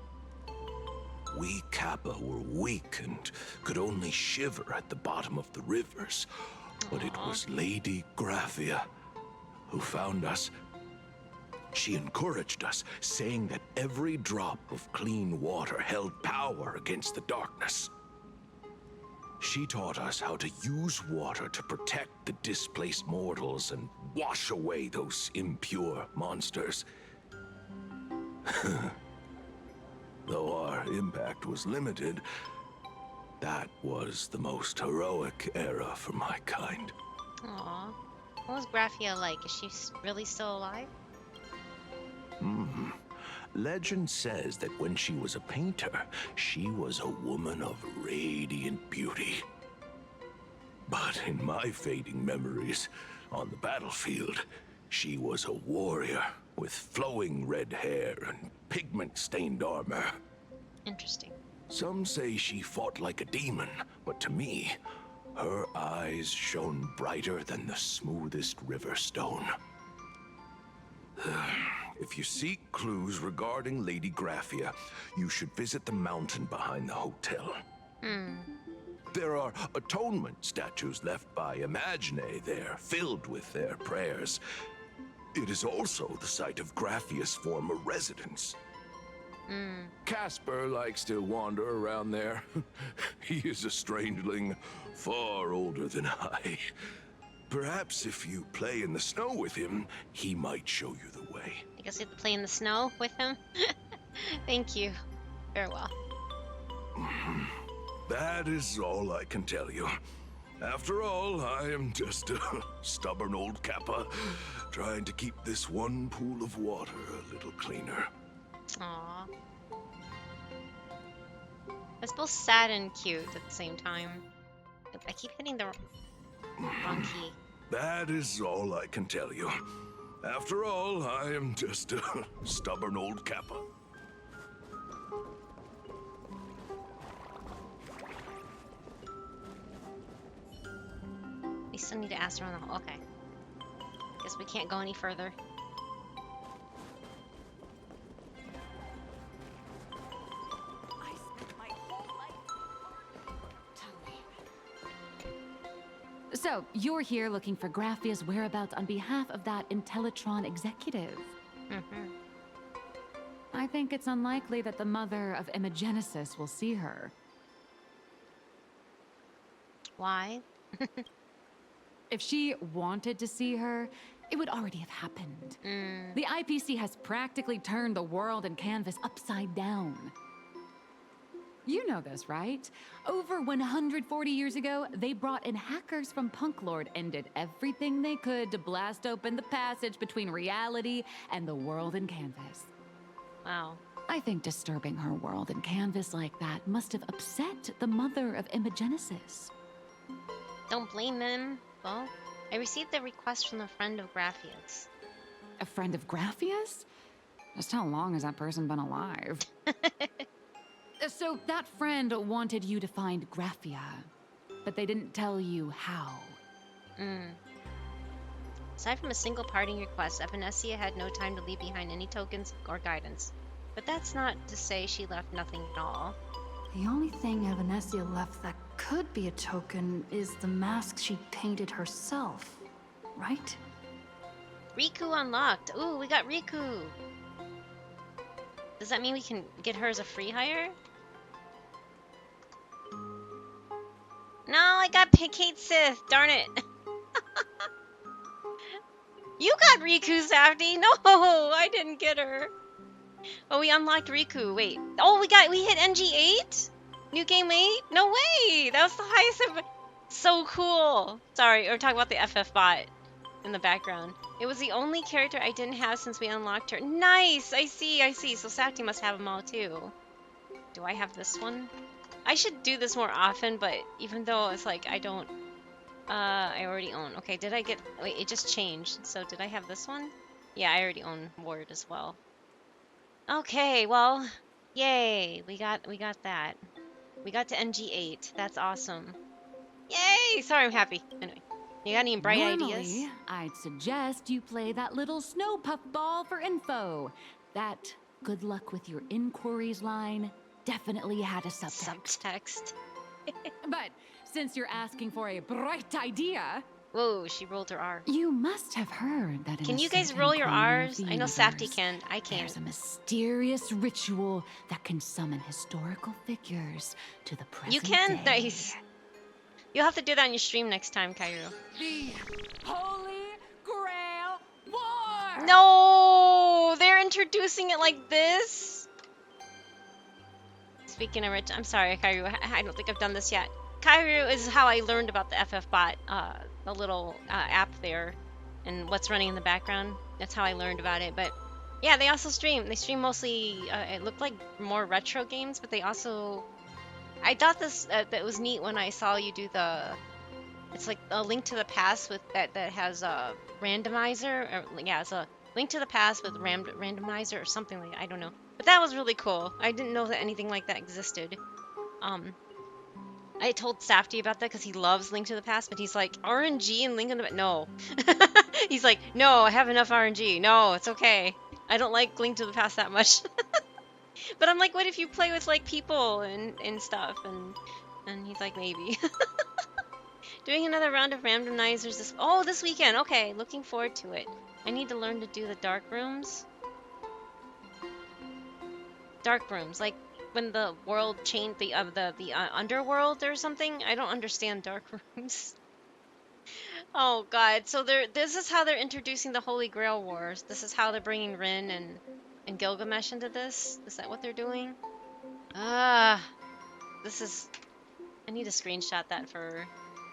Speaker 21: We Kappa were weak and could only shiver at the bottom of the rivers. But it was Lady Graphia who found us. She encouraged us, saying that every drop of clean water held power against the darkness. She taught us how to use water to protect the displaced mortals and wash away those impure monsters. Though our impact was limited, that was the most heroic era for my kind.
Speaker 1: Aww. What was Graphia like? Is she really still alive?
Speaker 21: Legend says that when she was a painter, she was a woman of radiant beauty. But in my fading memories, on the battlefield, she was a warrior with flowing red hair and pigment-stained armor.
Speaker 1: Interesting.
Speaker 21: Some say she fought like a demon, but to me, her eyes shone brighter than the smoothest river stone. If you seek clues regarding Lady Graphia, you should visit the mountain behind the hotel. There are atonement statues left by Imagine there, filled with their prayers. It is also the site of Graphia's former residence. Casper likes to wander around there. He is a strangeling far older than I. Perhaps if you play in the snow with him, he might show you the way.
Speaker 1: I guess we have to play in the snow with him. Thank you. Farewell.
Speaker 21: That is all I can tell you. After all, I am just a stubborn old kappa, trying to keep this one pool of water a little cleaner.
Speaker 1: Aww. It's both sad and cute at the same time. I keep hitting the wrong key.
Speaker 21: That is all I can tell you. After all, I am just a stubborn old kappa.
Speaker 1: We still need to ask around the hall. Okay. Guess we can't go any further.
Speaker 8: So, you're here looking for Graphia's whereabouts on behalf of that Intellitron executive. I think it's unlikely that the mother of Imagenesis will see her.
Speaker 1: Why?
Speaker 8: If she wanted to see her, it would already have happened. The IPC has practically turned the world and canvas upside down. You know this, right? Over 140 years ago, they brought in hackers from Punklord and did everything they could to blast open the passage between reality and the world and canvas.
Speaker 1: Wow.
Speaker 8: I think disturbing her world and canvas like that must have upset the mother of Imagenesis.
Speaker 1: Don't blame them. Well, I received a request from a friend of Graphia's.
Speaker 8: A friend of Graphia's? Just how long has that person been alive? So that friend wanted you to find Graphia, but they didn't tell you how.
Speaker 1: Aside from a single parting request, Evanescia had no time to leave behind any tokens or guidance. But that's not to say she left nothing at all.
Speaker 12: The only thing Evanescia left that could be a token is the mask she painted herself, right?
Speaker 1: Riku unlocked. Ooh, we got Riku. Does that mean we can get her as a free hire? No, I got Kate Sith. Darn it. You got Riku, Safdie. No, I didn't get her. Oh, we unlocked Riku. Wait. Oh, we hit NG8? New game 8? No way. That was the highest ever. So cool. Sorry, we're talking about the FF bot in the background. It was the only character I didn't have since we unlocked her. Nice. I see. So Safdie must have them all too. Do I have this one? I should do this more often, but even though it's like I don't, I already own. Okay, did I get? Wait, it just changed. So did I have this one? Yeah, I already own Ward as well. Okay, well, yay, we got that. We got to NG8. That's awesome. Yay! Sorry, I'm happy. Anyway, you got any bright ideas?
Speaker 8: I'd suggest you play that little snow puff ball for info. That good luck with your inquiries line definitely had a subtext. But since you're asking for a bright idea...
Speaker 1: Whoa, she rolled her R.
Speaker 8: You must have heard that.
Speaker 1: Can you guys roll your R's? I know Safdie can. I can't.
Speaker 8: There's a mysterious ritual that can summon historical figures to the present
Speaker 1: You can?
Speaker 8: day.
Speaker 1: Nice. You'll have to do that on your stream next time, Kairu.
Speaker 8: The Holy Grail War!
Speaker 1: No! They're introducing it like this? Speaking of which, I'm sorry, Kairu. I don't think I've done this yet. Kairu is how I learned about the FF bot, the little app there, and what's running in the background. That's how I learned about it. But yeah, they also stream. They stream mostly. It looked like more retro games, but they also. I thought this that was neat when I saw you do the. It's like a Link to the Past with that has a randomizer. Or, yeah, it's a Link to the Past with randomizer or something like that. I don't know. But that was really cool. I didn't know that anything like that existed. I told Safdie about that because he loves Link to the Past, but he's like, RNG and Link to the Past? No. He's like, no, I have enough RNG. No, it's okay. I don't like Link to the Past that much. But I'm like, what if you play with like people and stuff? And he's like, maybe. Doing another round of randomizers this weekend. Okay, looking forward to it. I need to learn to do the dark rooms. Dark rooms, like when the world changed the underworld or something. I don't understand dark rooms. Oh God! So this is how they're introducing the Holy Grail Wars. This is how they're bringing Rin and Gilgamesh into this. Is that what they're doing? Ah, this is. I need to screenshot that for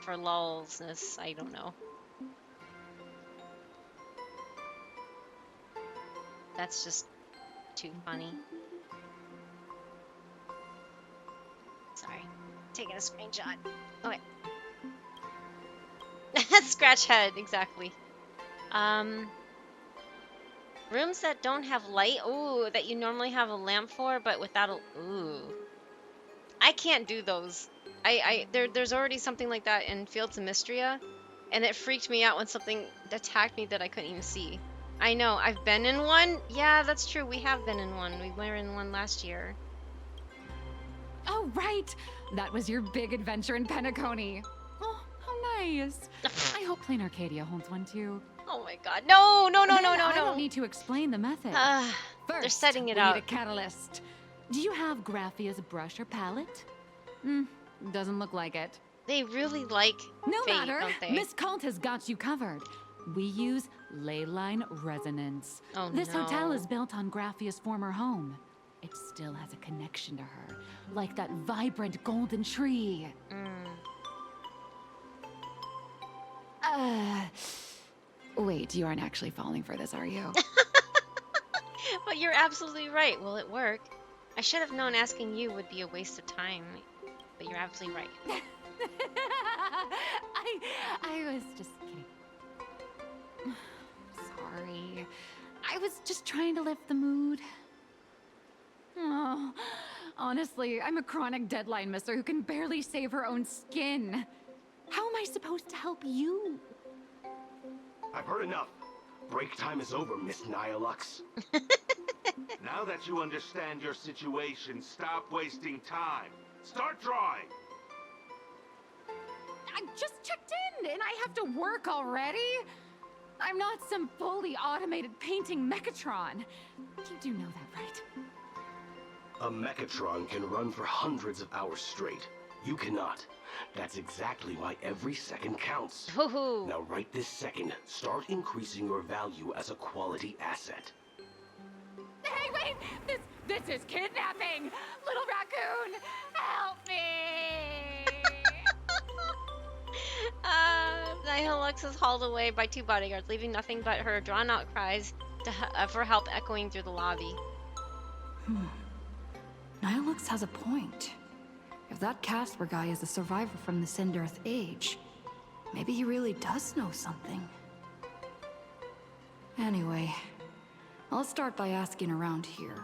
Speaker 1: lulsness. I don't know. That's just too funny. Sorry, taking a screenshot. Okay. Scratch head, exactly. Rooms that don't have light. Ooh, that you normally have a lamp for, but without a. Ooh. I can't do those. There's already something like that in Fields of Mystria, and it freaked me out when something attacked me that I couldn't even see. I know, I've been in one. Yeah, that's true. We have been in one. We were in one last year.
Speaker 8: Oh, right. That was your big adventure in Penacony. Oh, how nice. I hope Plain Arcadia holds one too.
Speaker 1: Oh my God. No.
Speaker 8: I don't need to explain the method.
Speaker 1: First, they're setting it up.
Speaker 8: We need a catalyst. Do you have Graphia's brush or palette? Doesn't look like it.
Speaker 1: They really like
Speaker 8: No
Speaker 1: Fate,
Speaker 8: matter.
Speaker 1: don't they?
Speaker 8: Miss Colt has got you covered. We use ley line resonance.
Speaker 1: Oh,
Speaker 8: this
Speaker 1: no.
Speaker 8: hotel is built on Graphia's former home. It still has a connection to her, like that vibrant golden tree. Wait, you aren't actually falling for this, are you?
Speaker 1: But you're absolutely right. Will it work? I should have known asking you would be a waste of time. But you're absolutely right.
Speaker 8: I was just kidding. Sorry. I was just trying to lift the mood. Oh, honestly, I'm a chronic deadline misser who can barely save her own skin. How am I supposed to help you?
Speaker 14: I've heard enough. Break time is over, Miss Nihilux.
Speaker 7: Now that you understand your situation, stop wasting time. Start drawing.
Speaker 8: I just checked in and I have to work already? I'm not some fully automated painting Mechatron. You do know that, right?
Speaker 14: A Mechatron can run for hundreds of hours straight. You cannot. That's exactly why every second counts. Now right this second, start increasing your value as a quality asset.
Speaker 8: Hey, wait! This is kidnapping! Little raccoon, help me!
Speaker 1: Nihilux is hauled away by two bodyguards, leaving nothing but her drawn-out cries for help echoing through the lobby.
Speaker 8: Nihilux has a point. If that Casper guy is a survivor from the Sindarth Age, maybe he really does know something. Anyway, I'll start by asking around here.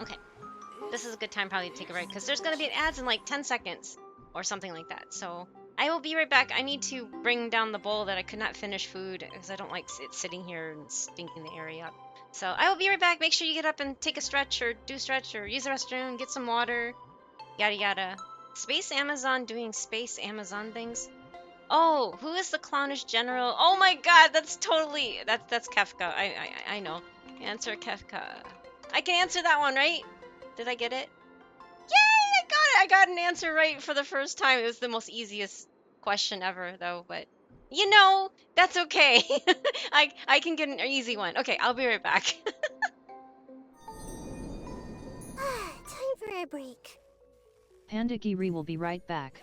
Speaker 1: Okay. This is a good time probably to take a break, because there's going to be ads in like 10 seconds or something like that. So I will be right back. I need to bring down the bowl that I could not finish food because I don't like it sitting here and stinking the area up. So I will be right back. Make sure you get up and take a stretch or do stretch or use the restroom, get some water, yada yada. Space Amazon doing Space Amazon things. Oh, who is the clownish general? Oh my God, that's totally that's Kefka. I know. Answer Kefka. I can answer that one, right? Did I get it? Yay! I got it. I got an answer right for the first time. It was the most easiest question ever, though. But you know, that's okay. I can get an easy one. Okay, I'll be right back.
Speaker 3: Time for a break.
Speaker 2: Pandagiri will be right back.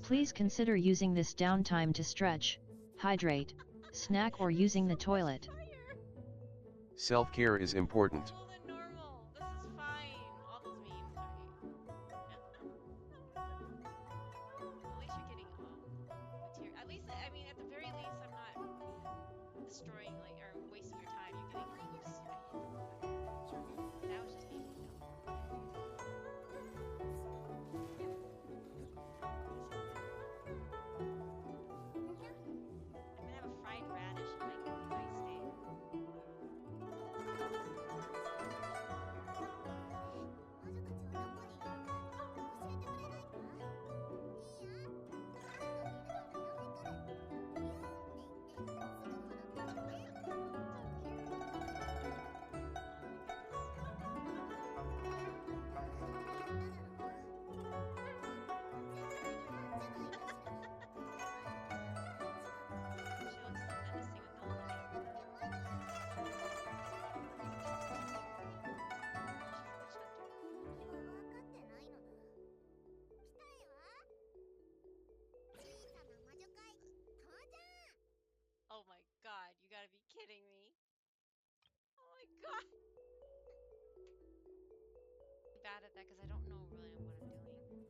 Speaker 2: Please consider using this downtime to stretch, hydrate, snack or using the toilet.
Speaker 6: Self-care is important.
Speaker 1: Destroying or wasting your time. You're getting close. That was just me. bad at that because I don't know really what I'm doing.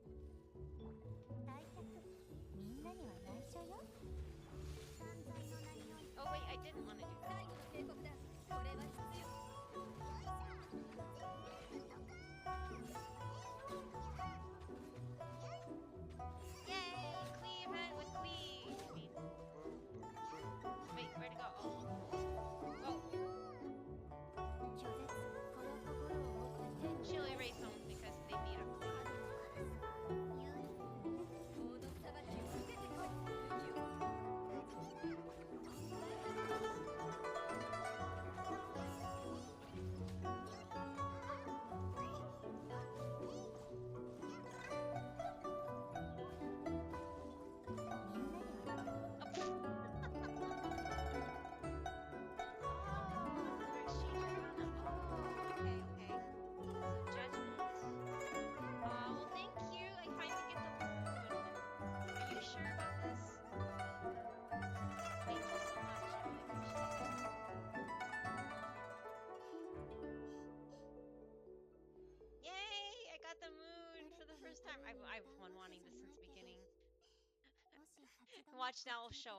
Speaker 1: Oh wait, I didn't want to do that. Yay! Klee event with Klee! Wait, where'd it go? Oh. She'll erase them because they need a Klee. Well, thank you. I finally get the moon. Are you sure about this? Thank you so much. I really appreciate it. Yay! I got the moon for the first time. I've been wanting this since the beginning. Watch now, will show.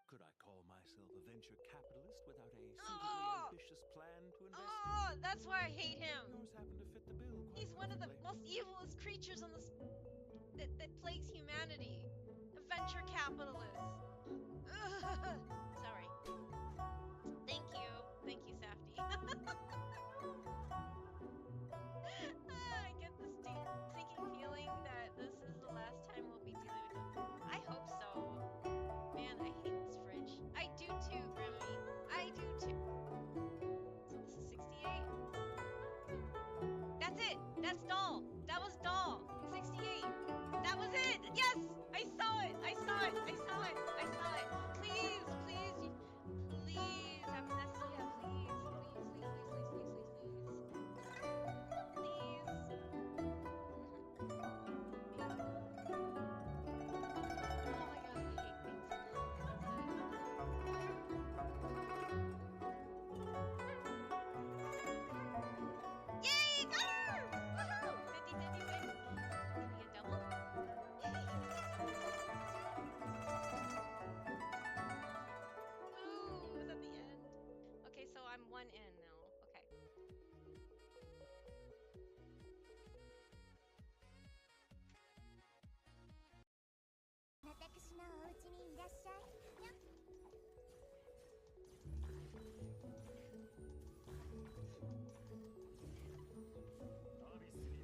Speaker 13: Could I call myself a venture capitalist without a suitably ambitious plan to invest
Speaker 1: Oh,
Speaker 13: in?
Speaker 1: that's why I hate him.
Speaker 13: Yours happen to fit the bill quite
Speaker 1: He's one of the
Speaker 13: perfectly.
Speaker 1: most evilest creatures on this that plagues humanity. A venture capitalist. Ugh. Sorry. Thank you, Safety. I get this sinking feeling that this is the last time we'll be dealing with them. I hope so. Man, I hate this fridge. I do too, Grimmy. I do too. So this is 68. That's it. That's doll. That was doll. 68. That was it. Yes, I saw it. I saw it. I saw it. I saw it. Please, please, please, Amnesia. Please, please, please, please, please, please, please, please. Oh my god, I hate things in this. Yay, got her! Woohoo! 50-50 win. Can we get double? Ooh, was at the end. Okay, so I'm one in now. Okay.
Speaker 3: 私のお家にいらっしゃい。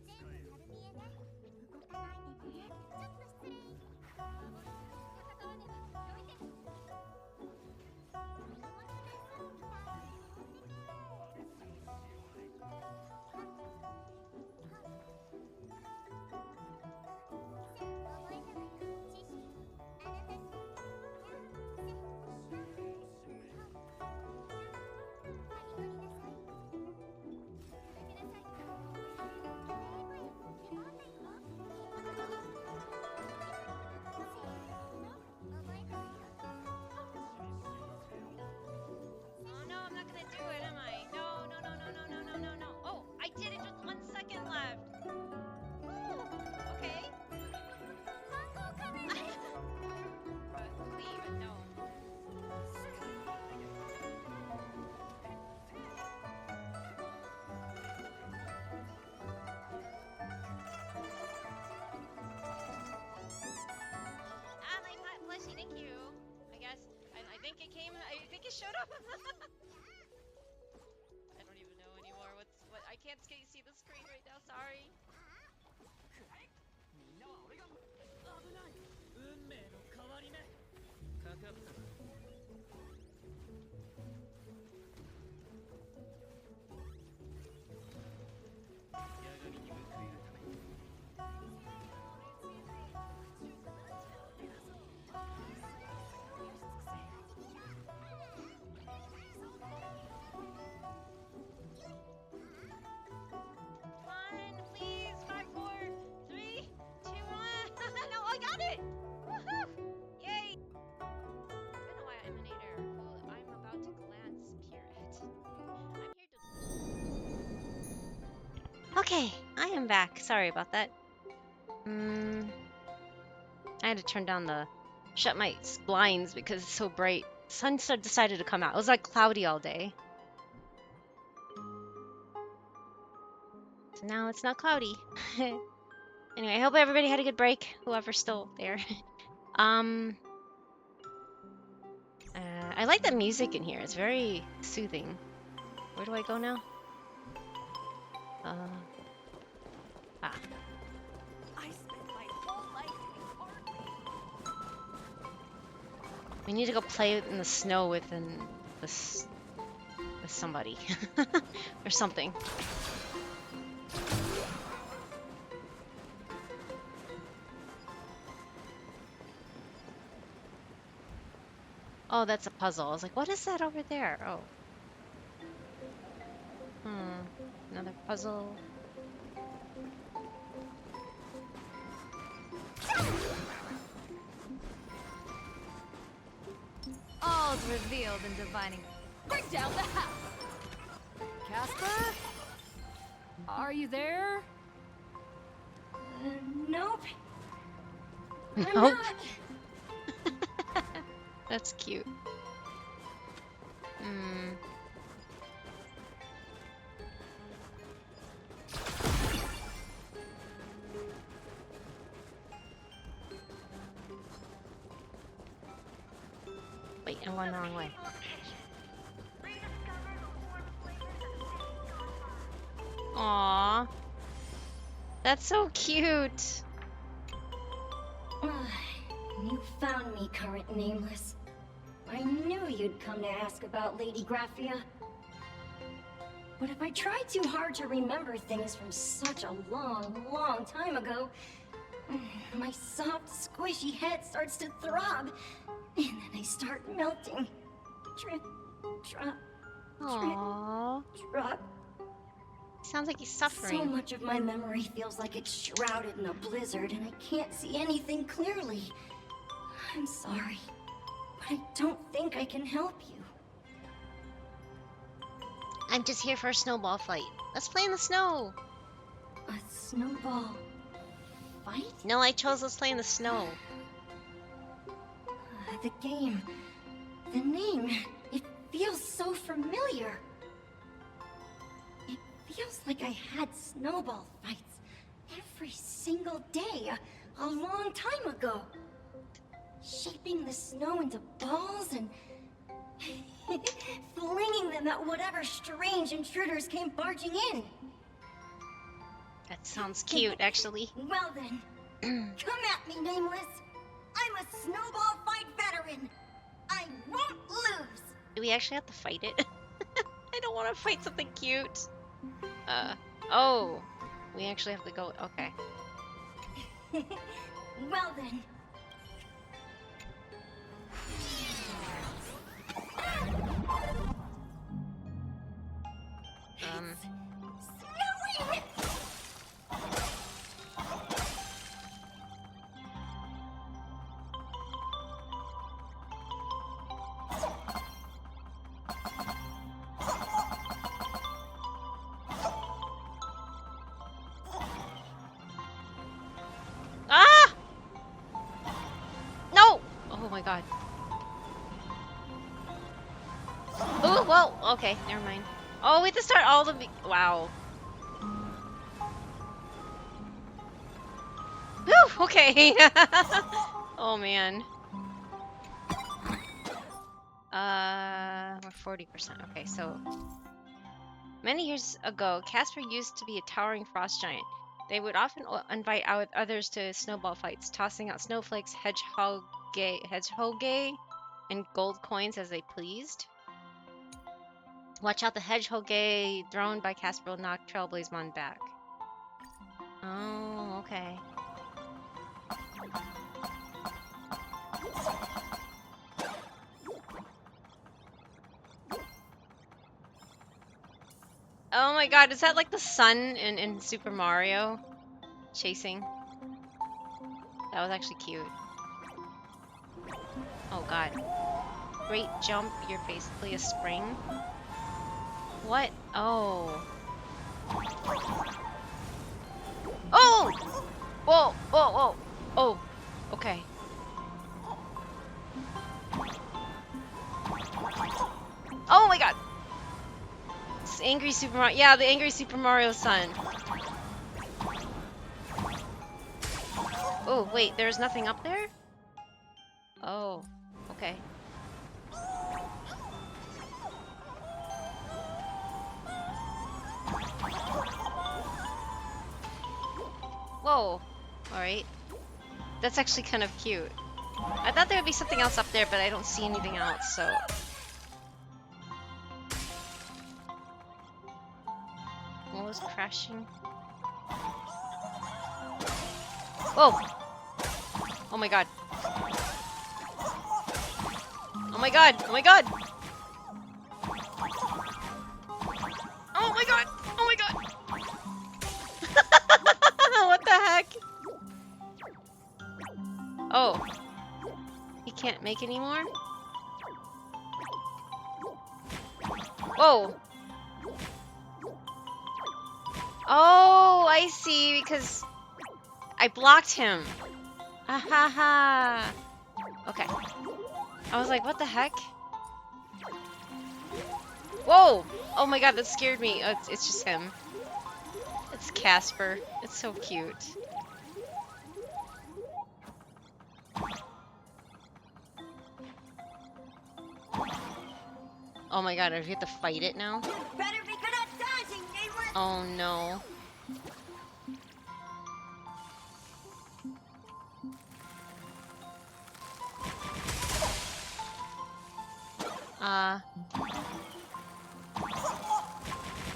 Speaker 3: 全部丸見えね。動かないでね。ちょっと失礼。戦わねばどいて。荷物です。
Speaker 1: Oh no, I'm not gonna do it, am I? No, no, no, no, no, no, no, no, no. Oh, I did it with 1 second left. Ooh, okay. Leave it, no. Ah, my pot plushie, thank you. I guess, I think it came, I think it showed up. I don't even know anymore what, I can't see the screen right now, sorry.
Speaker 16: みんなは俺が危ない運命の変わり目かかったな矢神に報いるために
Speaker 1: Come on, please, 5, 4, 3, 2, 1. No, I got it! Woohoo! Yay! Okay, I am back. Sorry about that. I had to shut my blinds because it's so bright. Sun decided to come out. It was like cloudy all day. So now it's not cloudy. Anyway, I hope everybody had a good break. Whoever's still there. I like the music in here. It's very soothing. Where do I go now? We need to go play in the snow with somebody or something. Oh, that's a puzzle. I was like, what is that over there? Oh. Another puzzle.
Speaker 17: All's revealed in divining. Bring down the house! Casper? Are you there?
Speaker 3: Nope.
Speaker 1: Nope.
Speaker 3: I'm not.
Speaker 1: That's cute. Wait, I went the wrong way. Aww. That's so cute.
Speaker 3: You found me, current nameless. I knew you'd come to ask about Lady Graphia. But if I try too hard to remember things from such a long, long time ago, my soft, squishy head starts to throb, and then I start melting. Drip, drop,
Speaker 1: Aww.
Speaker 3: drip, drop.
Speaker 1: Sounds like he's suffering.
Speaker 3: So much of my memory feels like it's shrouded in a blizzard, and I can't see anything clearly. I'm sorry, but I don't think I can help you.
Speaker 1: I'm just here for a snowball fight. Let's play in the snow.
Speaker 3: A snowball fight?
Speaker 1: No, I chose let's play in the snow.
Speaker 3: The game, the name, it feels so familiar. It feels like I had snowball fights every single day a long time ago. Shaping the snow into balls and flinging them at whatever strange intruders came barging in.
Speaker 1: That sounds cute, actually.
Speaker 3: Well then, come at me, Nameless. I'm a snowball fight veteran. I won't lose.
Speaker 1: Do we actually have to fight it? I don't want to fight something cute. Oh. We actually have to go, okay.
Speaker 3: Well then. Snowing!
Speaker 1: Ah! No! Oh my god. Oh, whoa, okay, never mind. Oh, we have to start all the... Wow. Whew, okay. Oh, man. We're 40%. Okay, so... Many years ago, Casper used to be a towering frost giant. They would often invite out others to snowball fights, tossing out snowflakes, hedgehog, and gold coins as they pleased. Watch out, the hedgehog thrown by Casper will knock Trailblazemon back. Oh, okay. Oh my god, is that like the sun in Super Mario? Chasing? That was actually cute. Oh god. Great jump, you're basically a spring. What? Oh. Oh! Whoa, whoa, whoa. Oh, okay. Oh my god! It's angry Super Mario. Yeah, the angry Super Mario son. Oh, wait, there's nothing up there? Oh, okay. Whoa. Alright. That's actually kind of cute. I thought there would be something else up there, but I don't see anything else, so... What was crashing? Whoa! Oh my god. Oh my god! Oh my god! Oh my god! Oh my god! What the heck? Oh. He can't make any more? Whoa! Oh, I see, because I blocked him. Ha ha ha. Okay. I was like, what the heck? Whoa! Oh my god, that scared me. Oh, it's just him. It's Casper. It's so cute. Oh my god, I have to fight it now?
Speaker 3: Better be good at dodging, neighbor.
Speaker 1: Oh no.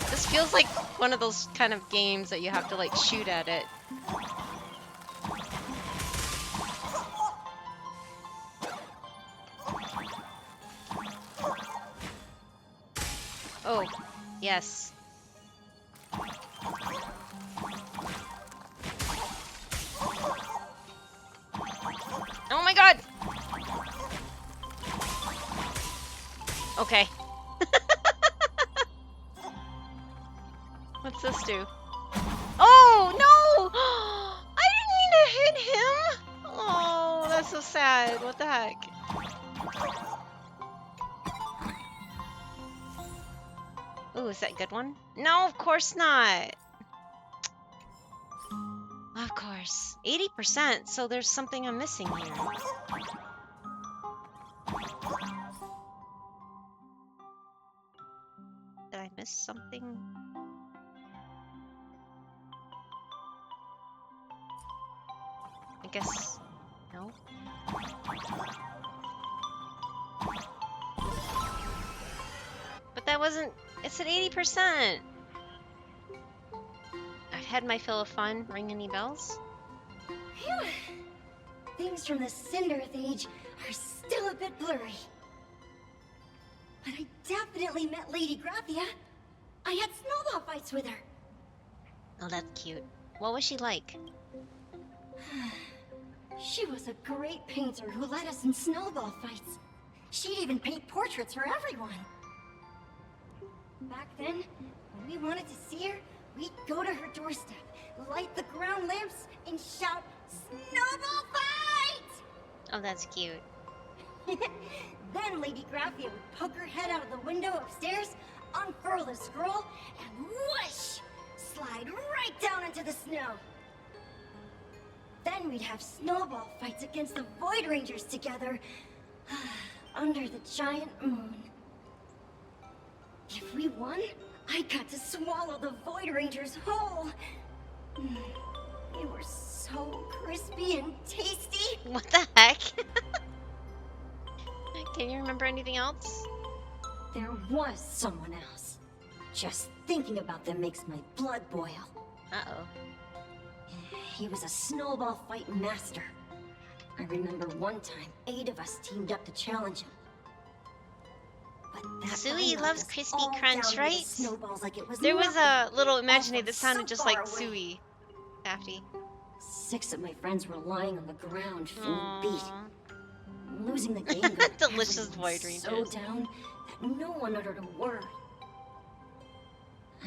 Speaker 1: This feels like one of those kind of games that you have to like shoot at it. Oh, yes. Oh my god! Okay. What's this do? Oh, no! I didn't mean to hit him! Oh, that's so sad. What the heck? Ooh, is that a good one? No, of course not. Of course. 80%, so there's something I'm missing here. Did I miss something? I guess... no? But that wasn't... it's at 80%! I've had my fill of fun. Ring any bells?
Speaker 3: Phew. Things from the Cinderth age are still a bit blurry. But I definitely met Lady Graphia. I had snowball fights with her.
Speaker 1: Oh, that's cute. What was she like?
Speaker 3: She was a great painter who led us in snowball fights. She'd even paint portraits for everyone. Back then, when we wanted to see her, we'd go to her doorstep, light the ground lamps, and shout, "Snowball fight!"
Speaker 1: Oh, that's cute.
Speaker 3: Then Lady Graphia would poke her head out of the window upstairs, unfurl the scroll, and whoosh! Slide right down into the snow. Then we'd have snowball fights against the Void Rangers together, under the giant moon. If we won, I got to swallow the Void Rangers whole. They were so crispy and tasty.
Speaker 1: What the heck? Can you remember anything else?
Speaker 3: There was someone else. Just thinking about them makes my blood boil.
Speaker 1: Uh-oh.
Speaker 3: He was a snowball fight master. I remember one time, 8 of us teamed up to challenge him. But
Speaker 1: Sui loves crispy crunch, right?
Speaker 3: Like
Speaker 1: there was a little imaginative that sounded just like Sui. Safty.
Speaker 3: 6 of my friends were lying on the ground, feeling beat. Losing the game got
Speaker 1: delicious Void Rangers.
Speaker 3: So down that no one uttered a word.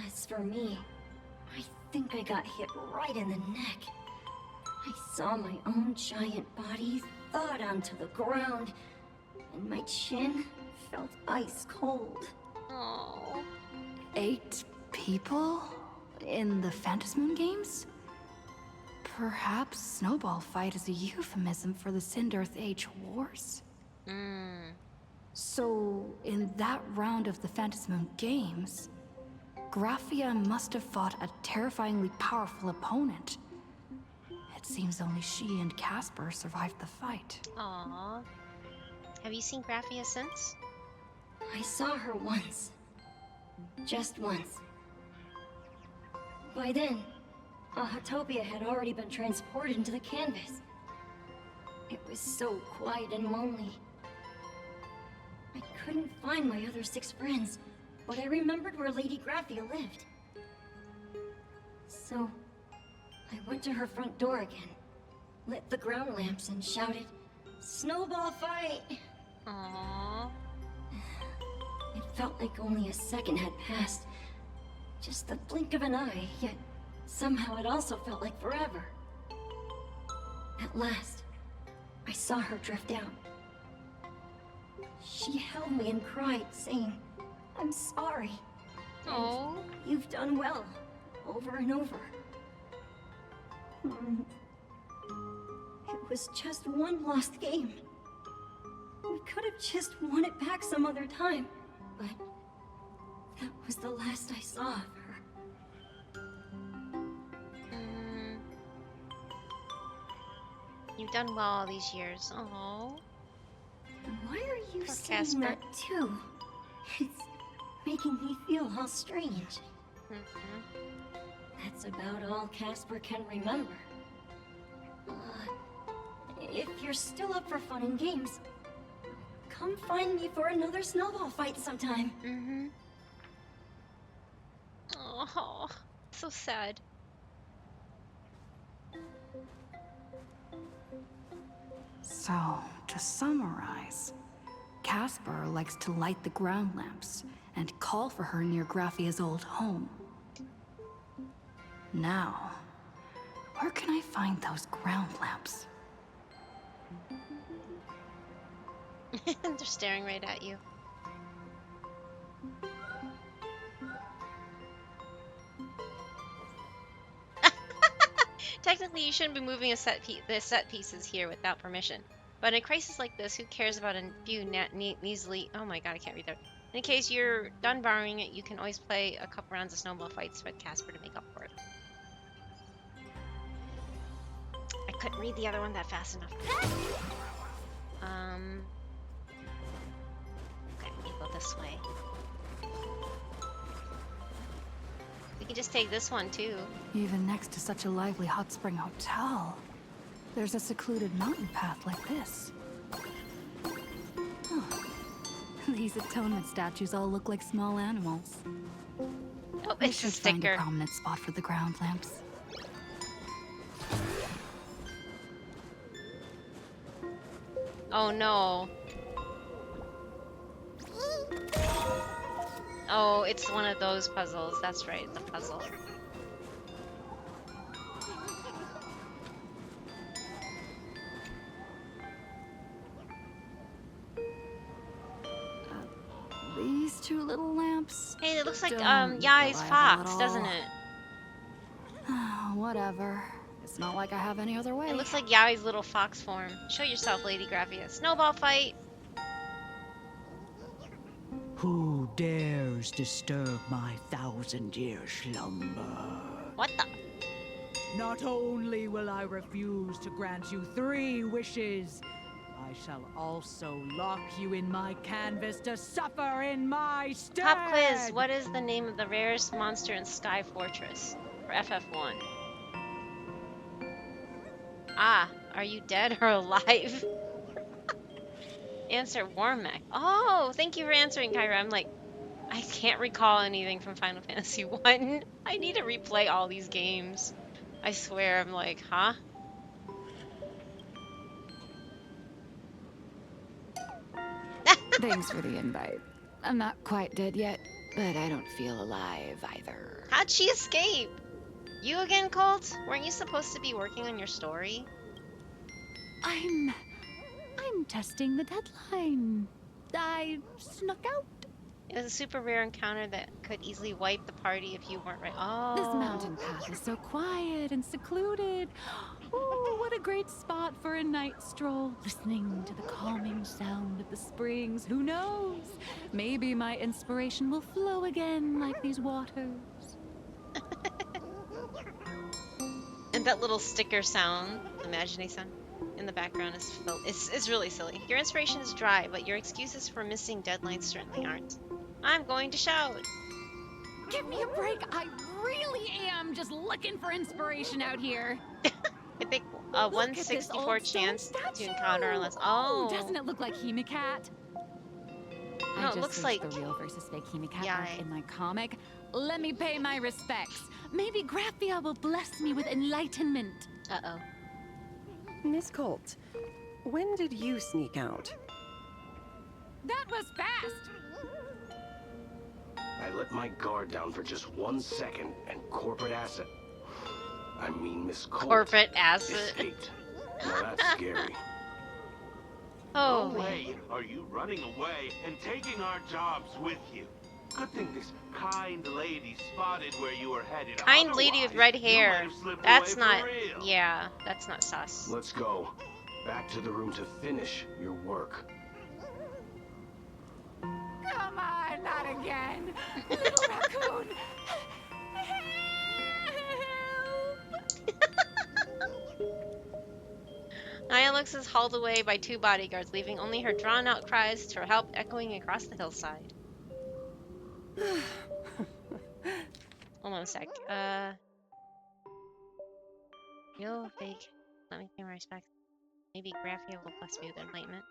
Speaker 3: As for me, I think I got hit right in the neck. I saw my own giant body thud onto the ground, and my chin felt ice cold.
Speaker 1: Oh.
Speaker 8: 8 people in the Phantasmoon games? Perhaps Snowball Fight is a euphemism for the Cinderearth Age Wars? So, in that round of the Phantasmoon games, Graphia must have fought a terrifyingly powerful opponent. It seems only she and Casper survived the fight.
Speaker 1: Aww. Have you seen Graphia since?
Speaker 3: I saw her once. Just once. By then, Ahatopia had already been transported into the canvas. It was so quiet and lonely. I couldn't find my other 6 friends, but I remembered where Lady Graphia lived. So, I went to her front door again, lit the ground lamps and shouted, "Snowball fight!"
Speaker 1: Aww.
Speaker 3: It felt like only a second had passed. Just the blink of an eye, yet somehow it also felt like forever. At last, I saw her drift out. She held me and cried, saying, "I'm sorry.
Speaker 1: Oh,
Speaker 3: You've done well," over and over. It was just one lost game. We could have just won it back some other time, but that was the last I saw of her.
Speaker 1: You've done well all these years. Oh.
Speaker 3: Why are you
Speaker 1: Poor
Speaker 3: saying
Speaker 1: Casper.
Speaker 3: that too? It's making me feel all strange. That's about all Casper can remember. If you're still up for fun and games, come find me for another snowball fight sometime.
Speaker 1: Oh, so sad.
Speaker 8: So, to summarize, Casper likes to light the ground lamps and call for her near Graphia's old home. Now, where can I find those ground lamps?
Speaker 1: They're staring right at you. Technically, you shouldn't be moving the set pieces here without permission. But in a crisis like this, who cares about a few measly... Oh my god, I can't read that. In case you're done borrowing it, you can always play a couple rounds of snowball fights with Casper to make up for it. I couldn't read the other one that fast enough. Okay, let me go this way. We can just take this one too.
Speaker 8: Even next to such a lively hot spring hotel, there's a secluded mountain path like this. Huh. These atonement statues all look like small animals.
Speaker 1: Oh,
Speaker 8: I
Speaker 1: it's a
Speaker 8: should find a
Speaker 1: sticker.
Speaker 8: prominent spot for the ground lamps.
Speaker 1: Oh no. Oh, it's one of those puzzles. That's right, it's a puzzle.
Speaker 8: These 2 little lamps?
Speaker 1: Hey, it looks like
Speaker 8: Don't
Speaker 1: Yai's
Speaker 8: reliable
Speaker 1: fox,
Speaker 8: at
Speaker 1: doesn't
Speaker 8: all.
Speaker 1: it?
Speaker 8: Whatever. It's not like I have any other way.
Speaker 1: It looks like Yai's little fox form. Show yourself, Lady Graphia. Snowball fight.
Speaker 18: Who dares disturb my 1,000-year slumber?
Speaker 1: What the?
Speaker 18: Not only will I refuse to grant you 3 wishes, I shall also lock you in my canvas to suffer in my stead.
Speaker 1: Pop quiz. What is the name of the rarest monster in Sky Fortress for FF1? Ah, are you dead or alive? Answer Warmech. Oh, thank you for answering, Kyra. I'm like, I can't recall anything from Final Fantasy 1. I need to replay all these games. I swear, I'm like, huh?
Speaker 8: Thanks for the invite. I'm not quite dead yet, but I don't feel alive either.
Speaker 1: How'd she escape? You again, Colt? Weren't you supposed to be working on your story?
Speaker 8: I'm testing the deadline. I snuck out.
Speaker 1: It was a super rare encounter that could easily wipe the party if you weren't right. Oh.
Speaker 8: This mountain path is so quiet and secluded. Oh, what a great spot for a night stroll. Listening to the calming sound of the springs. Who knows? Maybe my inspiration will flow again like these waters.
Speaker 1: And that little sticker sound, imagination, in the background is really silly. Your inspiration is dry, but your excuses for missing deadlines certainly aren't. I'm going to shout.
Speaker 8: Give me a break. I really am just looking for inspiration out here.
Speaker 1: I think a 164 chance to encounter unless. Oh,
Speaker 8: doesn't it look like Hemicat?
Speaker 1: No,
Speaker 8: it
Speaker 1: looks like
Speaker 8: the real versus fake Hemicat arc in my comic. Let me pay my respects. Maybe Graphia will bless me with enlightenment.
Speaker 1: Uh-oh.
Speaker 20: Miss Colt, when did you sneak out?
Speaker 8: That was fast.
Speaker 14: I let my guard down for just 1 second, and corporate asset, I mean Miss Colt,
Speaker 1: corporate asset,
Speaker 14: escaped. Now that's scary.
Speaker 1: Oh,
Speaker 7: no way are you running away and taking our jobs with you. Good thing this kind lady spotted where you were headed.
Speaker 1: Kind lady with red hair. That's not. Yeah, that's not sus.
Speaker 14: Let's go. Back to the room to finish your work.
Speaker 8: Come on, not again. Little raccoon.
Speaker 1: Aya looks is hauled away by 2 bodyguards, leaving only her drawn-out cries for help echoing across the hillside. Hold on a sec. Real fake. Let me pay my respects. Maybe Graphia will bless me with enlightenment.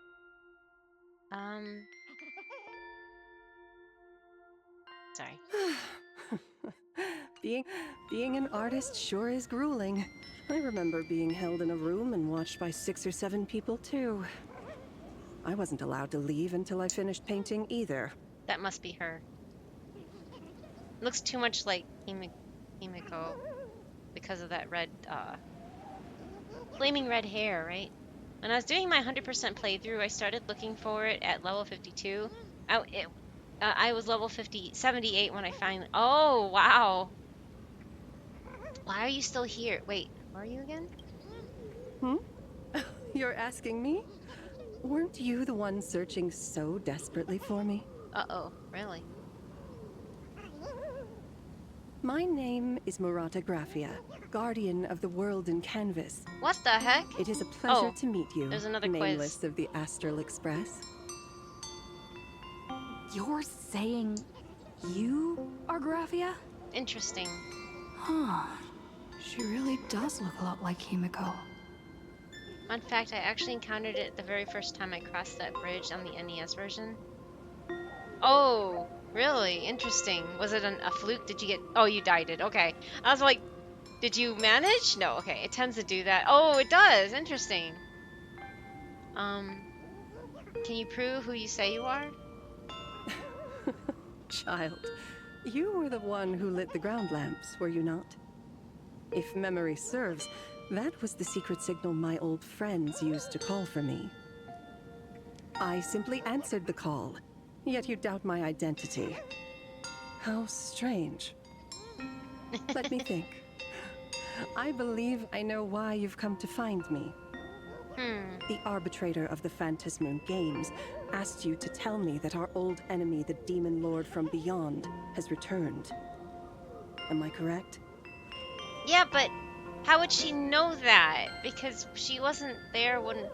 Speaker 1: Sorry.
Speaker 20: Being an artist sure is grueling. I remember being held in a room and watched by 6 or 7 people too. I wasn't allowed to leave until I finished painting either.
Speaker 1: That must be her. Looks too much like Himiko because of that red, flaming red hair, right? When I was doing my 100% playthrough, I started looking for it at level 52. I was level 78 when I finally... Oh, wow. Why are you still here? Wait, where are you again?
Speaker 20: You're asking me? Weren't you the one searching so desperately for me?
Speaker 1: Uh-oh, really?
Speaker 20: My name is Murata Graphia, guardian of the world in canvas.
Speaker 1: What the heck?
Speaker 20: It is a pleasure to meet you,
Speaker 1: there's another
Speaker 20: nameless
Speaker 1: quiz.
Speaker 20: of the Astral Express.
Speaker 8: You're saying you are Graphia?
Speaker 1: Interesting.
Speaker 8: Huh. She really does look a lot like Himiko.
Speaker 1: Fun fact, I actually encountered it the very first time I crossed that bridge on the NES version. Oh, really? Interesting. Was it a fluke? Did you get... Oh, you died it. Okay. I was like, did you manage? No, okay. It tends to do that. Oh, it does. Interesting. Can you prove who you say you are?
Speaker 20: Child, you were the one who lit the ground lamps, were you not? If memory serves, that was the secret signal my old friends used to call for me. I simply answered the call, yet you doubt my identity. How strange. Let me think. I believe I know why you've come to find me. The arbitrator of the Phantasmoon Games asked you to tell me that our old enemy, the Demon Lord from Beyond, has returned. Am I correct?
Speaker 1: Yeah, but how would she know that? Because she wasn't there when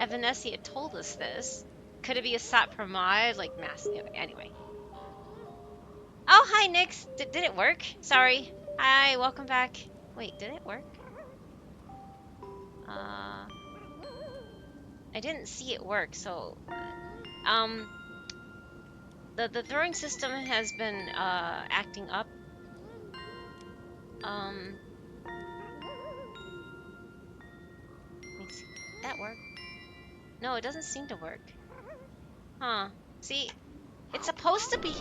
Speaker 1: Evanessia told us this. Could it be a Sat Pramod, like massive? Anyway. Oh, hi, Nyx. Did it work? Sorry. Hi, welcome back. Wait, did it work? I didn't see it work, so... The throwing system has been, acting up. Let me see. Did that work? No, it doesn't seem to work. Huh. See, it's supposed to be...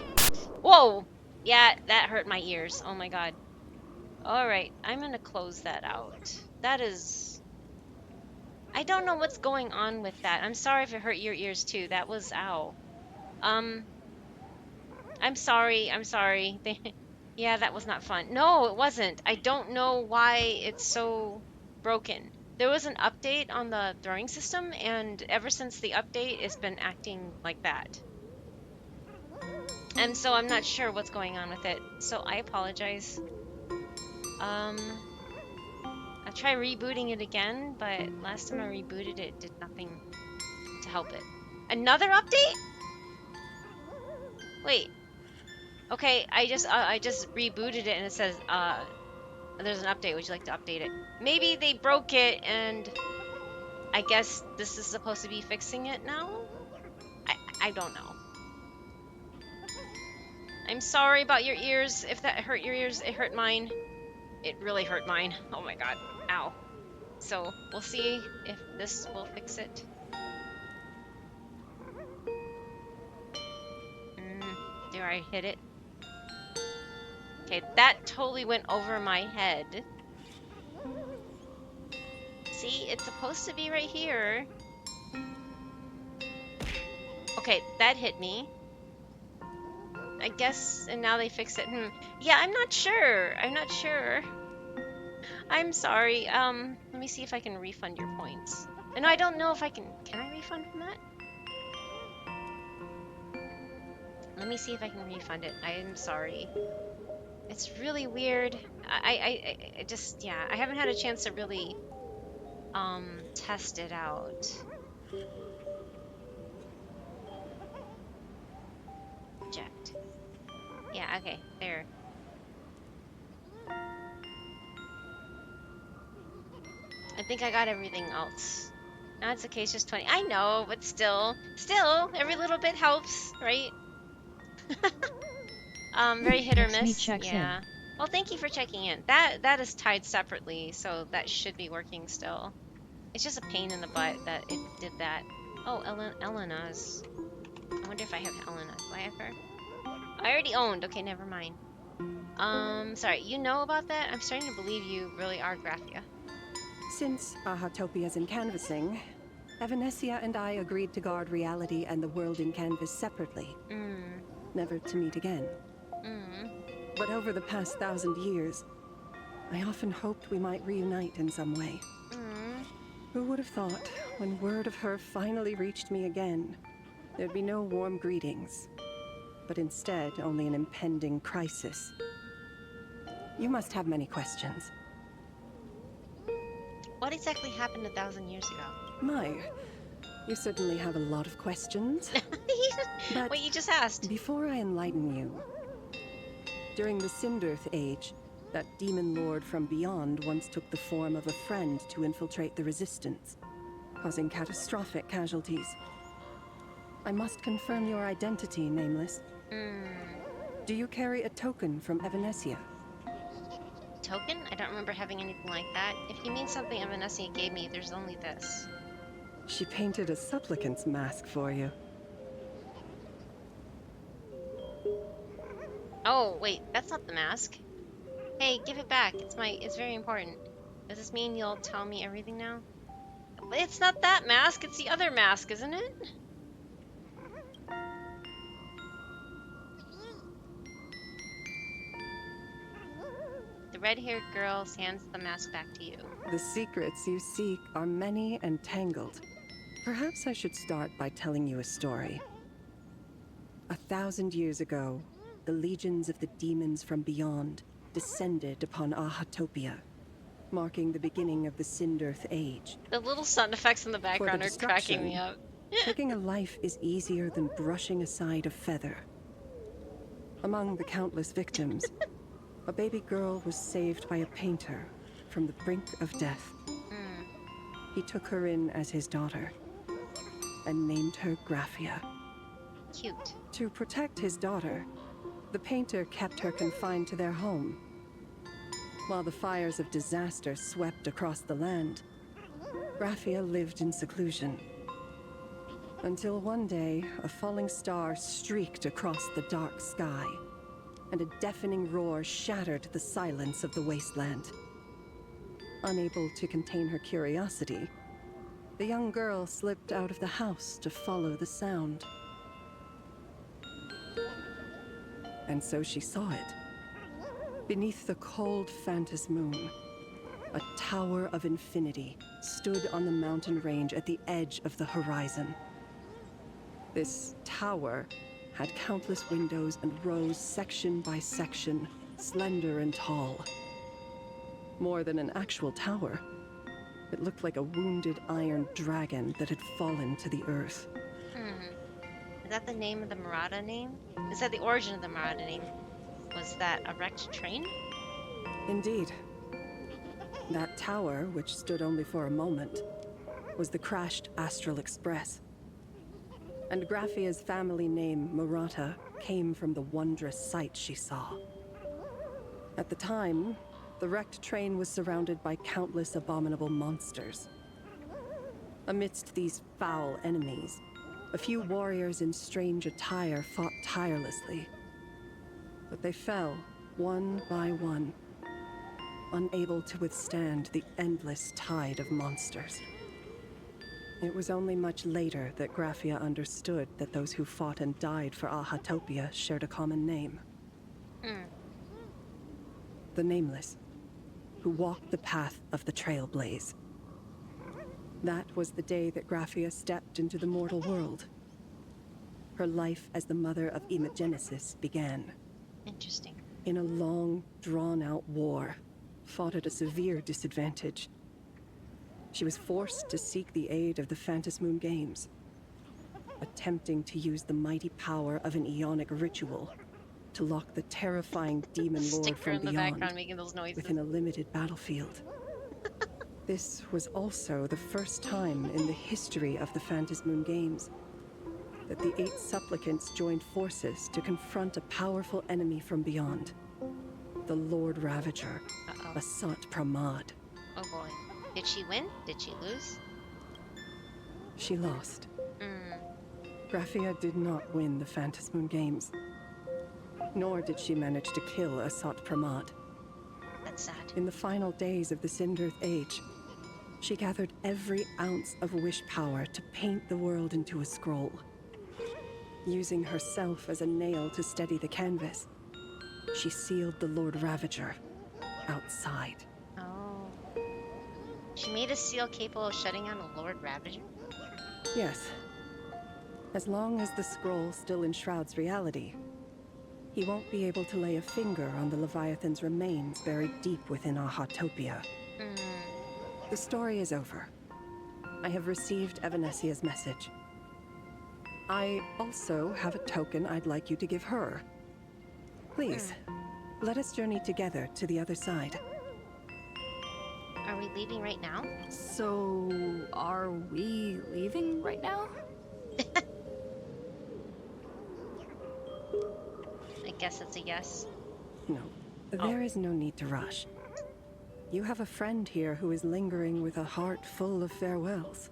Speaker 1: Whoa! Yeah, that hurt my ears. Oh my god. Alright, I'm gonna close that out. That is... I don't know what's going on with that. I'm sorry if it hurt your ears too. That was... ow. I'm sorry. I'm sorry. Yeah, that was not fun. No, it wasn't. I don't know why it's so broken. There was an update on the throwing system, and ever since the update, it's been acting like that. And so I'm not sure what's going on with it. So I apologize. I'll try rebooting it again, but last time I rebooted it, it did nothing to help it. Another update? Wait. Okay, I just rebooted it and it says there's an update. Would you like to update it? Maybe they broke it and I guess this is supposed to be fixing it now? I don't know. I'm sorry about your ears. If that hurt your ears, it hurt mine. It really hurt mine. Oh my god. Ow. So, we'll see if this will fix it. There, I hit it. Okay, that totally went over my head. See, it's supposed to be right here. Okay, that hit me. I guess, and now they fix it. Yeah, I'm not sure. I'm not sure. I'm sorry. Let me see if I can refund your points. No, I don't know if I can. Can I refund from that? Let me see if I can refund it. I am sorry. It's really weird. I just, yeah, I haven't had a chance to really, test it out. Eject. Yeah, okay, there. I think I got everything else. Now it's okay, it's just 20. I know, but still, every little bit helps, right? Very hit or miss. Yeah. Well, thank you for checking in. That is tied separately, so that should be working still. It's just a pain in the butt that it did that. Oh, Elena's. I wonder if I have Elena. Do I have her? I already owned. Okay, never mind. Sorry, you know about that? I'm starting to believe you really are Graphia.
Speaker 20: Since Ahatopia's in canvassing, Evanesia and I agreed to guard reality and the world in canvas separately. Never to meet again. But over the past 1,000 years, I often hoped we might reunite in some way. Who would have thought, when word of her finally reached me again, there'd be no warm greetings, but instead only an impending crisis. You must have many questions.
Speaker 1: What exactly happened 1,000 years ago?
Speaker 20: My, you certainly have a lot of questions. But
Speaker 1: wait, you just asked.
Speaker 20: Before I enlighten you, during the Sindirth Age, that demon lord from beyond once took the form of a friend to infiltrate the Resistance, causing catastrophic casualties. I must confirm your identity, Nameless. Do you carry a token from Evanesia?
Speaker 1: Token? I don't remember having anything like that. If you mean something Evanesia gave me, there's only this.
Speaker 20: She painted a supplicant's mask for you.
Speaker 1: Oh, wait, that's not the mask. Hey, give it back. It's very important. Does this mean you'll tell me everything now? It's not that mask, it's the other mask, isn't it? The red-haired girl hands the mask back to you.
Speaker 20: The secrets you seek are many and tangled. Perhaps I should start by telling you a story. 1,000 years ago, the legions of the demons from beyond descended upon Ahatopia, marking the beginning of the Sindirth Age.
Speaker 1: The little sound effects in the background are cracking me up.
Speaker 20: Taking a life is easier than brushing aside a feather. Among the countless victims, a baby girl was saved by a painter from the brink of death. He took her in as his daughter and named her Graphia.
Speaker 1: Cute.
Speaker 20: To protect his daughter, the painter kept her confined to their home. While the fires of disaster swept across the land, Graphia lived in seclusion. Until one day, a falling star streaked across the dark sky. and a deafening roar shattered the silence of the wasteland. Unable to contain her curiosity, the young girl slipped out of the house to follow the sound. And so she saw it. Beneath the cold Phantas moon, a tower of infinity stood on the mountain range at the edge of the horizon. This tower had countless windows and rose section by section, slender and tall. More than an actual tower, it looked like a wounded iron dragon that had fallen to the earth.
Speaker 1: Is that the name of the Murata name? Is that the origin of the Murata name? Was that a wrecked train?
Speaker 20: Indeed. That tower, which stood only for a moment, was the crashed Astral Express. And Graphia's family name, Murata, came from the wondrous sight she saw. At the time, the wrecked train was surrounded by countless abominable monsters. Amidst these foul enemies, a few warriors in strange attire fought tirelessly. But they fell, one by one, unable to withstand the endless tide of monsters. It was only much later that Graphia understood that those who fought and died for Ahatopia shared a common name. The Nameless, who walked the path of the Trailblaze. That was the day that Graphia stepped into the mortal world. Her life as the mother of Imogenesis began.
Speaker 1: Interesting.
Speaker 20: In a long, drawn-out war, fought at a severe disadvantage. She was forced to seek the aid of the Phantas Moon Games, attempting to use the mighty power of an Ionic ritual to lock the terrifying demon lord
Speaker 1: Sticker
Speaker 20: from
Speaker 1: in the
Speaker 20: beyond
Speaker 1: background making those noises.
Speaker 20: within a limited battlefield. This was also the first time in the history of the Phantas Moon Games that the 8 supplicants joined forces to confront a powerful enemy from beyond. The Lord Ravager, Basant Pramad.
Speaker 1: Oh boy. Did she win? Did she lose?
Speaker 20: She lost. Graphia did not win the Phantas Moon Games. Nor did she manage to kill Asat Pramad.
Speaker 1: That's sad.
Speaker 20: In the final days of the Sindirth Age, she gathered every ounce of wish power to paint the world into a scroll. Using herself as a nail to steady the canvas, she sealed the Lord Ravager outside.
Speaker 1: Oh. She made a seal capable of shutting out a Lord Ravager?
Speaker 20: Yes. As long as the scroll still enshrouds reality, he won't be able to lay a finger on the Leviathan's remains buried deep within Ahatopia. The story is over. I have received Evanesia's message. I also have a token I'd like you to give her. Please, let us journey together to the other side.
Speaker 1: Are we leaving right now?
Speaker 8: So, are we leaving right now?
Speaker 1: I guess it's a yes.
Speaker 20: No, there is no need to rush. You have a friend here who is lingering with a heart full of farewells.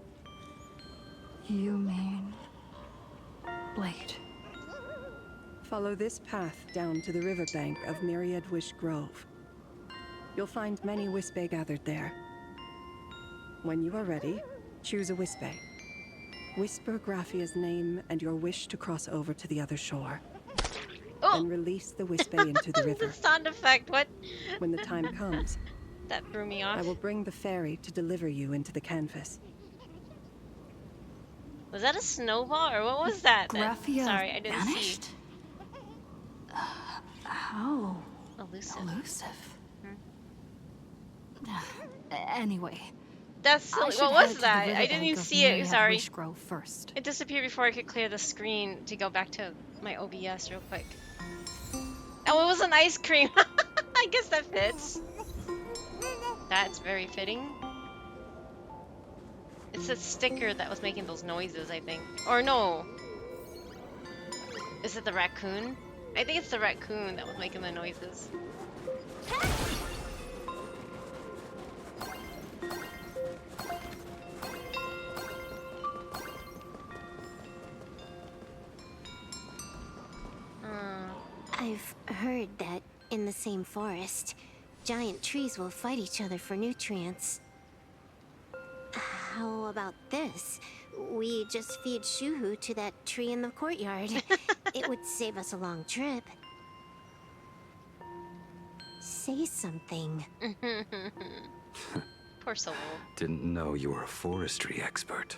Speaker 8: You mean... Blade?
Speaker 20: Follow this path down to the riverbank of Myriad Wish Grove. You'll find many Wispe gathered there. When you are ready, choose a Wispe. Whisper Graphia's name and your wish to cross over to the other shore. Then release the Wispe into the river.
Speaker 1: The sound effect, what?
Speaker 20: When the time comes,
Speaker 1: that threw me off.
Speaker 20: I will bring the ferry to deliver you into the canvas.
Speaker 1: Was that a snowball or what was that?
Speaker 8: Graphia
Speaker 1: Sorry, I didn't
Speaker 8: vanished?
Speaker 1: see.
Speaker 8: How?
Speaker 1: Elusive.
Speaker 8: Anyway.
Speaker 1: That's silly. What was that? I didn't even see it. Sorry.
Speaker 8: Grove first.
Speaker 1: It disappeared before I could clear the screen to go back to my OBS real quick. Oh, it was an ice cream. I guess that fits. That's very fitting. It's a sticker that was making those noises, I think. Or no. Is it the raccoon? I think it's the raccoon that was making the noises.
Speaker 3: I've heard that in the same forest, giant trees will fight each other for nutrients. How about this? We just feed Shuhu to that tree in the courtyard. It would save us a long trip. Say something.
Speaker 1: Poor soul.
Speaker 19: Didn't know you were a forestry expert.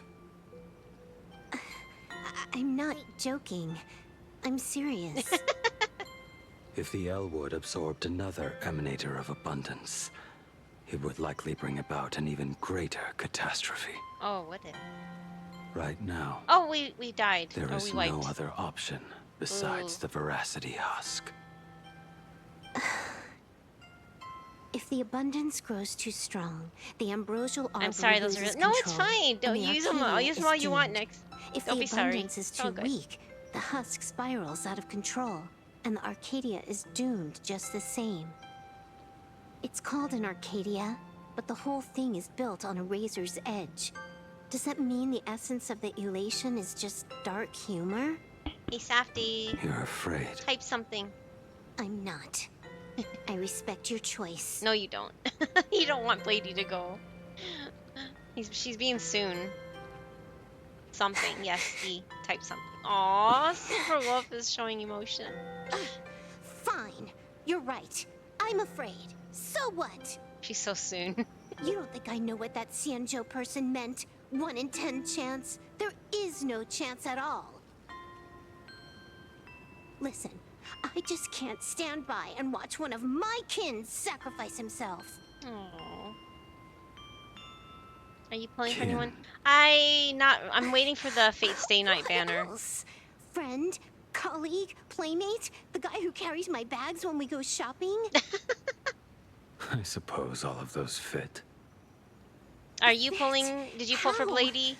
Speaker 3: I'm not joking. I'm serious.
Speaker 19: If the Elwood absorbed another emanator of abundance, it would likely bring about an even greater catastrophe.
Speaker 1: Oh, what did?
Speaker 19: Right now,
Speaker 1: Oh, we died.
Speaker 19: there
Speaker 1: Or
Speaker 19: is
Speaker 1: we wiped.
Speaker 19: no other option besides the Veracity Husk.
Speaker 3: If the abundance grows too strong, the ambrosial arbor
Speaker 1: I'm sorry, those are
Speaker 3: loses
Speaker 1: no, it's
Speaker 3: control,
Speaker 1: fine.
Speaker 3: and
Speaker 1: Don't
Speaker 3: the
Speaker 1: use them. I'll
Speaker 3: Arcadia
Speaker 1: use them
Speaker 3: is
Speaker 1: all you want
Speaker 3: doomed.
Speaker 1: next.
Speaker 3: If
Speaker 1: Don't
Speaker 3: the
Speaker 1: be sorry.
Speaker 3: abundance is
Speaker 1: It's all
Speaker 3: too
Speaker 1: good.
Speaker 3: weak, the husk spirals out of control, and the Arcadia is doomed just the same. It's called an Arcadia, but the whole thing is built on a razor's edge. Does that mean the essence of the elation is just dark humor?
Speaker 1: Hey, Safty.
Speaker 19: You're afraid.
Speaker 1: Type something.
Speaker 3: I'm not. I respect your choice.
Speaker 1: No, you don't. You don't want Blady to go. She's being soon. Something. Yes, E. Type something. Aw, Super Wolf is showing emotion.
Speaker 3: Fine. You're right. I'm afraid. So what?
Speaker 1: She's so soon.
Speaker 3: You don't think I know what that Xianzhou person meant? 1 in 10 chance? There is no chance at all. Listen, I just can't stand by and watch one of my kin sacrifice himself.
Speaker 1: Aww. Are you pulling for anyone? I'm waiting for the Fate Stay Night banner.
Speaker 3: Else? Friend? Colleague? Playmate? The guy who carries my bags when we go shopping?
Speaker 19: I suppose all of those fit.
Speaker 1: Are you pulling? Did you pull for Blady?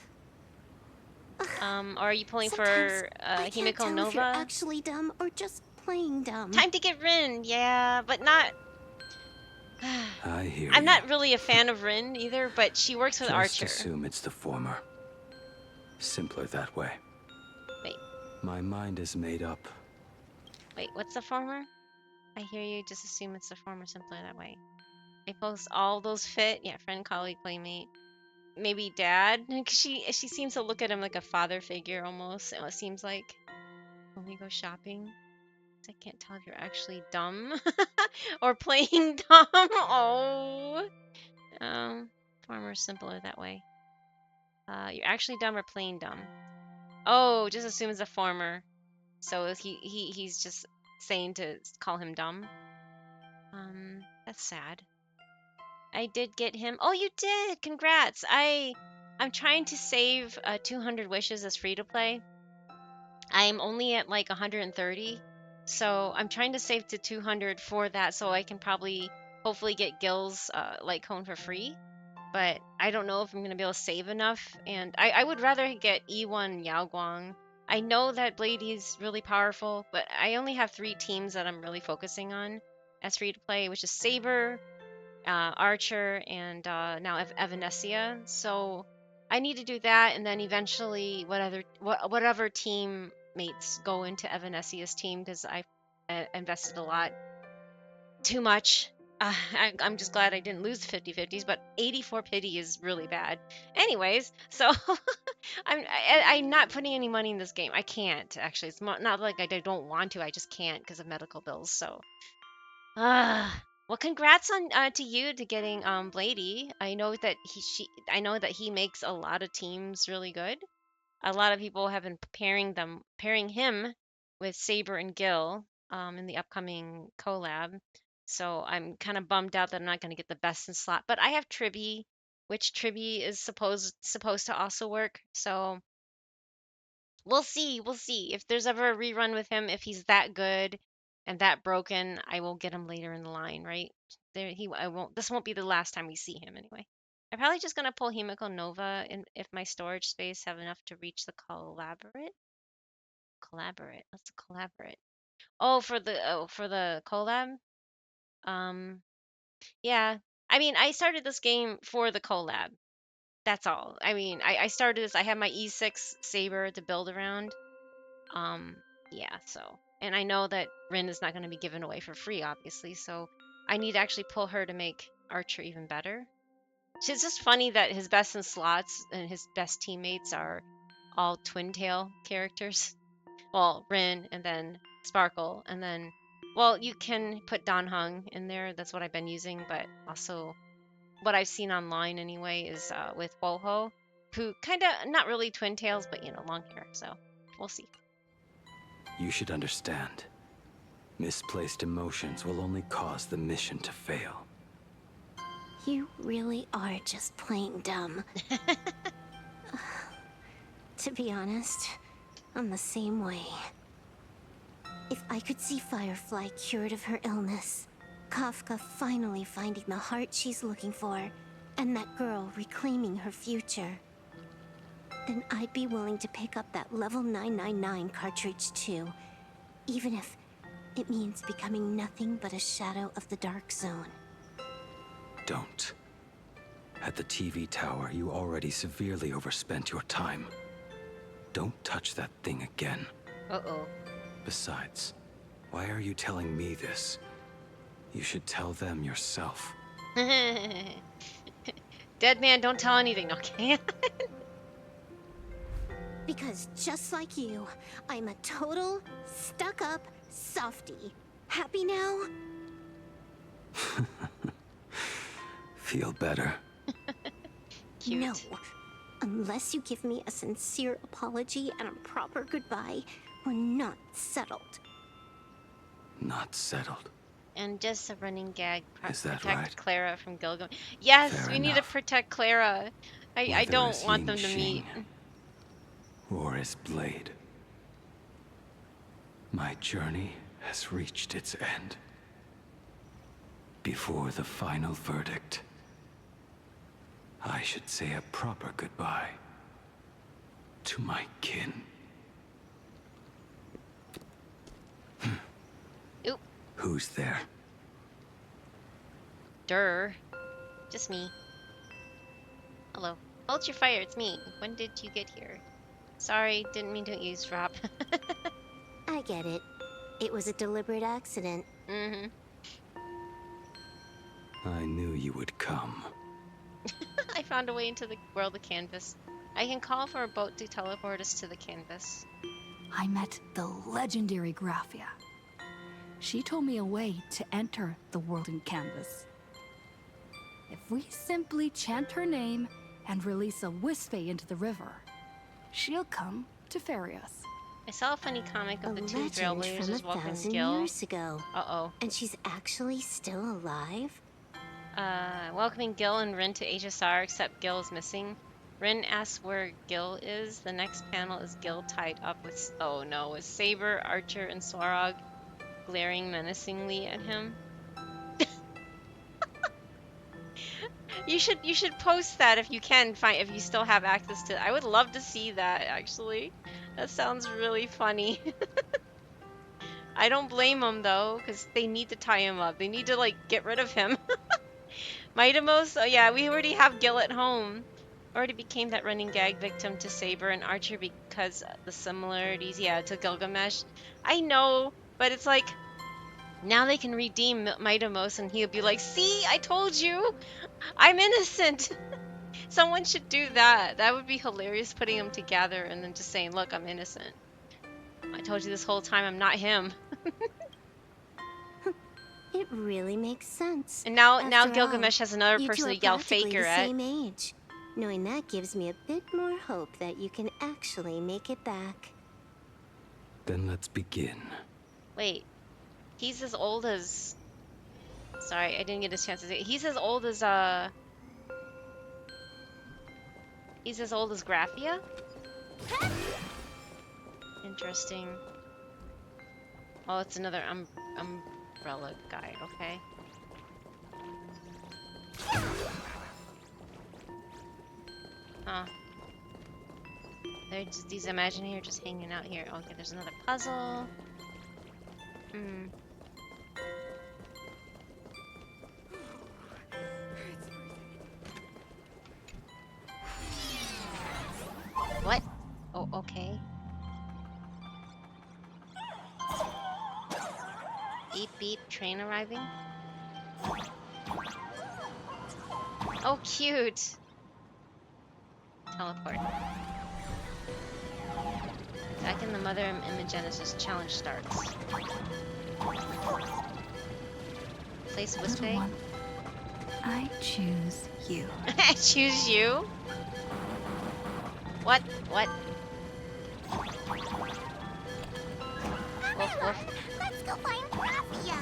Speaker 1: Or are you pulling for
Speaker 3: I can't
Speaker 1: Himiko
Speaker 3: tell if you're
Speaker 1: Nova?
Speaker 3: actually dumb or just plain dumb.
Speaker 1: Time to get Rin, yeah, but not.
Speaker 19: I hear
Speaker 1: I'm
Speaker 19: you.
Speaker 1: not really a fan of Rin either, but she works with
Speaker 19: Just
Speaker 1: Archer.
Speaker 19: assume it's the former. Simpler that way.
Speaker 1: Wait,
Speaker 19: My mind is made up.
Speaker 1: wait, what's the former? I hear you. Just assume it's the former. Simpler that way. I post all those fit. Yeah, friend, colleague, playmate. Maybe dad, because she seems to look at him like a father figure almost. It seems like when we go shopping. I can't tell if you're actually dumb or playing dumb. Oh, former simpler that way. You're actually dumb or playing dumb. Oh, just assume it's a former. So he's just saying to call him dumb. That's sad. I did get him. Oh, you did. Congrats. I'm trying to save 200 wishes as free to play. I'm only at like 130. So I'm trying to save to 200 for that so I can probably hopefully get Gil's light cone for free. But I don't know if I'm going to be able to save enough. And I would rather get E1 Yao Guang. I know that Blady is really powerful, but I only have 3 teams that I'm really focusing on as free to play, which is Saber, Archer, and now Evanesia. So I need to do that, and then eventually whatever teammates go into Evanesia's team, because I invested a lot. Too much. I'm just glad I didn't lose the 50-50s, but 84 pity is really bad. Anyways, so I'm not putting any money in this game. I can't, actually. It's not like I don't want to. I just can't because of medical bills. So, well, congrats on to you to getting Blady. I know that I know that he makes a lot of teams really good. A lot of people have been pairing him with Saber and Gil in the upcoming collab. So I'm kind of bummed out that I'm not going to get the best in slot. But I have Tribby, which Tribby is supposed to also work. So we'll see. We'll see if there's ever a rerun with him. If he's that good and that broken, I will get him later in the line, right? I won't. This won't be the last time we see him anyway. I'm probably just gonna pull Himiko Nova if my storage space have enough to reach the collaborate. Collaborate. What's the collaborate? Oh, for the collab. Um, yeah. I mean, I started this game for the collab. That's all. I mean, I started this. I have my E6 Saber to build around. Um, yeah. So And I know that Rin is not going to be given away for free, obviously, so I need to actually pull her to make Archer even better. It's just funny that his best in slots and his best teammates are all twin tail characters. Well, Rin and then Sparkle, and then, well, you can put Dan Heng in there. That's what I've been using, but also what I've seen online anyway is with Woho, who kind of, not really twin tails, but, you know, long hair. So we'll see.
Speaker 19: You should understand. Misplaced emotions will only cause the mission to fail.
Speaker 3: You really are just plain dumb. To be honest, I'm the same way. If I could see Firefly cured of her illness, Kafka finally finding the heart she's looking for, and that girl reclaiming her future, then I'd be willing to pick up that level 999 cartridge too, even if it means becoming nothing but a shadow of the Dark Zone.
Speaker 19: Don't. At the TV tower, you already severely overspent your time. Don't touch that thing again.
Speaker 1: Uh-oh.
Speaker 19: Besides, why are you telling me this? You should tell them yourself.
Speaker 1: Dead man, don't tell anything, okay?
Speaker 3: Because just like you, I'm a total, stuck-up softie. Happy now?
Speaker 19: Feel better?
Speaker 1: Cute.
Speaker 3: No. Unless you give me a sincere apology and a proper goodbye, we're not settled.
Speaker 19: Not settled.
Speaker 1: And just a running gag.
Speaker 19: Is that
Speaker 1: protect
Speaker 19: right?
Speaker 1: Clara from Gilgamesh. Yes,
Speaker 19: Fair
Speaker 1: we need to
Speaker 19: enough.
Speaker 1: protect Clara. I
Speaker 19: Whether
Speaker 1: don't
Speaker 19: it's
Speaker 1: want them to
Speaker 19: Ying
Speaker 1: meet.
Speaker 19: Xing or his blade. My journey has reached its end. Before the final verdict, I should say a proper goodbye to my kin.
Speaker 1: Oop.
Speaker 19: Who's there?
Speaker 1: Durr. Just me. Hello. Hold your fire, it's me. When did you get here? Sorry, didn't mean to eavesdrop.
Speaker 3: I get it. It was a deliberate accident.
Speaker 1: Mm-hmm.
Speaker 19: I knew you would come.
Speaker 1: I found a way into the world of Canvas. I can call for a boat to teleport us to the Canvas.
Speaker 8: I met the legendary Graphia. She told me a way to enter the world in Canvas. If we simply chant her name and release a Wispe into the river, she'll come to ferry us.
Speaker 1: I saw a funny comic of the two
Speaker 3: Legend from
Speaker 1: trailblazers welcoming
Speaker 3: 1,000
Speaker 1: Gil.
Speaker 3: years ago.
Speaker 1: Uh-oh.
Speaker 3: And she's actually still alive?
Speaker 1: Welcoming Gil and Rin to HSR, except Gil is missing. Rin asks where Gil is. The next panel is Gil tied up with, oh no, with Saber, Archer, and Swarog glaring menacingly at him. You should post that if you can find, if you still have access to it. I would love to see that, actually. That sounds really funny. I don't blame them though, because they need to tie him up. They need to like get rid of him. Mitamos, oh yeah, we already have Gil at home. Already became that running gag victim to Saber and Archer because the similarities, yeah, to Gilgamesh. I know, but it's like, now they can redeem Mitamos and he'll be like, see, I told you, I'm innocent. Someone should do that. That would be hilarious, putting them together and then just saying, look, I'm innocent. I told you this whole time I'm not him.
Speaker 3: It really makes sense.
Speaker 1: And now
Speaker 3: After
Speaker 1: Gilgamesh has another
Speaker 3: you
Speaker 1: person
Speaker 3: two
Speaker 1: to
Speaker 3: are
Speaker 1: yell
Speaker 3: practically
Speaker 1: faker
Speaker 3: the
Speaker 1: at.
Speaker 3: same age. Knowing that gives me a bit more hope that you can actually make it back.
Speaker 19: Then let's begin.
Speaker 1: Wait, he's as old as... Sorry, I didn't get a chance to say. He's as old as, He's as old as Graphia? Interesting. Oh, it's another umbrella guy, okay. Huh. They're just, these Imagineers are just hanging out here. Okay, there's another puzzle. What? Oh, okay. Beep beep, train arriving. Oh, cute. Teleport. Back in the Mother Imogenesis challenge starts. Place Wispy.
Speaker 8: I choose you.
Speaker 1: I choose you? What? What? Woof woof.
Speaker 11: Let's go find Graphia.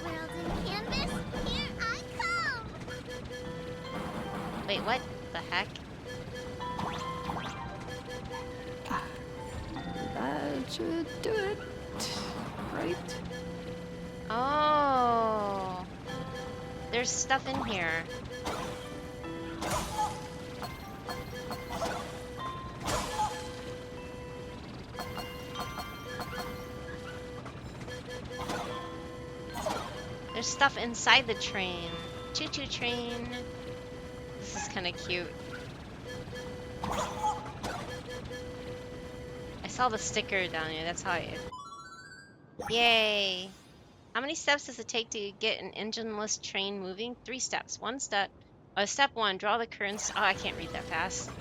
Speaker 11: World in canvas, here I come.
Speaker 1: Wait, what the heck?
Speaker 8: That should do it. Right?
Speaker 1: Oh. There's stuff in here. There's stuff inside the train. Choo-choo train. This is kind of cute. I saw the sticker down here. That's how I... Yay! How many steps does it take to get an engineless train moving? 3 steps. Step 1, draw the currents. Oh, I can't read that fast.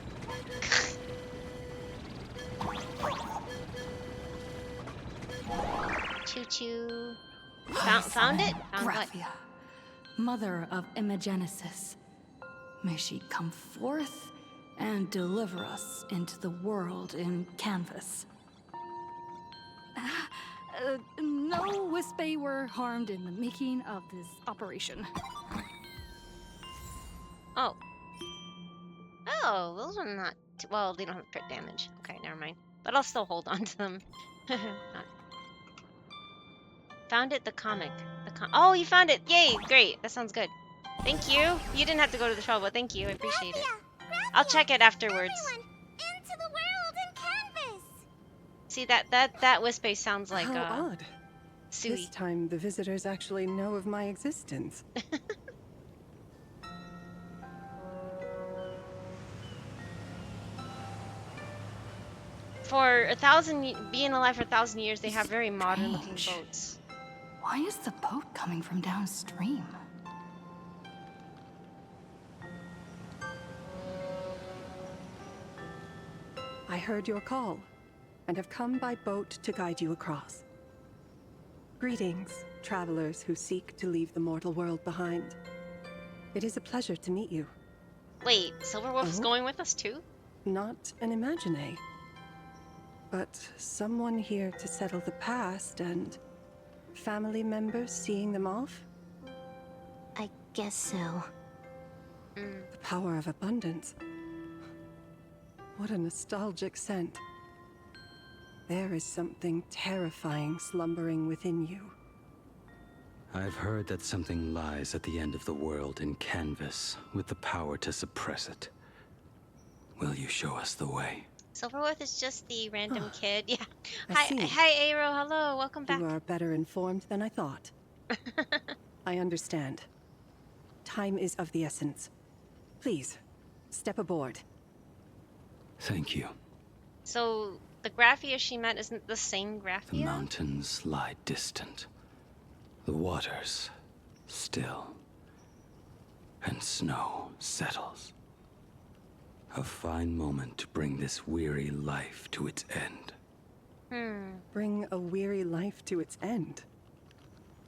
Speaker 1: Choo-choo. Found it? Found what?
Speaker 8: Graphia, mother of Imogenesis. May she come forth and deliver us into the world in canvas. No Wispy were harmed in the making of this operation.
Speaker 1: Oh. Oh, those are not... Well, they don't have crit damage. Okay, never mind. But I'll still hold on to them. Found it, the comic. Oh, you found it! Yay! Great. That sounds good. Thank you. You didn't have to go to the trouble, but thank you. I appreciate it. I'll check it afterwards.
Speaker 11: Into the world in canvas.
Speaker 1: See, that Wispy sounds like
Speaker 20: How odd.
Speaker 1: Sui.
Speaker 20: This time the visitors actually know of my existence.
Speaker 1: For being alive for 1,000 years, they have very modern-looking boats.
Speaker 8: Why is the boat coming from downstream?
Speaker 20: I heard your call, and have come by boat to guide you across. Greetings, travelers who seek to leave the mortal world behind. It is a pleasure to meet you.
Speaker 1: Wait, Silverwolf's going with us too?
Speaker 20: Not an imagine, but someone here to settle the past and family members seeing them off?
Speaker 3: I guess so.
Speaker 20: The power of abundance. What a nostalgic scent. There is something terrifying slumbering within you.
Speaker 19: I've heard that something lies at the end of the world in canvas, with the power to suppress it. Will you show us the way?
Speaker 1: Silverwolf is just the random kid. Yeah.
Speaker 20: I see.
Speaker 1: Hi, Aero. Hello. Welcome back.
Speaker 20: You are better informed than I thought. I understand. Time is of the essence. Please, step aboard.
Speaker 19: Thank you.
Speaker 1: So, the Graphia she met isn't the same Graphia?
Speaker 19: The mountains lie distant. The waters still. And snow settles. A fine moment to bring this weary life to its end.
Speaker 20: Bring a weary life to its end.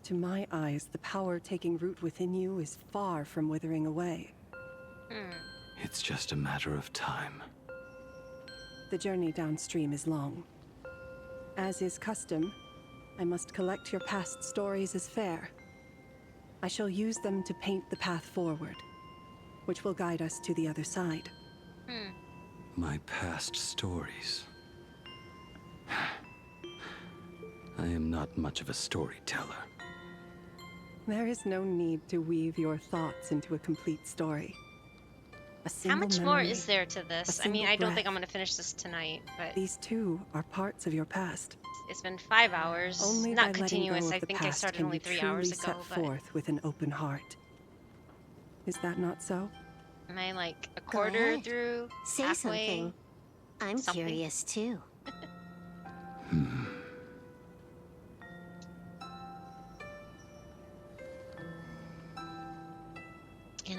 Speaker 20: To my eyes, the power taking root within you is far from withering away.
Speaker 19: It's just a matter of time.
Speaker 20: The journey downstream is long. As is custom, I must collect your past stories as fair. I shall use them to paint the path forward, which will guide us to the other side.
Speaker 19: My past stories. I am not much of a storyteller.
Speaker 20: There is no need to weave your thoughts into a complete story.
Speaker 1: How much more is there to this? I mean, I don't think I'm going to finish this tonight, but...
Speaker 20: These too are parts of your past.
Speaker 1: It's been 5 hours.
Speaker 20: Only
Speaker 1: not
Speaker 20: by
Speaker 1: continuous.
Speaker 20: letting go
Speaker 1: I
Speaker 20: of the
Speaker 1: think I
Speaker 20: past
Speaker 1: started
Speaker 20: can
Speaker 1: only
Speaker 20: you
Speaker 1: 3
Speaker 20: truly
Speaker 1: hours ago,
Speaker 20: set
Speaker 1: but...
Speaker 20: forth with an open heart. Is that not so?
Speaker 1: Am I like a quarter through?
Speaker 3: Say
Speaker 1: halfway?
Speaker 3: something. I'm curious too.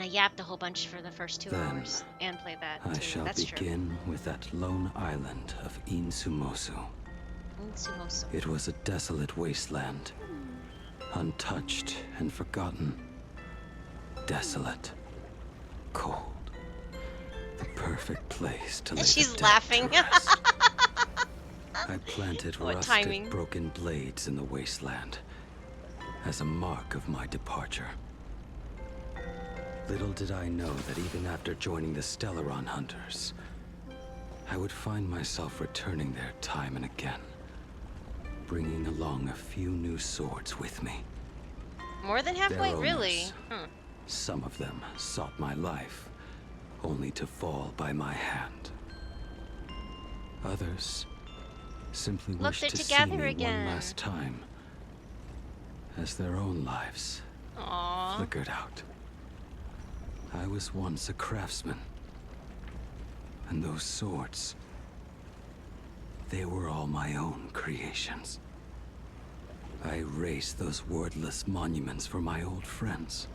Speaker 1: yapped a whole bunch for the first 2
Speaker 19: Then
Speaker 1: hours and played that
Speaker 19: I
Speaker 1: too.
Speaker 19: shall
Speaker 1: That's true.
Speaker 19: begin with that lone island of Insumosu.
Speaker 1: Sumoso.
Speaker 19: It was a desolate wasteland, untouched and forgotten. Desolate, cold, the perfect place to lay
Speaker 1: She's
Speaker 19: the dead
Speaker 1: laughing.
Speaker 19: to rest. I planted
Speaker 1: What
Speaker 19: rusted,
Speaker 1: timing.
Speaker 19: broken blades in the wasteland as a mark of my departure. Little did I know that even after joining the Stellaron Hunters, I would find myself returning there time and again, bringing along a few new swords with me.
Speaker 1: More than halfway,
Speaker 19: Their
Speaker 1: really?
Speaker 19: owners, some of them sought my life, only to fall by my hand. Others simply
Speaker 1: Look,
Speaker 19: wished
Speaker 1: they're
Speaker 19: to see
Speaker 1: together
Speaker 19: me
Speaker 1: again.
Speaker 19: one last time, as their own lives
Speaker 1: Aww.
Speaker 19: flickered out. I was once a craftsman, and those swords, they were all my own creations. I raised those wordless monuments for my old friends,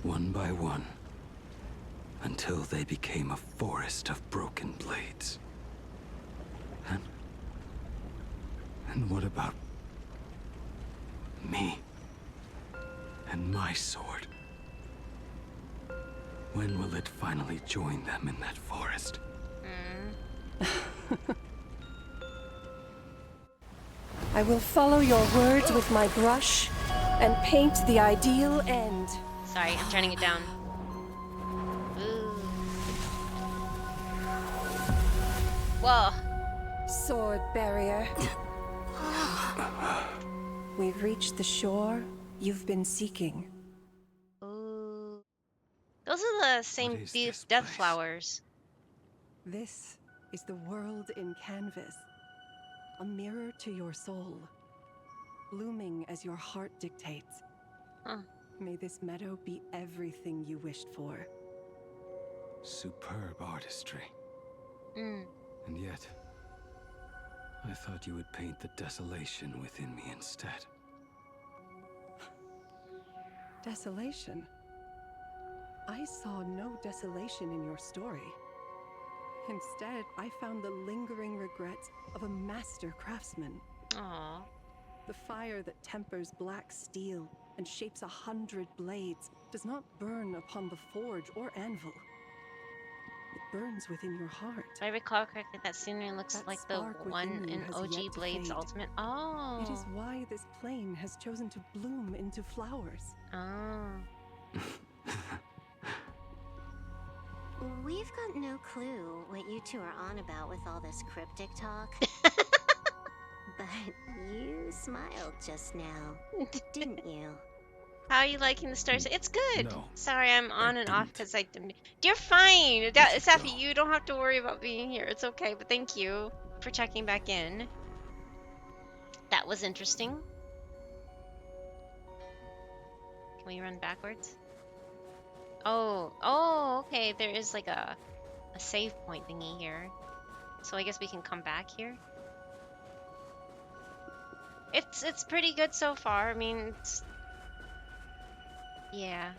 Speaker 19: one by one, until they became a forest of broken blades. And what about me and my sword? When will it finally join them in that forest?
Speaker 20: I will follow your words with my brush and paint the ideal end.
Speaker 1: Sorry, I'm turning it down. Ooh. Whoa.
Speaker 20: Sword barrier. We've reached the shore you've been seeking.
Speaker 1: Ooh. Those are the same death flowers.
Speaker 20: This is the world in canvas, a mirror to your soul, blooming as your heart dictates. May this meadow be everything you wished for.
Speaker 19: Superb artistry.
Speaker 1: Mm.
Speaker 19: And yet, I thought you would paint the desolation within me instead.
Speaker 20: Desolation? I saw no desolation in your story. Instead, I found the lingering regrets of a master craftsman.
Speaker 1: Aww.
Speaker 20: The fire that tempers black steel and shapes 100 blades does not burn upon the forge or anvil. It burns within your heart.
Speaker 1: If I recall correctly, that scenery looks like the one in OG Blades Ultimate. Oh.
Speaker 20: It is why this plane has chosen to bloom into flowers.
Speaker 1: Oh.
Speaker 11: We've got no clue what you two are on about with all this cryptic talk. But you smiled just now, didn't you?
Speaker 1: How are you liking the stars? It's good.
Speaker 19: No,
Speaker 1: Sorry, I'm on and off because I didn't. You're fine. Safi, you don't have to worry about being here. It's okay. But thank you for checking back in. That was interesting. Can we run backwards? Oh, okay. There is like a save point thingy here. So I guess we can come back here. It's pretty good so far. I mean, yeah.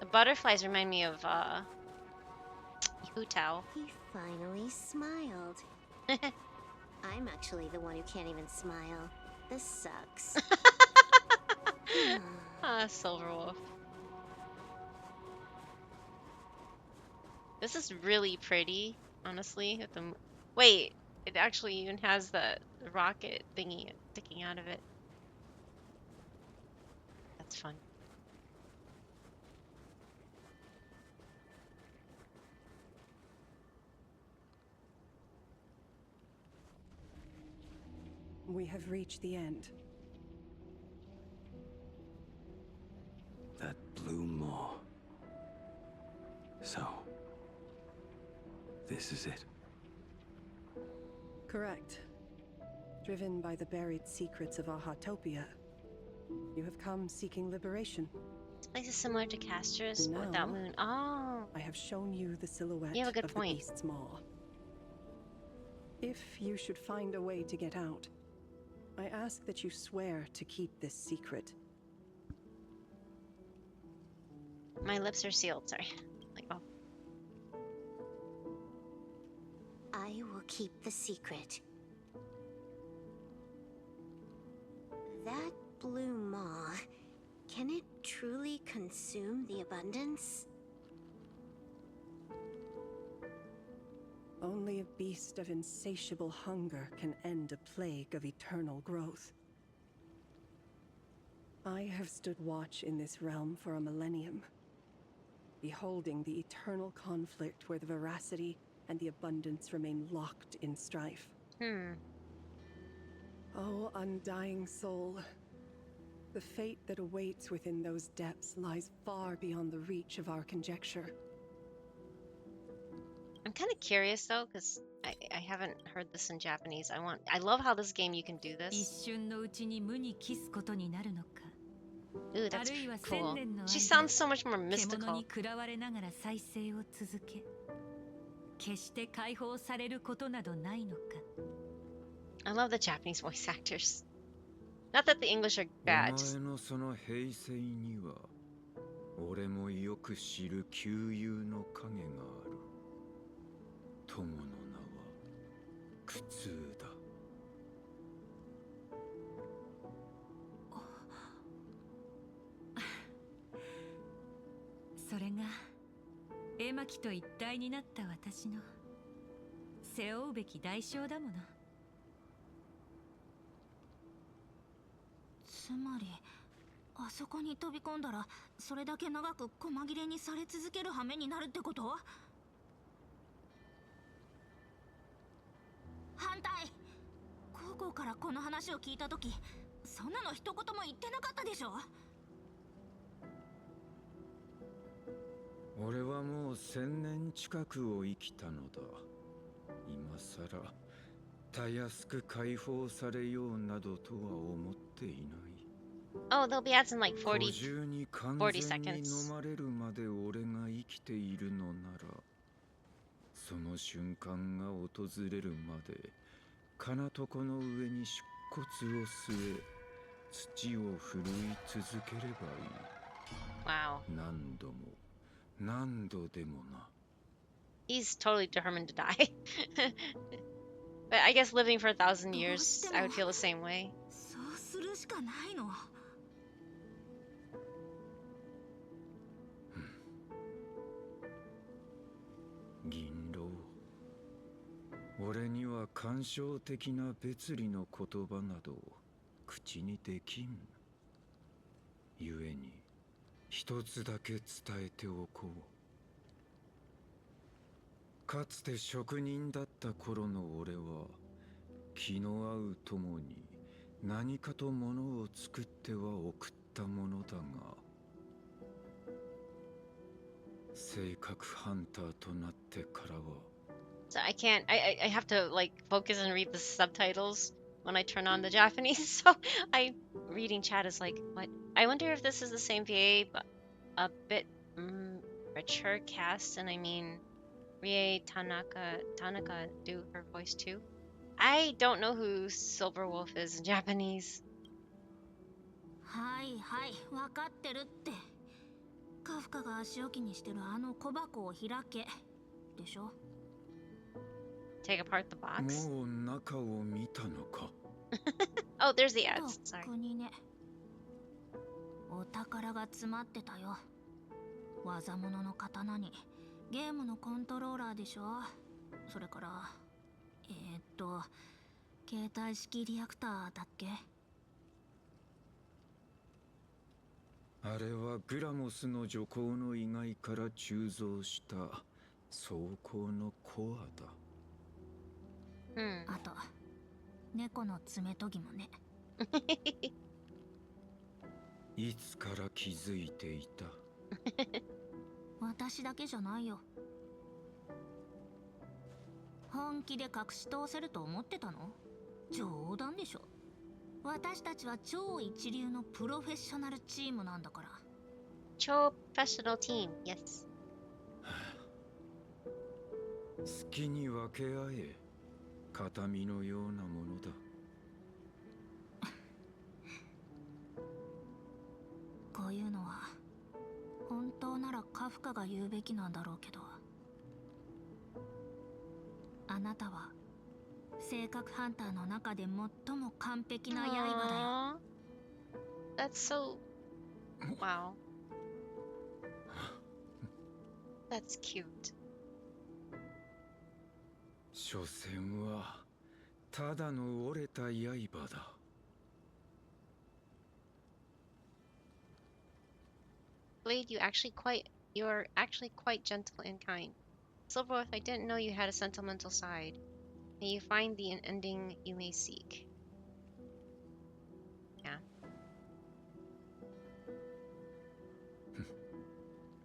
Speaker 1: The butterflies remind me of Hutao.
Speaker 11: He finally smiled. I'm actually the one who can't even smile. This sucks.
Speaker 1: Silverwolf. This is really pretty, honestly. With the wait, it actually even has the rocket thingy sticking out of it. That's fun.
Speaker 20: We have reached the end.
Speaker 19: That blue maw. So, this is it.
Speaker 20: Correct. Driven by the buried secrets of Ahatopia, you have come seeking liberation.
Speaker 1: This place is similar to Caster's
Speaker 20: And
Speaker 1: without
Speaker 20: now,
Speaker 1: moon. Oh,
Speaker 20: I have shown you the silhouette
Speaker 1: you have a good
Speaker 20: of
Speaker 1: point.
Speaker 20: the beast's maw. If you should find a way to get out, I ask that you swear to keep this secret.
Speaker 1: My lips are sealed, sorry. Like, oh.
Speaker 11: I will keep the secret. That blue maw, can it truly consume the abundance?
Speaker 20: Only a beast of insatiable hunger can end a plague of eternal growth. I have stood watch in this realm for a millennium, beholding the eternal conflict where the veracity and the abundance remain locked in strife. Oh, undying soul, the fate that awaits within those depths lies far beyond the reach of our conjecture.
Speaker 1: I'm kind of curious though, because I haven't heard this in Japanese. I love how this game you can do this. Ooh, that's cool. She sounds so much more mystical. I love the Japanese voice actors. Not that the English are bad. Just...
Speaker 5: 俺もよく知る旧友の影がある。友の名は苦痛だ。
Speaker 4: それが絵巻と一体になった私の背負うべき代償だもの。
Speaker 12: つまりあそこに飛び込んだらそれだけ長く細切れにされ続ける羽目になるってこと？反対。高校からこの話を聞いた時、そんなの一言も言ってなかったでしょ。
Speaker 5: 俺はもう1000年近くを生きたのだ。今さらたやすく解放されようなどとは思っていない。
Speaker 1: Oh, they'll be ads in like 40 seconds.
Speaker 5: 飲まれるまで俺が生きているのなら、その瞬間が訪れるまで、金床の上に出骨を据え、土を振るい続ければいい。
Speaker 1: Wow.
Speaker 5: 何度も何度でもな。
Speaker 1: He's totally determined to die. But I guess living for 1,000 years, I would feel the same way.
Speaker 12: そうするしかないの。
Speaker 5: 銀狼、俺には感傷的な別離の言葉など口にできん。故に一つだけ伝えておこう。かつて職人だった頃の俺は気の合う友に何かと物を作っては送ったものだが、性格ハンターとなってからは。
Speaker 1: So I can't. I have to like focus and read the subtitles when I turn on the Japanese. So reading chat is like, what? I wonder if this is the same VA, but a bit mature cast. And I mean, Rie Tanaka do her voice too. I don't know who Silverwolf is in Japanese.
Speaker 12: はいはい、わかってるって。カフカが足置きにしてるあの小箱を開けでしょ。
Speaker 1: Take apart the box.
Speaker 5: もう中を見たのか。
Speaker 1: Oh, there's the ads. Sorry.
Speaker 12: ここにね、お宝が詰まってたよ。技物の刀にゲームのコントローラーでしょ。それから携帯式リアクターだっけ。
Speaker 5: あれはグラモスの女工の遺骸から鋳造した装甲のコアだ。
Speaker 12: あと猫の爪研ぎもね。
Speaker 5: いつから気づいていた？
Speaker 12: 私だけじゃないよ。本気で隠し通せると思ってたの？冗談でしょ。私たちは超一流のプロフェッショナルチームなんだから。
Speaker 1: 超プロフェッショナルチーム、yes。
Speaker 5: 好きに分け合え。形見のようなものだ。
Speaker 12: こういうのは本当なら
Speaker 3: らカフカが言うべきなんだろうけど、あなたは性格ハンターの中で最も完璧な刃だよ。
Speaker 1: That's so... Wow. That's cute.
Speaker 9: 所詮はただの折れた刃だ。
Speaker 1: Blade, you're actually quite gentle and kind. Silverworth, I didn't know you had a sentimental side. May you find the ending you may seek. Yeah.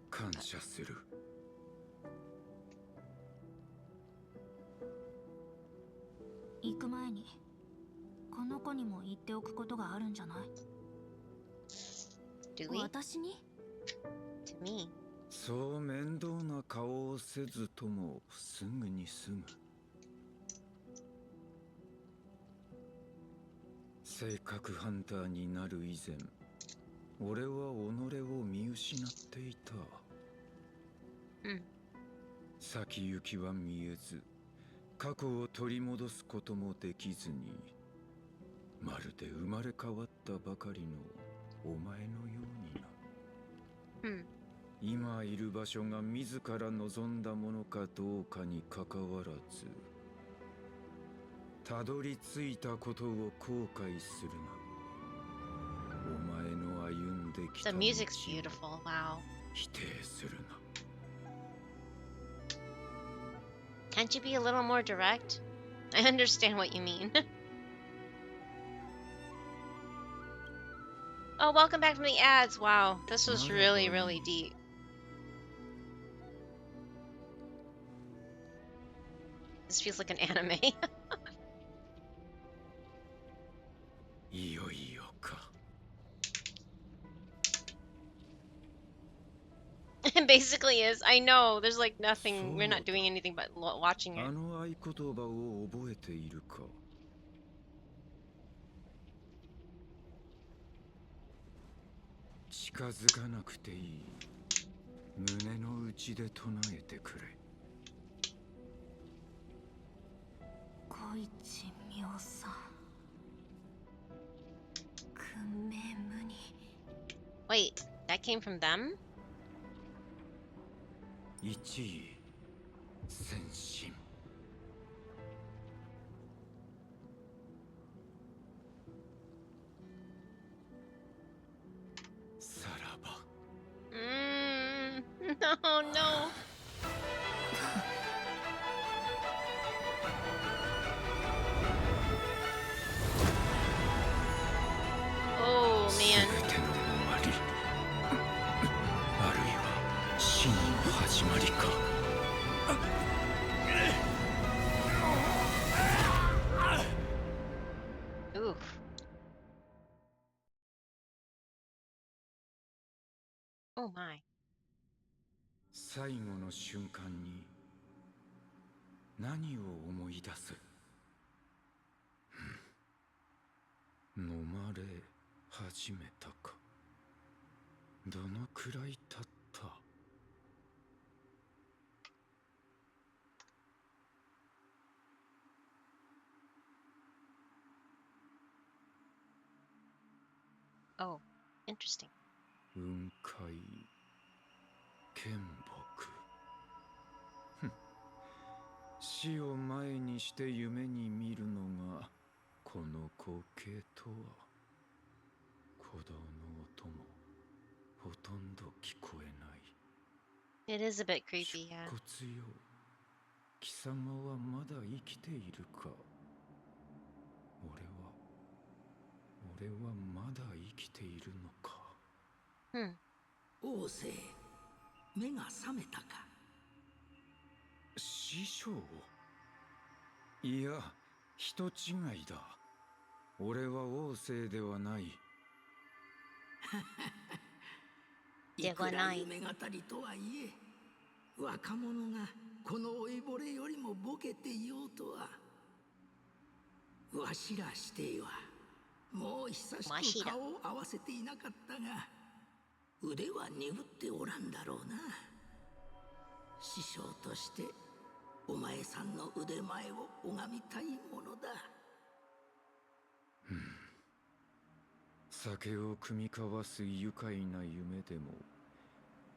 Speaker 9: 感謝する。
Speaker 3: 行く前にこの子にも言っておくことがあるんじゃない？
Speaker 1: Do we?
Speaker 3: 私に？
Speaker 1: To me.
Speaker 9: そう面倒な顔をせずともすぐに済む。性格ハンターになる以前、俺は己を見失っていた。先行きは見えず、過去を取り戻すこともできずに、まるで生まれ変わったばかりのお前のようにな。今いる場所が自ら望んだものかどうかにかかわらず、たどり着いたことを後悔するな。お前の歩んできた
Speaker 1: The music's beautiful. Wow.
Speaker 9: 否定するな。
Speaker 1: Can't you be a little more direct? I understand what you mean. Oh, welcome back from the ads. Wow, this was really, really deep. This feels like an anime. It basically is. I know. There's like nothing. We're not doing anything but watching it.
Speaker 9: あの合言葉を覚えているか？近づかなくていい。胸の内で唱えてくれ。
Speaker 3: 小一妙さん。訓命無に。
Speaker 1: Wait, that came from them?
Speaker 9: 一位先進。さらば。
Speaker 1: No, no. Oh man.
Speaker 9: あるいは真の始まりか。
Speaker 1: Oof. Oh my.
Speaker 9: 最後の瞬間に何を思い出す？飲まれ始めたか。どのくらい経った？Oh,
Speaker 1: interesting.
Speaker 9: 雲海剣木。死を前にして夢に見るのがこの光景とは。鼓動の音もほとんど聞こえない。
Speaker 1: It is a bit creepy, yeah.
Speaker 9: 出骨よ、貴様はまだ生きているか。俺はまだ生きているのか。
Speaker 21: 王政、目が覚めたか。
Speaker 9: 師匠？いや、人違いだ。俺は王政ではない。
Speaker 21: いくら夢語りとはいえ、若者がこの老いぼれよりもボケていようとは。わしらしてはもう久しく顔を合わせていなかったが、腕は鈍っておらんだろうな。師匠としてお前さんの腕前を拝みたいものだ。
Speaker 9: 酒を酌み交わす愉快な夢でも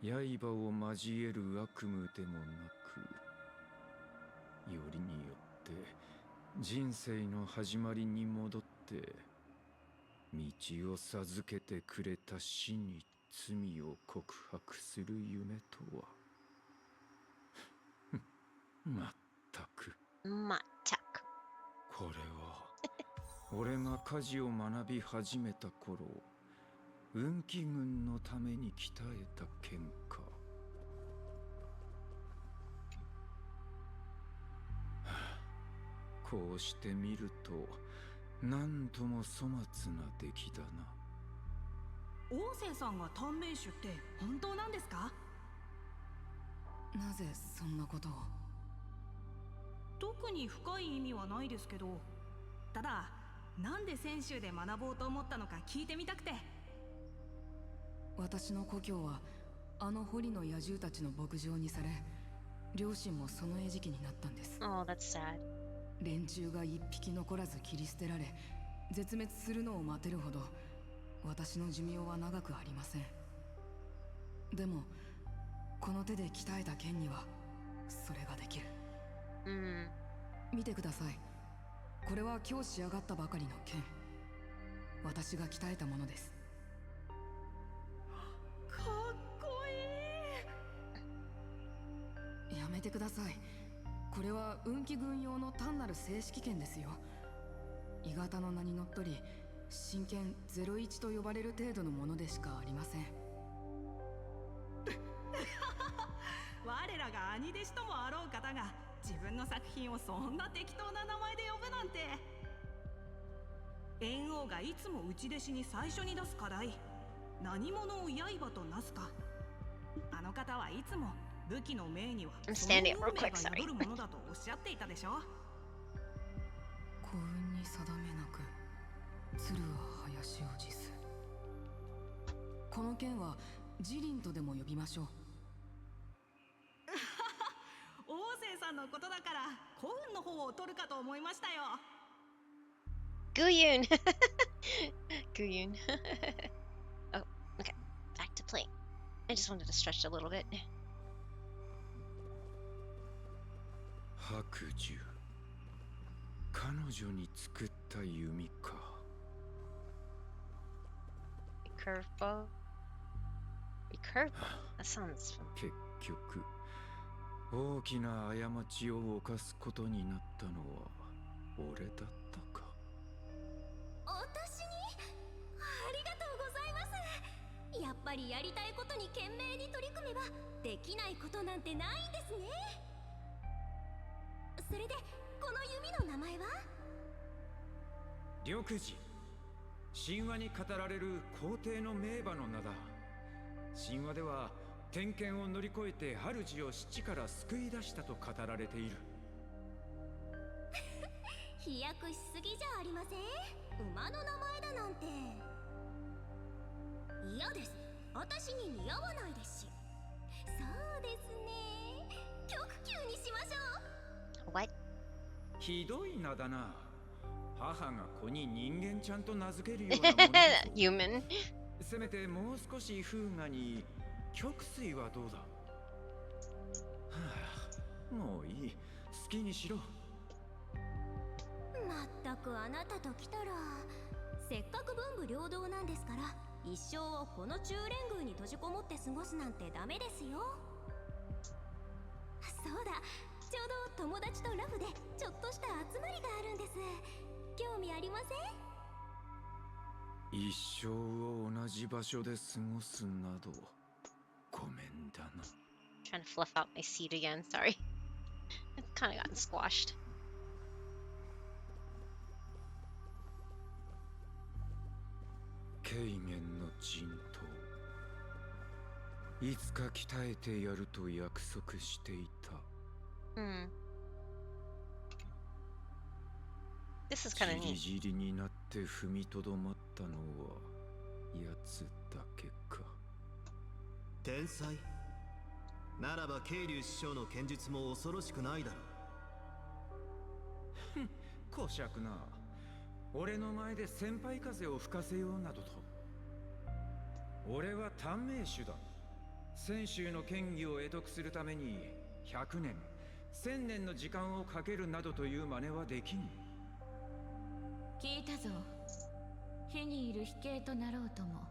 Speaker 9: 刃を交える悪夢でもなく、よりによって人生の始まりに戻って道を授けてくれた死に罪を告白する夢とは。まったく。
Speaker 1: まったく。
Speaker 9: これは俺が家事を学び始めた頃、運気軍のために鍛えた剣か。こうして見ると何とも粗末な出来だな。
Speaker 12: 王政さんが短命種って本当なんですか？
Speaker 8: なぜそんなことを？
Speaker 12: 特に深い意味はないですけど、ただなんで泉州で学ぼうと思ったのか聞いてみたくて。
Speaker 8: 私の故郷はあの堀の野獣たちの牧場にされ、両親もその餌食になったんです。
Speaker 1: Oh, that's sad.
Speaker 8: 連中が一匹残らず切り捨てられ、絶滅するのを待てるほど私の寿命は長くありません。でもこの手で鍛えた剣にはそれができる。見てください。これは今日仕上がったばかりの剣。私が鍛えたものです。
Speaker 12: かっこいい。
Speaker 8: やめてください。これは運気軍用の単なる正式剣ですよ。鋳型の名にのっとり、真剣01と呼ばれる程度のものでしかありません。
Speaker 12: 我らが兄弟子ともあろう方が自分の作品をそんな適当な名前で呼ぶなんて。猿王がいつも内弟子に最初に出す課題、何者を刃となすか。あの方はいつも武器の命にはその運命が宿るものだとおっしゃっていたでしょ。
Speaker 8: 幸運に定めなく鶴は林を辞す。この剣はジリンとでも呼びましょう。
Speaker 12: 王政さんのことだから幸運の方を取るかと思いましたよ。
Speaker 1: Guyun. Guyun. Oh, okay. Back to playing. I just wanted to stretch a little bit.
Speaker 9: 白寿、彼女に作った弓か。
Speaker 1: Recurve bow. Recurve bow. That sounds.
Speaker 9: 結局大きな過ちを犯すことになったのは俺だったか。
Speaker 3: 私にありがとうございます。やっぱりやりたいことに懸命に取り組めばできないことなんてないんですね。それでこの弓の名前は？
Speaker 9: 緑寺、神話に語られる皇帝の名馬の名だ。神話では天剣を乗り越えて主を死地から救い出したと語られている。
Speaker 3: 飛躍しすぎじゃありません？馬の名前だなんて。嫌です。私に似合わないですし。そうですね。極級にしましょう。
Speaker 1: What?
Speaker 9: ひどい名だな。母が子に人間ちゃんと名付けるようなものだ。
Speaker 1: Human.
Speaker 9: せめてもう少し風雅に極水はどうだ。はあ、もういい。好きにしろ。
Speaker 3: まったくあなたと来たら、せっかく文武両道なんですから、一生をこの中連宮に閉じこもって過ごすなんてダメですよ。そうだ、ちょうど友達とラフでちょっとした集まりがあるんです。興味ありません？
Speaker 9: 一生を同じ場所で過ごすなどごめんだな。
Speaker 1: Trying to fluff out my seat again. Sorry. It's kind of gotten squashed.
Speaker 9: 軽減の陣頭、いつか鍛えてやると約束していた。
Speaker 1: This is kind of neat.
Speaker 9: じりじりになって踏みとどまったのは奴だけか。
Speaker 10: 天才ならば渓流師匠の剣術も恐ろしくないだろ
Speaker 9: う。こしゃくな。俺の前で先輩風を吹かせようなどと。俺は短命種だ。泉州の権威を得得するために100年、1000年の時間をかけるなどという真似はできん。
Speaker 4: 聞いたぞ。火にいる飛型となろうとも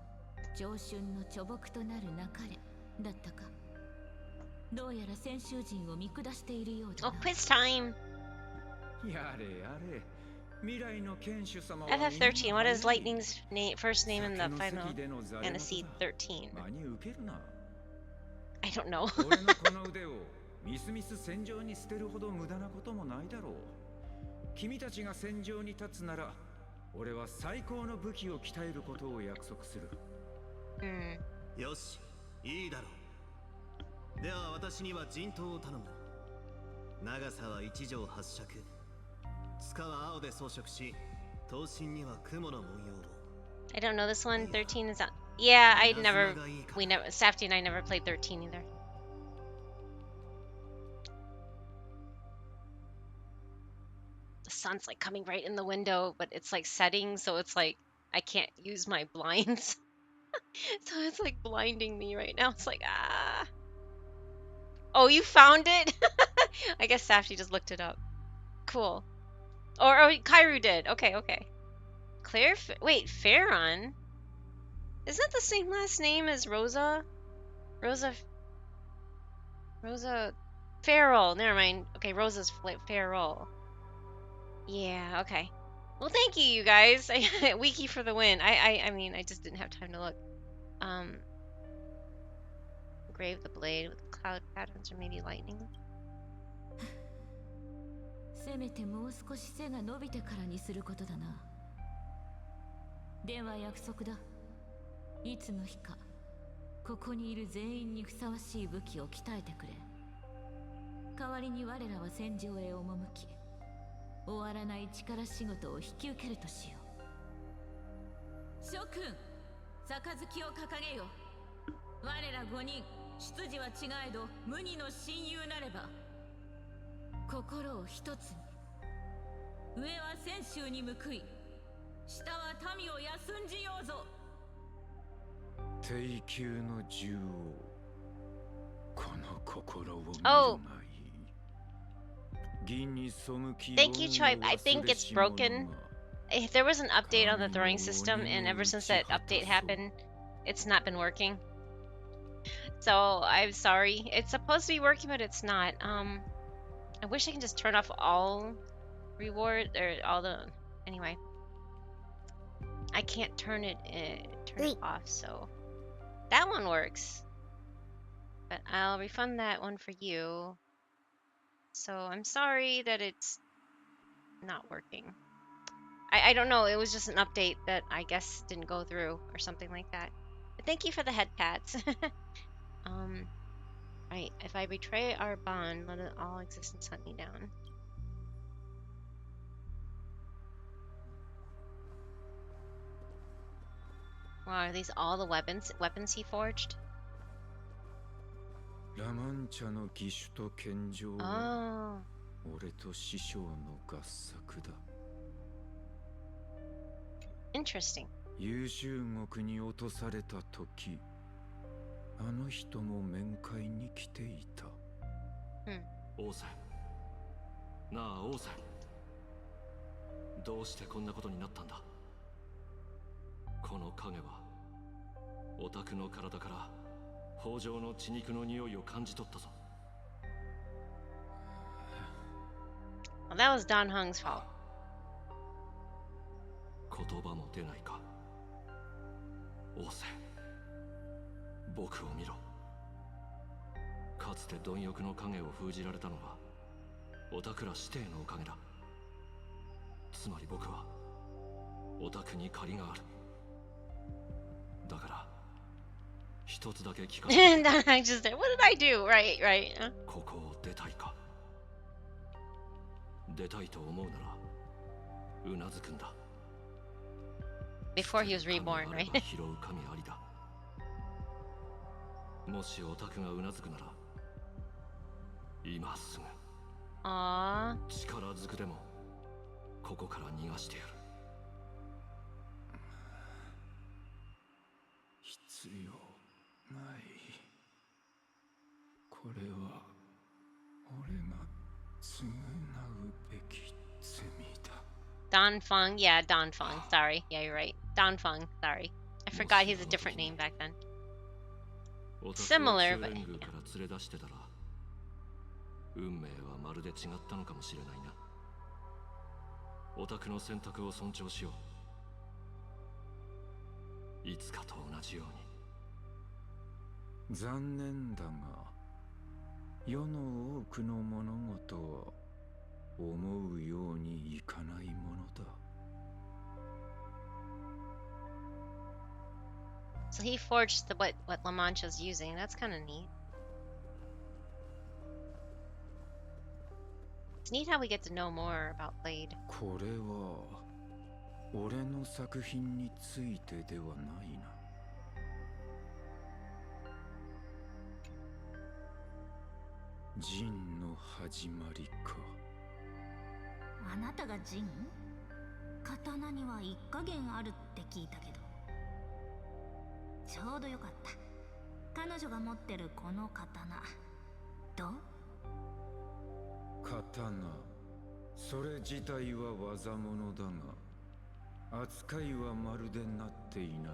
Speaker 4: 上春の貯木となるなかれだったか。どうやら泉州人を見下しているようだな。
Speaker 1: Oh, quiz time!
Speaker 9: やれやれ。未来の剣主様は
Speaker 1: FF13, what is Lightning's first name in the Final Fantasy 13?
Speaker 9: 真に受けるな。
Speaker 1: I don't know.
Speaker 9: 俺のこの腕をみすみす戦場に捨てるほど無駄なこともないだろう。君たちが戦場に立つなら俺は最高の武器を鍛えることを約束する。
Speaker 10: よし、いいだろう。では私には陣頭を頼む。長さは1畳8尺。塚は青で装飾し、刀身には雲の文様を。
Speaker 1: I don't know this one. 13 is on. Yeah, Safety and I never played 13 either. The sun's like coming right in the window, but it's like setting, so it's like I can't use my blinds. So it's like blinding me right now. It's like, ah. Oh, you found it? I guess Safety just looked it up. Cool. Or Kairu did. Okay. Claire? Wait, Farron? Isn't that the same last name as Rosa? Rosa Farrell. Never mind. Okay, Rosa's Farrell. Yeah, okay. Well, thank you, you guys. Wiki for the win. I mean, I just didn't have time to look. Engrave the blade with cloud patterns or maybe lightning.
Speaker 4: せめてもう少し背が伸びてからにすることだな。では約束だ。いつの日かここにいる全員にふさわしい武器を鍛えてくれ。代わりに我らは戦場へ赴き、終わらない力仕事を引き受けるとしよう。諸君、杯を掲げよ。我ら5人、出自は違えど無二の親友なれば。心を一つに。上は泉州に報い、下は民を休んじようぞ。
Speaker 9: 低級の獣王、この心を見るがいい。
Speaker 1: Thank you, Choi. I think it's broken. If there was an update on the throwing system, and ever since that update happened, it's not been working. So I'm sorry. It's supposed to be working, but it's not. I wish I can just turn off all reward or all the. Anyway, I can't turn it off, so that one works. But I'll refund that one for you. So I'm sorry that it's not working. I don't know. It was just an update that I guess didn't go through or something like that. But thank you for the head pats. Right. If I betray our bond, let all existence hunt me down. Wow, are these all the weapons he forged?
Speaker 9: ラマンチャの義手と剣杖は俺と師匠の合作だ。
Speaker 1: Interesting.
Speaker 9: 優秀国に落とされた時、あの人も面会に来ていた。
Speaker 22: 王翦。なあ王翦。どうしてこんなことになったんだ。この影はオタクの体から北条の血肉の匂いを感じ取ったぞ。
Speaker 1: Well, that was Don Hung's fault.
Speaker 22: 言葉も出ないか。王翦、僕を見ろ。かつて貪欲の影を封じられたのはオタクら師弟のおかげだ。つまり僕はオタクに借りがある。だから一つだけ聞かせて。
Speaker 1: I just said, what did I do? Right.
Speaker 22: ここを出たいか。出たいと思うならうなずくんだ。
Speaker 1: Before he was reborn, right?
Speaker 22: 拾う神ありだ。もしオタクがうなずくなら今すぐ
Speaker 1: Aww.
Speaker 22: 力ずくでもここから逃がしてやる。
Speaker 9: 必要ない。これは俺が償うべき罪だ。
Speaker 1: Donfeng, yeah, Donfeng. Sorry, yeah, you're right. Donfeng, sorry. I forgot he's a different name back then. Similar, but
Speaker 22: 連れ出してたら運命はまるで違ったのかもしれないな。オタクの選択を尊重しよう。いつかと同じように。
Speaker 9: 残念だが世の多くの物事は思うようにいかないものだ。
Speaker 1: So he forged what La Mancha's using. That's kind of neat. It's neat how we get to know more about Blade.
Speaker 9: これは俺の作品についてではないな。ジンの始まりか。
Speaker 12: あなたがジン？刀には一加減あるって聞いたけど。ちょうどよかった。彼女が持ってるこの刀、どう？
Speaker 9: 刀、それ自体は技物だが、扱いはまるでなっていない。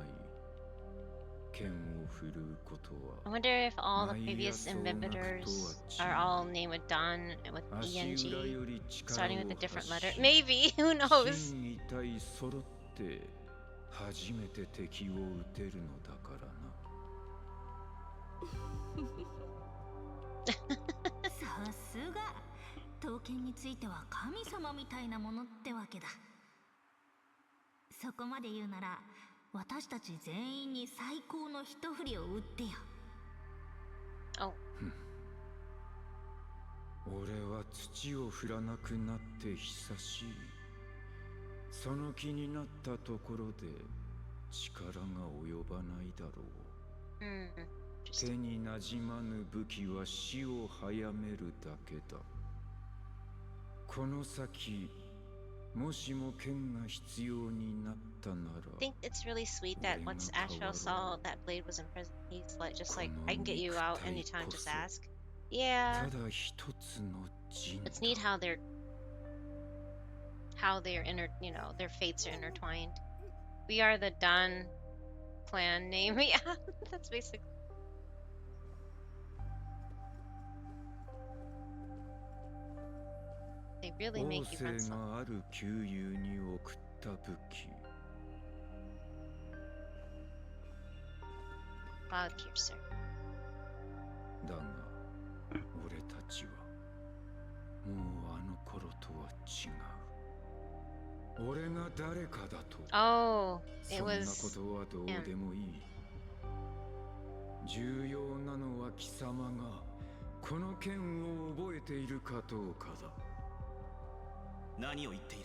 Speaker 9: 剣を振るうことは。
Speaker 1: I wonder if all the previous inhibitors are all named with Don and with ENG, starting with a different letter. Maybe, who knows?
Speaker 9: 心一体揃って初めて敵を撃てるのだからな。
Speaker 12: さすが。刀剣については神様みたいなものってわけだ。そこまで言うなら私たち全員に最高の一振りを打ってよ。
Speaker 9: 俺は土を振らなくなって久しい。その気になったところで力が及ばないだろう。手になじまぬ武器は死を早めるだけだ。この先もしも剣が必要になったなら。
Speaker 1: I think it's really sweet that once Ashville saw that Blade was in prison, he's like, just like, I can get you out anytime, just ask. Yeah. It's neat how they're their fates are intertwined. We are the Don clan name. Yeah, that's basically.
Speaker 9: 王政がある旧友に送った武器。だが俺たちはもうあの頃とは違う。俺が誰かだと。そんなことはどうでもいい。重要なのは貴様がこの剣を覚えているかどうかだ。
Speaker 10: 何を言ってい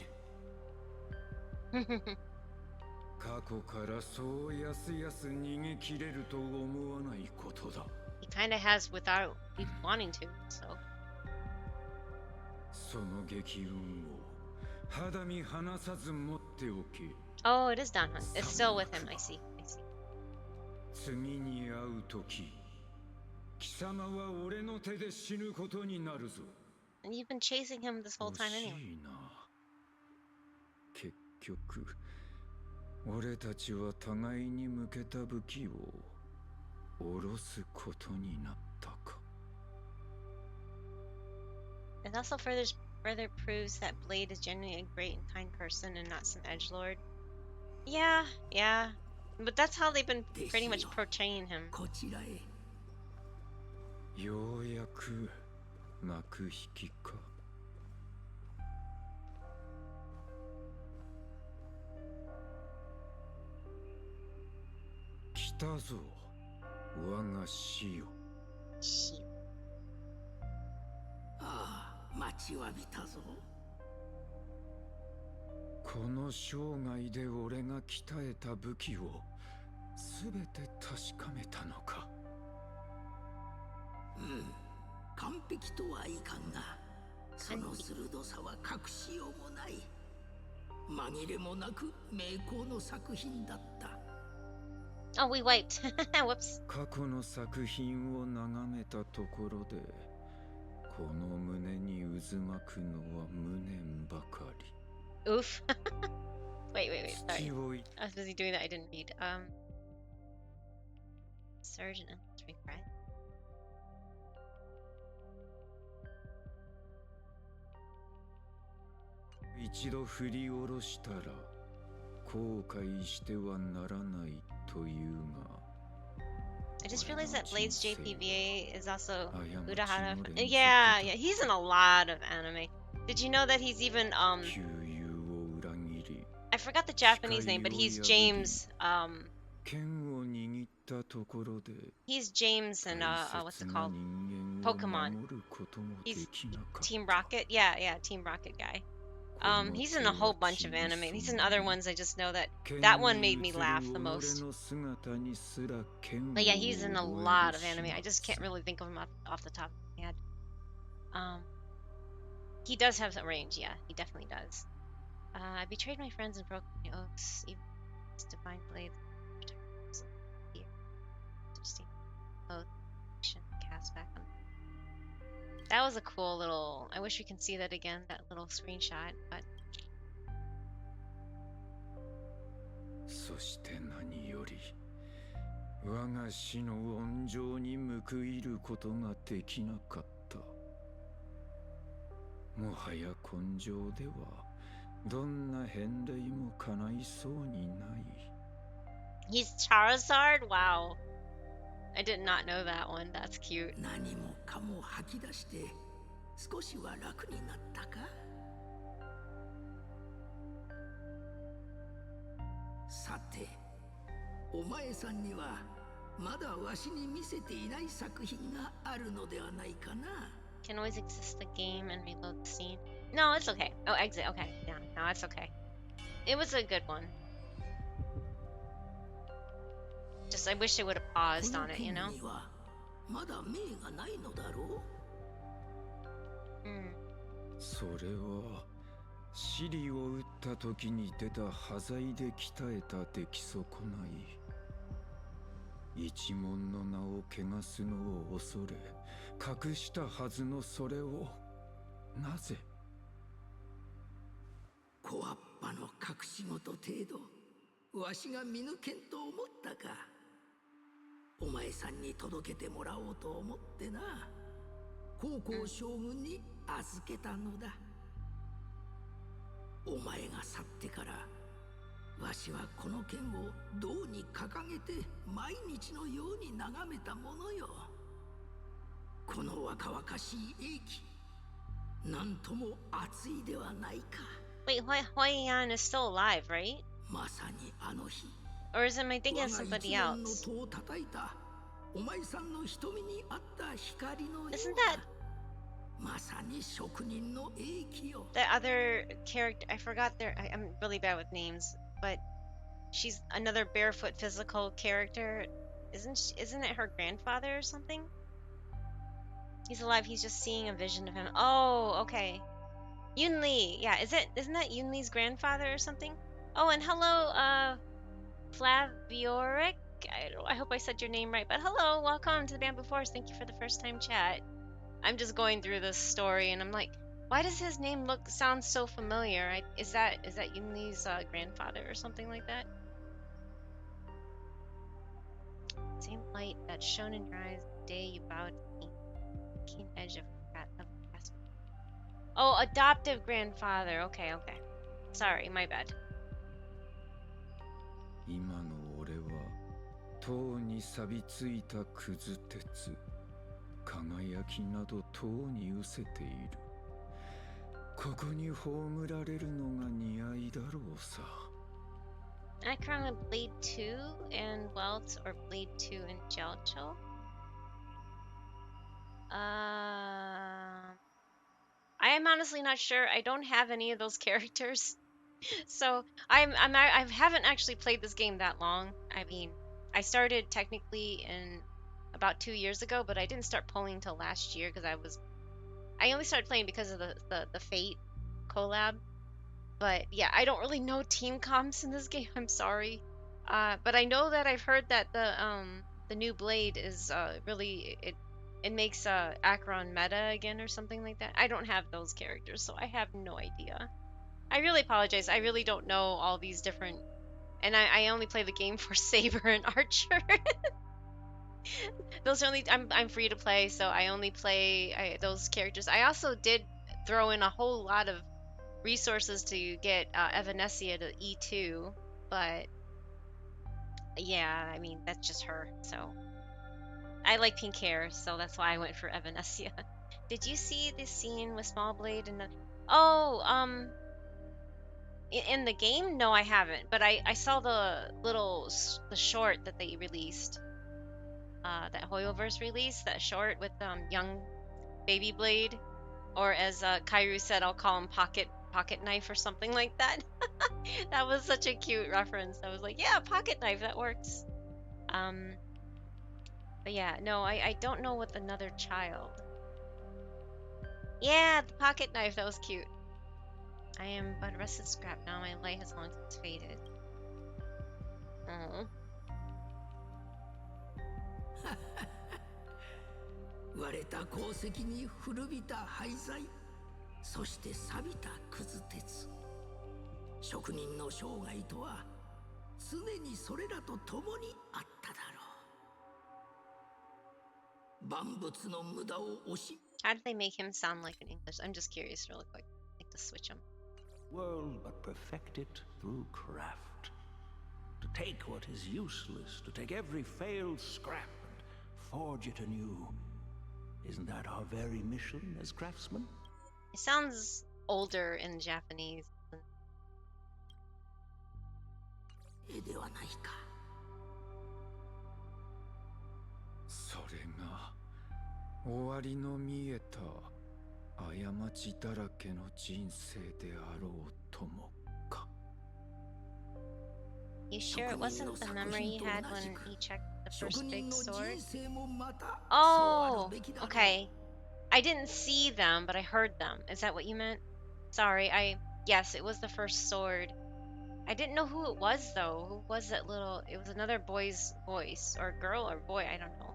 Speaker 10: る？
Speaker 9: 過去からそうやすやす逃げ切れると思わないことだ。
Speaker 1: He kind of has without wanting to, so.
Speaker 9: その激運を肌身離さず持っておけ。
Speaker 1: Oh, it is Don Hunt. It's still with him. I see.
Speaker 9: 次に会う時、貴様は俺の手で死ぬことになるぞ。
Speaker 1: And you've been chasing him this whole time anyway.
Speaker 9: 結局、俺たちは互いに向けた武器を下ろすことになったか。
Speaker 1: It also further proves that Blade is genuinely a great and kind person and not some edgelord. Yeah, yeah. But that's how they've been pretty much portraying him.
Speaker 9: ようやく幕引きか。来たぞ、我が死よ。
Speaker 21: ああ、待ちわびたぞ。
Speaker 9: この生涯で俺が鍛えた武器を全て確かめたのか。
Speaker 2: 完璧とはいかんが、その鋭さは隠しようもない。紛れもなく名工の作品だった。
Speaker 1: Oh, we wiped. Whoops.
Speaker 9: 過去の作品を眺めたところで、この胸に渦巻くのは無念ばかり。
Speaker 1: Oof. Wait. Sorry. I was busy doing that. I didn't read. Surge and endless regret.
Speaker 9: 一度振り下ろしたら後悔してはならないというが。
Speaker 1: I just realized that Blade's JPVA is also Urahara. Yeah, he's in a lot of anime. Did you know that he's even I forgot the Japanese name, but he's James. He's James in what's it called? Pokemon. He's Team Rocket. Yeah, Team Rocket guy. He's in a whole bunch of anime. He's in other ones. I just know that one made me laugh the most. But yeah, he's in a lot of anime. I just can't really think of him off the top of my head. He does have some range. Yeah, he definitely does. I betrayed my friends and broke my oaths, even divine blades. Oath cast back on. That was a cool little. I wish we can see that again. That little screenshot, but.
Speaker 9: そして何より我が死の温情に報いることができなかった。もはや根性ではどんな返礼も叶いそうにない。
Speaker 1: He's Charizard? Wow. I did not know that one. That's cute.
Speaker 2: 何もかも吐き出して少しは楽になったか。さて、お前さんにはまだわしに見せていない作品があるのではないかな。
Speaker 1: Can always exit the game and reload the scene. No, it's okay. Oh, exit. Okay. Yeah, no, it's okay. It was a good one. Just I wish they would have paused on it, you know?
Speaker 2: まだ命がないのだろう。
Speaker 9: それはシリを撃った時に出た端材で鍛えた出来損ない一門の名を汚すのを恐れ隠したはずのそれをなぜ。
Speaker 2: 小わっぱの隠し事程度わしが見抜けんと思ったか。お前さんに届けてもらおうと思ってな。高校将軍に預けたのだ。お前が去ってからわしはこの剣を銅に掲げて毎日のように眺めたものよ。この若々しい英気、なんとも熱いではないか。
Speaker 1: Wait, Hoi Yan is still alive, right?
Speaker 2: まさにあの日。
Speaker 1: Or is it my thinking of somebody else?
Speaker 2: お前さんの瞳にあった光のような。
Speaker 1: Isn't that
Speaker 2: まさに職人の英気よ。
Speaker 1: that other character? I forgot I'm really bad with names, but she's another barefoot physical character. Isn't it her grandfather or something? He's alive. He's just seeing a vision of him. Oh, okay. Yun Li. Yeah, isn't that Yun Li's grandfather or something? Oh, and hello, Flavioric. I hope I said your name right, but hello, welcome to the Bamboo Forest. Thank you for the first time chat. I'm just going through this story and I'm like, why does his name sound so familiar? Is that Yun Li's grandfather or something like that? Same light that shone in your eyes the day you bowed to me. Keen edge of past. Oh, adoptive grandfather. Okay. Sorry, my bad.
Speaker 9: 今の俺は塔に錆びついたくず鉄、輝きなど塔に失せている。ここに葬られるのが似合いだろうさ。
Speaker 1: I currently Blade 2 and Welts or Blade 2 and Jelcho. I am honestly not sure. I don't have any of those characters. So I haven't actually played this game that long. I mean, I started technically in about 2 years ago, but I didn't start pulling till last year because I only started playing because of the Fate collab. But yeah, I don't really know team comps in this game. I'm sorry. But I know that I've heard that the new Blade is really it makes Acheron meta again or something like that. I don't have those characters, so I have no idea. I really apologize. I really don't know all these different, and I only play the game for Saber and Archer. Those are only I'm free to play, so I only play those characters. I also did throw in a whole lot of resources to get Evanescia to E2, but yeah, I mean that's just her. So I like pink hair, so that's why I went for Evanescia. Did you see this scene with Small Blade and the? Oh, in the game? No, I haven't. But I saw the short that they released. That Hoyoverse released that short with young baby Blade, or as Kairu said, I'll call him pocket knife or something like that. That was such a cute reference. I was like, yeah, pocket knife, that works. Um, but yeah, no, I don't know with another child. Yeah, the pocket knife, that was cute. I am but rusted scrap now. My light has long since faded. Oh.
Speaker 2: 割れた鉱石に古びた廃材、そして錆びたくず鉄。職人の生涯とは常にそれらと共にあっただろう。万物の無駄を惜し。
Speaker 1: How did they make him sound like in English? I'm just curious, really quick. Like to switch him.
Speaker 13: World, but perfect it through craft. To take what is useless, to take every failed scrap and forge it anew. Isn't that our very mission as craftsmen?
Speaker 1: It sounds older in Japanese.
Speaker 2: ではないか。
Speaker 9: それが終わりの見えた過ちだらけの人生であろうともか。
Speaker 1: You sure it wasn't the memory he had when he checked the first big sword? Oh, okay. I didn't see them, but I heard them. Is that what you meant? Sorry, yes, it was the first sword. I didn't know who it was though. Who was that little? It was another boy's voice, or girl, or boy. I don't know.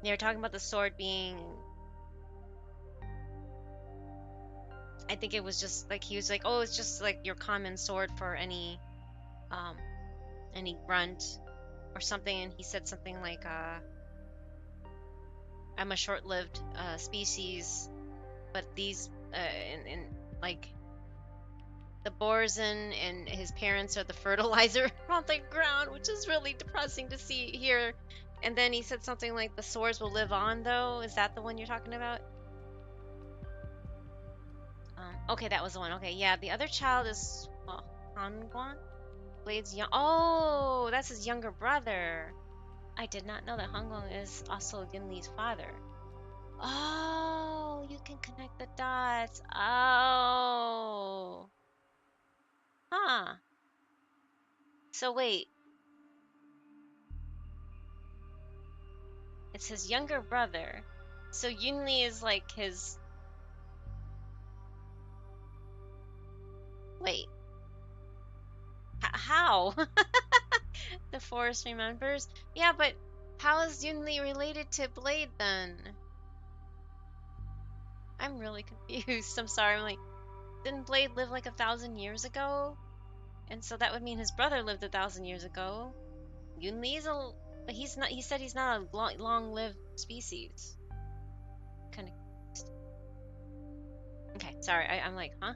Speaker 1: They were talking about the sword being. I think it was just like he was like, oh, it's just like your common sword for any grunt or something, and he said something like, I'm a short-lived species, but these and like. The Borzan and his parents are the fertilizer on the ground, which is really depressing to see here. And then he said something like, the swords will live on, though. Is that the one you're talking about? Okay, that was the one. Okay, yeah, the other child is Hangwan? Blade's young. Oh, that's his younger brother. I did not know that Hangwan is also Gimli's father. Oh, you can connect the dots. Oh. Huh. So wait. It's his younger brother. So Yunli is like his... Wait. How? The forest remembers? Yeah, but how is Yunli related to Blade then? I'm really confused. I'm sorry. I'm like, didn't Blade live like 1,000 years ago? And so that would mean his brother lived 1,000 years ago. Yunli is he's not. He said he's not a long-lived species. Kind of. Okay, sorry. I'm like, huh?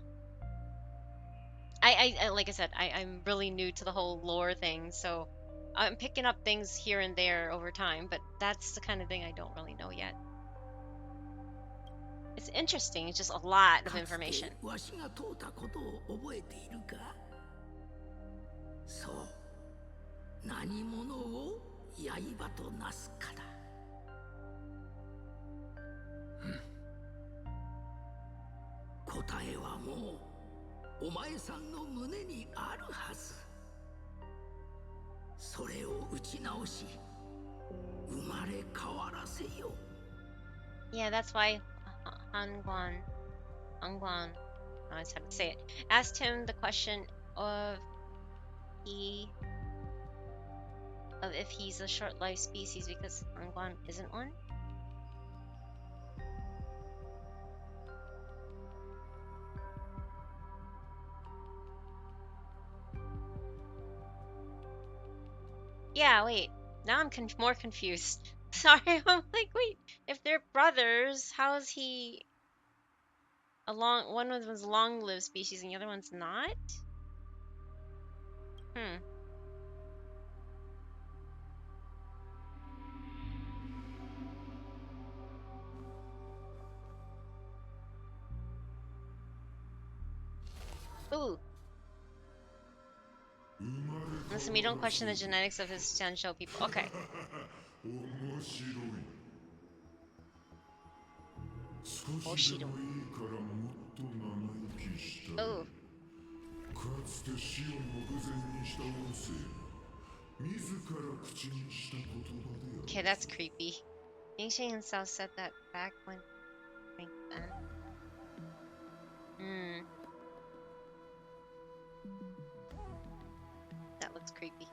Speaker 1: I like I said, I'm really new to the whole lore thing, so I'm picking up things here and there over time, but that's the kind of thing I don't really know yet. It's interesting. It's just a lot of information.
Speaker 2: わしが問うたことを覚えているか？そう。何者を刃となすかだ。答えはもうお前さんの胸にあるはず。それを打ち直し、
Speaker 1: Yeah, that's why Hangwan, I always have to say it, asked him the question of if he's a short-lived species because Hangwan isn't one. Yeah, wait. Now I'm more confused. Sorry, I'm like, wait. If they're brothers, how is he one of them's long-lived species and the other one's not? Hmm. Ooh. Listen, we don't question the genetics of his Sansho people. Okay. Oshido. Oh. Okay, that's creepy. Yingxing himself said that back when. Hmm. That looks creepy.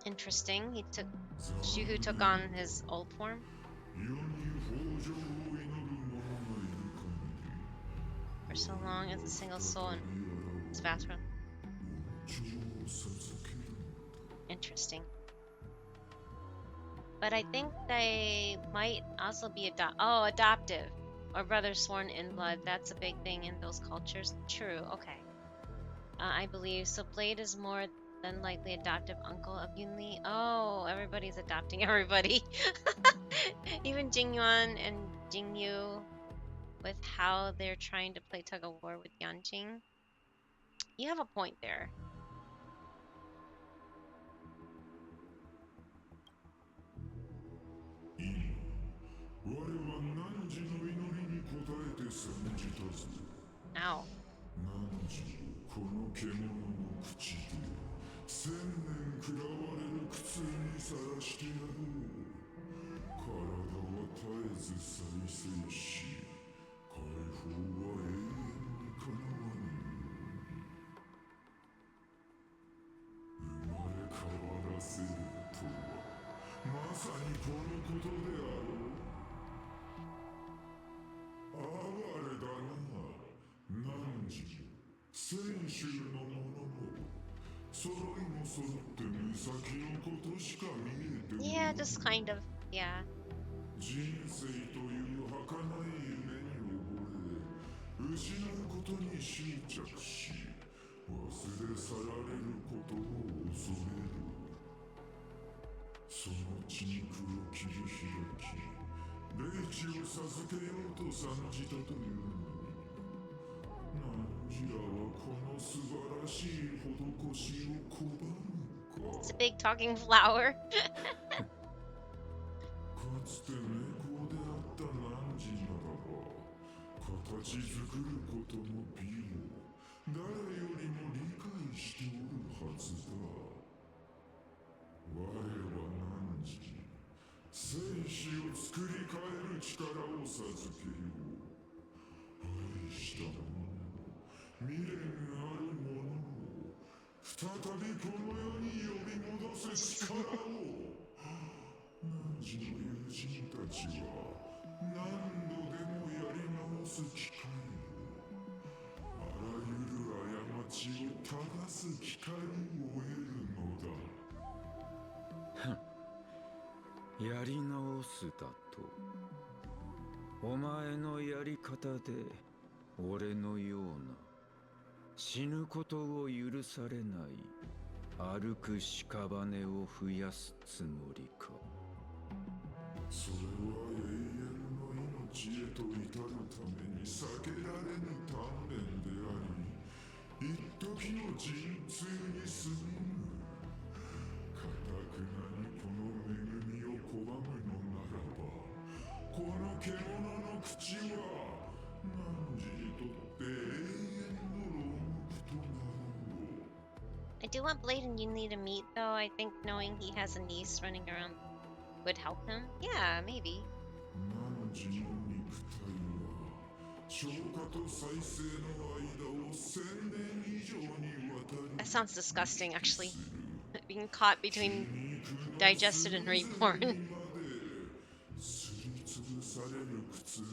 Speaker 1: Interesting. Shuhu took on his old form. For so long as a single soul in his bathroom. Interesting. But I think they might also be adoptive, or brothers sworn in blood. That's a big thing in those cultures. True. Okay. I believe so. Blade is more than likely adoptive uncle of Yunli. Oh, everybody's adopting everybody. Even Jingyuan and Jingyu, with how they're trying to play tug of war with Yanqing. You have a point there. Ow. Yeah, just kind of, yeah. It's a big talking flower.
Speaker 9: やり直すだと。お前のやり方で俺のような死ぬことを許されない歩く屍を増やすつもりか。
Speaker 21: それは永遠の命へと至るために避けられぬ鍛錬であり、一時の陣痛に過ぎぬ。かたくなにこの恵みを拒むのならば、この獣の口は汝にとって永遠の牢獄となろう。
Speaker 1: I do want Blade and Yunli to meet, though. I think knowing he has a niece running around would help him. Yeah, maybe. That sounds disgusting, actually. Being caught between digested and reborn.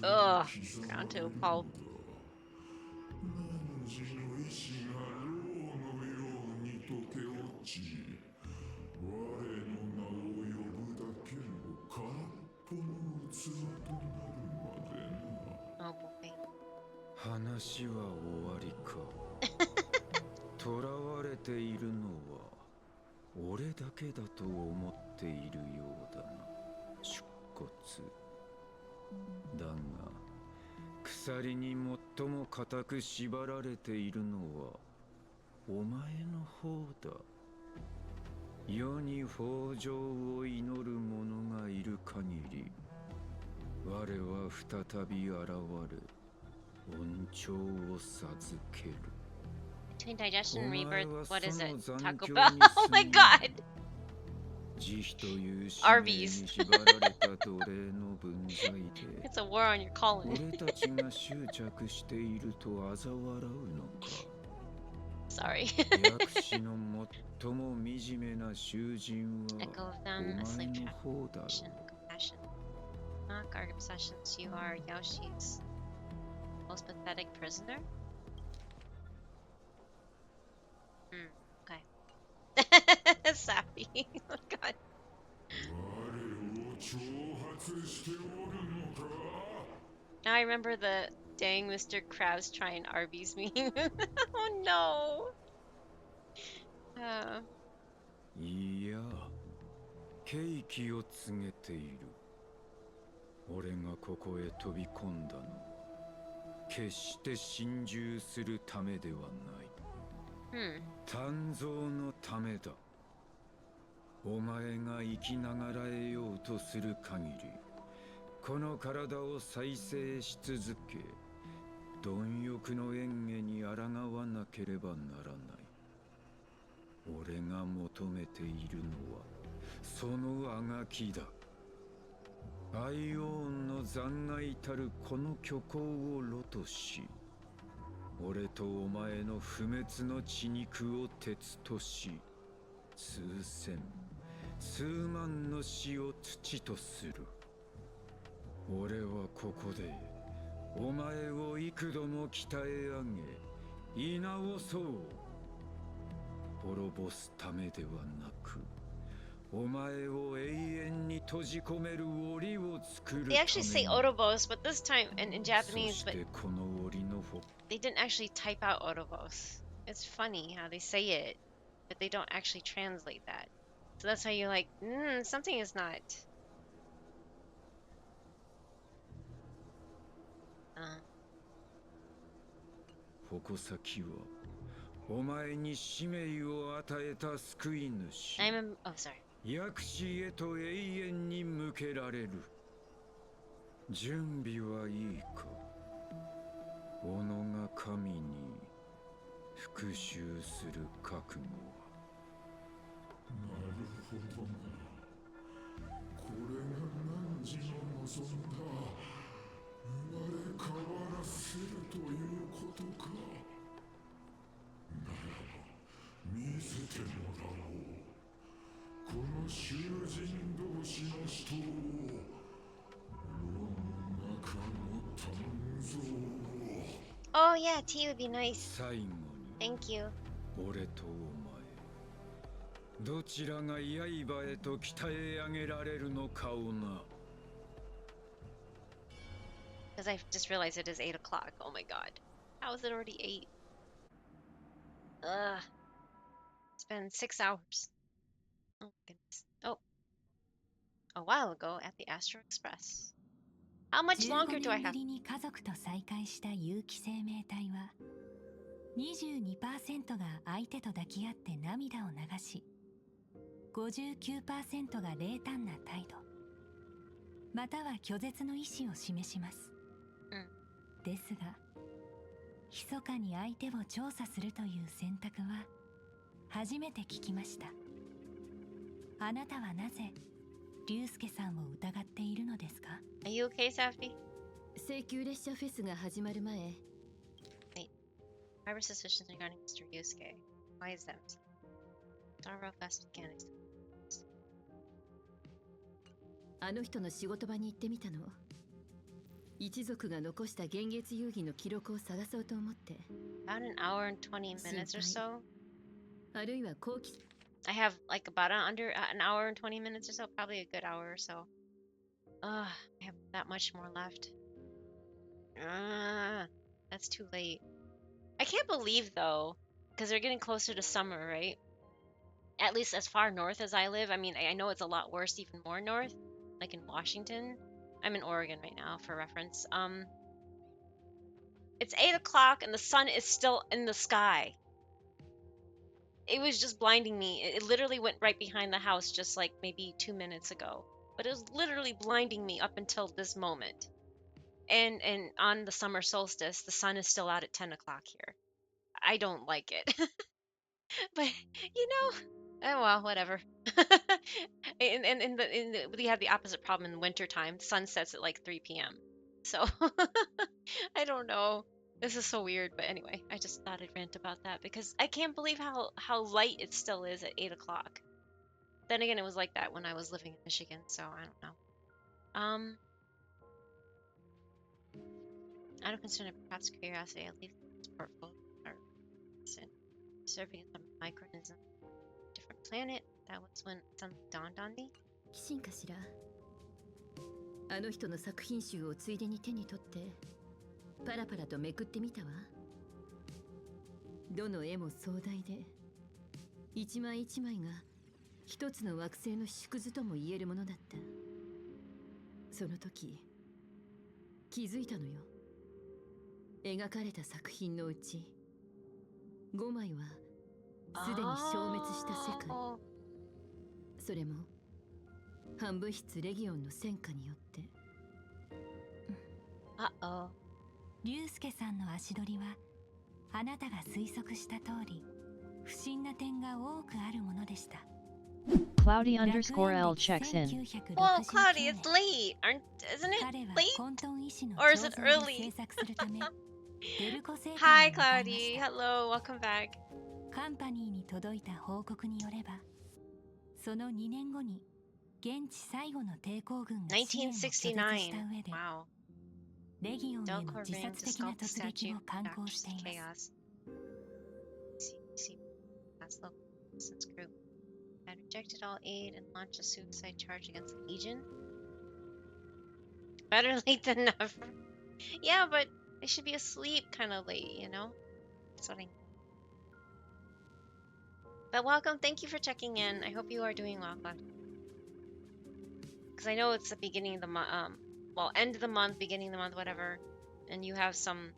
Speaker 1: Ugh, ground to a pulp. Oh boy.
Speaker 9: 話は終わりか。囚われているのは俺だけだと思っているようだな。出骨。だが鎖に最も固く縛られているのはお前の方だ。世に豊穣を祈る者がいる限り、我は再び現れ、恩寵を授ける。
Speaker 1: Between digestion and rebirth, what is it? Taco Bell? Oh my god! Arby's. It's a war on your colon. Sorry. Echo of them, a slave trap, compassion. Not guard obsessions, you are Yoshi's most pathetic prisoner? Okay. Sappy. Oh god. Now I remember the dang Mr. Krabs trying Arby's meme. Oh no.
Speaker 9: いや、ケーキを告げている。俺がここへ飛び込んだのは決して心中するためではない。鍛造のためだ。お前が生きながらえようとする限り、この体を再生し続け、貪欲の縁下に抗わなければならない。俺が求めているのはそのあがきだ。アイオーンの残骸たるこの虚構を露とし、俺とお前の不滅の血肉を鉄とし、数千数万の死を土とする。俺はここでお前を幾度も鍛え上げ、い直そう。滅ぼすためではなく、お前を永遠に閉じ込める檻を作るために。
Speaker 1: They actually say Orobos, but this time in Japanese, but they didn't actually type out Orobos. It's funny how they say it, but they don't actually translate that. So that's how you're like, something is not.
Speaker 9: I'm
Speaker 1: oh sorry.
Speaker 9: 薬師へと永遠に向けられる。準備はいいか。己が神に復讐する覚悟は。
Speaker 21: なるほどな。これが汝の望んだ生まれ変わらせるということか。ならば見せてもらおう。この囚人同士の死闘を、牢の中の鍛造を。
Speaker 1: Oh yeah, tea would be nice. Thank you.
Speaker 9: 俺とお前、どちらが刃へと鍛え上げられるのかをな。
Speaker 1: Because I just realized it is 8 o'clock. Oh my god. How is it already 8? Ugh. It's been 6 hours. Oh goodness. Oh. A while ago at the Astro Express. How much longer do I have?
Speaker 6: 15年ぶりに家族と再会した有機生命体は22% が相手と抱き合って涙を流し、59% が冷淡な態度、または拒絶の意思を示します。ですが、密かに相手を調査するという選択は初めて聞きました。あなたはなぜ龍介さんを疑っているのですか？
Speaker 1: Are you okay, Safety?
Speaker 4: 請求列車フェスが始まる前、
Speaker 1: My suspicions regarding Mr. Yusuke. Why is that? Sorrow fast again.
Speaker 4: あの人の仕事場に行ってみたの。一族が残した現月遊戯の記録を探そうと思って。
Speaker 1: About an hour and 20 minutes or so.
Speaker 4: あるいは後期。
Speaker 1: I have like about under an hour and 20 minutes or so, probably a good hour or so. I have that much more left. That's too late. I can't believe though, because they're getting closer to summer, right? At least as far north as I live. I mean, I know it's a lot worse even more north, like in Washington. I'm in Oregon right now for reference. It's 8 o'clock and the sun is still in the sky. It was just blinding me. It literally went right behind the house just like maybe 2 minutes ago. But it was literally blinding me up until this moment. And on the summer solstice, the sun is still out at 10 o'clock here. I don't like it. But, you know, oh well, whatever. We have the opposite problem in winter time. The sun sets at like 3 p.m. So, I don't know. This is so weird, but anyway, I just thought I'd rant about that because I can't believe how light it still is at 8 o'clock. Then again, it was like that when I was living in Michigan, so I don't know. Out of concern of perhaps curiosity, I leave this portfolio serving as a microorganism, different planet. That was when something dawned on me.
Speaker 4: 寄進かしら。あの人の作品集をついでに手に取ってパラパラとめくってみたわ。どの絵も壮大で、一枚一枚が一つの惑星の縮図とも言えるものだった。その時気づいたのよ。描かれた作品のうち5枚はすでに消滅した世界。それも半物質レギオンの戦火によって。
Speaker 6: 龍介さんの足取りはあなたが推測した通り不審な点が多くあるものでした。
Speaker 15: Cloudy_L checks in.
Speaker 1: Whoa, Cloudy, it's late, isn't it late? Or is it early? Hi, Cloudy. Hello, welcome back.
Speaker 6: カンパニーに届いた報告によれば、その2年後に現地最後の抵抗軍が支援を拒絶した上で、レギオンへの自殺的な突撃を敢行しています。
Speaker 1: Had rejected all aid and launched a suicide charge against the Legion. Better late than never. Yeah, but they should be asleep kind of late, you know? That's what I... But welcome, thank you for checking in. I hope you are doing well, Cloud. Because I know it's the beginning of the month, well, end of the month, beginning of the month, whatever. And you have some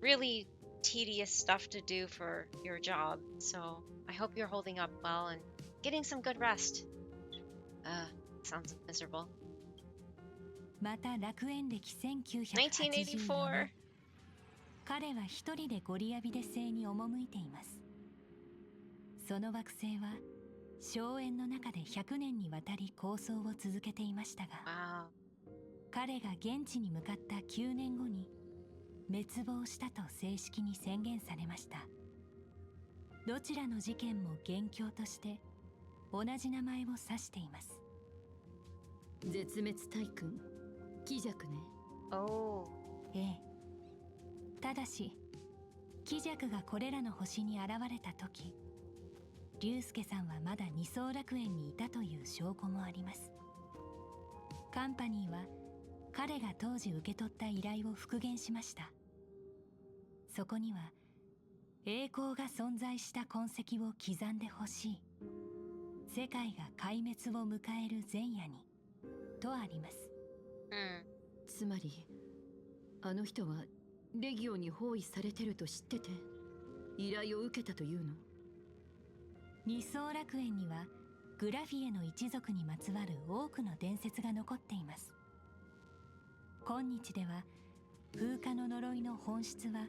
Speaker 1: really tedious stuff to do for your job. So I hope you're holding up well and getting some good rest. Sounds miserable.
Speaker 6: また楽園歴
Speaker 1: 1984
Speaker 6: 年、彼は一人でゴリアビデ星に赴いています。その惑星は荘園の中で100年にわたり構想を続けていましたが、彼が現地に向かった9年後に滅亡したと正式に宣言されました。どちらの事件も元凶として同じ名前を指しています。
Speaker 4: 絶滅大君、鬼弱ね。
Speaker 6: ええ。ただし、鬼弱がこれらの星に現れた時、龍介さんはまだ二層楽園にいたという証拠もあります。カンパニーは彼が当時受け取った依頼を復元しました。そこには栄光が存在した痕跡を刻んでほしい、世界が壊滅を迎える前夜にとあります。
Speaker 4: つまりあの人はレギオンに包囲されてると知ってて。
Speaker 6: 依頼を受けたというの？二層楽園にはグラフィエの一族にまつわる多くの伝説が残っています。今日では風化の呪いの本質は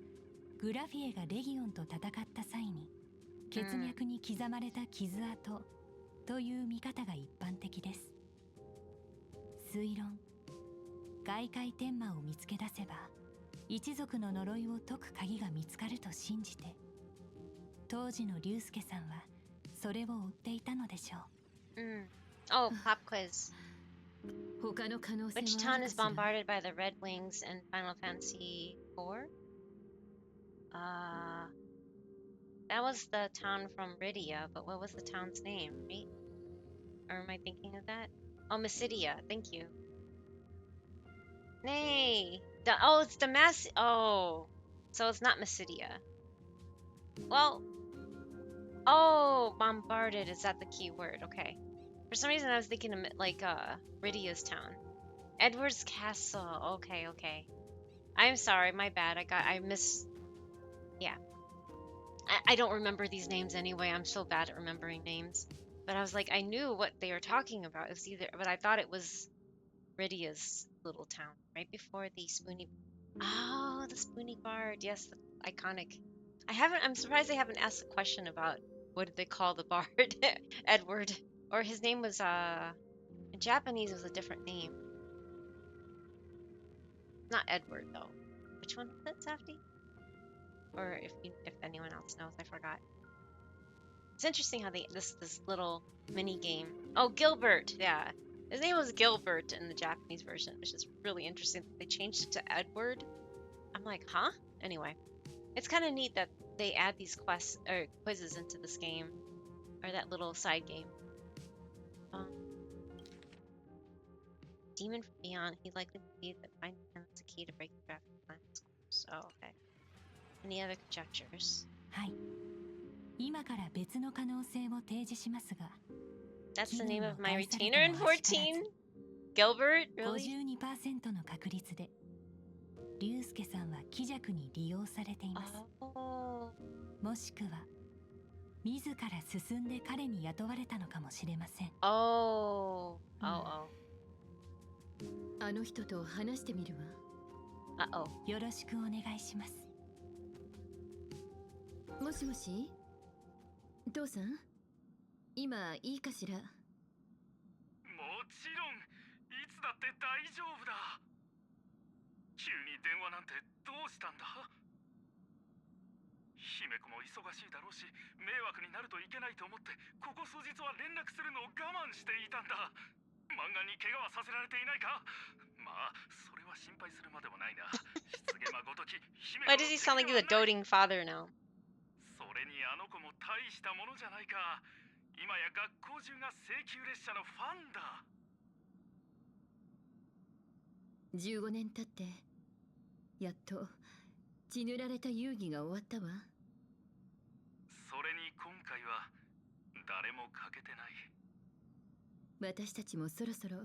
Speaker 6: グラフィエがレギオンと戦った際に血脈に刻まれた傷跡という見方が一般的です。推論、外界天魔を見つけ出せば一族の呪いを解く鍵が見つかると信じて、当時の竜介さんはそれを追っていたのでしょう。
Speaker 1: Oh, pop quiz.
Speaker 6: 他の可能性は
Speaker 1: Which town is bombarded by the Red Wings in Final Fantasy IV? That was the town from Rydia, but what was the town's name, right? Or am I thinking of that? Oh, Mysidia. Thank you. Nay. It's Damascus. Oh. So it's not Mysidia. Well. Oh, bombarded. Is that the key word? Okay. For some reason, I was thinking of like Rydia's town. Edward's Castle. Okay, okay. I'm sorry. My bad. Yeah. I don't remember these names anyway. I'm so bad at remembering names. But I was like, I knew what they were talking about. It was either, but I thought it was Rydia's little town, right before the Spoony. Oh, the Spoony Bard. Yes, the iconic. I'm surprised they haven't asked a question about what did they call the bard, Edward, or his name was in Japanese it was a different name. Not Edward though. Which one was it, Safdie? Or if anyone else knows, I forgot. It's interesting how this little mini game. Oh, Gilbert, yeah. His name was Gilbert in the Japanese version, which is really interesting. They changed it to Edward. I'm like, huh? Anyway, it's kind of neat that they add these quests or quizzes into this game, or that little side game. Demon from Beyond. He likely believed that finding him is the key to break the graphic plans. So okay. Any other conjectures?
Speaker 6: はい。今から別の可能性を提示しますが。
Speaker 1: That's the name of my retainer in 14? Gilbert? Really?
Speaker 6: 52% の確率で、竜介さんは鬼弱に利用されています。もしくは、自ら進んで彼に雇われたのかもしれません。
Speaker 1: あ
Speaker 6: の人と話してみるわ。よろしくお願いします。もしもし、父さん、今いいかしら。も
Speaker 15: ちろん、いつだって大丈夫だ。急に電話なんてどうしたんだ？姫子も忙しいだろうし、迷惑になるといけないと思って、ここ数日は連絡するのを我慢していたんだ。漫画に怪我はさせられていないか？まあ、それは心配するまでもないな。失言まごとき、姫子
Speaker 1: Why does he sound like he's a doting father now?
Speaker 15: それにあの子も大したものじゃないか。今や学校中が請求列車のファンだ。
Speaker 6: 15年経ってやっと血塗られた遊戯が終わったわ。
Speaker 15: それに今回は誰も欠けてない。
Speaker 6: 私たちもそろそろ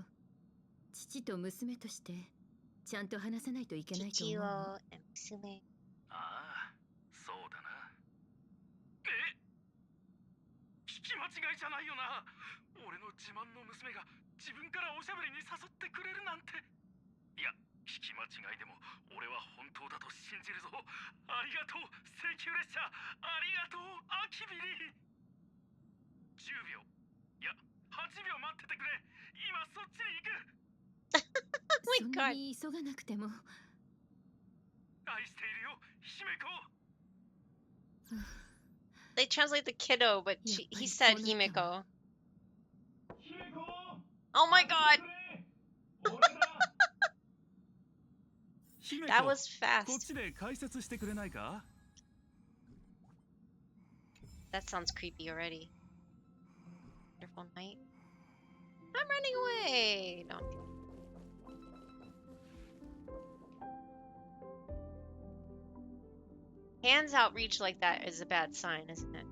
Speaker 6: 父と娘としてちゃんと話さないといけないと思う。
Speaker 15: ああ、そうだな。聞き間違いじゃないよな。俺の自慢の娘が自分からおしゃべりに誘ってくれるなんて。いや、聞き間違いでも俺は本当だと信じるぞ。ありがとう請求列車、ありがとうアキビリ。10秒、いや8秒待っててくれ。今そっちに行く。
Speaker 6: そんなに急がなくても。
Speaker 15: 愛しているよ姫子。
Speaker 1: They translate the kiddo, but he said Himeko. Oh my god! That was fast. That sounds creepy already. Wonderful night. I'm running away! No. Hands out reach like that is a bad sign, isn't it?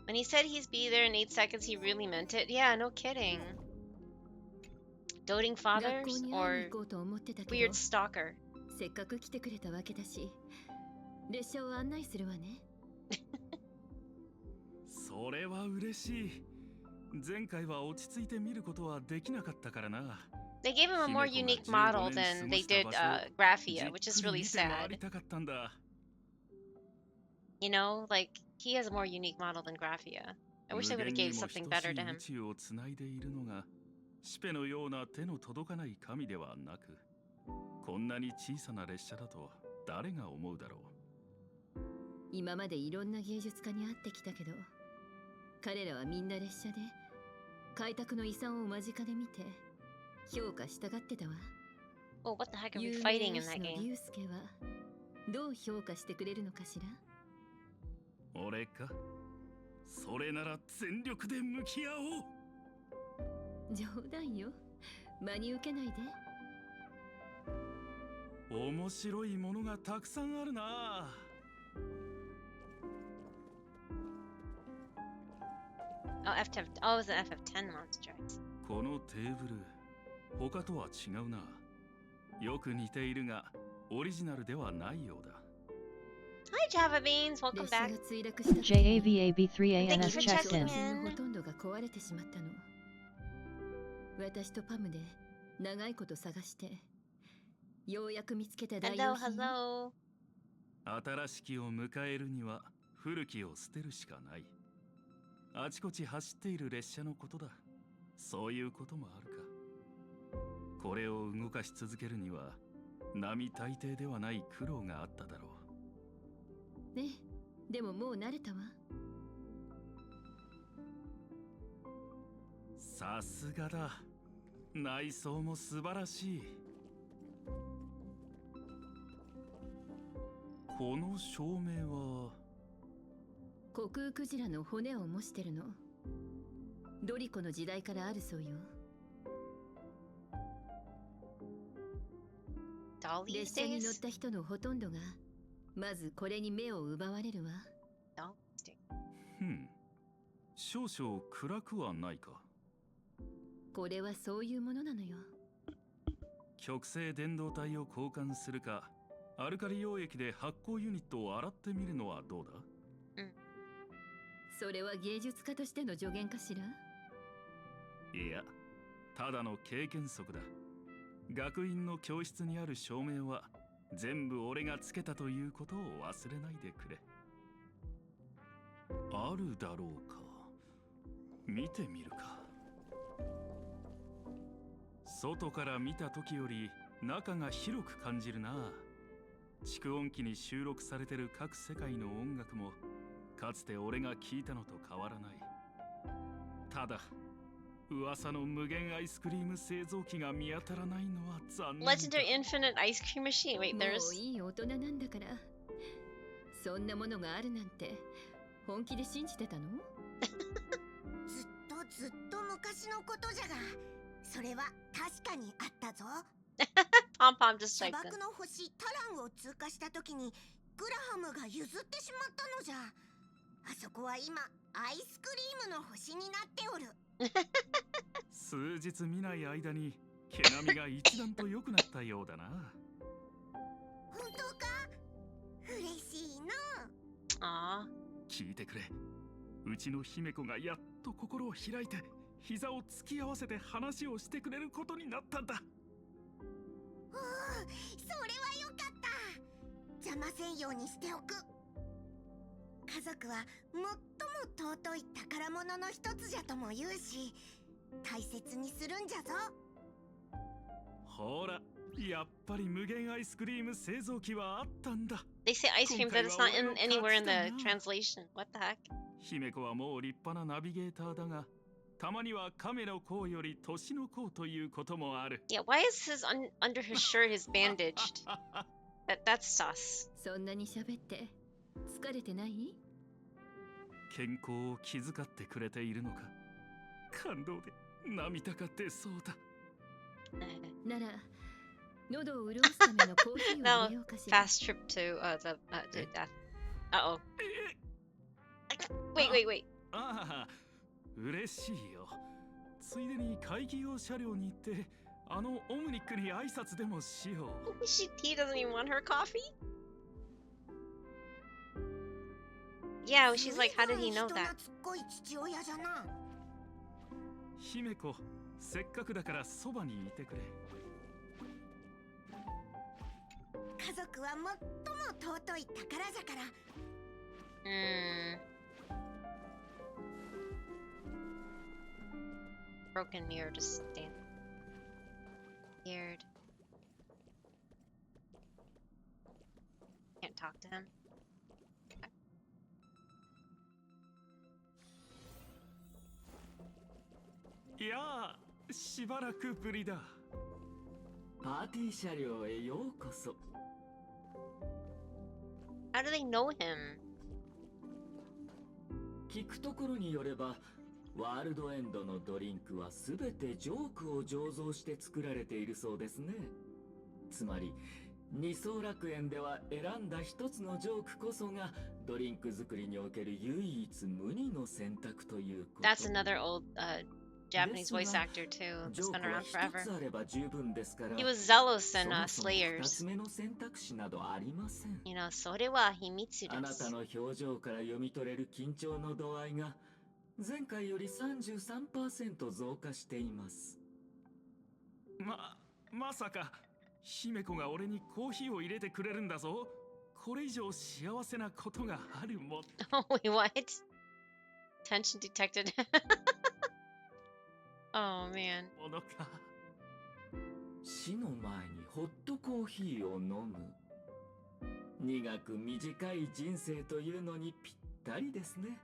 Speaker 1: When he said he'd be there in 8 seconds, he really meant it. Yeah, no kidding. Doting fathers or weird stalker?
Speaker 6: せっかく来てくれたわけだし、列車を案内するわね。
Speaker 15: それは嬉しい。前回は落ち着いて見ることはできなかったからな。
Speaker 1: They gave him a more unique model than they did Graphia, which is really sad. You know, like, he has a more unique model than Graphia. I wish they would have gave something better to him.
Speaker 15: シペのような手の届かない神ではなく、こんなに小さな列車だと誰が思うだろう。
Speaker 16: 今までいろんな芸術家に会ってきたけど、彼らはみんな列車で開拓の遺産を間近で見て評価したがってたわ。
Speaker 1: Oh, what the heck are we fighting in that game?
Speaker 16: 竜介はどう評価してくれるのかしら？
Speaker 15: 俺か？それなら全力で向き合おう。
Speaker 16: 冗談よ。真に受けないで。
Speaker 15: 面白いものがたくさんあるな。
Speaker 1: Oh, FF. Oh, it was an FF10 monster.
Speaker 15: このテーブル、他とは違うな。よく似ているが、オリジナルではないようだ。
Speaker 1: Hi, Java Beans. Welcome back.
Speaker 17: JAVAB3ANS checked in.
Speaker 16: ほとんどが壊れてしまったの。私とパムで長いこと探して、ようやく見つけた大用品。
Speaker 15: 新しきを迎えるには古きを捨てるしかない。あちこち走っている列車のことだ。そういうこともあるか。これを動かし続けるには並大抵ではない苦労があっただろ
Speaker 16: う。ね、でももう慣れたわ。
Speaker 15: さすがだ。内装も素晴らしい。この照明は
Speaker 16: 虚空クジラの骨を模してるの。ドリコの時代からあるそうよ。列車に乗った人のほとんどがまずこれに目を奪われるわ。
Speaker 15: 少々暗くはないか。
Speaker 16: これはそういうものなのよ。
Speaker 15: 極性電導体を交換するか、アルカリ溶液で発光ユニットを洗ってみるのはどうだ？
Speaker 16: それは芸術家としての助言かしら？
Speaker 15: いや、ただの経験則だ。学院の教室にある照明は全部俺がつけたということを忘れないでくれ。あるだろうか。見てみるか。外から見た時より中が広く感じるな。蓄音機に収録されてる各世界の音楽もかつて俺が聞いたのと変わらない。ただ噂の無限アイスクリーム製造機が見当たらないのは残念だ。
Speaker 1: Legendary Infinite Ice Cream Machine. Wait, there's...
Speaker 16: もういい大人なんだから。そんなものがあるなんて本気で信じてたの？
Speaker 11: ずっと昔のことじゃが、それは確かにあったぞ。
Speaker 1: Pom Pom just
Speaker 11: 砂
Speaker 1: typed
Speaker 11: 漠
Speaker 1: in.
Speaker 11: の星タランを通過した時にグラハムが譲ってしまったのじゃ。あそこは今アイスクリームの星になっておる。
Speaker 15: 数日見ない間に毛並みが一段と良くなったようだな。
Speaker 11: 本当か？嬉しいな。
Speaker 15: 聞いてくれ。うちの姫子がやっと心を開いて膝を突き合わせて話をしてくれることになったんだ。
Speaker 11: おお、それはよかった。邪魔せんようにしておく。家族は最も尊い宝物の一つじゃとも言うし、大切にするんじゃぞ。
Speaker 15: ほら、やっぱり無限アイスクリーム製造機はあったんだ。
Speaker 1: They say ice cream, but it's not anywhere in the translation. What the heck?
Speaker 15: 姫子はもう立派なナビゲーターだが、たまには亀の甲より年の甲ということもある。
Speaker 1: Yeah, why is his under his shirt is bandaged? That's sus.
Speaker 16: そんなに喋って疲れてない？
Speaker 15: 健康を気遣ってくれているのか。感動で涙が出そうだ。
Speaker 16: なら喉を潤すためのコーヒーを入れようかしら。
Speaker 1: Fast trip to the death. Uh-oh. Wait.
Speaker 15: ああ、嬉しいよ。ついでに会議用車両に行ってあのオムニックに挨拶でもしよう。
Speaker 1: He doesn't even want her coffee? Yeah, she's like, how did he know that?
Speaker 15: 姫子、せっかくだからそばにいてくれ。
Speaker 11: 家族は最も尊い宝じゃから。
Speaker 1: Broken mirror just stand. Weird. Can't talk to him.
Speaker 15: Yeah, しばらくぶりだ。
Speaker 2: パーティー車両へようこそ。
Speaker 1: How do they know him?
Speaker 2: 聞くところによれば、ワールドエンドのドリンクはすべてジョークを醸造して作られているそうですね。つまり、二層楽園では選んだ一つのジョークこそがドリンク作りにおける唯一無二の選択ということ。
Speaker 1: That's another old Japanese voice actor too. It's been around forever. He was zealous in Slayers. You know, それは秘密です。
Speaker 2: あなたの表情から読み取れる緊張の度合いが前回より 33% 増加しています。
Speaker 15: まさか姫子が俺にコーヒーを入れてくれるんだぞ。これ以上幸せなことがあるもん。
Speaker 1: Oh, wait, what? Tension detected. Oh, man.
Speaker 2: 死の前にホットコーヒーを飲む。苦く短い人生というのにぴったりですね。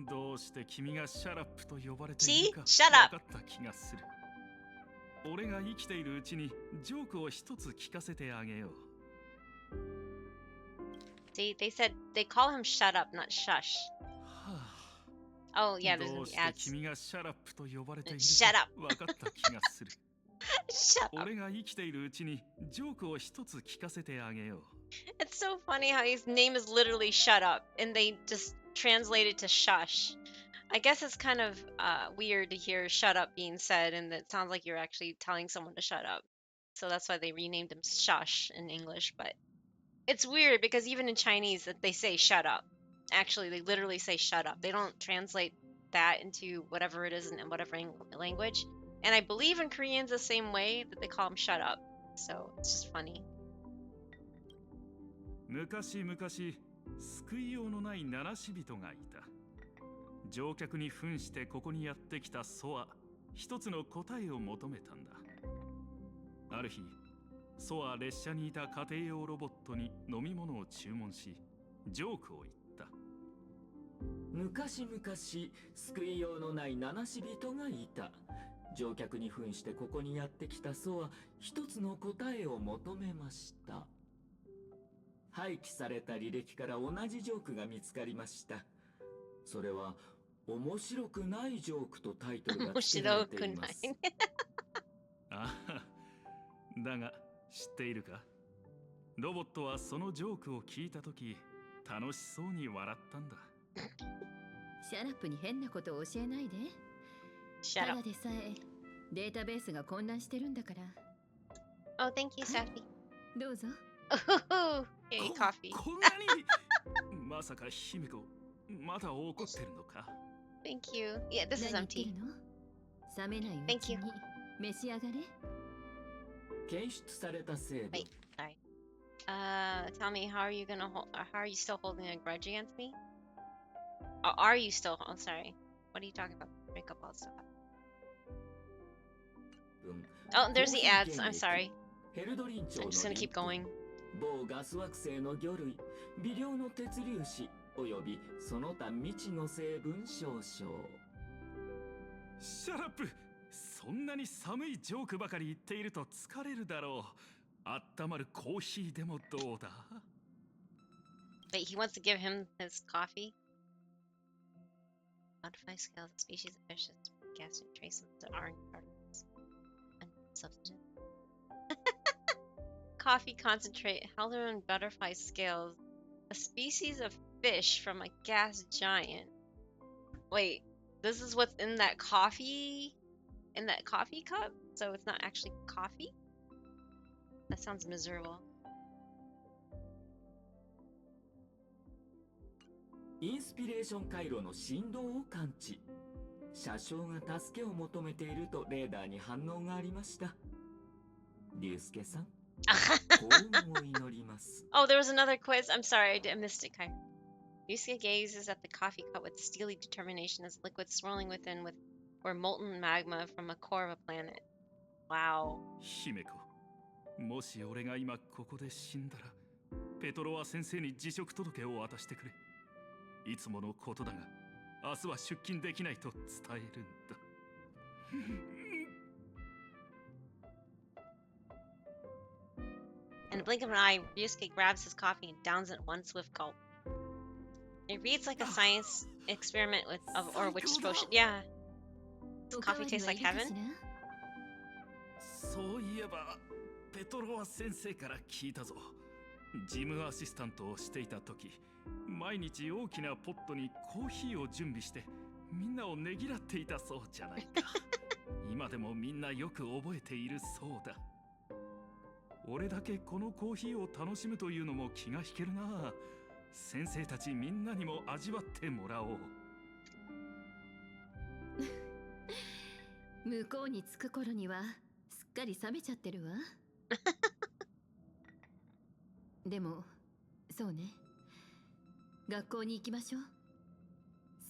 Speaker 15: どうして君がシャラップと呼ばれているか分かった気がする。俺が生きているうちにジョークを一つ聞かせてあげよう。
Speaker 1: See, they said they call him shut up, not shush. Oh, yeah, there's
Speaker 15: どうして
Speaker 1: ads.
Speaker 15: 君がシャラップと呼ばれている
Speaker 1: Shut
Speaker 15: か
Speaker 1: up.
Speaker 15: 分かった気がする。俺が生きているうちにジョークを一つ聞かせてあげよう。
Speaker 1: It's so funny how his name is literally shut up, and they just translate it to shush. I guess it's kind of weird to hear shut up being said, and it sounds like you're actually telling someone to shut up. So that's why they renamed him shush in English, but it's weird because even in Chinese they say shut up. Actually, they literally say shut up. They don't translate that into whatever it is in whatever language. And I believe in Koreans the same way that they call him shut up. So it's just funny.
Speaker 15: 昔々救いようのない七死人がいた。乗客に扮してここにやってきたソは一つの答えを求めたんだ。ある日、ソは列車にいた家庭用ロボットに飲み物を注文し、ジョークを言った。
Speaker 2: 昔々救いようのない七死人がいた。乗客に扮してここにやってきたソは一つの答えを求めました。廃棄された履歴から同じジョークが見つかりました。それは面白くないジョークとタイトルが付けられています。
Speaker 15: ああ、だが知っているか？ロボットはそのジョークを聞いたとき楽しそうに笑ったんだ。
Speaker 16: シャラップに変なことを教えないで。ただでさえデータベースが混乱してるんだから。
Speaker 1: Oh, thank you, Safi.
Speaker 16: どうぞ。
Speaker 1: Hey, coffee.
Speaker 15: こんなにまさか姫子まだ怒ってるのか？
Speaker 1: Thank you. Yeah, this is empty.
Speaker 16: 冷めないうちに召し上がれ。
Speaker 2: 検出された成分。
Speaker 1: Wait, sorry. Tell me, how are you still holding a grudge against me? Or are you still? Oh, sorry. What are you talking about? Break up all stuff. Oh, there's the ads. I'm sorry. I'm just gonna keep going.
Speaker 2: 某ガス惑星の魚類、微量の鉄粒子およびその他未知の成分少々。
Speaker 15: シャラップ、そんなに寒いジョークばかり言っていると疲れるだろう。あったまるコーヒーでもどうだ？
Speaker 1: Wait, he wants to give him his coffee? Modify scale of species of fish, gas and trace them to iron particles. Substance. Coffee concentrate, Hellman butterfly scales, a species of fish from a gas giant. Wait, this is what's in that coffee? In that coffee cup? So it's not actually coffee? That sounds miserable.
Speaker 17: インスピレーション回路の振動を感知。車掌が助けを求めているとレーダーに反応がありました。竜介さん、幸運を祈ります。
Speaker 1: Oh, there was another quiz. I'm sorry, I missed it, Kai. Yusuke gazes at the coffee cup with steely determination as liquid swirling within or molten magma from a core of a planet. Wow.
Speaker 15: 姫子、もし俺が今ここで死んだら、ペトロワ先生に辞職届を渡してくれ。いつものことだが、明日は出勤できないと伝えるんだ。
Speaker 1: In a blink of an eye, Ryusuke grabs his coffee and downs it one swift gulp. It reads like a science experiment or witch potion. Yeah. Does coffee taste like heaven?
Speaker 15: そういえば、ペトロワ先生から聞いたぞ。事務アシスタントをしていた時、毎日大きなポットにコーヒーを準備して、みんなをねぎらっていたそうじゃないか。今でもみんなよく覚えているそうだ。俺だけこのコーヒーを楽しむというのも気が引けるな。先生たちみんなにも味わってもらおう。
Speaker 16: 向こうに着く頃にはすっかり冷めちゃってるわ。でもそうね、学校に行きましょう。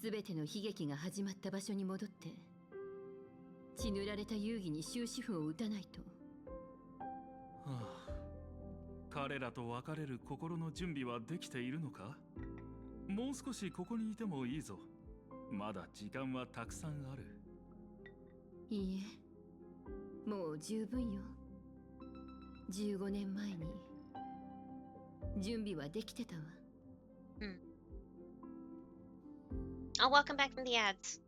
Speaker 16: すべての悲劇が始まった場所に戻って血塗られた遊戯に終止符を打たないと。
Speaker 15: はあ、彼らと別れる心の準備はできているのか？もう少しここにいてもいいぞ。まだ時間はたくさんある。
Speaker 16: いいえ、もう十分よ。15年前に準備はできてたわ。
Speaker 1: Oh, welcome back from the ads.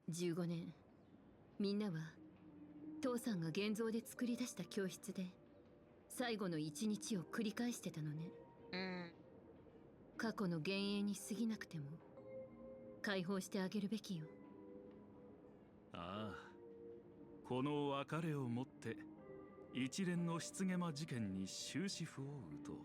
Speaker 16: 15年、みんなは父さんが現像で作り出した教室で最後の一日を繰り返してたのね。過去の幻影に過ぎなくても解放してあげるべきよ。
Speaker 15: ああ、この別れをもって一連の失ゲマ事件に終止符を打とう。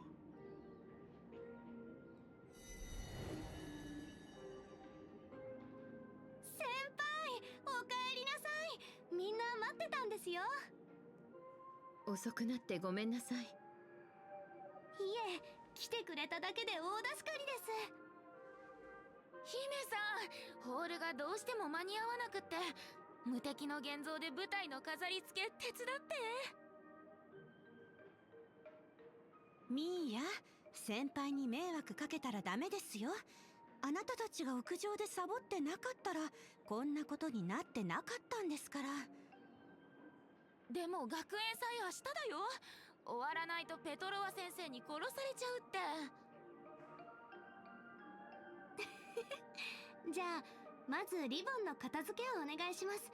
Speaker 3: 先輩、おかえりなさい。みんな待ってたんですよ。
Speaker 16: 遅くなってごめんなさい。
Speaker 3: いえ、来てくれただけで大助かりです。
Speaker 18: 姫さん、ホールがどうしても間に合わなくって、無敵の現像で舞台の飾り付け手伝って。
Speaker 23: ミーヤ、先輩に迷惑かけたらダメですよ。あなたたちが屋上でサボってなかったらこんなことになってなかったんですから。
Speaker 18: でも学園祭明日だよ。終わらないとペトロワ先生に殺されちゃうって。
Speaker 3: じゃあまずリボンの片付けをお願いします。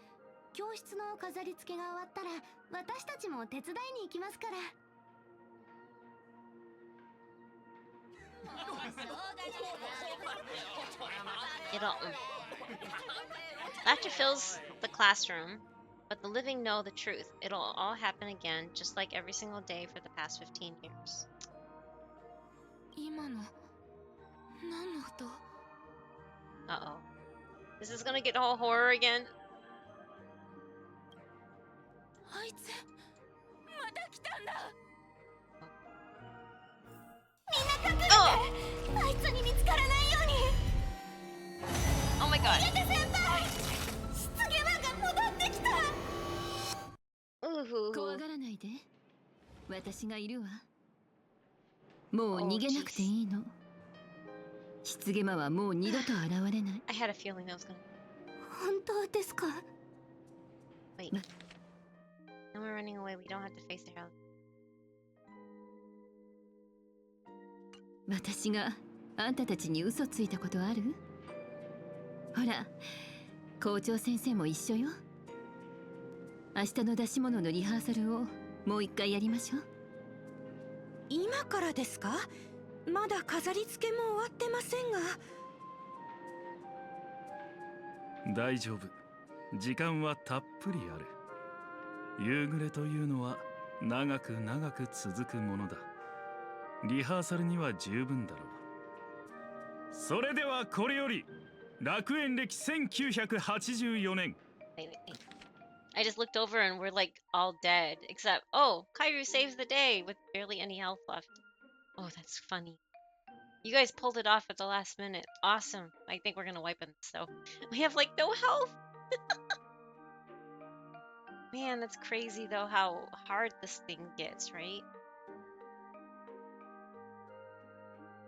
Speaker 3: 教室の飾り付けが終わったら私たちも手伝いに行きますから。
Speaker 1: Laughter fills the classroom, but the living know the truth. It'll all happen again, just like every single day for the past 15 years.
Speaker 18: 今の何の音？
Speaker 1: Uh-oh. This is gonna get all horror again.
Speaker 18: あいつまた来たんだ。
Speaker 3: みんな隠れて、あいつに見つからないように。
Speaker 1: Oh my god.
Speaker 3: 逃げて先輩、失ゲマが戻ってきた。
Speaker 16: 怖がらないで、私がいるわ。もう逃げなくていいの。失ゲマはもう二度と現れない。
Speaker 1: I had a feeling that was gonna.
Speaker 3: 本当ですか？
Speaker 1: Wait. No more running away. We don't have to face the hell.
Speaker 16: 私があんたたちに嘘ついたことある？ほら、校長先生も一緒よ。明日の出し物のリハーサルをもう一回やりましょう。
Speaker 23: 今からですか？まだ飾り付けも終わってませんが。
Speaker 15: 大丈夫。時間はたっぷりある。夕暮れというのは長く長く続くものだ。リハーサルには十分だろう。それではこれより楽園歴1984年
Speaker 1: I just looked over and we're like all dead. Except, oh, Kairu saves the day with barely any health left. Oh, that's funny. You guys pulled it off at the last minute. Awesome. I think we're gonna wipe on this though. We have like no health. Man, that's crazy though how hard this thing gets, right?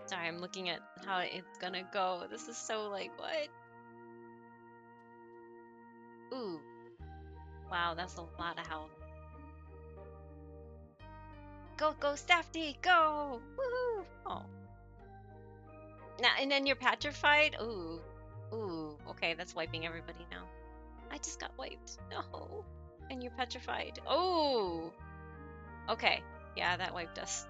Speaker 1: Sorry, I'm looking at how it's gonna go. This is so like, what? Ooh. Wow, that's a lot of health. Go, go, Staffy, go! Woohoo! Oh. Now, and then you're petrified? Ooh. Ooh. Okay, that's wiping everybody now. I just got wiped. No. And you're petrified. Oh! Okay. Yeah, that wiped us.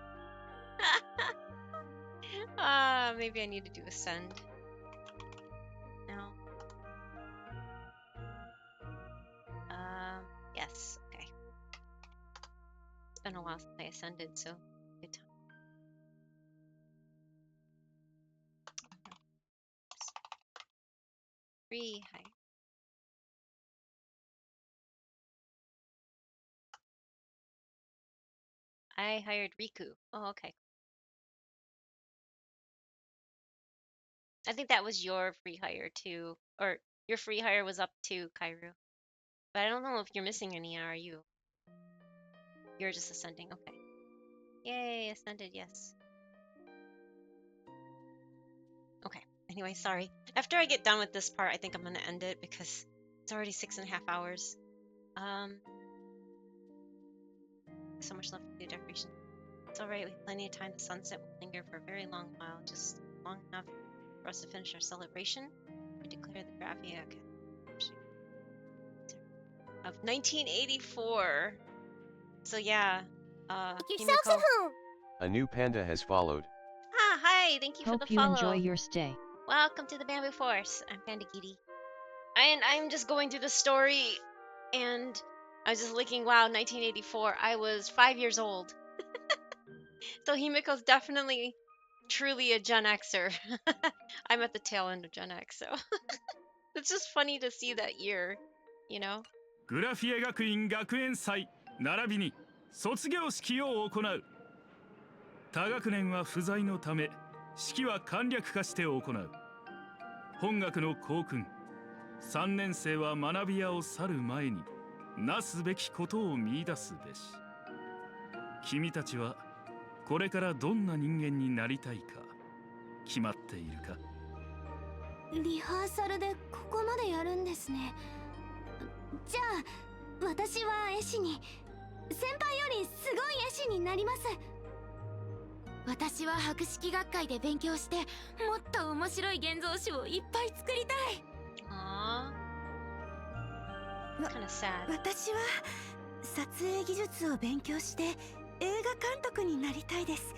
Speaker 1: Maybe I need to do ascend. No. Yes. Okay. It's been a while since I ascended, so good time. Free high. I hired Riku. Oh, okay. I think that was your free hire too, or your free hire was up to Kairu. But I don't know if you're missing any, are you? You're just ascending, okay. Yay, ascended, yes. Okay, anyway, sorry. After I get done with this part, I think I'm gonna end it because it's already 6.5 hours. So much left to do decoration. It's alright, we have plenty of time. The sunset will linger for a very long while, just long enough for us to finish our celebration. We declare the Gravia of 1984. So yeah, Himiko.
Speaker 7: A new panda has followed.
Speaker 1: Ah, hi, thank you for the
Speaker 14: Hope you
Speaker 1: follow.
Speaker 14: enjoy your stay.
Speaker 1: Welcome to the Bamboo Forest. I'm Pandagiri. And I'm just going through the story, and I was just looking, wow, 1984. I was 5 years old. So Himiko's definitely, truly a Gen Xer. I'm at the tail end of Gen X, so it's just funny to see that year, you know?
Speaker 15: グラフィエ学院学園祭並びに卒業式を行う。他学年は不在のため式は簡略化して行う。本学の校訓3年生は学び屋を去る前になすべきことを見出すべし。君たちはこれからどんな人間になりたいか決まっているか。
Speaker 23: リハーサルでここまでやるんですね。じゃあ私は絵師に、先輩よりすごい絵師になります。
Speaker 18: 私は博識学会で勉強してもっと面白い現像紙をいっぱい作りたい。
Speaker 23: 私は撮影技術を勉強して映画監督になりたいです。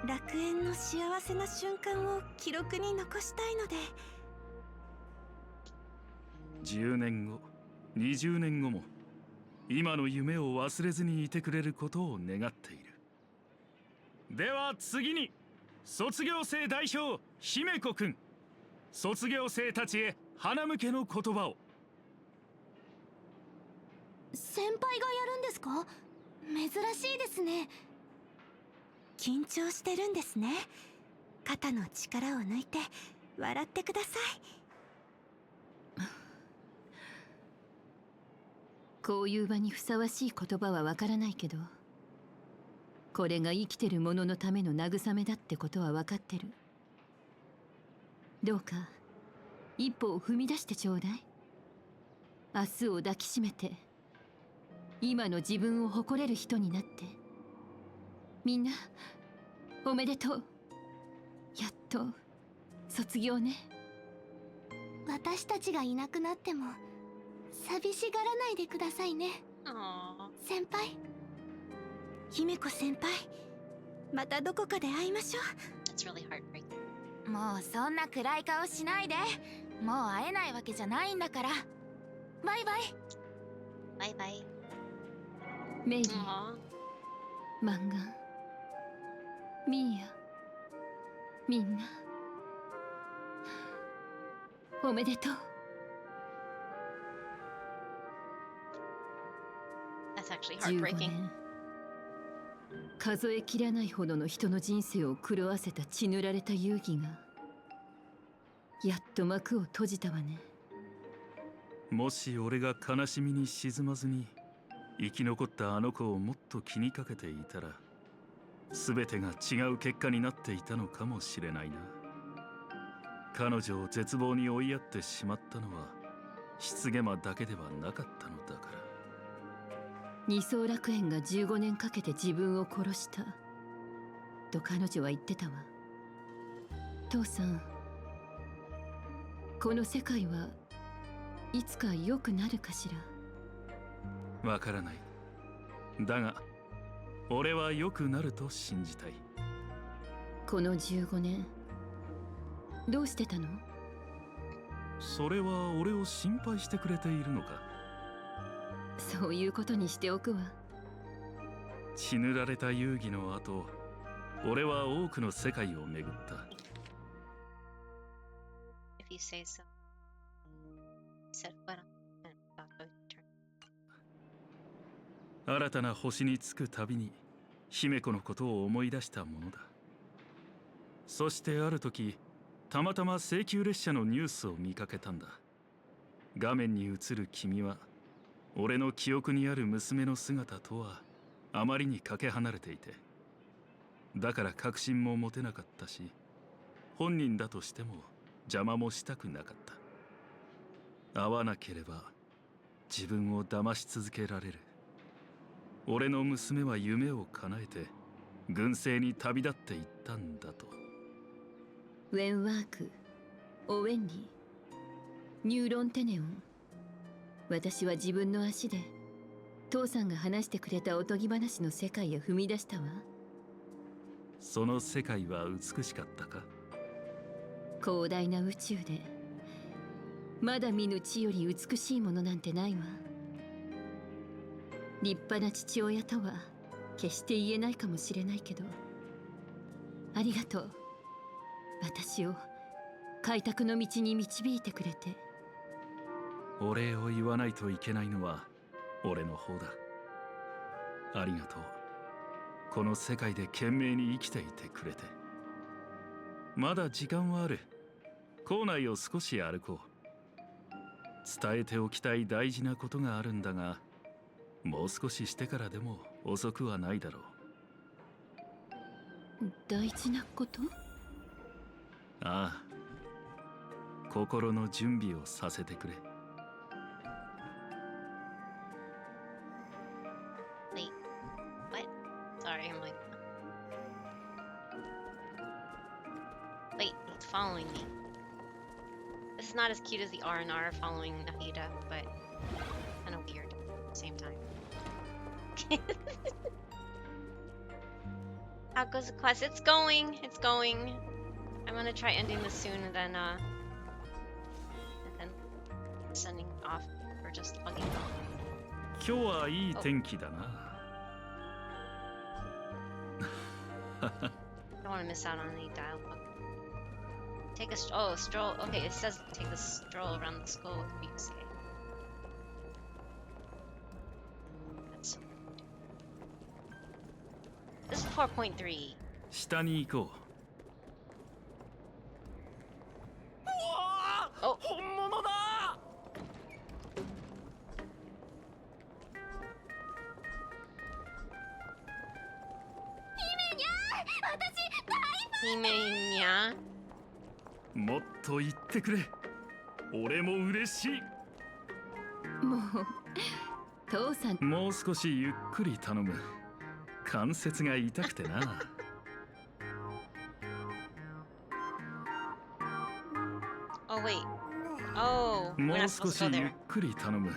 Speaker 23: 楽園の幸せな瞬間を記録に残したいので。
Speaker 15: 10年後20年後も今の夢を忘れずにいてくれることを願っている。では次に卒業生代表姫子くん、卒業生たちへ花向けの言葉を。
Speaker 23: 先輩がやるんですか？珍しいですね。緊張してるんですね。肩の力を抜いて笑ってください。
Speaker 16: こういう場にふさわしい言葉はわからないけど、これが生きてる者のための慰めだってことは分かってる。どうか一歩を踏み出してちょうだい。明日を抱きしめて今の自分を誇れる人になって。みんなおめでとう。やっと卒業ね。
Speaker 23: 私たちがいなくなっても寂しがらないでくださいね。先輩、姫子先輩、またどこかで会いましょう。
Speaker 1: That's really heartbreaking.
Speaker 18: もうそんな暗い顔しないで。もう会えないわけじゃないんだから。バイバイ。
Speaker 1: バイバイ。
Speaker 16: メイリー、マンガン、ミーヤ、みんなおめでとう。
Speaker 1: That's actually
Speaker 16: 15
Speaker 1: heartbreaking.
Speaker 16: 年。数えきれないほどの人の人生を狂わせた血塗られた遊戯がやっと幕を閉じたわね。
Speaker 15: もし俺が悲しみに沈まずに生き残ったあの子をもっと気にかけていたら、全てが違う結果になっていたのかもしれないな。彼女を絶望に追いやってしまったのは失ゲマだけではなかったのだから。
Speaker 16: 二層楽園が15年かけて自分を殺したと彼女は言ってたわ。父さん、この世界はいつか良くなるかしら。
Speaker 15: わからない。だが俺は良くなると信じたい。
Speaker 16: この15年どうしてたの？
Speaker 15: それは俺を心配してくれているのか？
Speaker 16: そういうことにしておくわ。
Speaker 15: 血塗られた遊戯の後、俺は多くの世界を巡った。
Speaker 1: If you say so. Said well.
Speaker 15: 新たな星に着くたびに姫子のことを思い出したものだ。そしてある時、たまたま請求列車のニュースを見かけたんだ。画面に映る君は俺の記憶にある娘の姿とはあまりにかけ離れていて、だから確信も持てなかったし、本人だとしても邪魔もしたくなかった。会わなければ自分を騙し続けられる。俺の娘は夢を叶えて軍政に旅立っていったんだと。
Speaker 16: ウェンワーク、オウェンリー、ニューロンテネオン。私は自分の足で父さんが話してくれたおとぎ話の世界へ踏み出したわ。
Speaker 15: その世界は美しかったか？
Speaker 16: 広大な宇宙でまだ見ぬ地より美しいものなんてないわ。立派な父親とは決して言えないかもしれないけど、ありがとう。私を開拓の道に導いてくれて。
Speaker 15: お礼を言わないといけないのは俺の方だ。ありがとう。この世界で懸命に生きていてくれて。まだ時間はある。校内を少し歩こう。伝えておきたい大事なことがあるんだが、もう少ししてからでも遅くはないだろう。
Speaker 16: 大事なこと？
Speaker 15: ああ、心の準備をさせてくれ。
Speaker 1: Wait, what? Sorry, I'm like... Wait, it's following me. This is not as cute as the R&R following Nahida, but kind of weird at the same time. How goes the quest? It's going. I'm gonna try ending this soon and then sending off or just logging off.
Speaker 15: 今日はいい天気だな。
Speaker 1: I don't want to miss out on any dialogue. Take a stroll. Okay, it says take a stroll around the school with BCA. That's this is 4.3.
Speaker 15: 下に行こう。
Speaker 1: Oh.
Speaker 15: 本物だ。
Speaker 1: 姫にゃ。
Speaker 15: もっと言ってくれ。俺も嬉しい。
Speaker 16: もう父さん。
Speaker 15: もう少しゆっくり頼む。関節が痛くてな。
Speaker 1: Oh wait. Oh, we're
Speaker 15: もう
Speaker 1: not
Speaker 15: 少
Speaker 1: supposed
Speaker 15: し
Speaker 1: to go
Speaker 15: ゆっ
Speaker 1: there.
Speaker 15: くり頼む。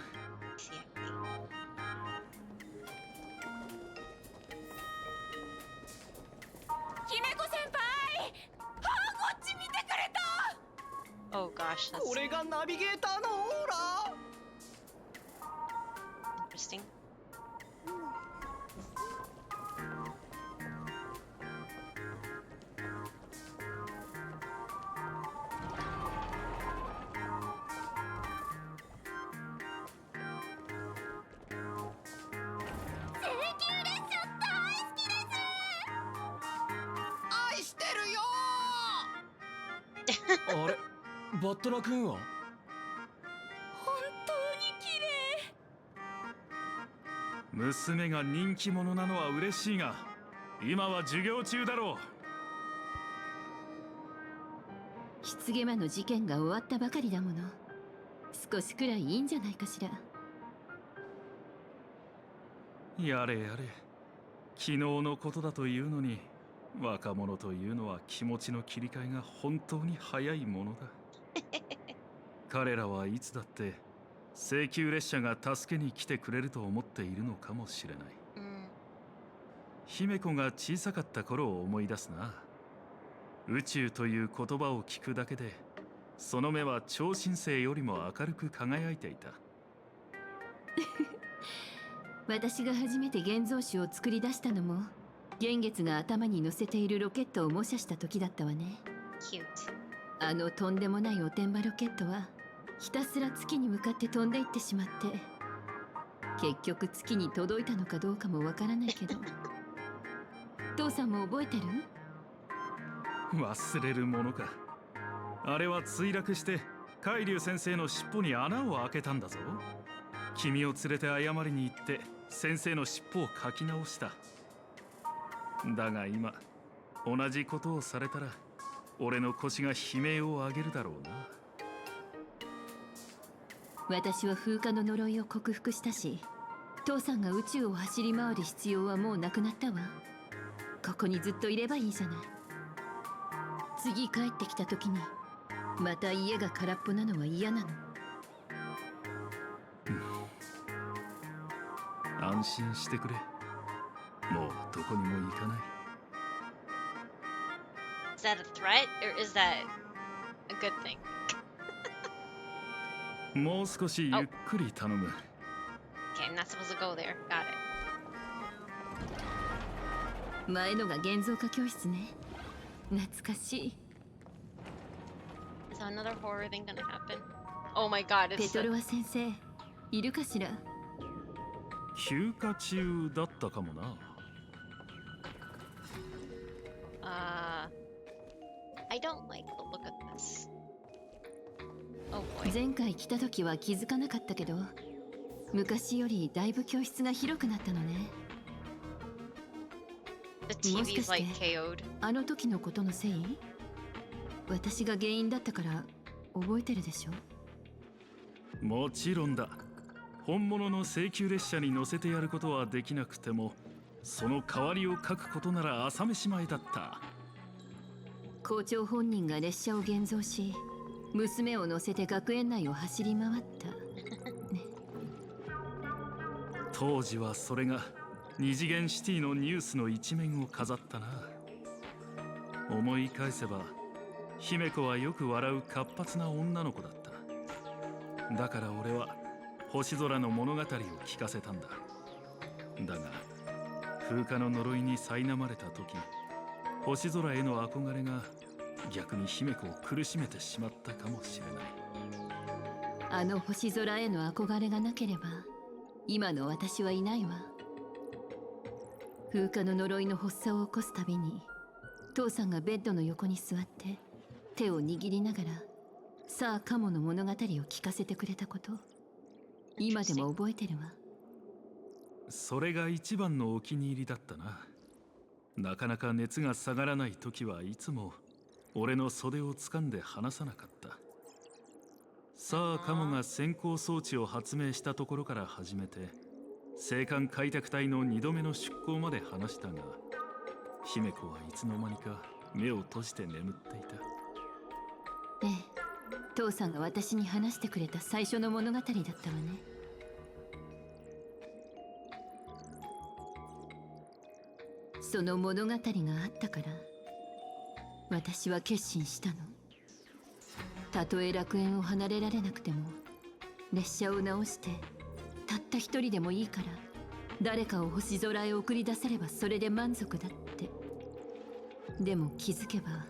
Speaker 18: 姫子先輩、こっち見てくれた。
Speaker 1: Oh gosh, that's
Speaker 10: 俺がナビゲーターのオーラ。
Speaker 1: interesting.
Speaker 9: あれ、バットラ君は？
Speaker 18: 本当に綺麗。
Speaker 15: 娘が人気者なのは嬉しいが、今は授業中だろ
Speaker 16: う。失言魔の事件が終わったばかりだもの。少しくらいいいんじゃないかしら。
Speaker 15: やれやれ、昨日のことだというのに、若者というのは気持ちの切り替えが本当に早いものだ。彼らはいつだって請求列車が助けに来てくれると思っているのかもしれない。姫子が小さかった頃を思い出すな。宇宙という言葉を聞くだけで、その目は超新星よりも明るく輝いていた。
Speaker 16: 私が初めて現像紙を作り出したのも、幻月が頭に乗せているロケットを模写した時だったわね。あのとんでもないおてんばロケットはひたすら月に向かって飛んでいってしまって、結局月に届いたのかどうかもわからないけど。父さんも覚えてる？
Speaker 15: 忘れるものか。あれは墜落して海流先生の尻尾に穴を開けたんだぞ。君を連れて謝りに行って先生の尻尾をかき直した。だが今同じことをされたら俺の腰が悲鳴を上げるだろうな。
Speaker 16: 私は風化の呪いを克服したし、父さんが宇宙を走り回る必要はもうなくなったわ。ここにずっといればいいじゃない。次帰ってきた時にまた家が空っぽなのは嫌なの。
Speaker 15: 安心してくれ。もうどこにも行かない。
Speaker 1: Is that a threat or is that a good thing?
Speaker 15: もう少しゆっくり頼む。
Speaker 1: Okay, I'm not supposed to go there. Got it.
Speaker 16: 前のが現像化教室ね。懐かしい。
Speaker 1: Is another horror thing gonna happen? Oh my god, it's
Speaker 16: ペトロワ先生、いるかしら？
Speaker 15: 休暇中だったかもな。
Speaker 1: I don't like the look of this. Oh boy.
Speaker 16: 前回来た時は気づかなかったけど、昔よりだいぶ教室が広くなったのね。もしかしてあの時のことのせい？私が原因だったから覚えてるでしょ？
Speaker 15: もちろんだ。本物の請求列車に乗せてやることはできなくても、その代わりを書くことなら朝飯前だった。
Speaker 16: 校長本人が列車を現像し、娘を乗せて学園内を走り回った、ね、
Speaker 15: 当時はそれが二次元シティのニュースの一面を飾ったな。思い返せば姫子はよく笑う活発な女の子だった。だから俺は星空の物語を聞かせたんだ。だが風化の呪いに苛まれた時、星空への憧れが逆に姫子を苦しめてしまったかもしれない。
Speaker 16: あの星空への憧れがなければ今の私はいないわ。風化の呪いの発作を起こすたびに、父さんがベッドの横に座って手を握りながらさあカモの物語を聞かせてくれたこと、今でも覚えてるわ。
Speaker 15: それが一番のお気に入りだったな。なかなか熱が下がらない時はいつも俺の袖を掴んで離さなかった。さあカモが先行装置を発明したところから始めて、青函開拓隊の2度目の出港まで話したが、姫子はいつの間にか目を閉じて眠っていた。
Speaker 16: ええ、父さんが私に話してくれた最初の物語だったわね。その物語があったから私は決心したの。たとえ楽園を離れられなくても列車を直してたった一人でもいいから誰かを星空へ送り出せればそれで満足だって。でも気づけば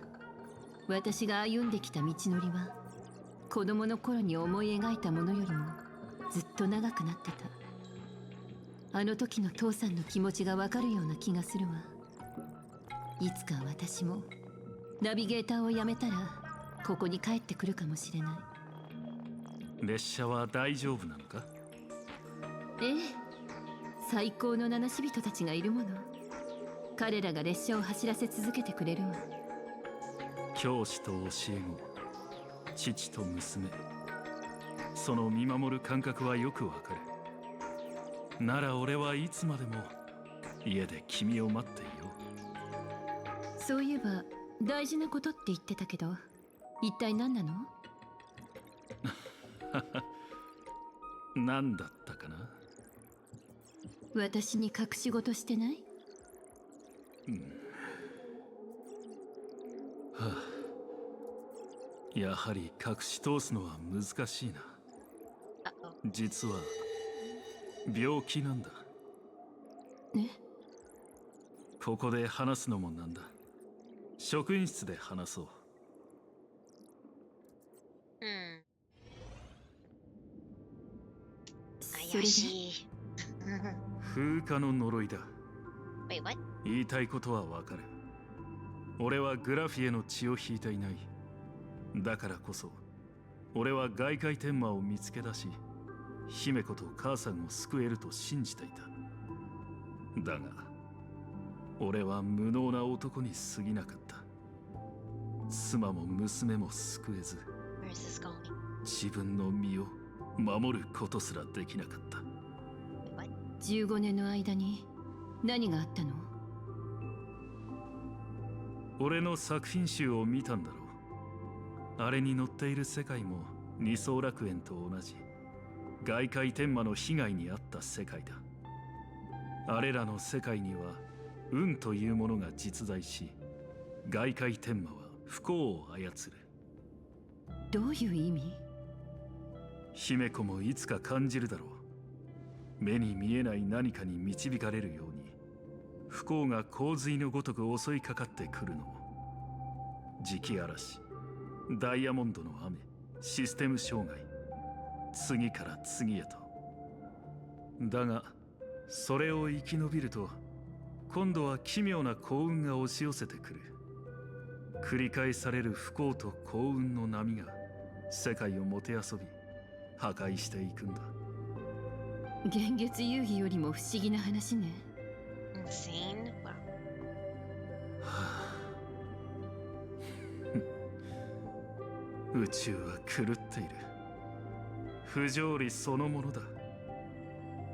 Speaker 16: 私が歩んできた道のりは子供の頃に思い描いたものよりもずっと長くなってた。あの時の父さんの気持ちがわかるような気がするわ。いつか私もナビゲーターを辞めたらここに帰ってくるかもしれない。
Speaker 15: 列車は大丈夫なのか？
Speaker 16: ええ、最高の七死人たちがいるもの。彼らが列車を走らせ続けてくれるわ。
Speaker 15: 教師と教え子、父と娘、その見守る感覚はよくわかる。なら俺はいつまでも家で君を待っていよう。
Speaker 16: そういえば大事なことって言ってたけど、一体何なの？
Speaker 15: 何だったかな。
Speaker 16: 私に隠し事してない？
Speaker 15: はあ、やはり隠し通すのは難しいな。実は病気なんだ。
Speaker 16: ね？
Speaker 15: ここで話すのもなんだ。職員室で話そう。
Speaker 16: それで
Speaker 15: 風化の呪いだ。
Speaker 1: Wait, what?
Speaker 15: 言いたいことはわかる。俺はグラフィエの血を引いていない。だからこそ俺は外界天魔を見つけ出し、姫子と母さんを救えると信じていた。だが俺は無能な男に過ぎなかった。妻も娘も救えず、
Speaker 1: Where is this going?
Speaker 15: 自分の身を守ることすらできなかった。
Speaker 16: 15年の間に何があったの？
Speaker 15: 俺の作品集を見たんだろう。あれに載っている世界も二層楽園と同じ外界天魔の被害に遭った世界だ。あれらの世界には運というものが実在し、外界天魔は不幸を操る。
Speaker 16: どういう意味？
Speaker 15: 姫子もいつか感じるだろう。目に見えない何かに導かれるように、不幸が洪水のごとく襲いかかってくるのも。磁気嵐、ダイヤモンドの雨、システム障害、次から次へと。だがそれを生き延びると、今度は奇妙な幸運が押し寄せてくる。繰り返される不幸と幸運の波が世界をもてあそび破壊していくんだ。
Speaker 16: 現月遊戯よりも不思議な話ね。
Speaker 1: Insane? Wow.
Speaker 15: 宇宙は狂っている。不条理そのものだ。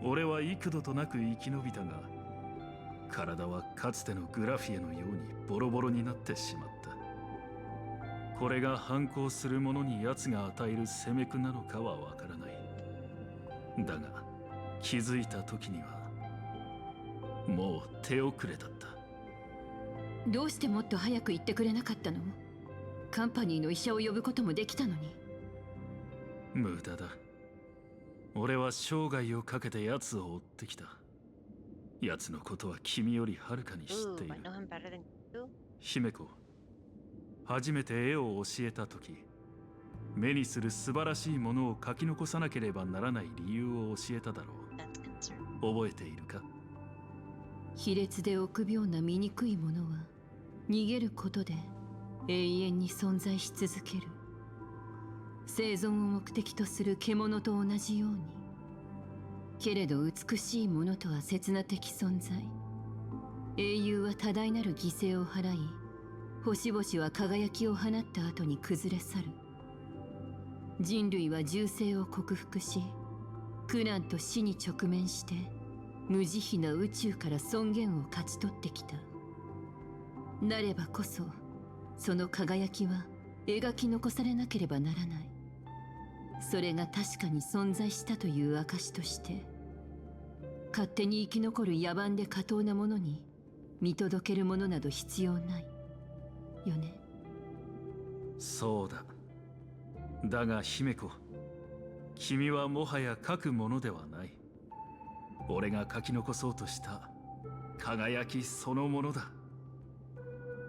Speaker 15: 俺は幾度となく生き延びたが、体はかつてのグラフィエのようにボロボロになってしまった。これが反抗する者に奴が与える責め苦なのかはわからない。だが気づいた時にはもう手遅れだった。
Speaker 16: どうしてもっと早く言ってくれなかったの？カンパニーの医者を呼ぶこともできたのに。
Speaker 15: 無駄だ。俺は生涯をかけて奴を追ってきた。奴のことは君よりはるかに知っている。姫子、初めて絵を教えた時、目にする素晴らしいものを書き残さなければならない理由を教えただろう。覚えているか？
Speaker 16: 卑劣で臆病な醜いものは逃げることで永遠に存在し続ける。生存を目的とする獣と同じように。けれど美しいものとは刹那的存在。英雄は多大なる犠牲を払い、星々は輝きを放った後に崩れ去る。人類は銃声を克服し、苦難と死に直面して無慈悲な宇宙から尊厳を勝ち取ってきた。なればこそその輝きは描き残されなければならない。それが確かに存在したという証として、勝手に生き残る野蛮で下等なものに見届けるものなど必要ないよね。
Speaker 15: そうだ。だが姫子、君はもはや書くものではない。俺が書き残そうとした輝きそのものだ。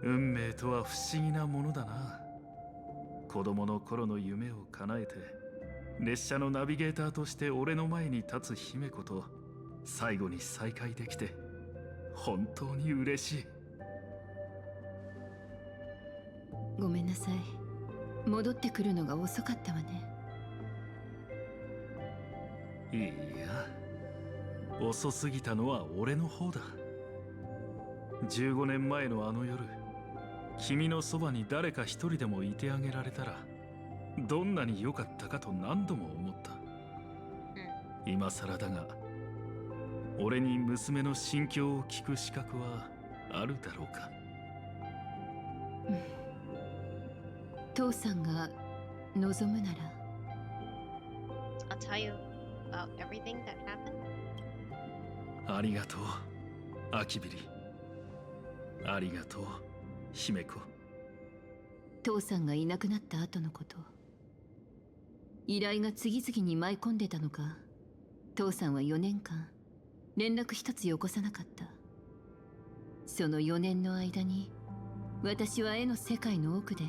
Speaker 15: 運命とは不思議なものだな。子供の頃の夢を叶えて列車のナビゲーターとして俺の前に立つ姫子と最後に再会できて本当に嬉しい。
Speaker 16: ごめんなさい。戻ってくるのが遅かったわね。
Speaker 15: いや、遅すぎたのは俺の方だ。15年前のあの夜、君のそばに誰か一人でもいてあげられたらどんなに良かったかと何度も思った。今更だが、俺に娘の心境を聞く資格はあるだろうか。
Speaker 16: 父さんが望むなら。
Speaker 1: I'll tell you about everything that happened.
Speaker 15: ありがとう、アキビリ。ありがとう、姫子。
Speaker 16: 父さんがいなくなった後のこと。依頼が次々に舞い込んでたのか、父さんは4年間連絡一つよこさなかった。その4年の間に私は絵の世界の奥で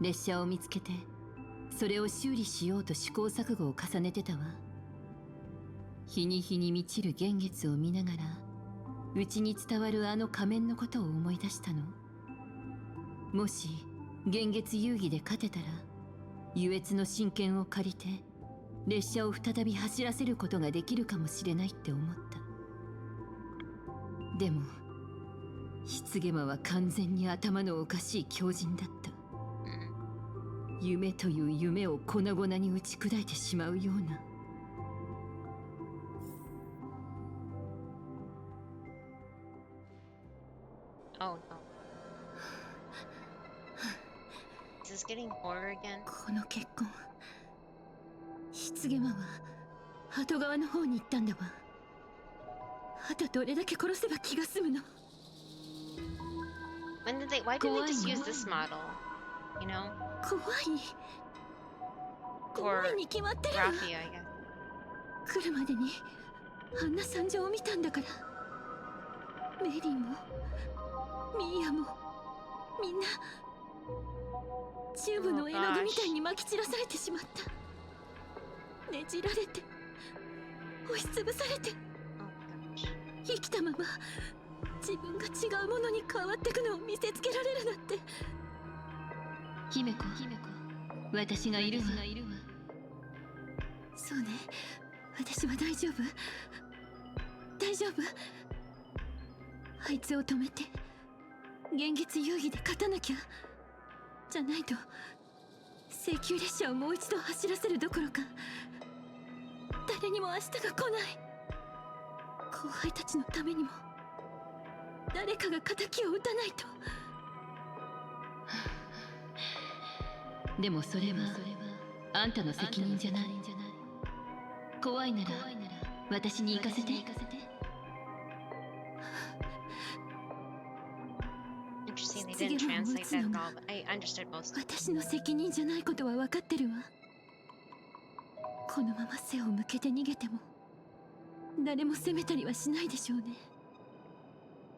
Speaker 16: 列車を見つけて、それを修理しようと試行錯誤を重ねてたわ。日に日に満ちる幻月を見ながら、うちに伝わるあの仮面のことを思い出したの。もし幻月遊戯で勝てたら、優越の真剣を借りて列車を再び走らせることができるかもしれないって思った。でも失ゲマは完全に頭のおかしい狂人だった。夢という夢を粉々に打ち砕いてしまうような。
Speaker 1: Oh no. Is this getting horror again?
Speaker 16: この結婚、失ゲマは鳩側の方に行ったんだわ。あとどれだけ殺せば気が済むの。
Speaker 1: Why didn't they just use this model? You know?
Speaker 16: 怖いに決まってるわ。
Speaker 1: Rafi, I guess.
Speaker 16: 来るまでにあんな惨状を見たんだから。メリーもミーヤもみんなチューブの絵の具みたいに撒き散らされてしまった。ねじられて押しつぶされて、生きたまま自分が違うものに変わってくのを見せつけられるなんて。姫子、私がいるわ。そうね、私は大丈夫。大丈夫。あいつを止めて幻月遊戯で勝たなきゃ。じゃないと請求列車をもう一度走らせるどころか、誰にも明日が来ない。後輩たちのためにも誰かが敵を撃たないと。でもそれはあんたの責任じゃない。怖いなら私に行かせて。
Speaker 1: Interesting, they didn't translate that at all, but I understood most of it.
Speaker 16: 私の責任じゃないことは分かってるわ。このまま背を向けて逃げても誰も責めたりはしないでしょうね。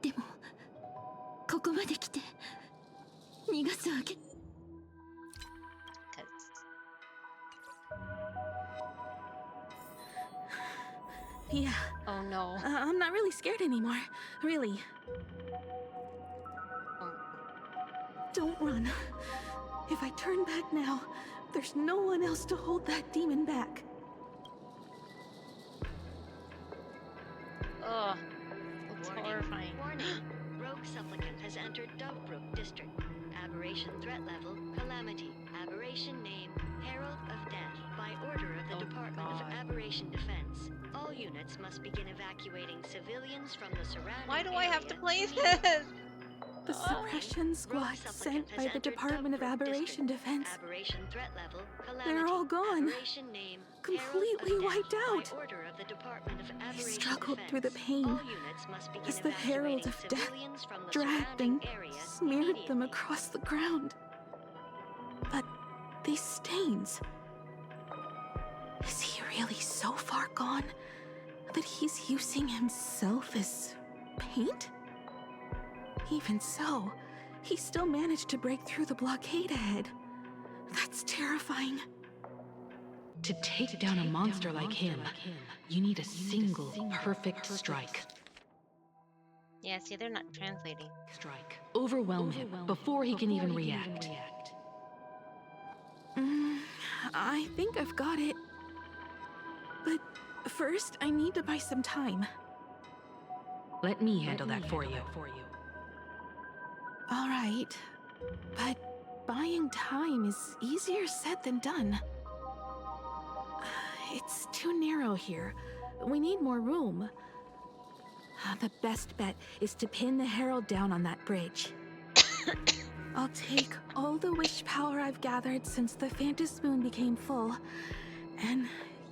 Speaker 16: でもここまで来て逃がすわけ。
Speaker 14: Yeah.
Speaker 1: Oh no.
Speaker 14: I'm not really scared anymore. Really. Don't run. If I turn back now, there's no one else to hold that demon back.
Speaker 1: Ugh. That's horrifying.
Speaker 19: Warning. Rogue supplicant has entered Dovebrook District. Aberration threat level, Calamity. Aberration name, Herald of Death. By order of the Department of Aberration Defense. All units must begin evacuating civilians from the surrounding
Speaker 1: Why do I have to
Speaker 19: area.
Speaker 1: play this?
Speaker 14: The suppression squad sent by the Department of Aberration Defense.
Speaker 19: Aberration threat level,
Speaker 14: They're all gone.
Speaker 19: Aberration name,
Speaker 14: Completely wiped out.
Speaker 19: by order of the Department of
Speaker 14: I
Speaker 19: Aberration
Speaker 14: struggled
Speaker 19: Defense.
Speaker 14: through the pain
Speaker 19: All units must begin
Speaker 14: as the Herald of Death
Speaker 19: civilians from the
Speaker 14: dragged
Speaker 19: surrounding
Speaker 14: and
Speaker 19: area
Speaker 14: smeared them across the ground. But these stains... Is he really so far gone that he's using himself as paint? Even so, he still managed to break through the blockade ahead. That's terrifying.
Speaker 8: To take down a monster like him, you need a single perfect strike.
Speaker 1: Yeah, see, they're not translating.
Speaker 8: Overwhelm him before he can even react.
Speaker 14: I think I've got it. But first, I need to buy some time.
Speaker 8: Let me handle that for you.
Speaker 14: All right. But buying time is easier said than done. It's too narrow here. We need more room. The best bet is to pin the Herald down on that bridge. I'll take all the wish power I've gathered since the Phantom Moon became full, and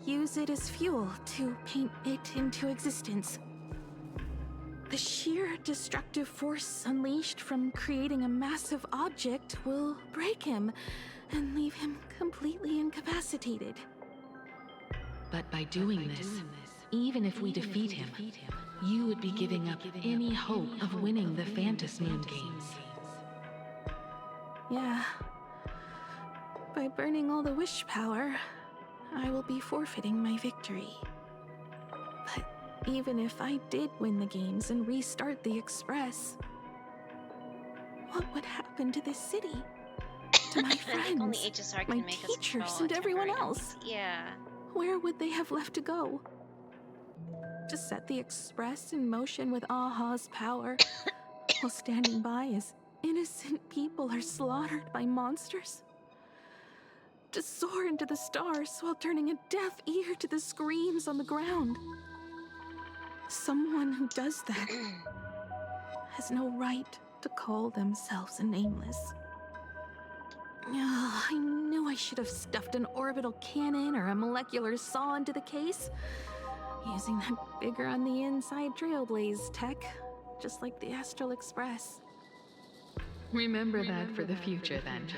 Speaker 14: use it as fuel to paint it into existence. The sheer destructive force unleashed from creating a massive object will break him and leave him completely incapacitated.
Speaker 8: But by doing this, even if we defeat him, you would be giving up any hope of winning the Phantom Moon games.
Speaker 14: Yeah. By burning all the wish power, I will be forfeiting my victory. But even if I did win the games and restart the Express, what would happen to this city? To my
Speaker 1: I think only
Speaker 14: friends,
Speaker 1: HSR can
Speaker 14: my
Speaker 1: make us
Speaker 14: teachers,
Speaker 1: control
Speaker 14: and
Speaker 1: a
Speaker 14: everyone
Speaker 1: temporary
Speaker 14: else?
Speaker 1: Yeah.
Speaker 14: Where would they have left to go? To set the Express in motion with Aha's power, while standing by as innocent people are slaughtered by monsters? To soar into the stars while turning a deaf ear to the screams on the ground? Someone who does that has no right to call themselves a nameless. I knew I should have stuffed an orbital cannon or a molecular saw into the case, using that bigger on the inside Trailblaze tech, just like the Astral Express.
Speaker 8: Remember that for the future, then.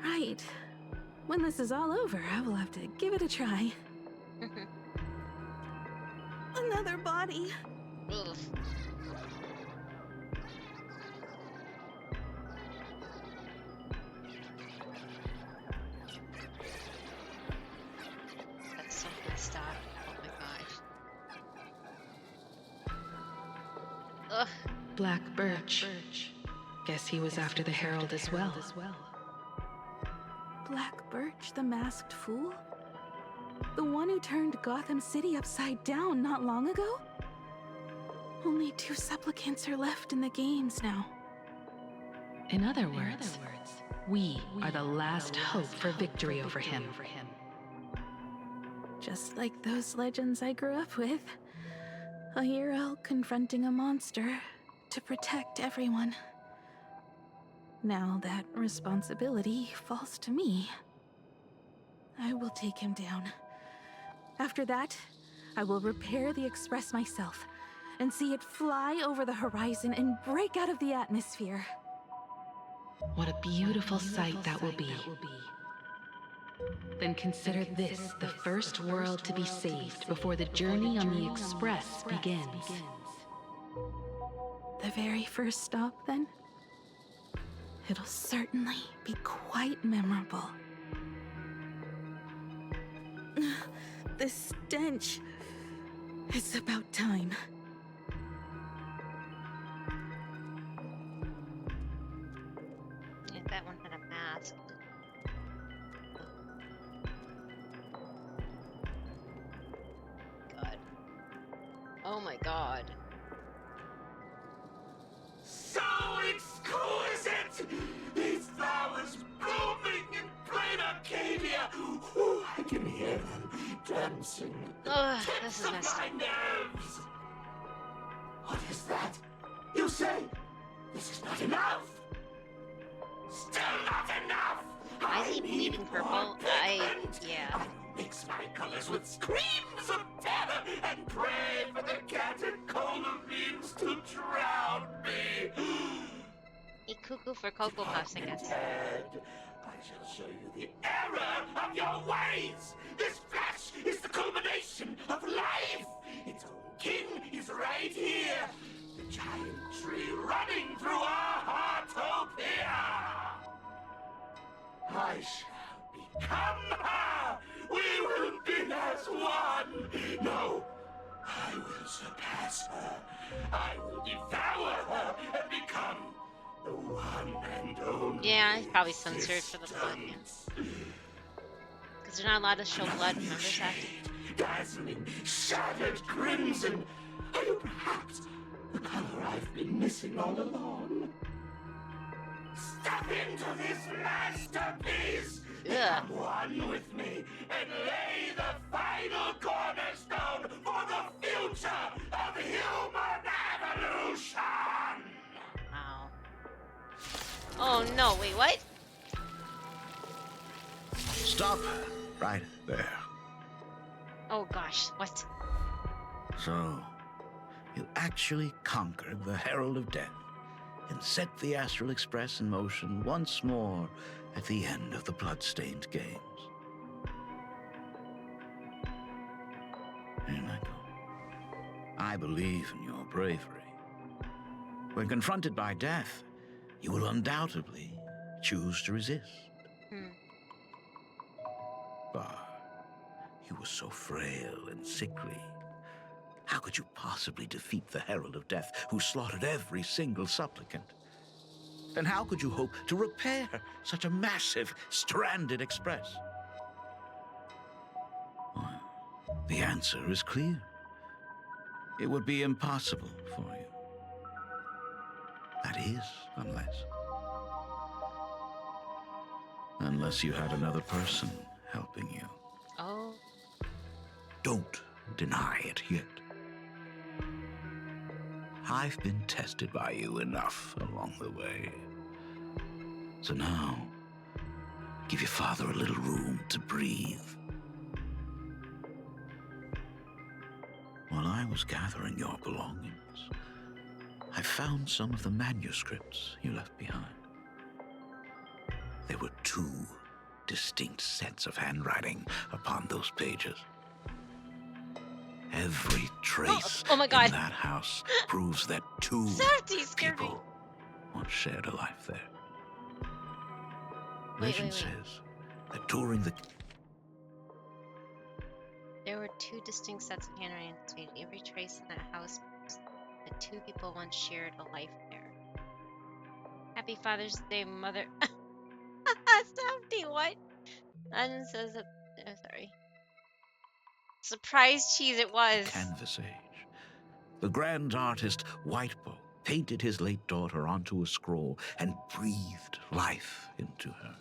Speaker 14: Right. When this is all over, I will have to give it a try. Another body.
Speaker 1: Ugh. That's so messed up. Oh my god. Ugh.
Speaker 8: Black Birch. Guess he was after the Herald as well.
Speaker 14: Black Birch, the masked fool? The one who turned Gotham City upside down not long ago? Only 2 supplicants are left in the games now.
Speaker 8: In other words, we are the last hope for victory over him.
Speaker 14: Just like those legends I grew up with. A hero confronting a monster to protect everyone. Now that responsibility falls to me. I will take him down. After that, I will repair the Express myself and see it fly over the horizon and break out of the atmosphere.
Speaker 8: What a beautiful sight that will be. Then consider this the first world to be saved before the journey on the Express begins.
Speaker 14: The very first stop, then? It'll certainly be quite memorable. The stench. It's about time.
Speaker 1: Yeah, that one had a mask. God. Oh my god.
Speaker 15: So exquisite! These flowers blooming in plain Arcadia! Ooh, I can hear them dancing.
Speaker 1: Ugh, this is messed
Speaker 15: my
Speaker 1: up.
Speaker 15: nerves! What is that? You say this is not enough? Still not enough!
Speaker 1: Why is he bleeding purple? Yeah.
Speaker 15: Mix my colors with screams of terror and pray for the catecholamines to drown me.
Speaker 1: Eat cuckoo for Cocoa Puffs, I guess.
Speaker 15: I shall show you the error of your ways. This flash is the culmination of life. Its own king is right here. The giant tree running through our heartopia. I shall become her. We will be as one. No, I will surpass her. I will devour her and become
Speaker 21: The one and only.
Speaker 1: Yeah, it's probably censored for the blood. Because they're not allowed to show blood, remember, Safdie?
Speaker 21: Dazzling, shattered crimson. Are you perhaps the color I've been missing all along? Step into this masterpiece. Become one with me and lay the final cornerstone for the future of human evolution.
Speaker 1: Wow. Oh no, wait, what?
Speaker 21: Stop right there.
Speaker 1: Oh gosh, what?
Speaker 21: So, you actually conquered the Herald of Death and set the Astral Express in motion once more at the end of the Bloodstained Games. Hey, Michael, I believe in your bravery. When confronted by death, you will undoubtedly choose to resist. But you were so frail and sickly. How could you possibly defeat the Herald of Death, who slaughtered every single supplicant? Then how could you hope to repair such a massive, stranded express? Well, the answer is clear. It would be impossible for you. That is, unless you had another person helping you.
Speaker 1: Oh.
Speaker 21: Don't deny it yet. I've been tested by you enough along the way. So now, give your father a little room to breathe. While I was gathering your belongings, I found some of the manuscripts you left behind. There were 2 distinct sets of handwriting upon those pages. Every trace
Speaker 1: oh my God.
Speaker 21: in that house proves that 2 people once shared a life there. Legend says that during the...
Speaker 1: There were 2 distinct sets of handwriting between every trace in that house that 2 people once shared a life there. Happy Father's Day, Mother. Safdie, what? Legend says that. Oh, sorry. Surprise cheese it was.
Speaker 21: Canvas age. The grand artist Whitebow painted his late daughter onto a scroll and breathed life into her.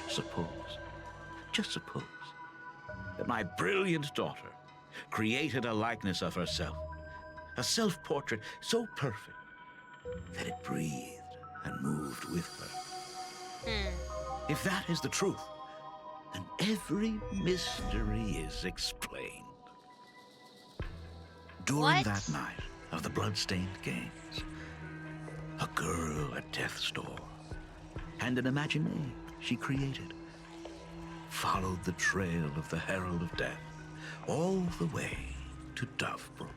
Speaker 21: Suppose, just suppose, that my brilliant daughter created a likeness of herself, a self-portrait so perfect that it breathed and moved with her. If that is the truth, then every mystery is explained. During that night of the Bloodstained Games, a girl at death's door and an imagination she created followed the trail of the Herald of Death all the way to Dovebrook.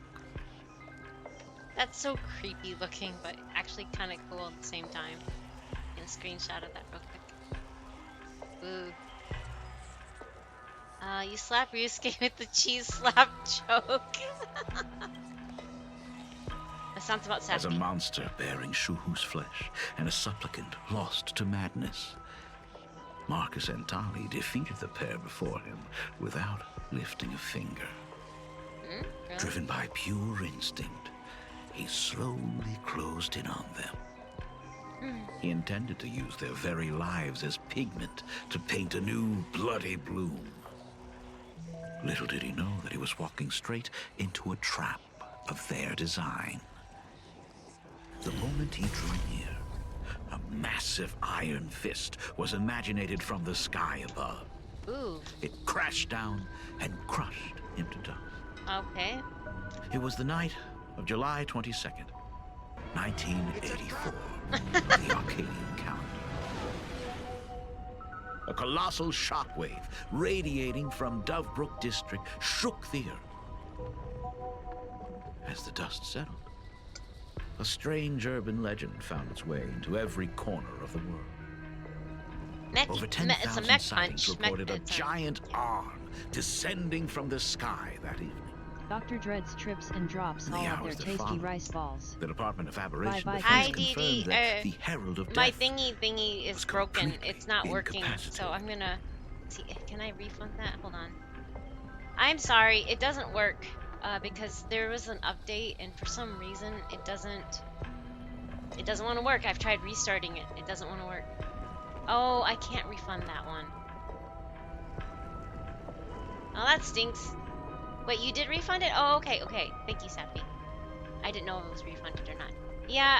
Speaker 1: That's so creepy looking, but actually kind of cool at the same time. I'm gonna screenshot of that real quick. Ooh. You slap Ryusuke with the cheese slap joke. That sounds about Safdie.
Speaker 21: As a monster bearing Shuhu's flesh and a supplicant lost to madness, Marcus Antali defeated the pair before him without lifting a finger.
Speaker 1: Really?
Speaker 21: Driven by pure instinct, he slowly closed in on them. He intended to use their very lives as pigment to paint a new bloody bloom. Little did he know that he was walking straight into a trap of their design. The moment he drew near, a massive iron fist was imaginated from the sky above.
Speaker 1: Ooh.
Speaker 21: It crashed down and crushed him to dust.
Speaker 1: Okay.
Speaker 21: It was the night of July 22nd, 1984, of the Arcadian calendar. A colossal shockwave radiating from Dovebrook district shook the earth. As the dust settled, a strange urban legend found its way into every corner of the world. Over 10,000 sightings reported a giant arm descending from the sky that evening.
Speaker 5: Dr. Dread's trips and drops all of their tasty rice balls.
Speaker 21: The Department of Aberration
Speaker 5: Bye-bye.
Speaker 1: Hi,
Speaker 21: Defense
Speaker 1: Dee
Speaker 21: confirmed
Speaker 1: Dee.
Speaker 21: that the Herald of
Speaker 1: My
Speaker 21: Death
Speaker 1: thingy is broken. It's not working. So I'm gonna see. Can I refund that? Hold on. I'm sorry, it doesn't work because there was an update, and for some reason it doesn't want to work. I've tried restarting it. It doesn't want to work. Oh, I can't refund that one. Oh, that stinks. Wait, you did refund it? Oh, okay, okay. Thank you, Sappy. I didn't know if it was refunded or not. Yeah,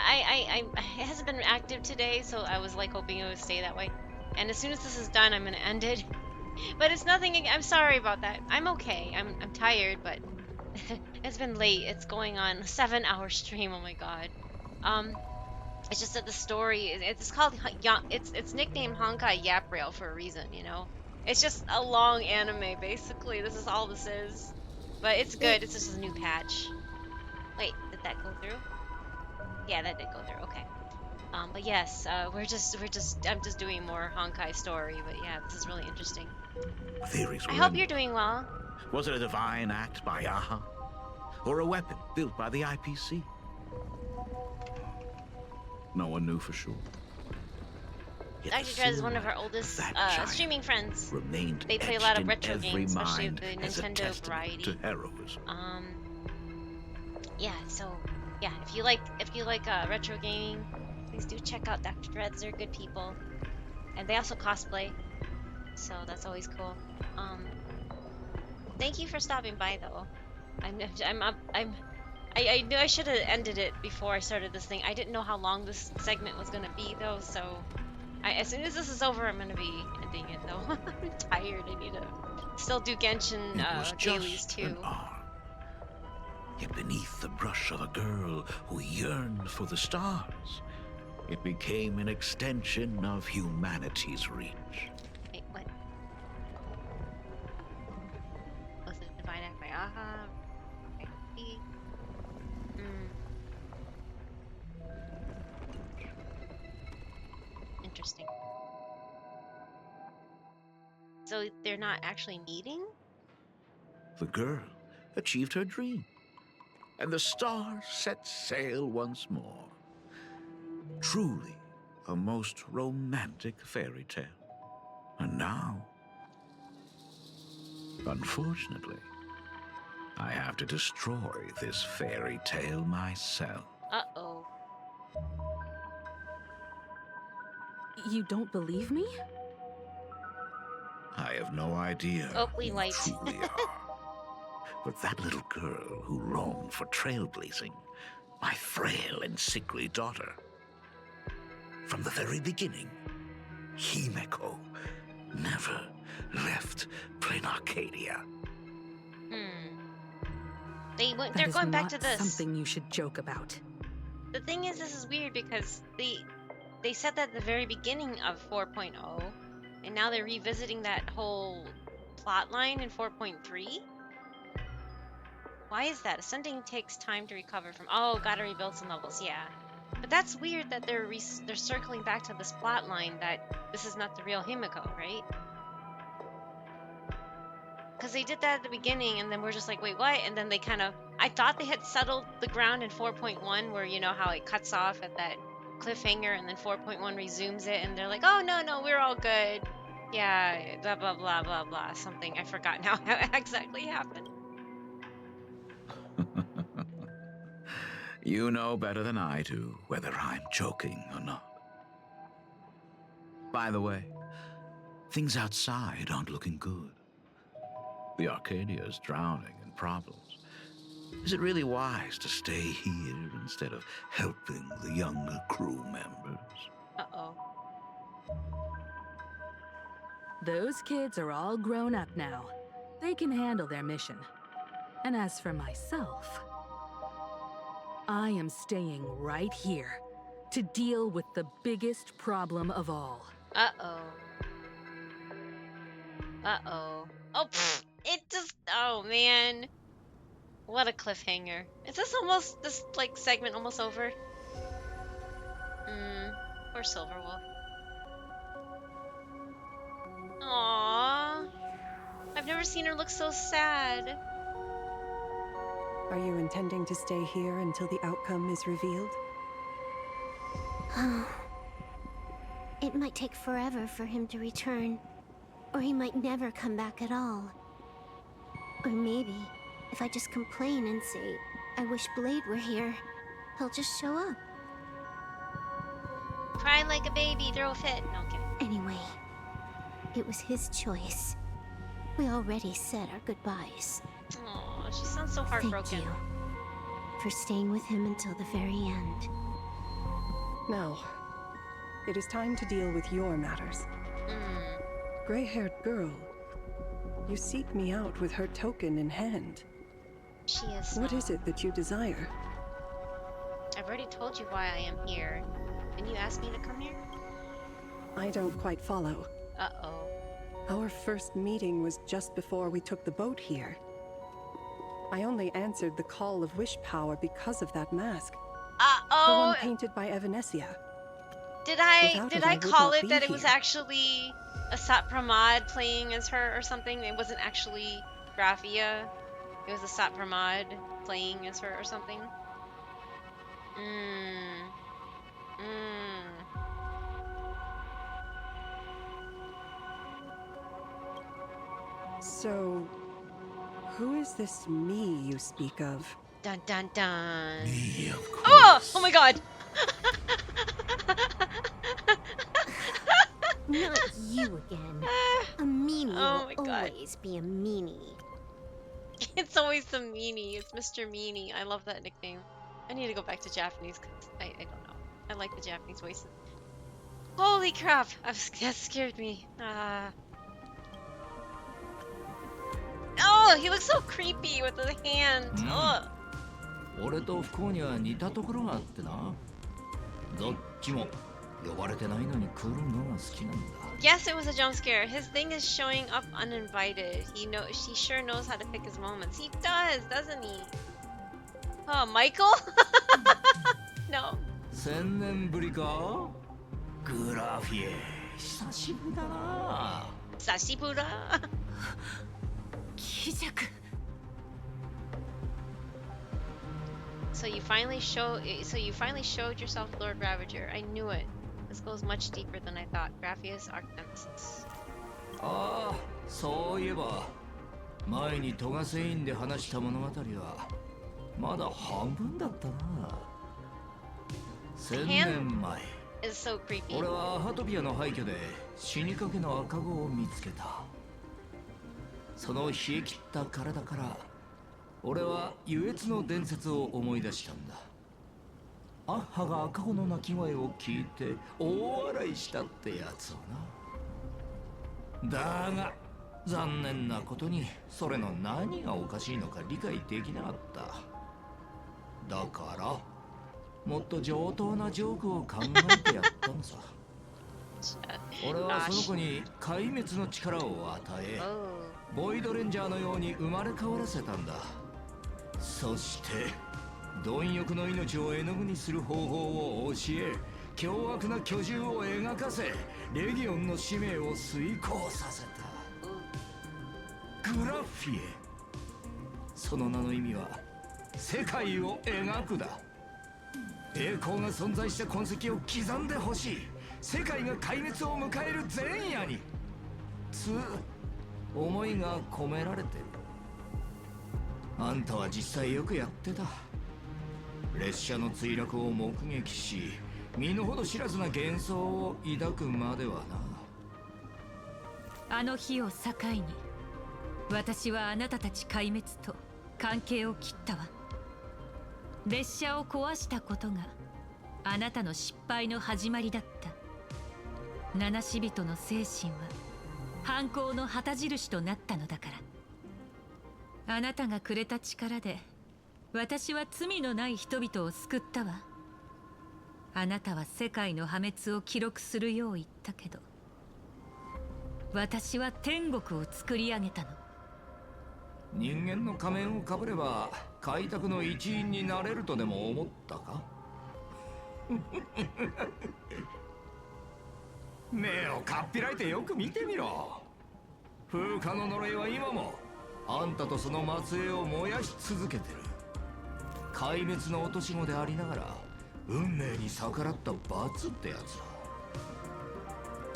Speaker 1: it hasn't been active today, so I was like hoping it would stay that way. And as soon as this is done, I'm gonna end it. But it's nothing. I'm sorry about that. I'm okay. I'm tired, but it's been late. It's going on a 7-hour stream. Oh my god. It's just that the story it's called it's nicknamed Honkai Yap Rail for a reason, you know. It's just a long anime basically. This is all this is. But it's good. It's just a new patch. Wait, did that go through? Yeah, that did go through. Okay. But yes, I'm just doing more Honkai story, but yeah, this is really interesting.
Speaker 21: theories
Speaker 1: I
Speaker 21: were
Speaker 1: hope
Speaker 21: in.
Speaker 1: you're doing well.
Speaker 21: Was it a divine act by Aha? Or a weapon built by the IPC? No one knew for sure. Yet
Speaker 1: Dr.
Speaker 21: the
Speaker 1: Dredd is one of
Speaker 21: silhouette
Speaker 1: our oldest
Speaker 21: that giant
Speaker 1: streaming friends.
Speaker 21: remained
Speaker 1: They play a
Speaker 21: etched
Speaker 1: lot of
Speaker 21: in
Speaker 1: retro
Speaker 21: every
Speaker 1: games, especially
Speaker 21: mind
Speaker 1: the
Speaker 21: as a
Speaker 1: Nintendo
Speaker 21: testament
Speaker 1: variety.
Speaker 21: to heroism.
Speaker 1: Yeah, so yeah, if you like retro gaming, please do check out Dr. Dreads. They're good people, and they also cosplay, so that's always cool. Thank you for stopping by, though. I knew I should have ended it before I started this thing. I didn't know how long this segment was gonna be, though. So as soon as this is over, I'm gonna be ending it, though. I'm tired. I need to still do Genshin dailies too.
Speaker 21: Yet beneath the brush of a girl who yearned for the stars, it became an extension of humanity's reach.
Speaker 1: Wait, what? Was it Divine Act by Aha? Okay. Interesting. So they're not actually meeting?
Speaker 21: The girl achieved her dream, and the stars set sail once more. Truly a most romantic fairy tale. And now, unfortunately, I have to destroy this fairy tale myself.
Speaker 1: Uh-oh.
Speaker 14: You don't believe me?
Speaker 21: I have no idea
Speaker 1: Oh, we
Speaker 21: who
Speaker 1: wiped.
Speaker 21: you truly are. But that little girl who longed for trailblazing, my frail and sickly daughter. From the very beginning, Himeko never left Plain Arcadia.
Speaker 1: They're going back to this.
Speaker 14: Something you should joke about.
Speaker 1: The thing is, this is weird because they said that at the very beginning of 4.0, and now they're revisiting that whole plot line in 4.3. Why is that? Ascending takes time to recover from. Oh, gotta rebuild some levels. Yeah, but that's weird that they're circling back to this plot line that this is not the real Himiko, right? Because they did that at the beginning, and then we're just like, wait, what? And then they kind of, I thought they had settled the ground in 4.1, where you know how it cuts off at that cliffhanger, and then 4.1 resumes it, and they're like, oh, no, we're all good. Yeah, blah, blah, blah, blah, blah, something. I forgot now how it exactly happened.
Speaker 21: You know better than I do whether I'm joking or not. By the way, things outside aren't looking good. The Arcadia is drowning in problems. Is it really wise to stay here instead of helping the younger crew members?
Speaker 1: Uh-oh.
Speaker 14: Those kids are all grown up now. They can handle their mission. And as for myself, I am staying right here to deal with the biggest problem of all.
Speaker 1: Uh-oh. Uh-oh. Oh, pfft. Oh, man. What a cliffhanger. Is this like, segment almost over? Poor Silverwolf. Aww. I've never seen her look so sad.
Speaker 12: Are you intending to stay here until the outcome is revealed?
Speaker 3: It might take forever for him to return, or he might never come back at all. Or maybe, if I just complain and say, I wish Blade were here, he'll just show up.
Speaker 1: Cry like a baby, throw a fit. No, I'm kidding.
Speaker 3: Anyway, it was his choice. We already said our goodbyes.
Speaker 1: Oh, she sounds so heartbroken.
Speaker 3: Thank you for staying with him until the very end.
Speaker 12: Now, it is time to deal with your matters. Gray-haired girl, you seek me out with her token in hand.
Speaker 1: She is.
Speaker 12: What is it that you desire?
Speaker 1: I've already told you why I am here. Didn't you ask me to come here?
Speaker 12: I don't quite follow.
Speaker 1: Uh-oh.
Speaker 12: Our first meeting was just before we took the boat here. I only answered the call of wish power because of that mask.
Speaker 1: Uh-oh.
Speaker 12: The one painted by Evanesia.
Speaker 1: Did I
Speaker 12: Without it,
Speaker 1: call
Speaker 12: would
Speaker 1: it
Speaker 12: not
Speaker 1: that
Speaker 12: be
Speaker 1: it was
Speaker 12: here.
Speaker 1: actually a Satpramad playing as her or something? It wasn't actually Graphia. It was a Satpramad playing as her or something.
Speaker 12: So, who is this me you speak of?
Speaker 1: Dun dun dun.
Speaker 21: Me, of course.
Speaker 1: Oh! Oh my god!
Speaker 3: Not you again. A meanie
Speaker 1: Oh my
Speaker 3: will
Speaker 1: God.
Speaker 3: always be a meanie.
Speaker 1: It's always the meanie. It's Mr. Meanie. I love that nickname. I need to go back to Japanese because I don't know. I like the Japanese voices. Holy crap! That scared me. Oh, he looks so creepy with the hand. Oh.
Speaker 2: 俺と不幸には似たところがあってな。どっちも呼ばれてないのに来るのが好きなんだ。
Speaker 1: Yes, it was a jump scare. His thing is showing up uninvited. He sure knows how to pick his moments. He does, doesn't he? Oh, Michael? No.
Speaker 2: 1000年ぶりか？グラフィエ、久しぶりだな。
Speaker 1: 久しぶりだ。
Speaker 6: 気弱。
Speaker 1: So you finally showed yourself, Lord Ravager. I knew it. This goes much deeper than I thought. Graphia's Archnemesis.
Speaker 2: ああ、そういえば前にトガセインで話した物語はまだ半分だったな。1000年前、
Speaker 1: It's so creepy.
Speaker 2: 俺はハトピアの廃墟で死にかけの赤子を見つけた。その冷え切った体から俺は優越の伝説を思い出したんだ。アッハが赤子の鳴き声を聞いて大笑いしたってやつをな。だが残念なことにそれの何がおかしいのか理解できなかった。だからもっと上等なジョークを考えてやったのさ。俺はその子に壊滅の力を与え、ボイドレンジャーのように生まれ変わらせたんだ。そして貪欲の命を絵の具にする方法を教え、凶悪な巨獣を描かせ、レギオンの使命を遂行させた。グラフィエ、その名の意味は世界を描くだ。栄光が存在した痕跡を刻んでほしい。世界が壊滅を迎える前夜につ思いが込められてる。あんたは実際よくやってた。列車の墜落を目撃し、身の程知らずな幻想を抱くまでは
Speaker 6: な。あの日を境に私はあなたたち壊滅と関係を切ったわ。列車を壊したことがあなたの失敗の始まりだった。七死人の精神は犯行の旗印となったのだから。あなたがくれた力で私は罪のない人々を救ったわ。あなたは世界の破滅を記録するよう言ったけど、私は天国を作り上げたの。
Speaker 2: 人間の仮面をかぶれば開拓の一員になれるとでも思ったか？目をかっぴらいてよく見てみろ。風化の呪いは今もあんたとその末裔を燃やし続けてる。壊滅の落とし子でありながら運命に逆らった罰ってやつだ。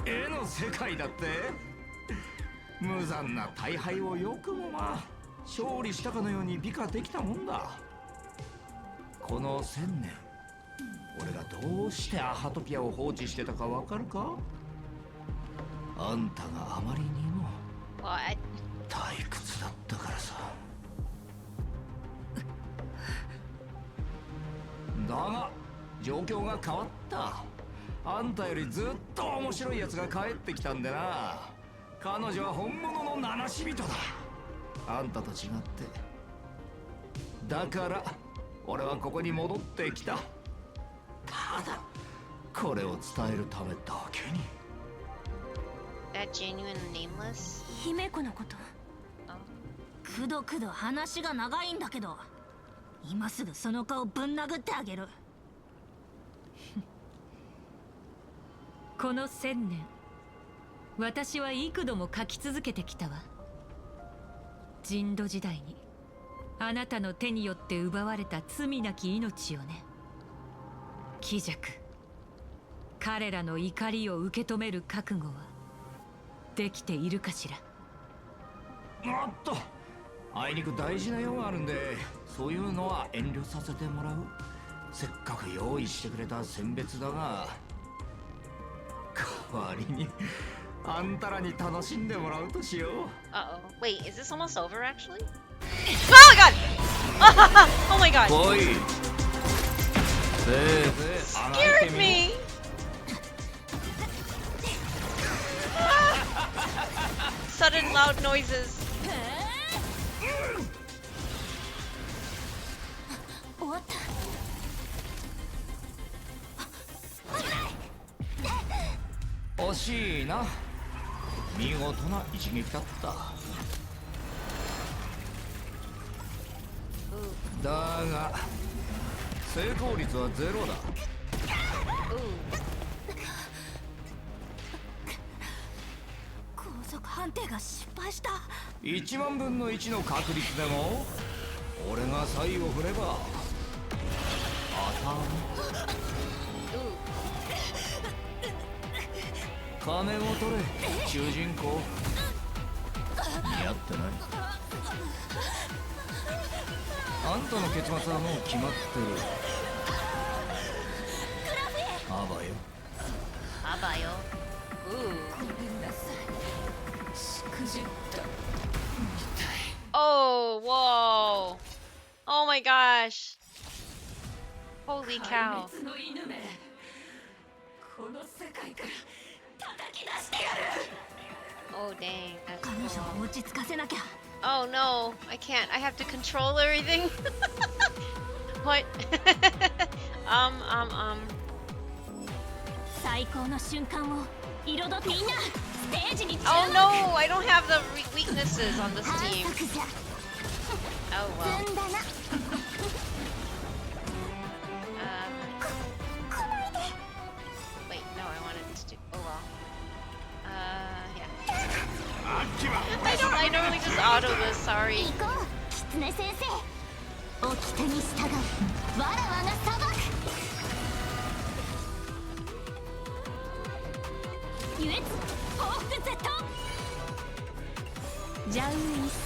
Speaker 2: 絵の世界だって。無残な大敗をよくも勝利したかのように美化できたもんだ。この1000年、俺がどうしてアハトピアを放置してたかわかるか？あんたがあまりにも退屈だったからさ。だが状況が変わった。あんたよりずっと面白いやつが帰ってきたんでな。彼女は本物の七死人だ。あんたと違って。だから俺はここに戻ってきた。ただこれを伝えるためだけに。
Speaker 1: That genuine nameless?
Speaker 3: 姫子のこと。くどくど話が長いんだけど、今すぐその顔ぶん殴ってあげる。
Speaker 4: この1000年、私は幾度も書き続けてきたわ。人土時代にあなたの手によって奪われた罪なき命をね。貴弱、彼らの怒りを受け止める覚悟はできているかしら。
Speaker 2: おっと、あいにく大事な用があるんで、そういうのは遠慮させてもらう。せっかく用意してくれた選別だが、代わりにあんたらに楽しんでもらうとしよう。
Speaker 1: Uh-oh. Wait, is this almost over actually? Oh my god! Oh my god!
Speaker 2: おい。
Speaker 1: Scared me! Sudden loud noises.
Speaker 3: 終わった。
Speaker 2: 惜しいな。見事な一撃だった。だが成功率はゼロだ。
Speaker 3: 高速判定が失敗した。
Speaker 2: 1万分の1の確率でも俺がサイを振れば当たる。金を取れ、囚人公。似合ってない。あんたの結末はもう決まってる。アバよ。
Speaker 1: アバよ。
Speaker 4: ごめんなさい。しくじった。
Speaker 1: Oh, whoa. Oh my gosh. Holy cow.
Speaker 4: この世界から叩き出してやる。
Speaker 1: Oh dang.
Speaker 3: 彼女を落ち着かせなきゃ。
Speaker 1: Oh no, I can't. I have to control everything. What?
Speaker 3: 最高の瞬間を彩ってみんなステージに注目。
Speaker 1: Oh no, I don't have the weaknesses on this team. Oh well. Wait, no, I wanted to do. Oh well. Yeah. I normally just auto this. Sorry.
Speaker 3: 行こう、狐先生。掟に従う。わらわが裁く。優越、報復絶倒。ジャン一層。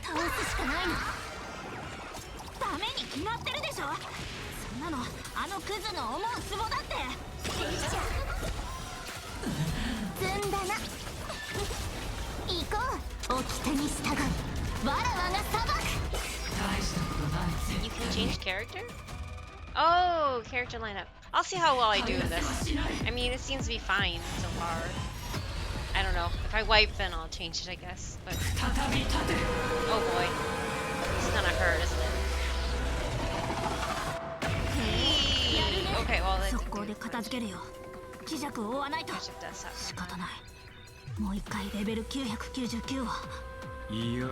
Speaker 3: 倒すしかないの。ダメに決まってるでしょ。そんなのあのクズの思うツボだって。ずんだな。行こう、掟に従う。わらわが裁く。
Speaker 1: You can change character? Oh, character lineup. I'll see how well I do in this. I mean, it seems to be fine so far. I don't know. If I wipe, then I'll change it, I guess. But oh boy, it's gonna hurt, isn't it? Okay, well let's.
Speaker 3: 速攻で片付けるよ。気弱を追わないと。仕方ない。もう一回レベル999を。
Speaker 9: いや、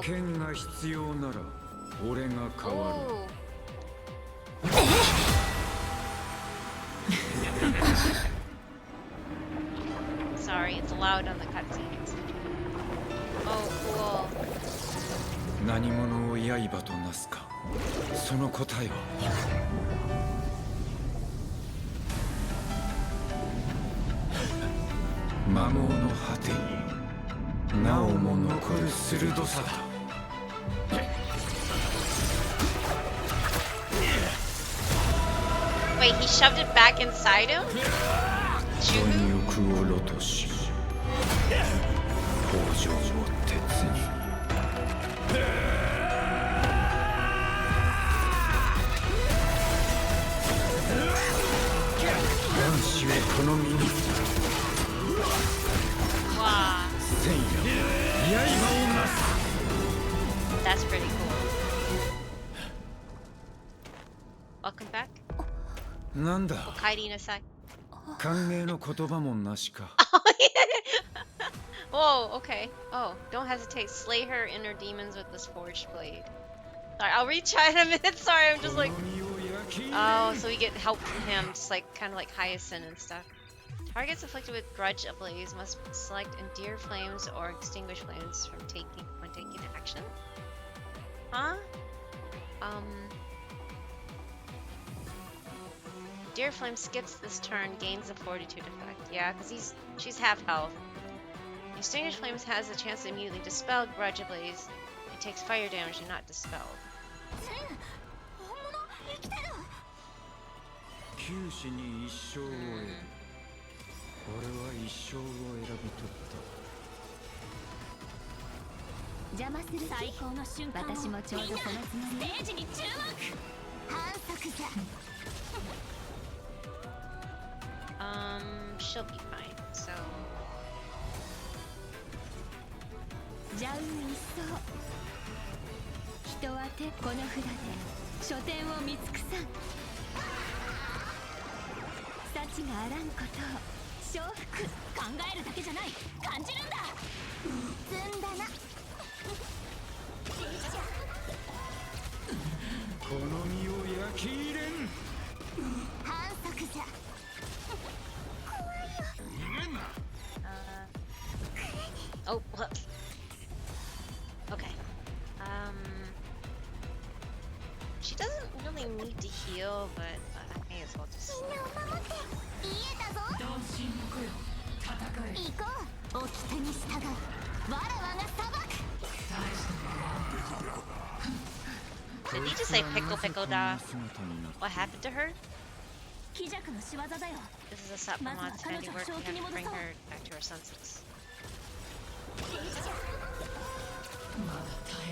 Speaker 9: 剣が必要なら俺が変わる。
Speaker 1: allowed on the cutscenes. Oh, cool.
Speaker 9: 何者を刃となすか、その答えは魔網の果てになおも残る鋭さだ。
Speaker 1: Wait, he shoved it back inside him?
Speaker 9: 貪欲を露とし、北条を鉄に。男子をこの身に。
Speaker 1: Wow.
Speaker 9: 戦や刃をなす。
Speaker 1: That's pretty cool. Welcome back.
Speaker 9: なんだ。
Speaker 1: お帰りなさい。
Speaker 9: 歓迎の言葉もなしか。
Speaker 1: Whoa, okay. Oh, don't hesitate. Slay her inner demons with this forged blade. Sorry, I'll retry in a minute. Sorry, I'm just like... Oh, so we get help from him, just like kind of like Hyacinth and stuff. Targets afflicted with grudge ablaze must select endear flames or extinguish flames from when taking action. Huh? Dear Flame skips this turn, gains a fortitude effect. Yeah, because she's half health. Extinguished Flames has a chance to immediately dispel Grudge Ablaze. It takes fire damage and not dispelled.
Speaker 9: 九死に一生を得る。俺は一生を選び取った。
Speaker 6: 邪魔する最高の瞬間。私もちょうどそのつもり。ステージに注目。反則じゃ。
Speaker 1: She'll be fine. So.
Speaker 6: ジャウン一層。人は手この札で書店を見尽くさん。幸があらんことを承服。考えるだけじゃない。感じるんだ。積んだな。
Speaker 9: この身を焼き入れん。
Speaker 6: 反則じゃ。
Speaker 1: Oh, whoops. Okay. She doesn't really need to heal, but I may as well just.
Speaker 6: 行こう。掟に従う。わらわが裁く。
Speaker 1: Did he just say pickle da? What happened to her?
Speaker 6: 貴弱の仕業だよ。
Speaker 1: This is a set from Mod's handiwork. We have to bring her back to her senses.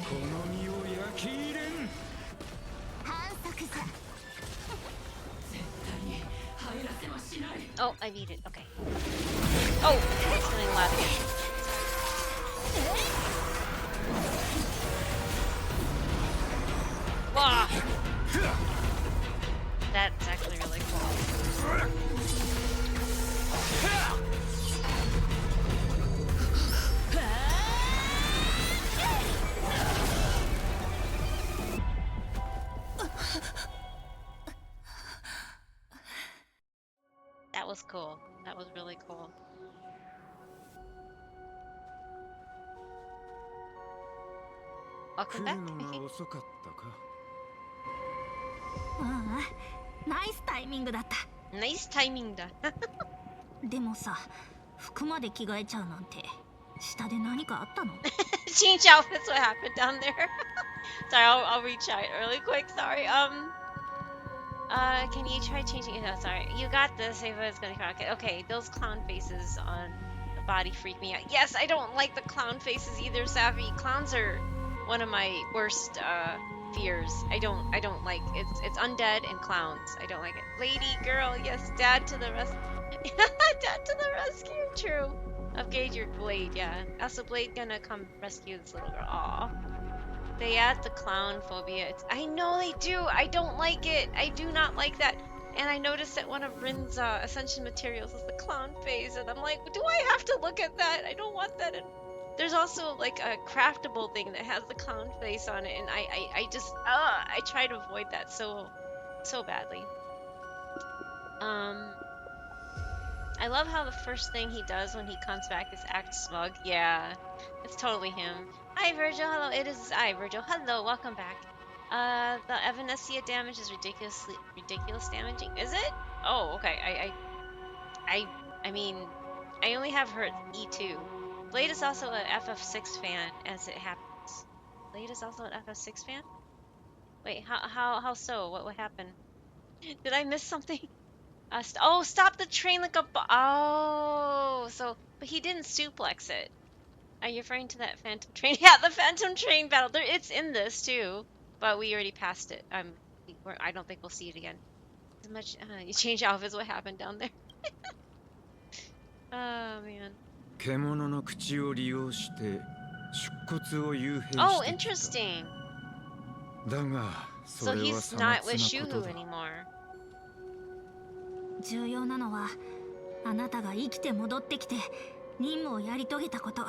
Speaker 9: この身を焼き入れん。
Speaker 6: 反則じゃ。
Speaker 1: Oh, I beat it. Okay. Oh, it's doing loud again. Wow. That's actually really cool. That was cool. That was really cool. Welcome back.
Speaker 9: 遅かったか。
Speaker 6: ナイスタイミングだった。
Speaker 1: ナイスタイミングだ。
Speaker 6: でもさ、服まで着替えちゃうなんて、下で何かあったの？
Speaker 1: Change outfits. What happened down there? Sorry, I'll retry it really quick. Sorry. Can you try changing it? No, sorry. You got this. Ava is gonna crack it. Okay, those clown faces on the body freak me out. Yes, I don't like the clown faces either, Savvy. Clowns are one of my worst fears. I don't like it's undead and clowns. I don't like it. Lady, girl, yes, dad to the rescue. Dad to the rescue. True. Upgrade your blade, yeah. Also, Blade gonna come rescue this little girl. Aw. They add the clown phobia. I know they do. I don't like it. I do not like that. And I noticed that one of Rin's ascension materials is the clown face, and I'm like, do I have to look at that? I don't want that. There's also like a craftable thing that has the clown face on it, and I just I try to avoid that so badly. I love how the first thing he does when he comes back is act smug. Yeah, it's totally him. Hi, Virgil. Hello. It is I, Virgil. Hello. Welcome back. The Evanescia damage is ridiculous damaging. Is it? Oh, okay. I mean, I only have her at E2. Blade is also an FF6 fan, as it happens. Blade is also an FF6 fan? Wait, how so? What happened? Did I miss something? Oh, stop the train like a oh, so but he didn't suplex it. Are you referring to that phantom train? Yeah, the phantom train battle. It's in this too, but we already passed it. I don't think we'll see it again. As much you change outfits, what happened down there? Oh man. Oh, interesting. So he's not with Shuhu anymore.
Speaker 3: 重要なのはあなたが生きて戻ってきて任務をやり遂げたこと。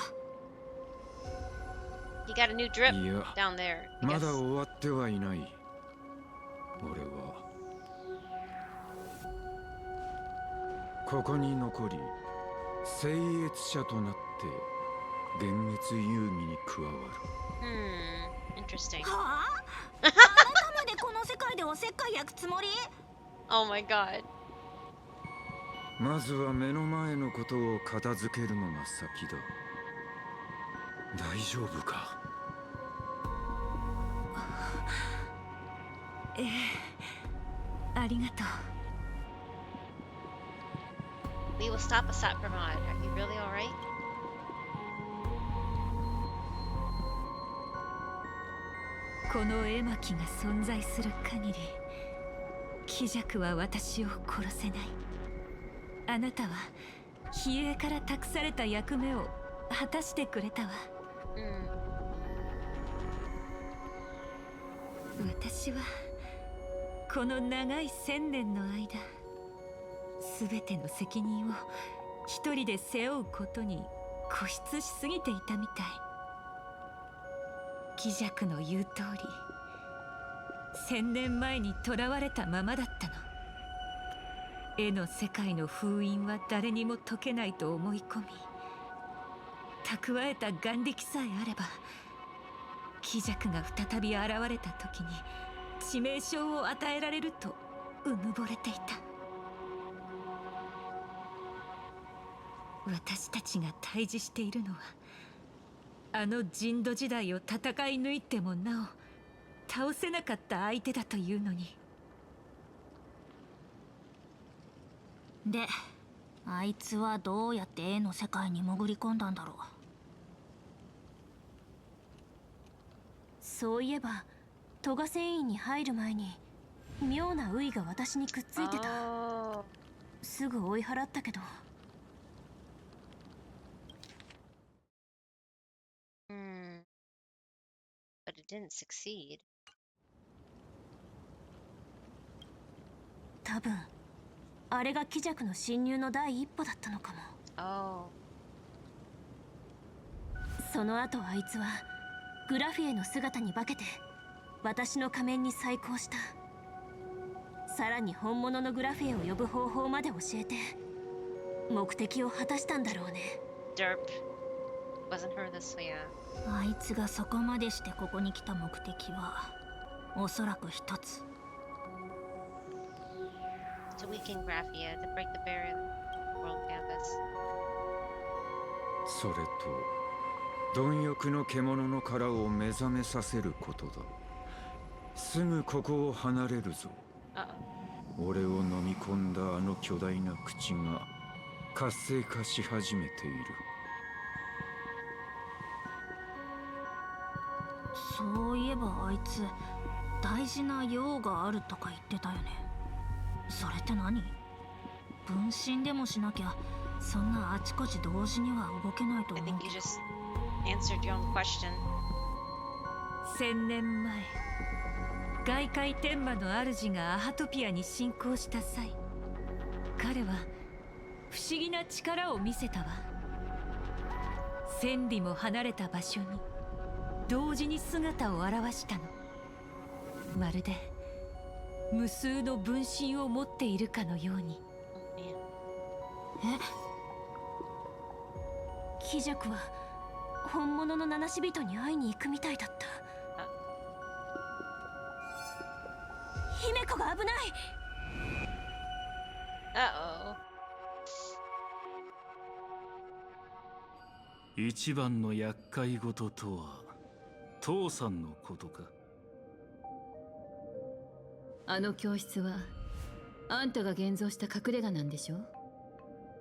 Speaker 1: He got a new drip down there.
Speaker 9: まだ終わってはいない。俺はここに残り、聖越者となって幻滅遊戯に加わる。
Speaker 1: Interesting.
Speaker 3: はあ？あなたまでこの世界でおせっかい焼くつもり？
Speaker 1: Oh my god.
Speaker 9: まずは目の前のことを片付けるのが先だ。大丈夫か？
Speaker 3: ええ、ありがとう。
Speaker 1: We will stop a sat for mod. Are you really alright?
Speaker 6: この絵巻が存在する限り、鬼弱は私を殺せない。あなたは比叡から託された役目を果たしてくれたわ。私はこの長い1000年の間、すべての責任を一人で背負うことに固執しすぎていたみたい。鬼弱の言う通り、1000年前に囚われたままだったの。絵の世界の封印は誰にも解けないと思い込み、蓄えた眼力さえあれば、鬼弱が再び現れた時に致命傷を与えられるとうぬぼれていた。私たちが対峙しているのは、あの人土時代を戦い抜いてもなお倒せなかった相手だというのに。
Speaker 3: で、あいつはどうやって絵の世界に潜り込んだんだろう。そういえば、トガ繊維に入る前に妙なウイが私にくっついてた。すぐ追い払ったけど。
Speaker 1: But it didn't succeed.
Speaker 3: 多分あれが鬼弱の侵入の第一歩だったのかも。その後あいつはグラフィエの姿に化けて私の仮面に再興した。さらに本物のグラフィエを呼ぶ方法まで教えて目的を果たしたんだろうね。
Speaker 1: Derp. Wasn't her this way?
Speaker 3: あいつがそこまでしてここに来た目的はおそらく一つ。
Speaker 1: To weaken Graphia, to break the barrier world canvas.
Speaker 9: それと貪欲の獣の殻を目覚めさせることだ。すぐここを離れるぞ。俺を飲み込んだあの巨大な口が活性化し始めている。
Speaker 3: そういえばあいつ大事な用があるとか言ってたよね。それって何？分身でもしなきゃそんなあちこち同時には動けないと思うけど。
Speaker 1: I think you just answered your own question.
Speaker 6: 1000年前、外界天魔の主がアハトピアに侵攻した際、彼は不思議な力を見せたわ。1000里も離れた場所に同時に姿を現したの。まるで無数の分身を持っているかのように。貴弱は本物の七死人に会いに行くみたいだった。姫子が危ない。
Speaker 9: 一番の厄介事とは父さんのことか。
Speaker 16: あの教室はあんたが現像した隠れ家なんでしょ。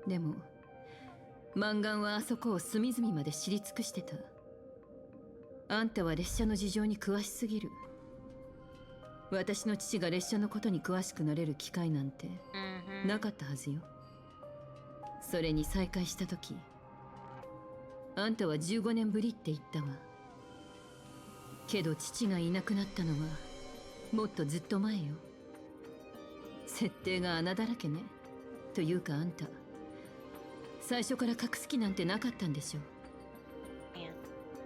Speaker 16: でもマンガンはあそこを隅々まで知り尽くしてた。あんたは列車の事情に詳しすぎる。私の父が列車のことに詳しくなれる機会なんてなかったはずよ。それに再会した時、あんたは15年ぶりって言ったわ。けど父がいなくなったのはもっとずっと前よ。設定が穴だらけね。というかあんた最初から隠す気なんてなかったんでしょ。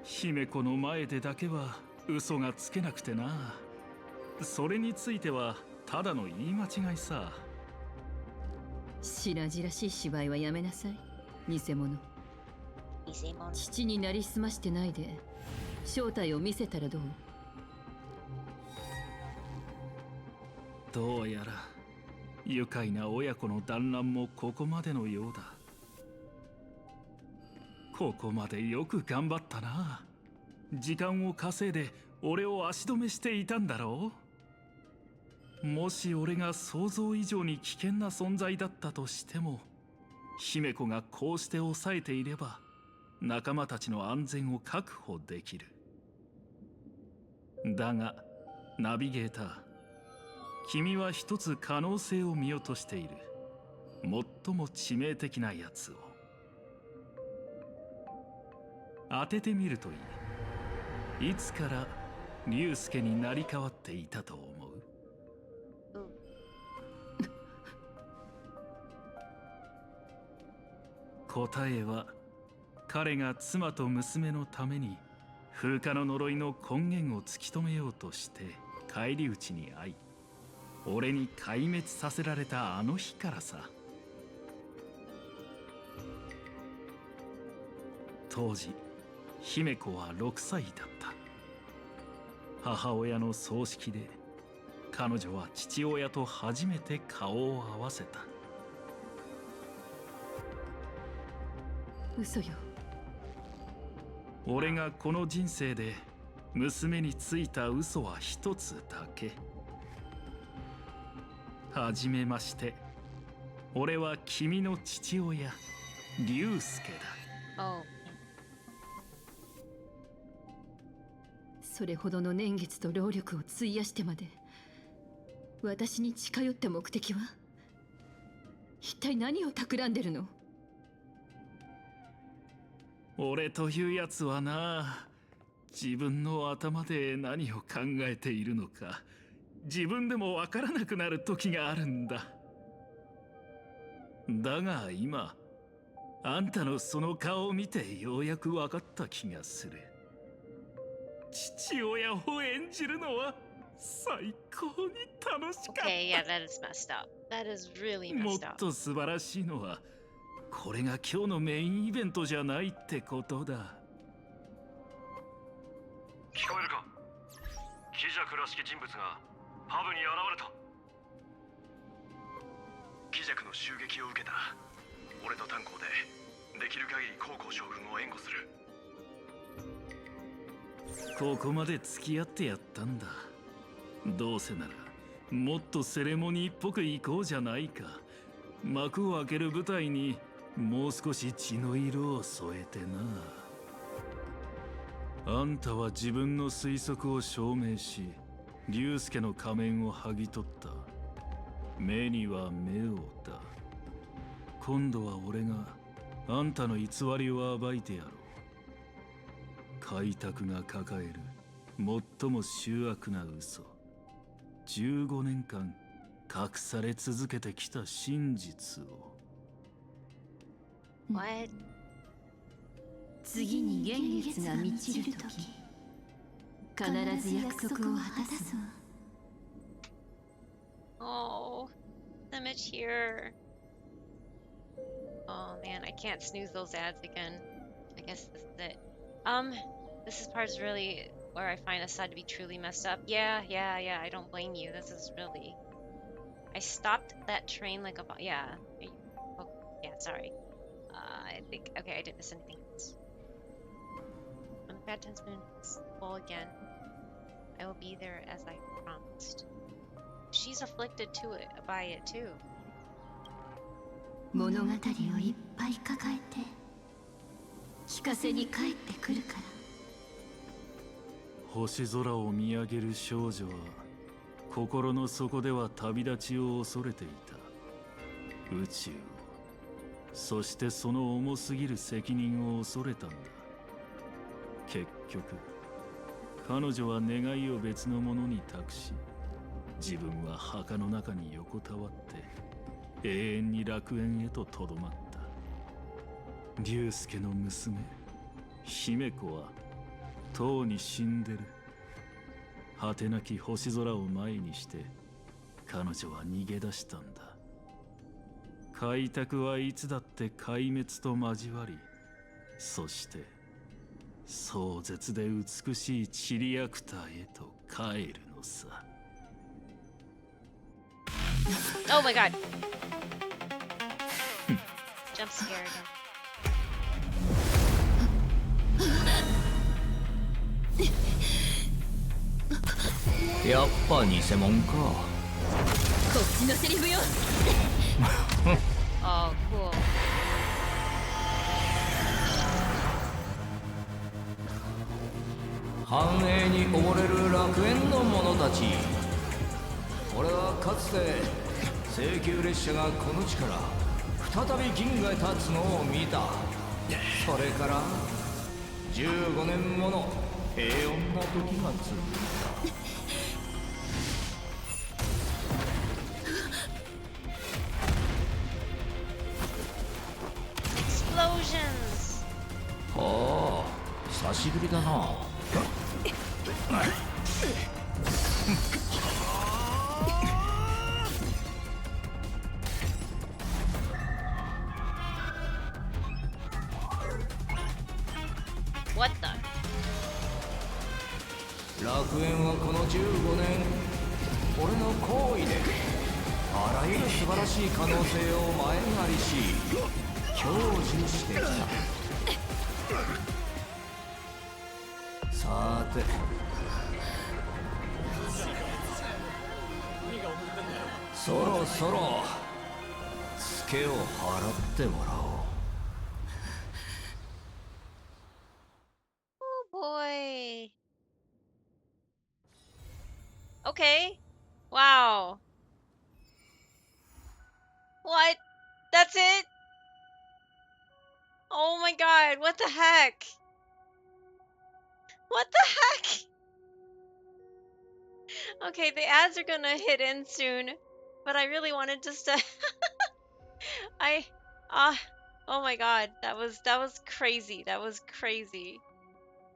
Speaker 9: 姫子の前でだけは嘘がつけなくてな。それについてはただの言い間違いさ。
Speaker 16: 白々しい芝居はやめなさい、偽物。父になりすましてないで正体を見せたらどう？
Speaker 9: どうやら愉快な親子の団らんもここまでのようだ。ここまでよく頑張ったな。時間を稼いで俺を足止めしていたんだろう。もし俺が想像以上に危険な存在だったとしても、姫子がこうして抑えていれば仲間たちの安全を確保できる。だがナビゲーター、君は一つ可能性を見落としている。最も致命的なやつを当ててみるといい。いつから龍介になり変わっていたと思う？答えは、彼が妻と娘のために風化の呪いの根源を突き止めようとして返り討ちに遭い、俺に壊滅させられたあの日からさ。当時姫子は6歳だった。母親の葬式で彼女は父親と初めて顔を合わせた。
Speaker 16: 嘘よ。
Speaker 9: 俺がこの人生で娘についた嘘は一つだけ。はじめまして、俺は君の父親龍介だ。
Speaker 16: それほどの年月と労力を費やしてまで私に近寄った目的は一体何を企んでるの？
Speaker 9: 俺というやつはな、自分の頭で何を考えているのか自分でもわからなくなる時があるんだ。だが今、あんたのその顔を見てようやくわかった気がする。父親を演じるのは最高に楽しかった。
Speaker 1: Okay, yeah, that is messed up. That is really
Speaker 9: もっ
Speaker 1: messed up.
Speaker 9: と素晴らしいのは、これが今日のメインイベントじゃないってことだ。
Speaker 15: 聞こえるか？貴弱らしき人物がパブに現れた。貴弱の襲撃を受けた。俺と炭鉱でできる限り高校将軍を援護する。
Speaker 9: ここまで付き合ってやったんだ。どうせならもっとセレモニーっぽく行こうじゃないか。幕を開ける舞台にもう少し血の色を添えてな。あんたは自分の推測を証明し、龍介の仮面を剥ぎ取った。目には目をだ。今度は俺があんたの偽りを暴いてやろう。開拓が抱える最も醜悪な嘘、15年間隠され続けてきた真実を。
Speaker 1: What?
Speaker 16: 次に現月が満ちるとき、必ず約束を果たすわ。
Speaker 1: Oh, the image here. man, I can't snooze those ads again. I guess this is it. This is part's really where I find Assad to be truly messed up. Yeah, I don't blame you. This is really... I stopped that train like a... Yeah. Oh, yeah, sorry. I think... Okay, I didn't miss anything else. When the bad times moon is full again, I will be there as I promised. She's afflicted to it by it too.
Speaker 16: 物語をいっぱい抱えて聞かせに帰ってくるから。
Speaker 9: 星空を見上げる少女は心の底では旅立ちを恐れていた。宇宙を、そしてその重すぎる責任を恐れたんだ。結局彼女は願いを別のものに託し、自分は墓の中に横たわって永遠に楽園へととどまった。龍介の娘姫子はとうに死んでる。果てなき星空を前にして彼女は逃げ出したんだ。開拓はいつだって壊滅と交わり、そして壮絶で美しいチリアクターへと帰るのさ。
Speaker 1: Oh my god. Jump scared.
Speaker 2: やっぱ偽物か。
Speaker 16: こっちのセリフよ。
Speaker 1: Oh, cool.
Speaker 2: 繁栄に溺れる楽園の者たち。俺はかつて請求列車がこの地から再び銀河へ立つのを見た。それから15年もの平穏な時が続いた。
Speaker 1: Explosions.
Speaker 2: はあ、久しぶりだな。
Speaker 1: What the?
Speaker 2: 楽園はこの15年、俺の行為であらゆる素晴らしい可能性を前借りし享受してきた。さて、そろそろツケを払ってもらおう。
Speaker 1: Oh boy. Okay. Wow. What? That's it? Oh my god, what the heck? What the heck? Okay, the ads are gonna hit in soon, but I really wanted just to I oh my god, that was crazy. That was crazy.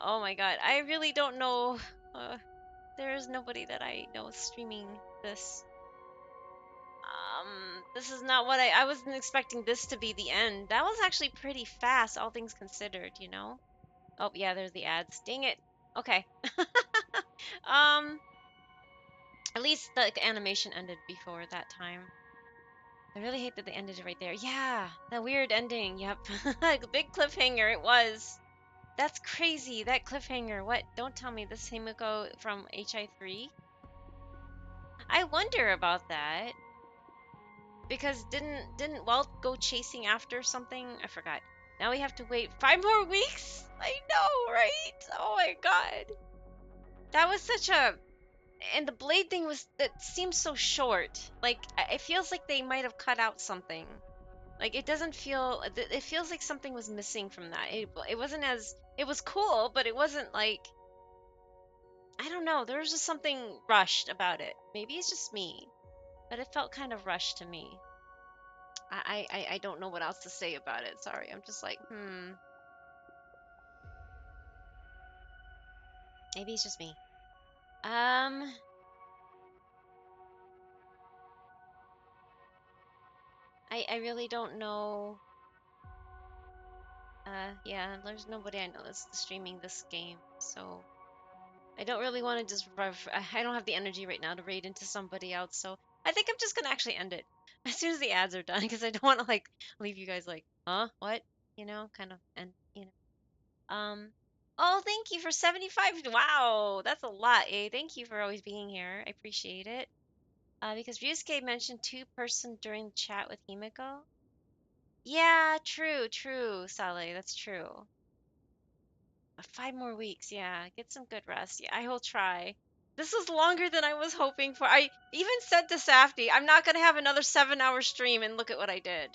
Speaker 1: Oh my god. I really don't know. There is nobody that I know streaming this. This is not what I wasn't expecting this to be the end. That was actually pretty fast, all things considered, you know? Oh, yeah, there's the ads. Dang it. Okay. At least the animation ended before that time. I really hate that they ended it right there. Yeah, that weird ending. Yep. Big cliffhanger it was. That's crazy. That cliffhanger. What? Don't tell me this Himiko from HI3? I wonder about that. Because didn't Walt go chasing after something? I forgot. Now we have to wait 5 more weeks? I know, right? Oh my god. That was such a... And the blade thing was... That seems so short. Like, it feels like they might have cut out something. Like, it doesn't feel... It feels like something was missing from that. It wasn't as... It was cool, but it wasn't like... I don't know. There was just something rushed about it. Maybe it's just me. But it felt kind of rushed to me. I don't know what else to say about it. Sorry. I'm just like, Maybe it's just me. I really don't know Yeah, there's nobody I know that's streaming this game, so I don't really want to just I don't have the energy right now to raid into somebody else, so I think I'm just gonna actually end it as soon as the ads are done because I don't want to like leave you guys like, huh, what, kind of, and oh, thank you for 75. Wow, that's a lot, eh? Thank you for always being here. I appreciate it. Because Ryusuke mentioned two-person during the chat with Himiko. Yeah, true, Sale, that's true. 5 more weeks, yeah. Get some good rest. Yeah, I will try. This was longer than I was hoping for. I even said to Safdie, I'm not gonna have another 7-hour stream, and look at what I did.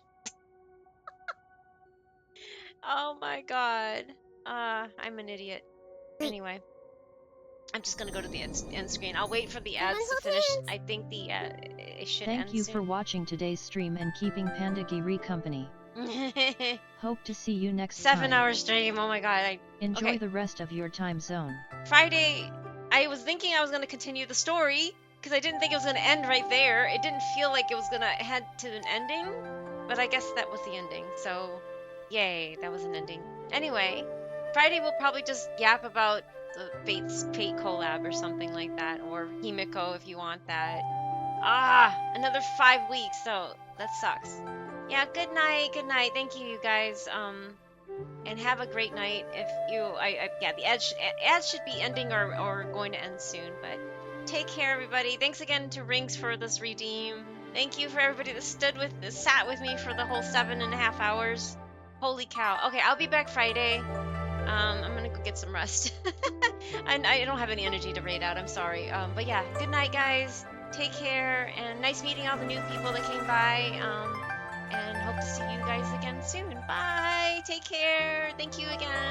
Speaker 1: Oh my god. I'm an idiot. Anyway, I'm just gonna go to the end screen. I'll wait for the ads to finish. I think it should end
Speaker 5: Thank you
Speaker 1: soon.
Speaker 5: for watching today's stream and keeping pandagiri company. Hope to see you next time.
Speaker 1: 7-hour stream. Oh my god.
Speaker 5: Enjoy the rest of your time zone.
Speaker 1: Friday, I was thinking I was going to continue the story because I didn't think it was going to end right there. It didn't feel like it was going to head to an ending, but I guess that was the ending. So, yay, that was an ending. Anyway, Friday we'll probably just yap about the Fate collab or something like that, or Himiko if you want that. Another 5 weeks, so that sucks. Yeah, good night. Thank you guys. And have a great night. If you, yeah, the ads should be ending or going to end soon. But take care, everybody. Thanks again to Rings for this redeem. Thank you for everybody that sat with me for the whole 7.5 hours. Holy cow. Okay, I'll be back Friday. I'm gonna go get some rest. And I don't have any energy to raid out. I'm sorry. But yeah, good night, guys. Take care, and nice meeting all the new people that came by. And hope to see you guys again soon. Bye. Take care. Thank you again.